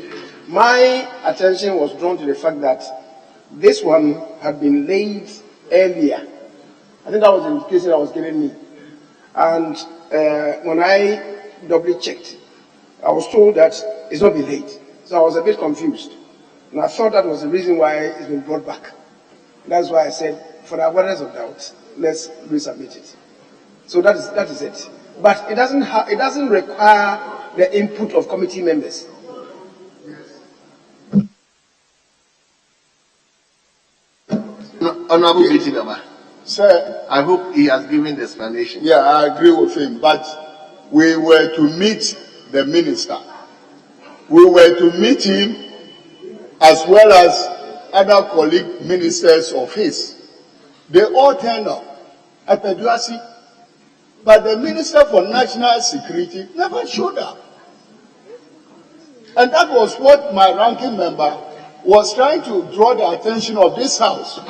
My attention was drawn to the fact that this one had been laid earlier. I think that was the indication that was given me. And when I doubly checked, I was told that it's not been laid. So I was a bit confused. And I thought that was the reason why it's been brought back. That's why I said, for the avoidance of doubt, let's resubmit it. So that is it. But it doesn't require the input of committee members. Honorable BT Baba. Sir, I hope he has given the explanation. Yeah, I agree with him, but we were to meet the minister. We were to meet him as well as other colleague ministers of his. They all turned up at Peduasi, but the Minister for National Security never showed up. And that was what my ranking member was trying to draw the attention of this House.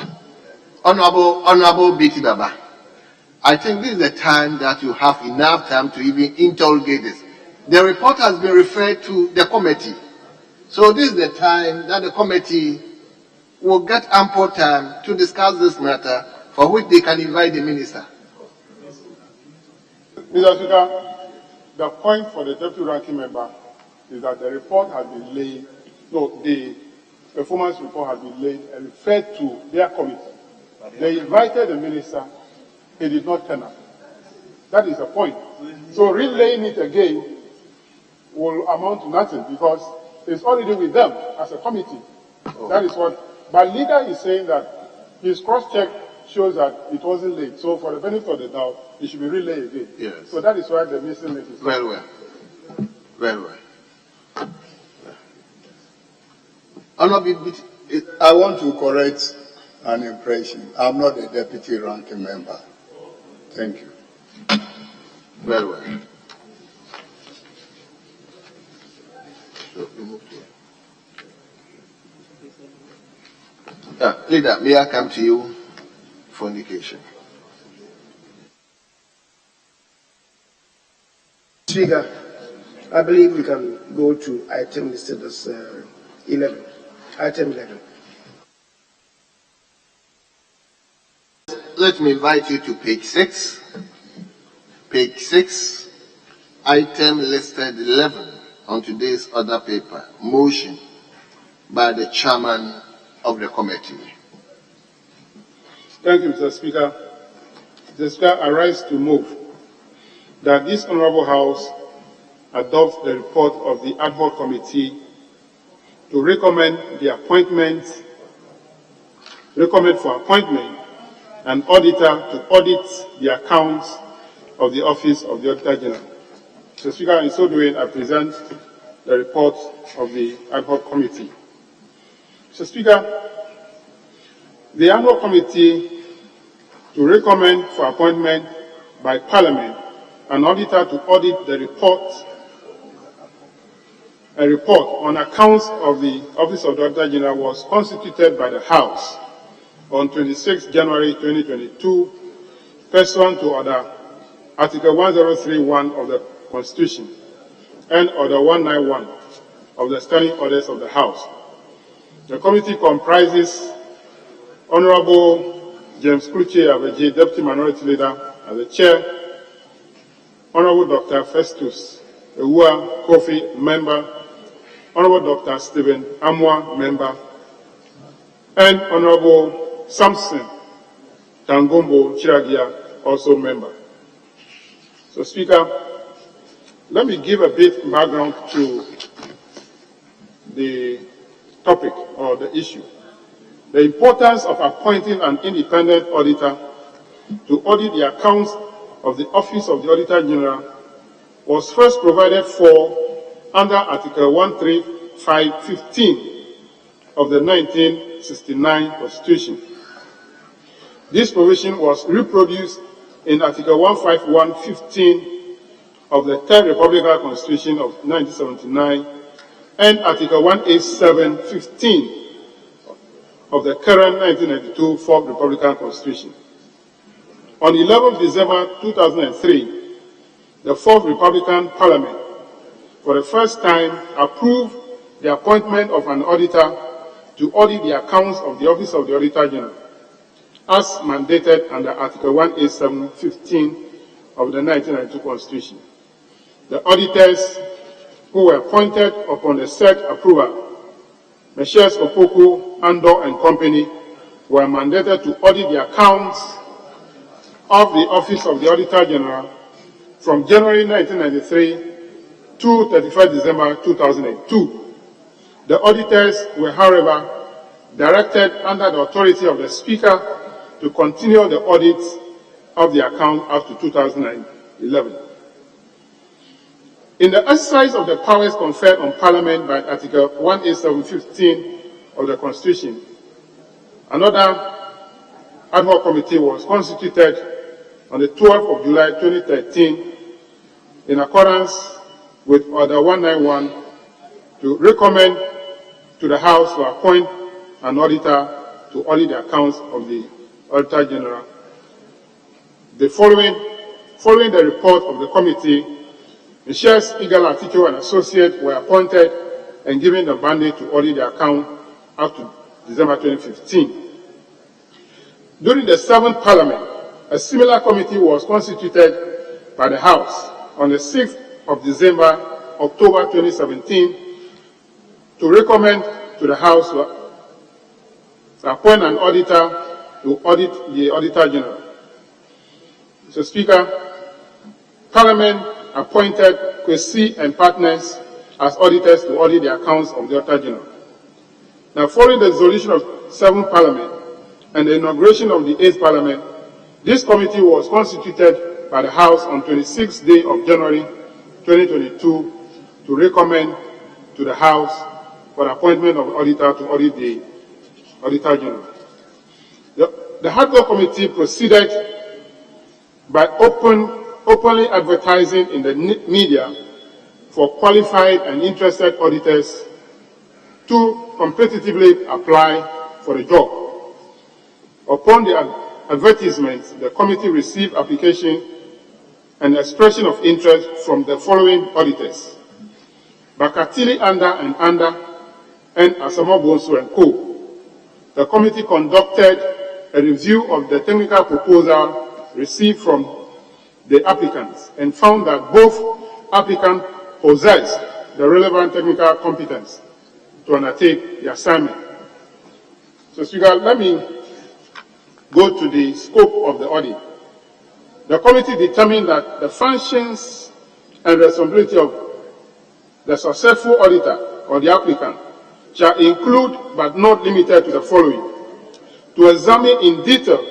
Honorable BT Baba, I think this is the time that you have enough time to even interrogate this. The report has been referred to the committee. So this is the time that the committee will get ample time to discuss this matter for which they can invite the minister. Mr. Speaker, the point for the deputy ranking member is that the report has been laid, no, the performance report had been laid and referred to their committee. They invited the minister, he did not turn up. That is the point. So relaying it again will amount to nothing because it's already with them as a committee. That is what, but leader is saying that his cross-check shows that it wasn't late. So for the benefit of the doubt, it should be relayed again. Yes. So that is why the missing link is. Very well. Very well. I want to correct an impression. I'm not a deputy ranking member. Thank you. Very well. Leader, may I come to you for indication? Speaker, I believe we can go to item listed as 11. Item 11. Let me invite you to page 6. Page 6, item listed 11 on today's order paper. Motion by the chairman of the committee. Thank you, Mr. Speaker. Mr. Speaker, I rise to move that this Honorable House adopts the report of the ad hoc committee to recommend for appointment an auditor to audit the accounts of the Office of the Auditor General. Mr. Speaker, in so doing, I present the report of the ad hoc committee. Mr. Speaker, the annual committee to recommend for appointment by Parliament an auditor to audit the a report on accounts of the Office of the Auditor General was constituted by the House on 26 January 2022, pursuant to Order Article 1031 of the Constitution and Order 191 of the Standing Orders of the House. The committee comprises Honorable James Kluche Abeji, Deputy Minority Leader, as the Chair, Honorable Dr. Festus Ewua Kofi, Member, Honorable Dr. Stephen Amwa, Member, and Honorable Samson Tangombo Chiragia, also Member. So, Speaker, let me give a bit background to the topic or the issue. The importance of appointing an independent auditor to audit the accounts of the Office of the Auditor General was first provided for under Article 135(15) of the 1969 Constitution. This provision was reproduced in Article 151(15) of the Third Republican Constitution of 1979 and Article 187(15) of the current 1992 Fourth Republican Constitution. On 11 December 2003, the Fourth Republican Parliament, for the first time, approved the appointment of an auditor to audit the accounts of the Office of the Auditor General, as mandated under Article 187(15) of the 1992 Constitution. The auditors who were appointed upon the said approval, Messrs. Opoku, Andor and Company, were mandated to audit the accounts of the Office of the Auditor General from January 1993 to 31 December 2002. The auditors were, however, directed under the authority of the Speaker to continue the audits of the account up to 2011. In the exercise of the powers conferred on Parliament by Article 187(15) of the Constitution, another ad hoc committee was constituted on the 12th of July 2013 in accordance with Order 191 to recommend to the House to appoint an auditor to audit the accounts of the Auditor General. Following the report of the committee, Messrs. Igal Aticho and Associates were appointed and given the mandate to audit the account up to December 2015. During the 7th Parliament, a similar committee was constituted by the House on the 6th of October 2017 to recommend to the House to appoint an auditor to audit the Auditor General. Mr. Speaker, Parliament appointed Kwesi and partners as auditors to audit the accounts of the Auditor General. Now, following the dissolution of 7th Parliament and the inauguration of the 8th Parliament, this committee was constituted by the House on 26th day of January 2022 to recommend to the House for the appointment of auditor to audit the Auditor General. The Hardware Committee proceeded by openly advertising in the media for qualified and interested auditors to competitively apply for the job. Upon the advertisements, the committee received application and expression of interest from the following auditors: Bakatili Anda and Asamo Bonsu and Co. The committee conducted a review of the technical proposal received from the applicants and found that both applicants possessed the relevant technical competence to undertake the assignment. So, Speaker, let me go to the scope of the audit. The committee determined that the functions and responsibility of the successful auditor or the applicant shall include but not limited to the following: to examine in detail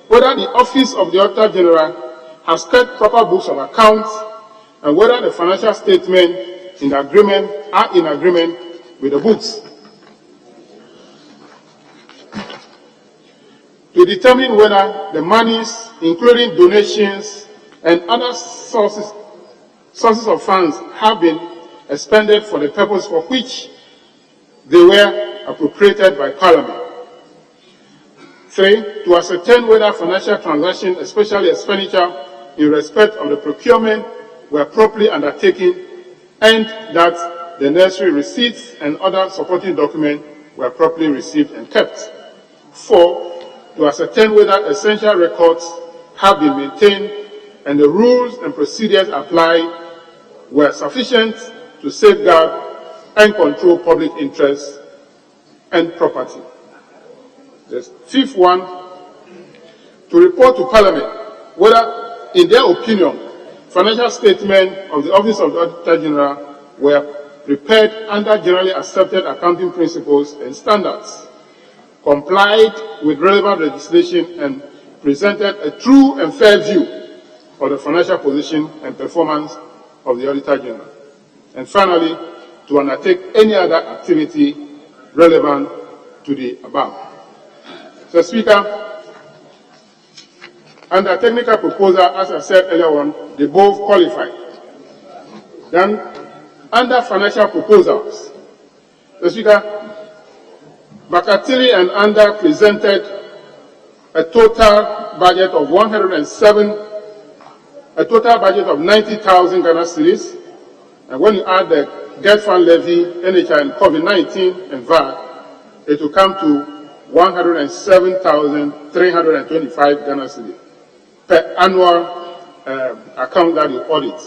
whether the Office of the Auditor General has kept proper books of accounts and whether the financial statements are in agreement with the books. To determine whether the monies, including donations and other sources of funds, have been expended for the purpose for which they were appropriated by Parliament. 3, to ascertain whether financial transactions, especially expenditure in respect of the procurement, were properly undertaken and that the necessary receipts and other supporting documents were properly received and kept. 4, to ascertain whether essential records have been maintained and the rules and procedures applied were sufficient to safeguard and control public interests and property. The 5th one, to report to Parliament whether, in their opinion, financial statements of the Office of the Auditor General were prepared under generally accepted accounting principles and standards, complied with relevant legislation, and presented a true and fair view of the financial position and performance of the Auditor General. And finally, to undertake any other activity relevant to the above. So, Speaker, under technical proposal, as I said earlier on, they both qualified. Then, under financial proposals, the Speaker, Bakatili and Anda presented a total budget of 90,000 Ghana cedis, and when you add the debt fund levy, NHI, and COVID-19 and VAT, it will come to 107,325 Ghana cedis per annual account that you audit.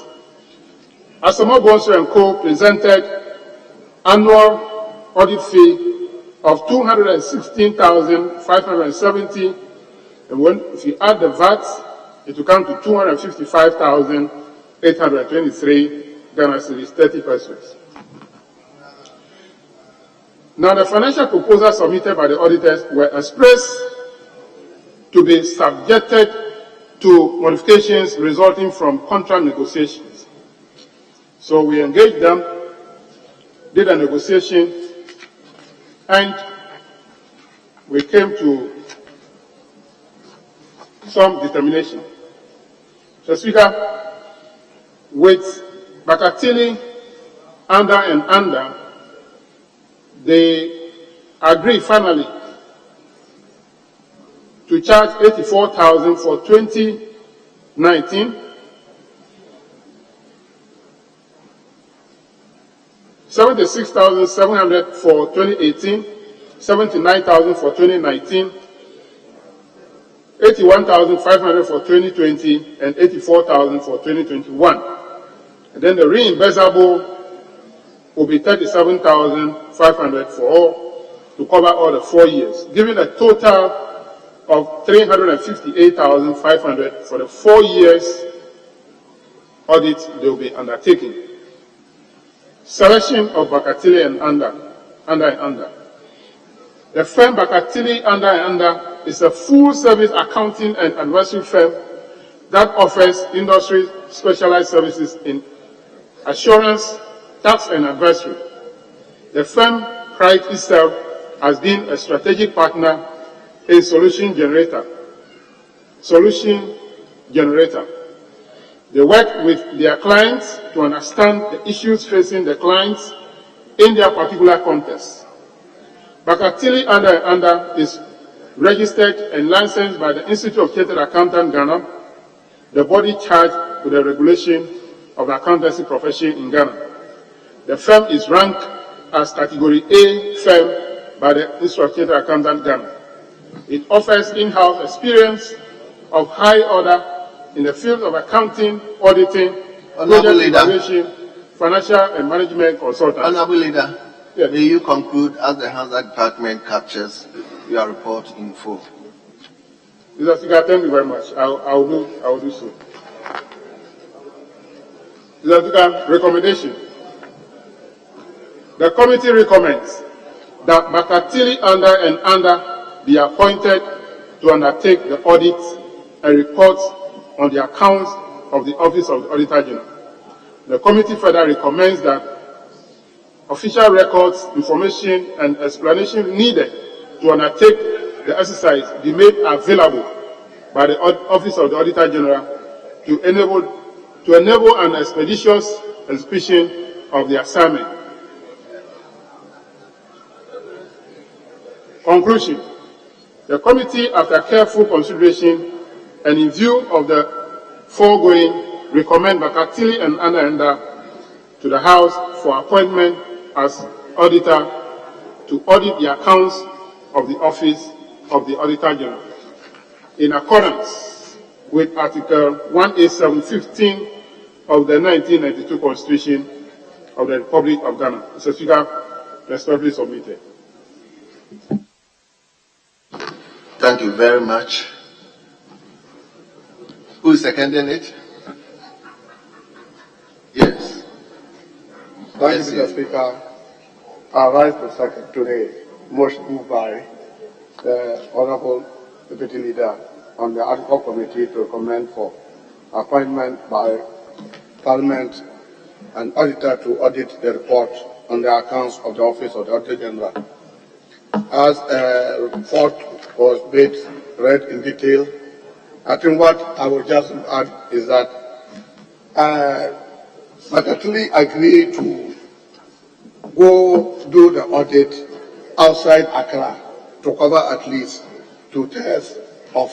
Asamo Bonsu and Co. presented annual audit fee of 216,570, and if you add the VAT, it will come to 255,823 Ghana cedis, 30 pesos. Now, the financial proposals submitted by the auditors were expressed to be subjected to modifications resulting from contract negotiations. So we engaged them, did a negotiation, and we came to some determination. So, Speaker, with Bakatili, Anda, and Anda, they agreed finally to charge 84,000 for 2019, 76,700 for 2018, 79,000 for 2019, 81,500 for 2020, and 84,000 for 2021. And then the reimbursable will be 37,500 for all to cover all the 4 years, giving a total of 358,500 for the 4 years audit they will be undertaking. Selection of Bakatili and Under. The firm Bakatili Under is a full-service accounting and advisory firm that offers industry specialized services in assurance, tax, and advisory. The firm prides itself as being a strategic partner in solution generator. They work with their clients to understand the issues facing the clients in their particular context. Bakatili Under is registered and licensed by the Institute of Chartered Accountants Ghana, the body charged with the regulation of the accountancy profession in Ghana. The firm is ranked as Category A firm by the Institute of Chartered Accountants Ghana. It offers in-house experience of high order in the field of accounting, auditing, project evaluation, financial and management consultants. Honorable Leader, yes. May you conclude as the Hazard Department captures your report in full. Mr. Speaker, thank you very much. I will do so. Mr. Speaker, recommendation. The committee recommends that Bakatili Under be appointed to undertake the audit and reports on the accounts of the Office of the Auditor General. The committee further recommends that official records, information, and explanation needed to undertake the exercise be made available by the Office of the Auditor General to enable an expeditious execution of the assignment. Conclusion. The committee, after careful consideration and in view of the foregoing, recommend Bakatili and Under to the House for appointment as auditor to audit the accounts of the Office of the Auditor General in accordance with Article 187(15) of the 1992 Constitution of the Republic of Ghana. Mr. Speaker, respectfully submitted. Thank you very much. Who is seconding it? Yes. Thank you, Mr. Speaker. I rise to the motion moved by the Honorable Deputy Leader on the Article Committee to recommend for appointment by Parliament an auditor to audit the report on the accounts of the Office of the Auditor General. As a report was read in detail, I think what I will just add is that I actually agreed to go do the audit outside Accra to cover at least 2/3 of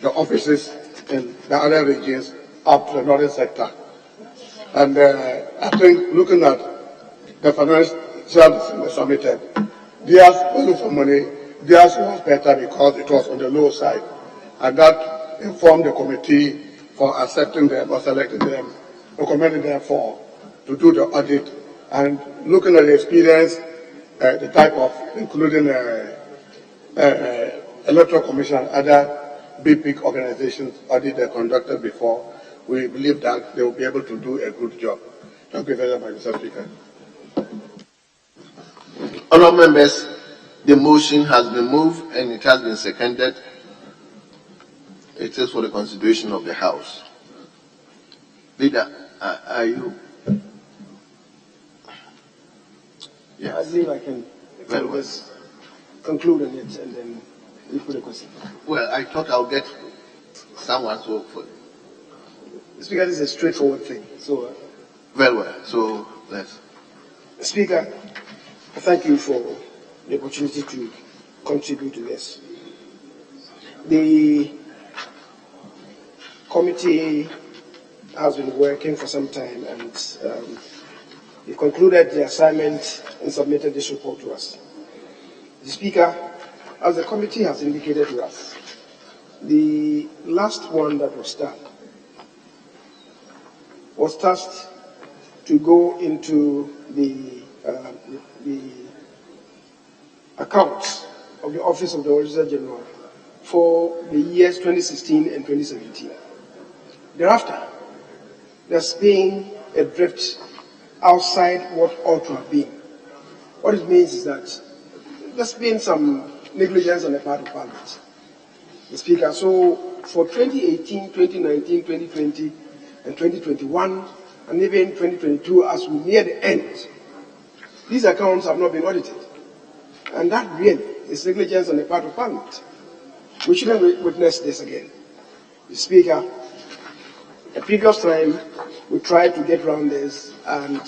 the offices in the other regions up to the northern sector. And I think looking at the financial submitted, theirs value for money, theirs was better because it was on the low side. And that informed the committee for accepting them or selecting them, recommending them to do the audit. And looking at the experience, the type of, including Electoral Commission and other big organizations audit they conducted before, we believe that they will be able to do a good job. Thank you very much, Mr. Speaker. Honourable members, the motion has been moved and it has been seconded. It is for the consideration of the House. Leader, are you? Yes. I believe I can just conclude on it and then you put a question. Well, I thought I'll get someone to for Speaker, this is a straightforward thing. So, very well. So let's. Speaker, thank you for the opportunity to contribute to this. The committee has been working for some time and we concluded the assignment and submitted this report to us. The Speaker, as the committee has indicated to us, the last one that was done was tasked to go into the accounts of the Office of the Auditor General for the years 2016 and 2017. Thereafter, there's been a drift outside what ought to have been. What it means is that there's been some negligence on the part of Parliament, the Speaker. So for 2018, 2019, 2020, and 2021, and even 2022, as we near the end, these accounts have not been audited. And that really is negligence on the part of Parliament. We shouldn't witness this again. The Speaker, a previous time, we tried to get around this, and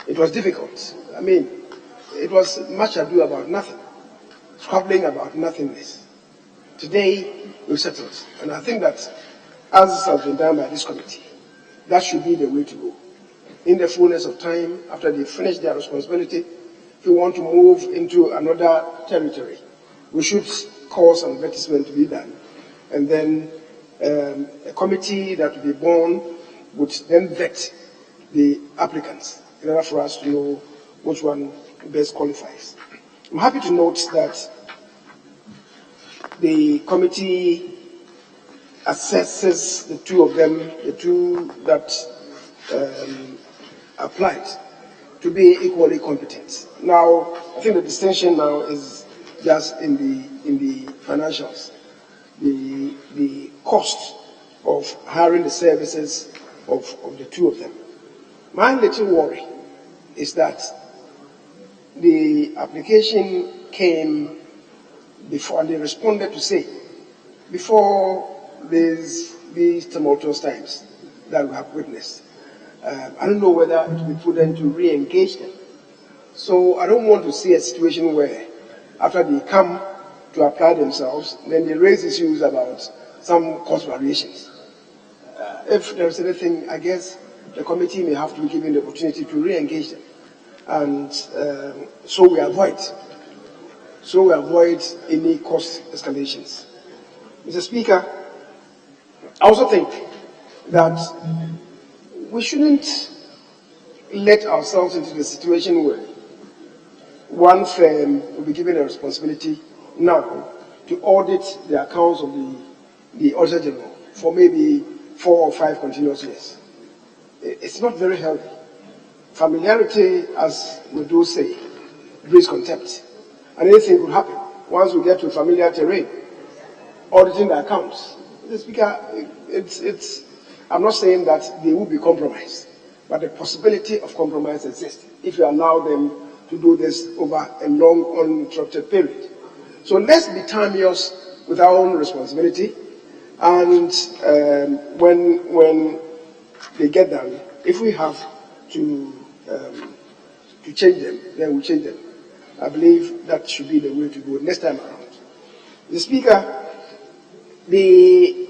it was difficult. I mean, it was much ado about nothing, squabbling about nothingness. Today, we've settled, and I think that, as has been done by this committee, that should be the way to go. In the fullness of time, after they finish their responsibility, if we want to move into another territory, we should cause an advertisement to be done, and then a committee that will be born would then vet the applicants in order for us to know which one best qualifies. I'm happy to note that the committee assesses the two of them, the two that applied, to be equally competent. Now, I think the distinction now is just in the financials, the cost of hiring the services of the two of them. My little worry is that the application came before, and they responded to say, before these tumultuous times that we have witnessed. I don't know whether it will be prudent to re-engage them. So I don't want to see a situation where, after they come to apply themselves, then they raise issues about some cost variations. If there is anything, I guess the committee may have to be given the opportunity to re-engage them, and so we avoid any cost escalations. Mr. Speaker, I also think that we shouldn't let ourselves into the situation where one firm will be given a responsibility now to audit the accounts of the Auditor General for maybe 4 or 5 continuous years. It's not very healthy. Familiarity, as we do say, breeds contempt. And anything could happen once we get to familiar terrain, auditing the accounts. Mr. Speaker, I'm not saying that they will be compromised, but the possibility of compromise exists if you allow them to do this over a long, uninterrupted period. So let's be timeous with our own responsibility, and when they get done, if we have to change them, then we'll change them. I believe that should be the way to go next time around. The Speaker, the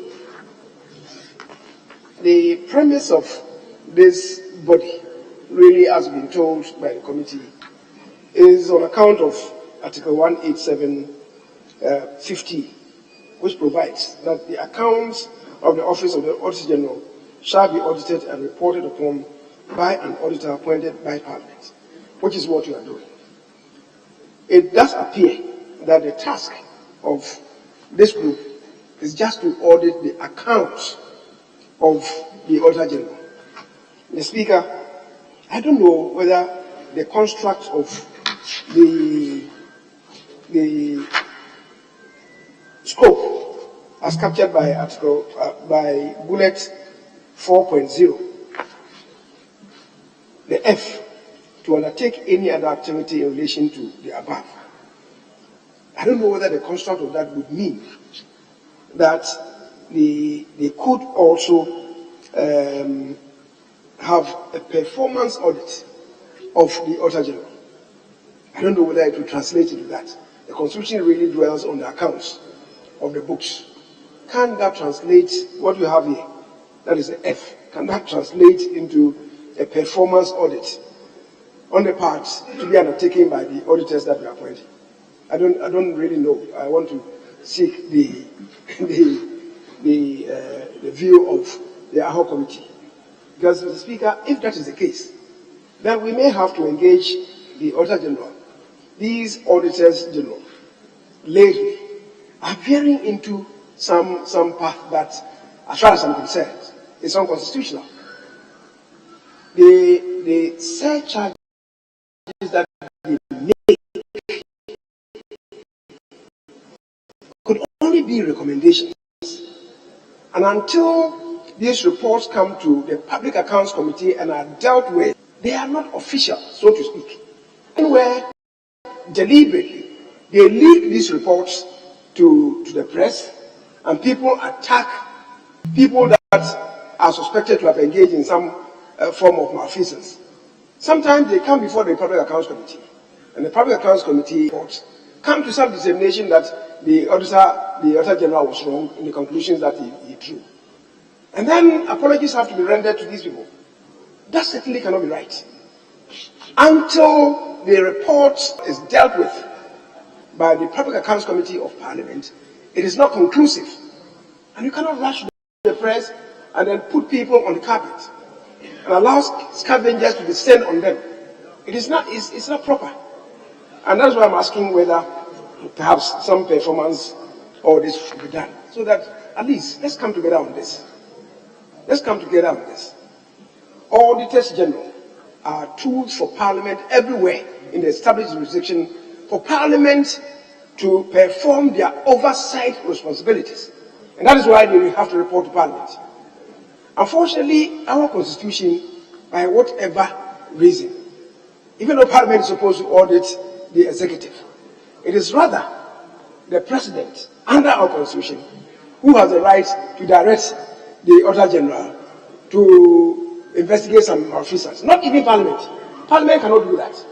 premise of this body, really has been told by the committee, is on account of Article 187(50), which provides that the accounts of the Office of the Auditor General shall be audited and reported upon by an auditor appointed by Parliament, which is what you are doing. It does appear that the task of this group is just to audit the accounts of the Auditor General. Mr. Speaker, I don't know whether the construct of the scope as captured by by bullet 4.0, the F, to undertake any other activity in relation to the above. I don't know whether the construct of that would mean that they could also have a performance audit of the Auditor General. I don't know whether it will translate into that. The Constitution really dwells on the accounts of the books. Can that translate what you have here? That is the F. Can that translate into a performance audit on the part to be undertaken by the auditors that we are appointing? I don't really know. I want to seek the view of the ad hoc committee. Because, Mr. Speaker, if that is the case, then we may have to engage the Auditor General these auditors general lately are veering into some path that, as far as I'm concerned, is unconstitutional. The surcharges that they make could only be recommendations. And until these reports come to the Public Accounts Committee and are dealt with, they are not official, so to speak. And where deliberately they leak these reports to the press, and people attack people that are suspected to have engaged in some form of malfeasance. Sometimes they come before the Public Accounts Committee, and the Public Accounts Committee reports come to some determination that the Auditor General was wrong in the conclusions that he drew. And then apologies have to be rendered to these people. That certainly cannot be right. Until the report is dealt with by the Public Accounts Committee of Parliament, it is not conclusive. And you cannot rush the press and then put people on the carpet and allow scavengers to descend on them. It's not proper. And that's why I'm asking whether perhaps some performance or this should be done, so that at least let's come together on this. Let's come together on this. Auditors General are tools for Parliament everywhere in the established jurisdiction for Parliament to perform their oversight responsibilities. And that is why they will have to report to Parliament. Unfortunately, our Constitution, by whatever reason, even though Parliament is supposed to audit the executive, it is rather the President, under our Constitution, who has the right to direct the Auditor General to investigate some malfeasance. Not even Parliament. Parliament cannot do that.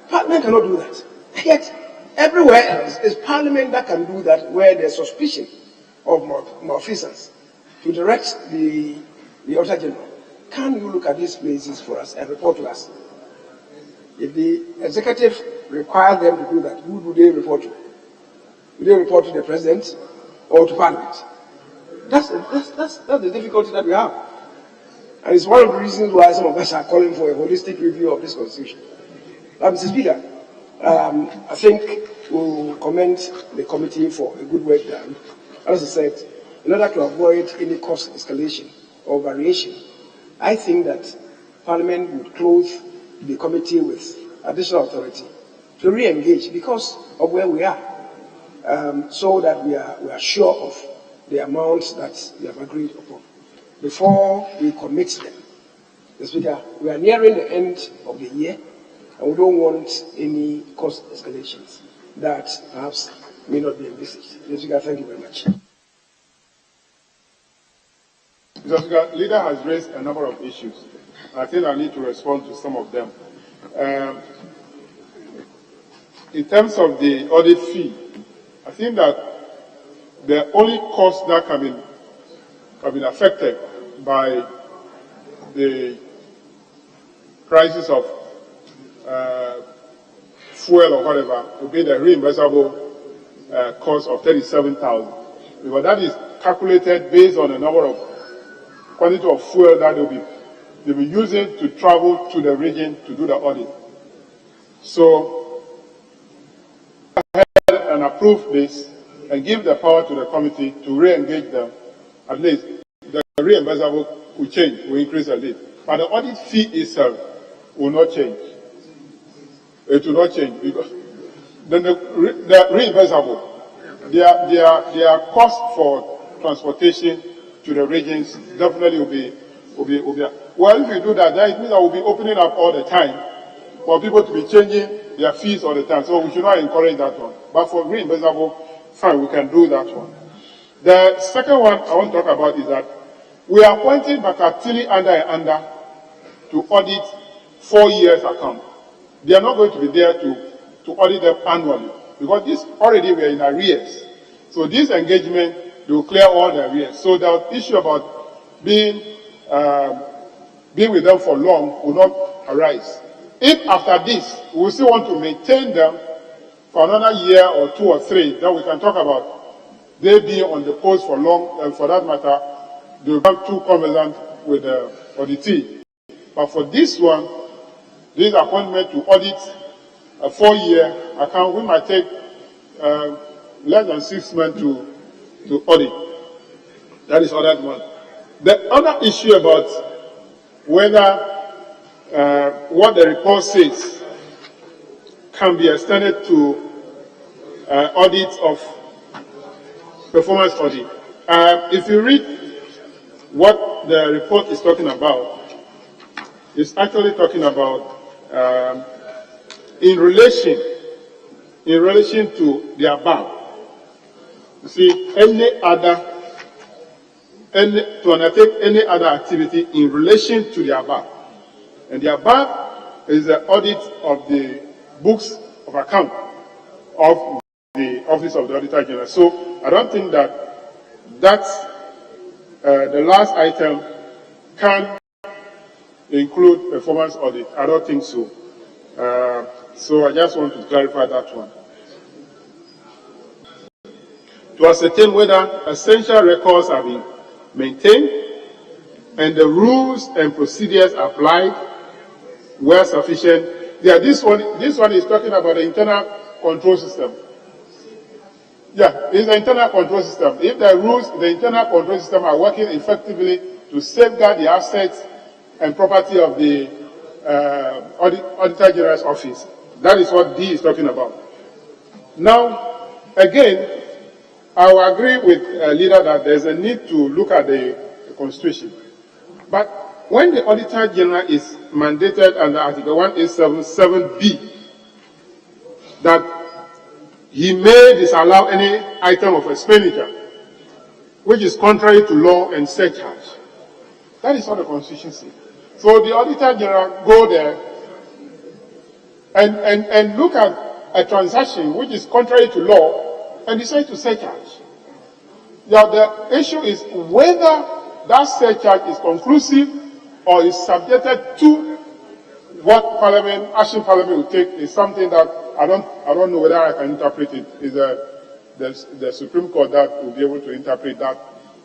Parliament cannot do that. Yet, everywhere else, it's Parliament that can do that where there's suspicion of malfeasance to direct the Auditor General. Can you look at these places for us and report to us? If the executive requires them to do that, who do they report to? Do they report to the President or to Parliament? That's the difficulty that we have. And it's one of the reasons why some of us are calling for a holistic review of this Constitution. Mr. Speaker, I think we'll commend the committee for a good work done. As I said, in order to avoid any cost escalation or variation, I think that Parliament would clothe the committee with additional authority to re-engage because of where we are, so that we are sure of the amounts that we have agreed upon before we commit them. Mr. Speaker, we are nearing the end of the year, and we don't want any cost escalations that perhaps may not be envisaged. Mr. Speaker, thank you very much. Mr. Speaker, leader has raised a number of issues. I think I need to respond to some of them. In terms of the audit fee, I think that the only cost that can be affected by the prices of fuel or whatever will be the reimbursable cost of 37,000, because that is calculated based on the number of quantity of fuel that they'll be using to travel to the region to do the audit. So, go ahead and approve this and give the power to the committee to re-engage them. At least the reimbursable will change, will increase a little. But the audit fee itself will not change. It will not change because then the reimbursable, their cost for transportation to the regions definitely will be. Well, if we do that, then it means that we'll be opening up all the time for people to be changing their fees all the time. So we should not encourage that one. But for reimbursable, fine, we can do that one. The second one I want to talk about is that we are appointing Bakatili under to audit 4 years account. They are not going to be there to audit them annually because this already we are in arrears. So this engagement, they will clear all the arrears. So the issue about being with them for long will not arise. If after this, we still want to maintain them for another year or 2 or 3, then we can talk about they being on the post for long, and for that matter, they become too conversant with the auditee. But for this one, this appointment to audit a 4-year account, we might take less than 6 months to audit. That is other one. The other issue about whether what the report says can be extended to audit of performance audit. If you read what the report is talking about, it's actually talking about in relation to the above. You see, to undertake any other activity in relation to the above. And the above is the audit of the books of account of the Office of the Auditor General. So I don't think that that's the last item can include performance audit. I don't think so. So I just want to clarify that one. To ascertain whether essential records have been maintained and the rules and procedures applied were sufficient. Yeah, this one is talking about the internal control system. Yeah, it's the internal control system. If the rules, the internal control system are working effectively to safeguard the assets and property of the Auditor General's office, that is what D is talking about. Now, again, I will agree with leader that there's a need to look at the Constitution. But when the Auditor General is mandated under Article 187(7)(b), that he may disallow any item of expenditure which is contrary to law and surcharge. That is what the Constitution says. So the Auditor General go there and look at a transaction which is contrary to law and decide to surcharge. Now the issue is whether that surcharge is conclusive or is subjected to what action Parliament will take is something that I don't know whether I can interpret it. Is the Supreme Court that will be able to interpret that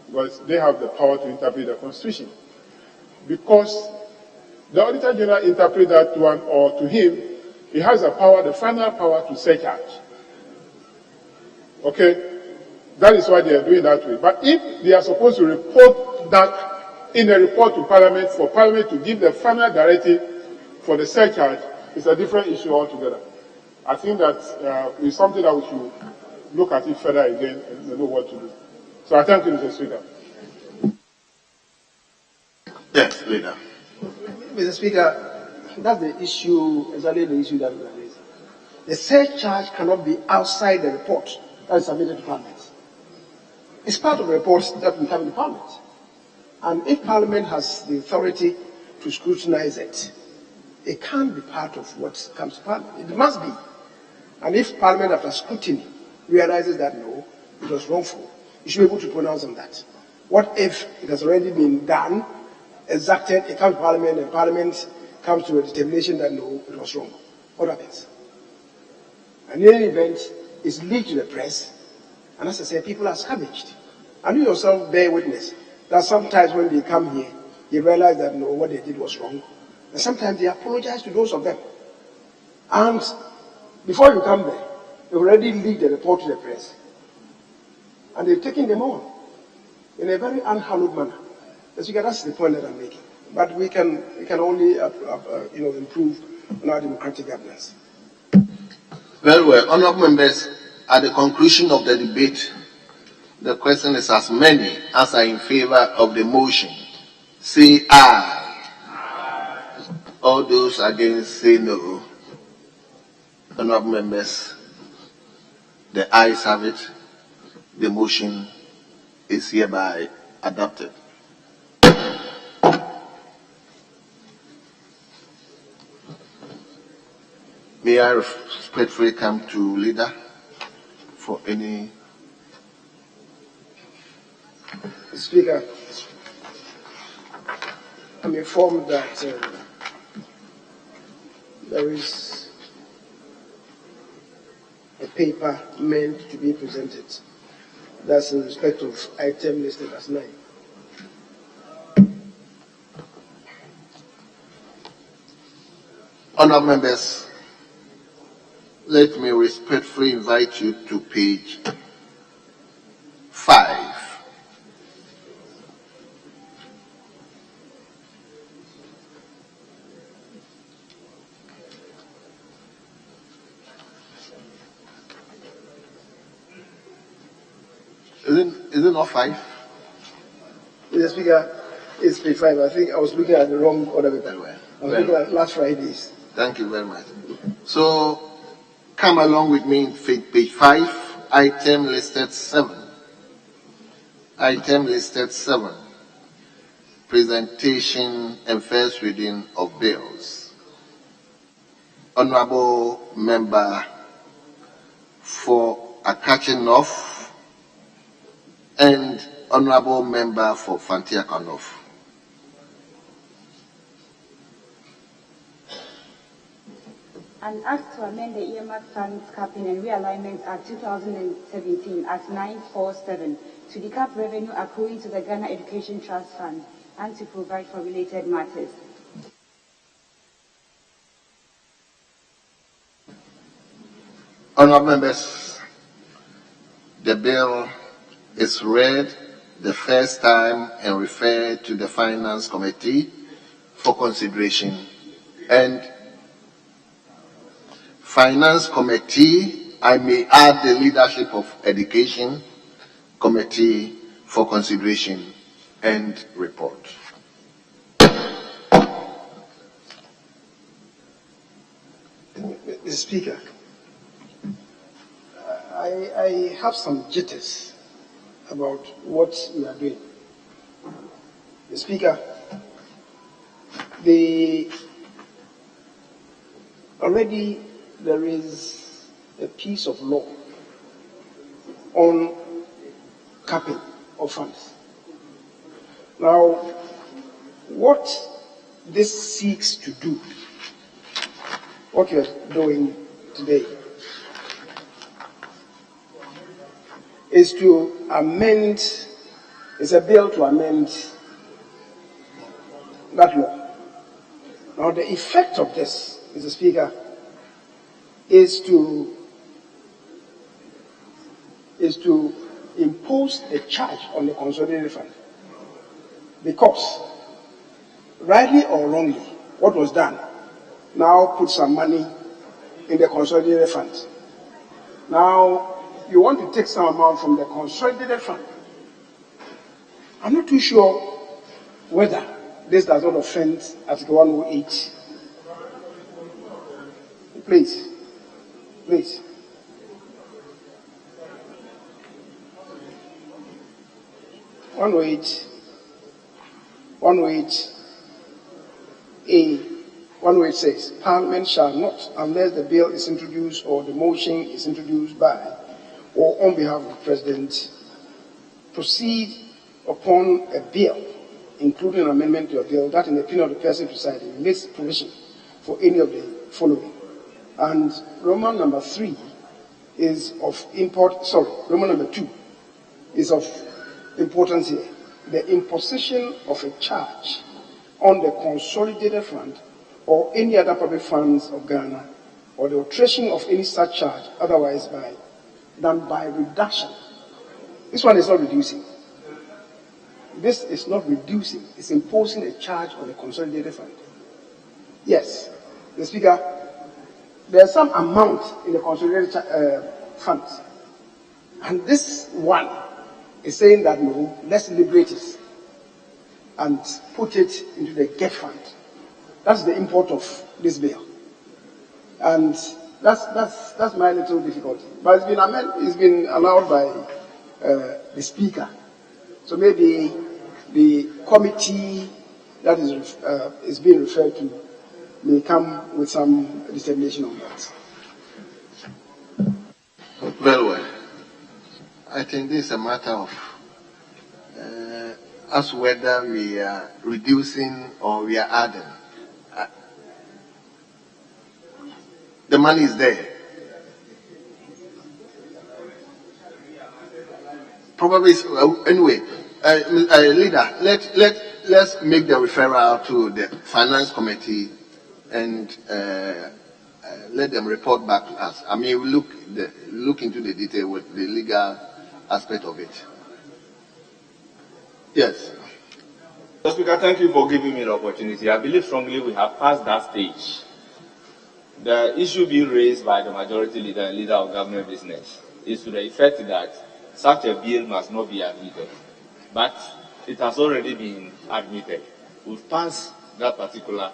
because they have the power to interpret the Constitution. Because the Auditor General interpret that one or to him, he has the power, the final power to surcharge. Okay? That is why they are doing that way. But if they are supposed to report that in a report to Parliament, for Parliament to give the final directive for the surcharge, it's a different issue altogether. I think that is something that we should look at it further again and know what to do. So I thank you, Mr. Speaker. Yes, leader. Mr. Speaker, that's the issue, exactly the issue that we are raising. The surcharge cannot be outside the report that is submitted to Parliament. It's part of the report that will come to Parliament. And if Parliament has the authority to scrutinize it, it can't be part of what comes to Parliament. It must be. And if Parliament, after scrutiny, realizes that no, it was wrongful, it should be able to pronounce on that. What if it has already been done, exacted, it comes to Parliament, and Parliament comes to a determination that no, it was wrong? What happens? And in any event, it's leaked to the press, and as I say, people are scavenged. And you yourself bear witness that sometimes when they come here, they realize that no, what they did was wrong. And sometimes they apologize to those of them. And before you come there, they've already leaked the report to the press. And they've taken them on in a very unhallowed manner. That's the point that I'm making. But we can only improve on our democratic governance. Very well. Honourable members, at the conclusion of the debate, the question is as many as are in favour of the motion. Say aye. All those against say no. Honourable members, the ayes have it. The motion is hereby adopted. May I respectfully come to leader for any. Speaker, I'm informed that there is a paper meant to be presented. That's in respect of item listed as 9. Honourable members, let me respectfully invite you to page 5. Is it not 5? Mr. Speaker, it's page 5. I think I was looking at the wrong order. I was looking at last Friday's. Thank you very much. So, come along with me in page 5, item listed 7. Item listed 7. Presentation and first reading of bills. Honorable Member for Akachi North and Honorable Member for Fantiaka North. An act to amend the earmark funds capping and realignment Act 2017 Act 947 to decap revenue accruing to the Ghana Education Trust Fund and to provide for related matters. Honourable members, the bill is read the first time and referred to the Finance Committee for consideration, and Finance Committee, I may add the leadership of Education Committee for consideration and report. Mr. Speaker, I have some jitters about what we are doing. Mr. Speaker, already there is a piece of law on capping of funds. Now, what this seeks to do, what we are doing today, is to amend, is a bill to amend that law. Now, the effect of this, Mr. Speaker, is to impose a charge on the consolidated fund. Because, rightly or wrongly, what was done now put some money in the consolidated fund. Now, you want to take some amount from the consolidated fund. I'm not too sure whether this does not offend Article 108. Please. 108 says, Parliament shall not, unless the bill is introduced or the motion is introduced by or on behalf of the President, proceed upon a bill, including an amendment to a bill that, in the opinion of the person presiding, makes provision for any of the following. And Roman number 3 is of Roman number 2 is of importance here. The imposition of a charge on the consolidated fund or any other public funds of Ghana, or the alteration of any such charge otherwise than by reduction. This one is not reducing. This is not reducing. It's imposing a charge on the consolidated fund. Yes, the Speaker, there's some amount in the consolidated funds. And this one is saying that no, let's liberate it and put it into the GET fund. That's the import of this bill. And that's my little difficulty. But it's been allowed by the Speaker. So maybe the committee that is being referred to may come with some determination on that. Very well. I think this is a matter of as whether we are reducing or we are adding. The money is there. Probably, anyway, leader, let's make the referral to the Finance Committee and let them report back to us. I mean, we look into the detail with the legal aspect of it. Yes. Mr. Speaker, thank you for giving me the opportunity. I believe strongly we have passed that stage. The issue being raised by the majority leader and leader of government business is to the effect that such a bill must not be admitted. But it has already been admitted. We've passed that particular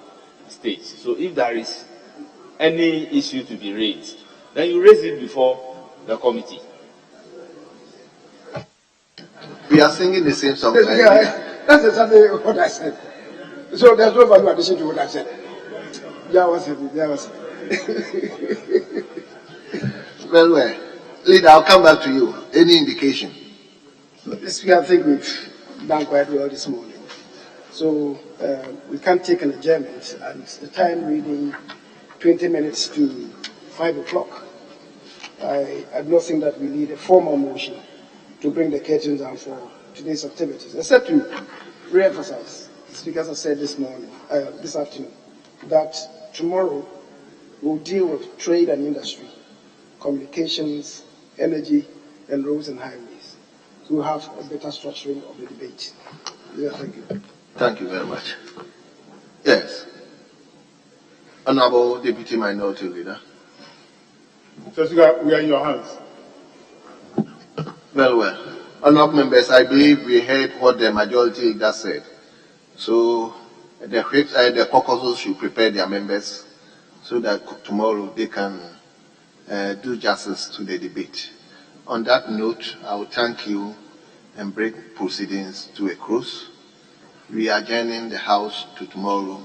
stage. So if there is any issue to be raised, then you raise it before the committee. We are singing the same song. Yeah, that's exactly what I said. So there's no value addition to what I said. Well. Leader, I'll come back to you. Any indication? I think we've done quite well this morning. So we can take an adjournment, and the time reading 20 minutes to 5 o'clock. I do not think that we need a formal motion to bring the curtains down for today's activities, except to re-emphasize, the speakers have said this afternoon, that tomorrow we'll deal with trade and industry, communications, energy, and roads and highways. So we'll have a better structuring of the debate. Yeah, thank you. Thank you very much. Yes. Honorable Deputy Minority Leader. Mr. Speaker, we are in your hands. Well. Honorable members, I believe we heard what the majority leader said. So the caucuses should prepare their members so that tomorrow they can do justice to the debate. On that note, I will thank you and bring proceedings to a close. We are adjourning the House to tomorrow,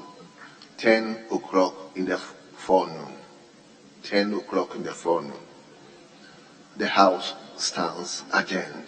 10 o'clock in the forenoon. 10 o'clock in the forenoon. The House stands adjourned.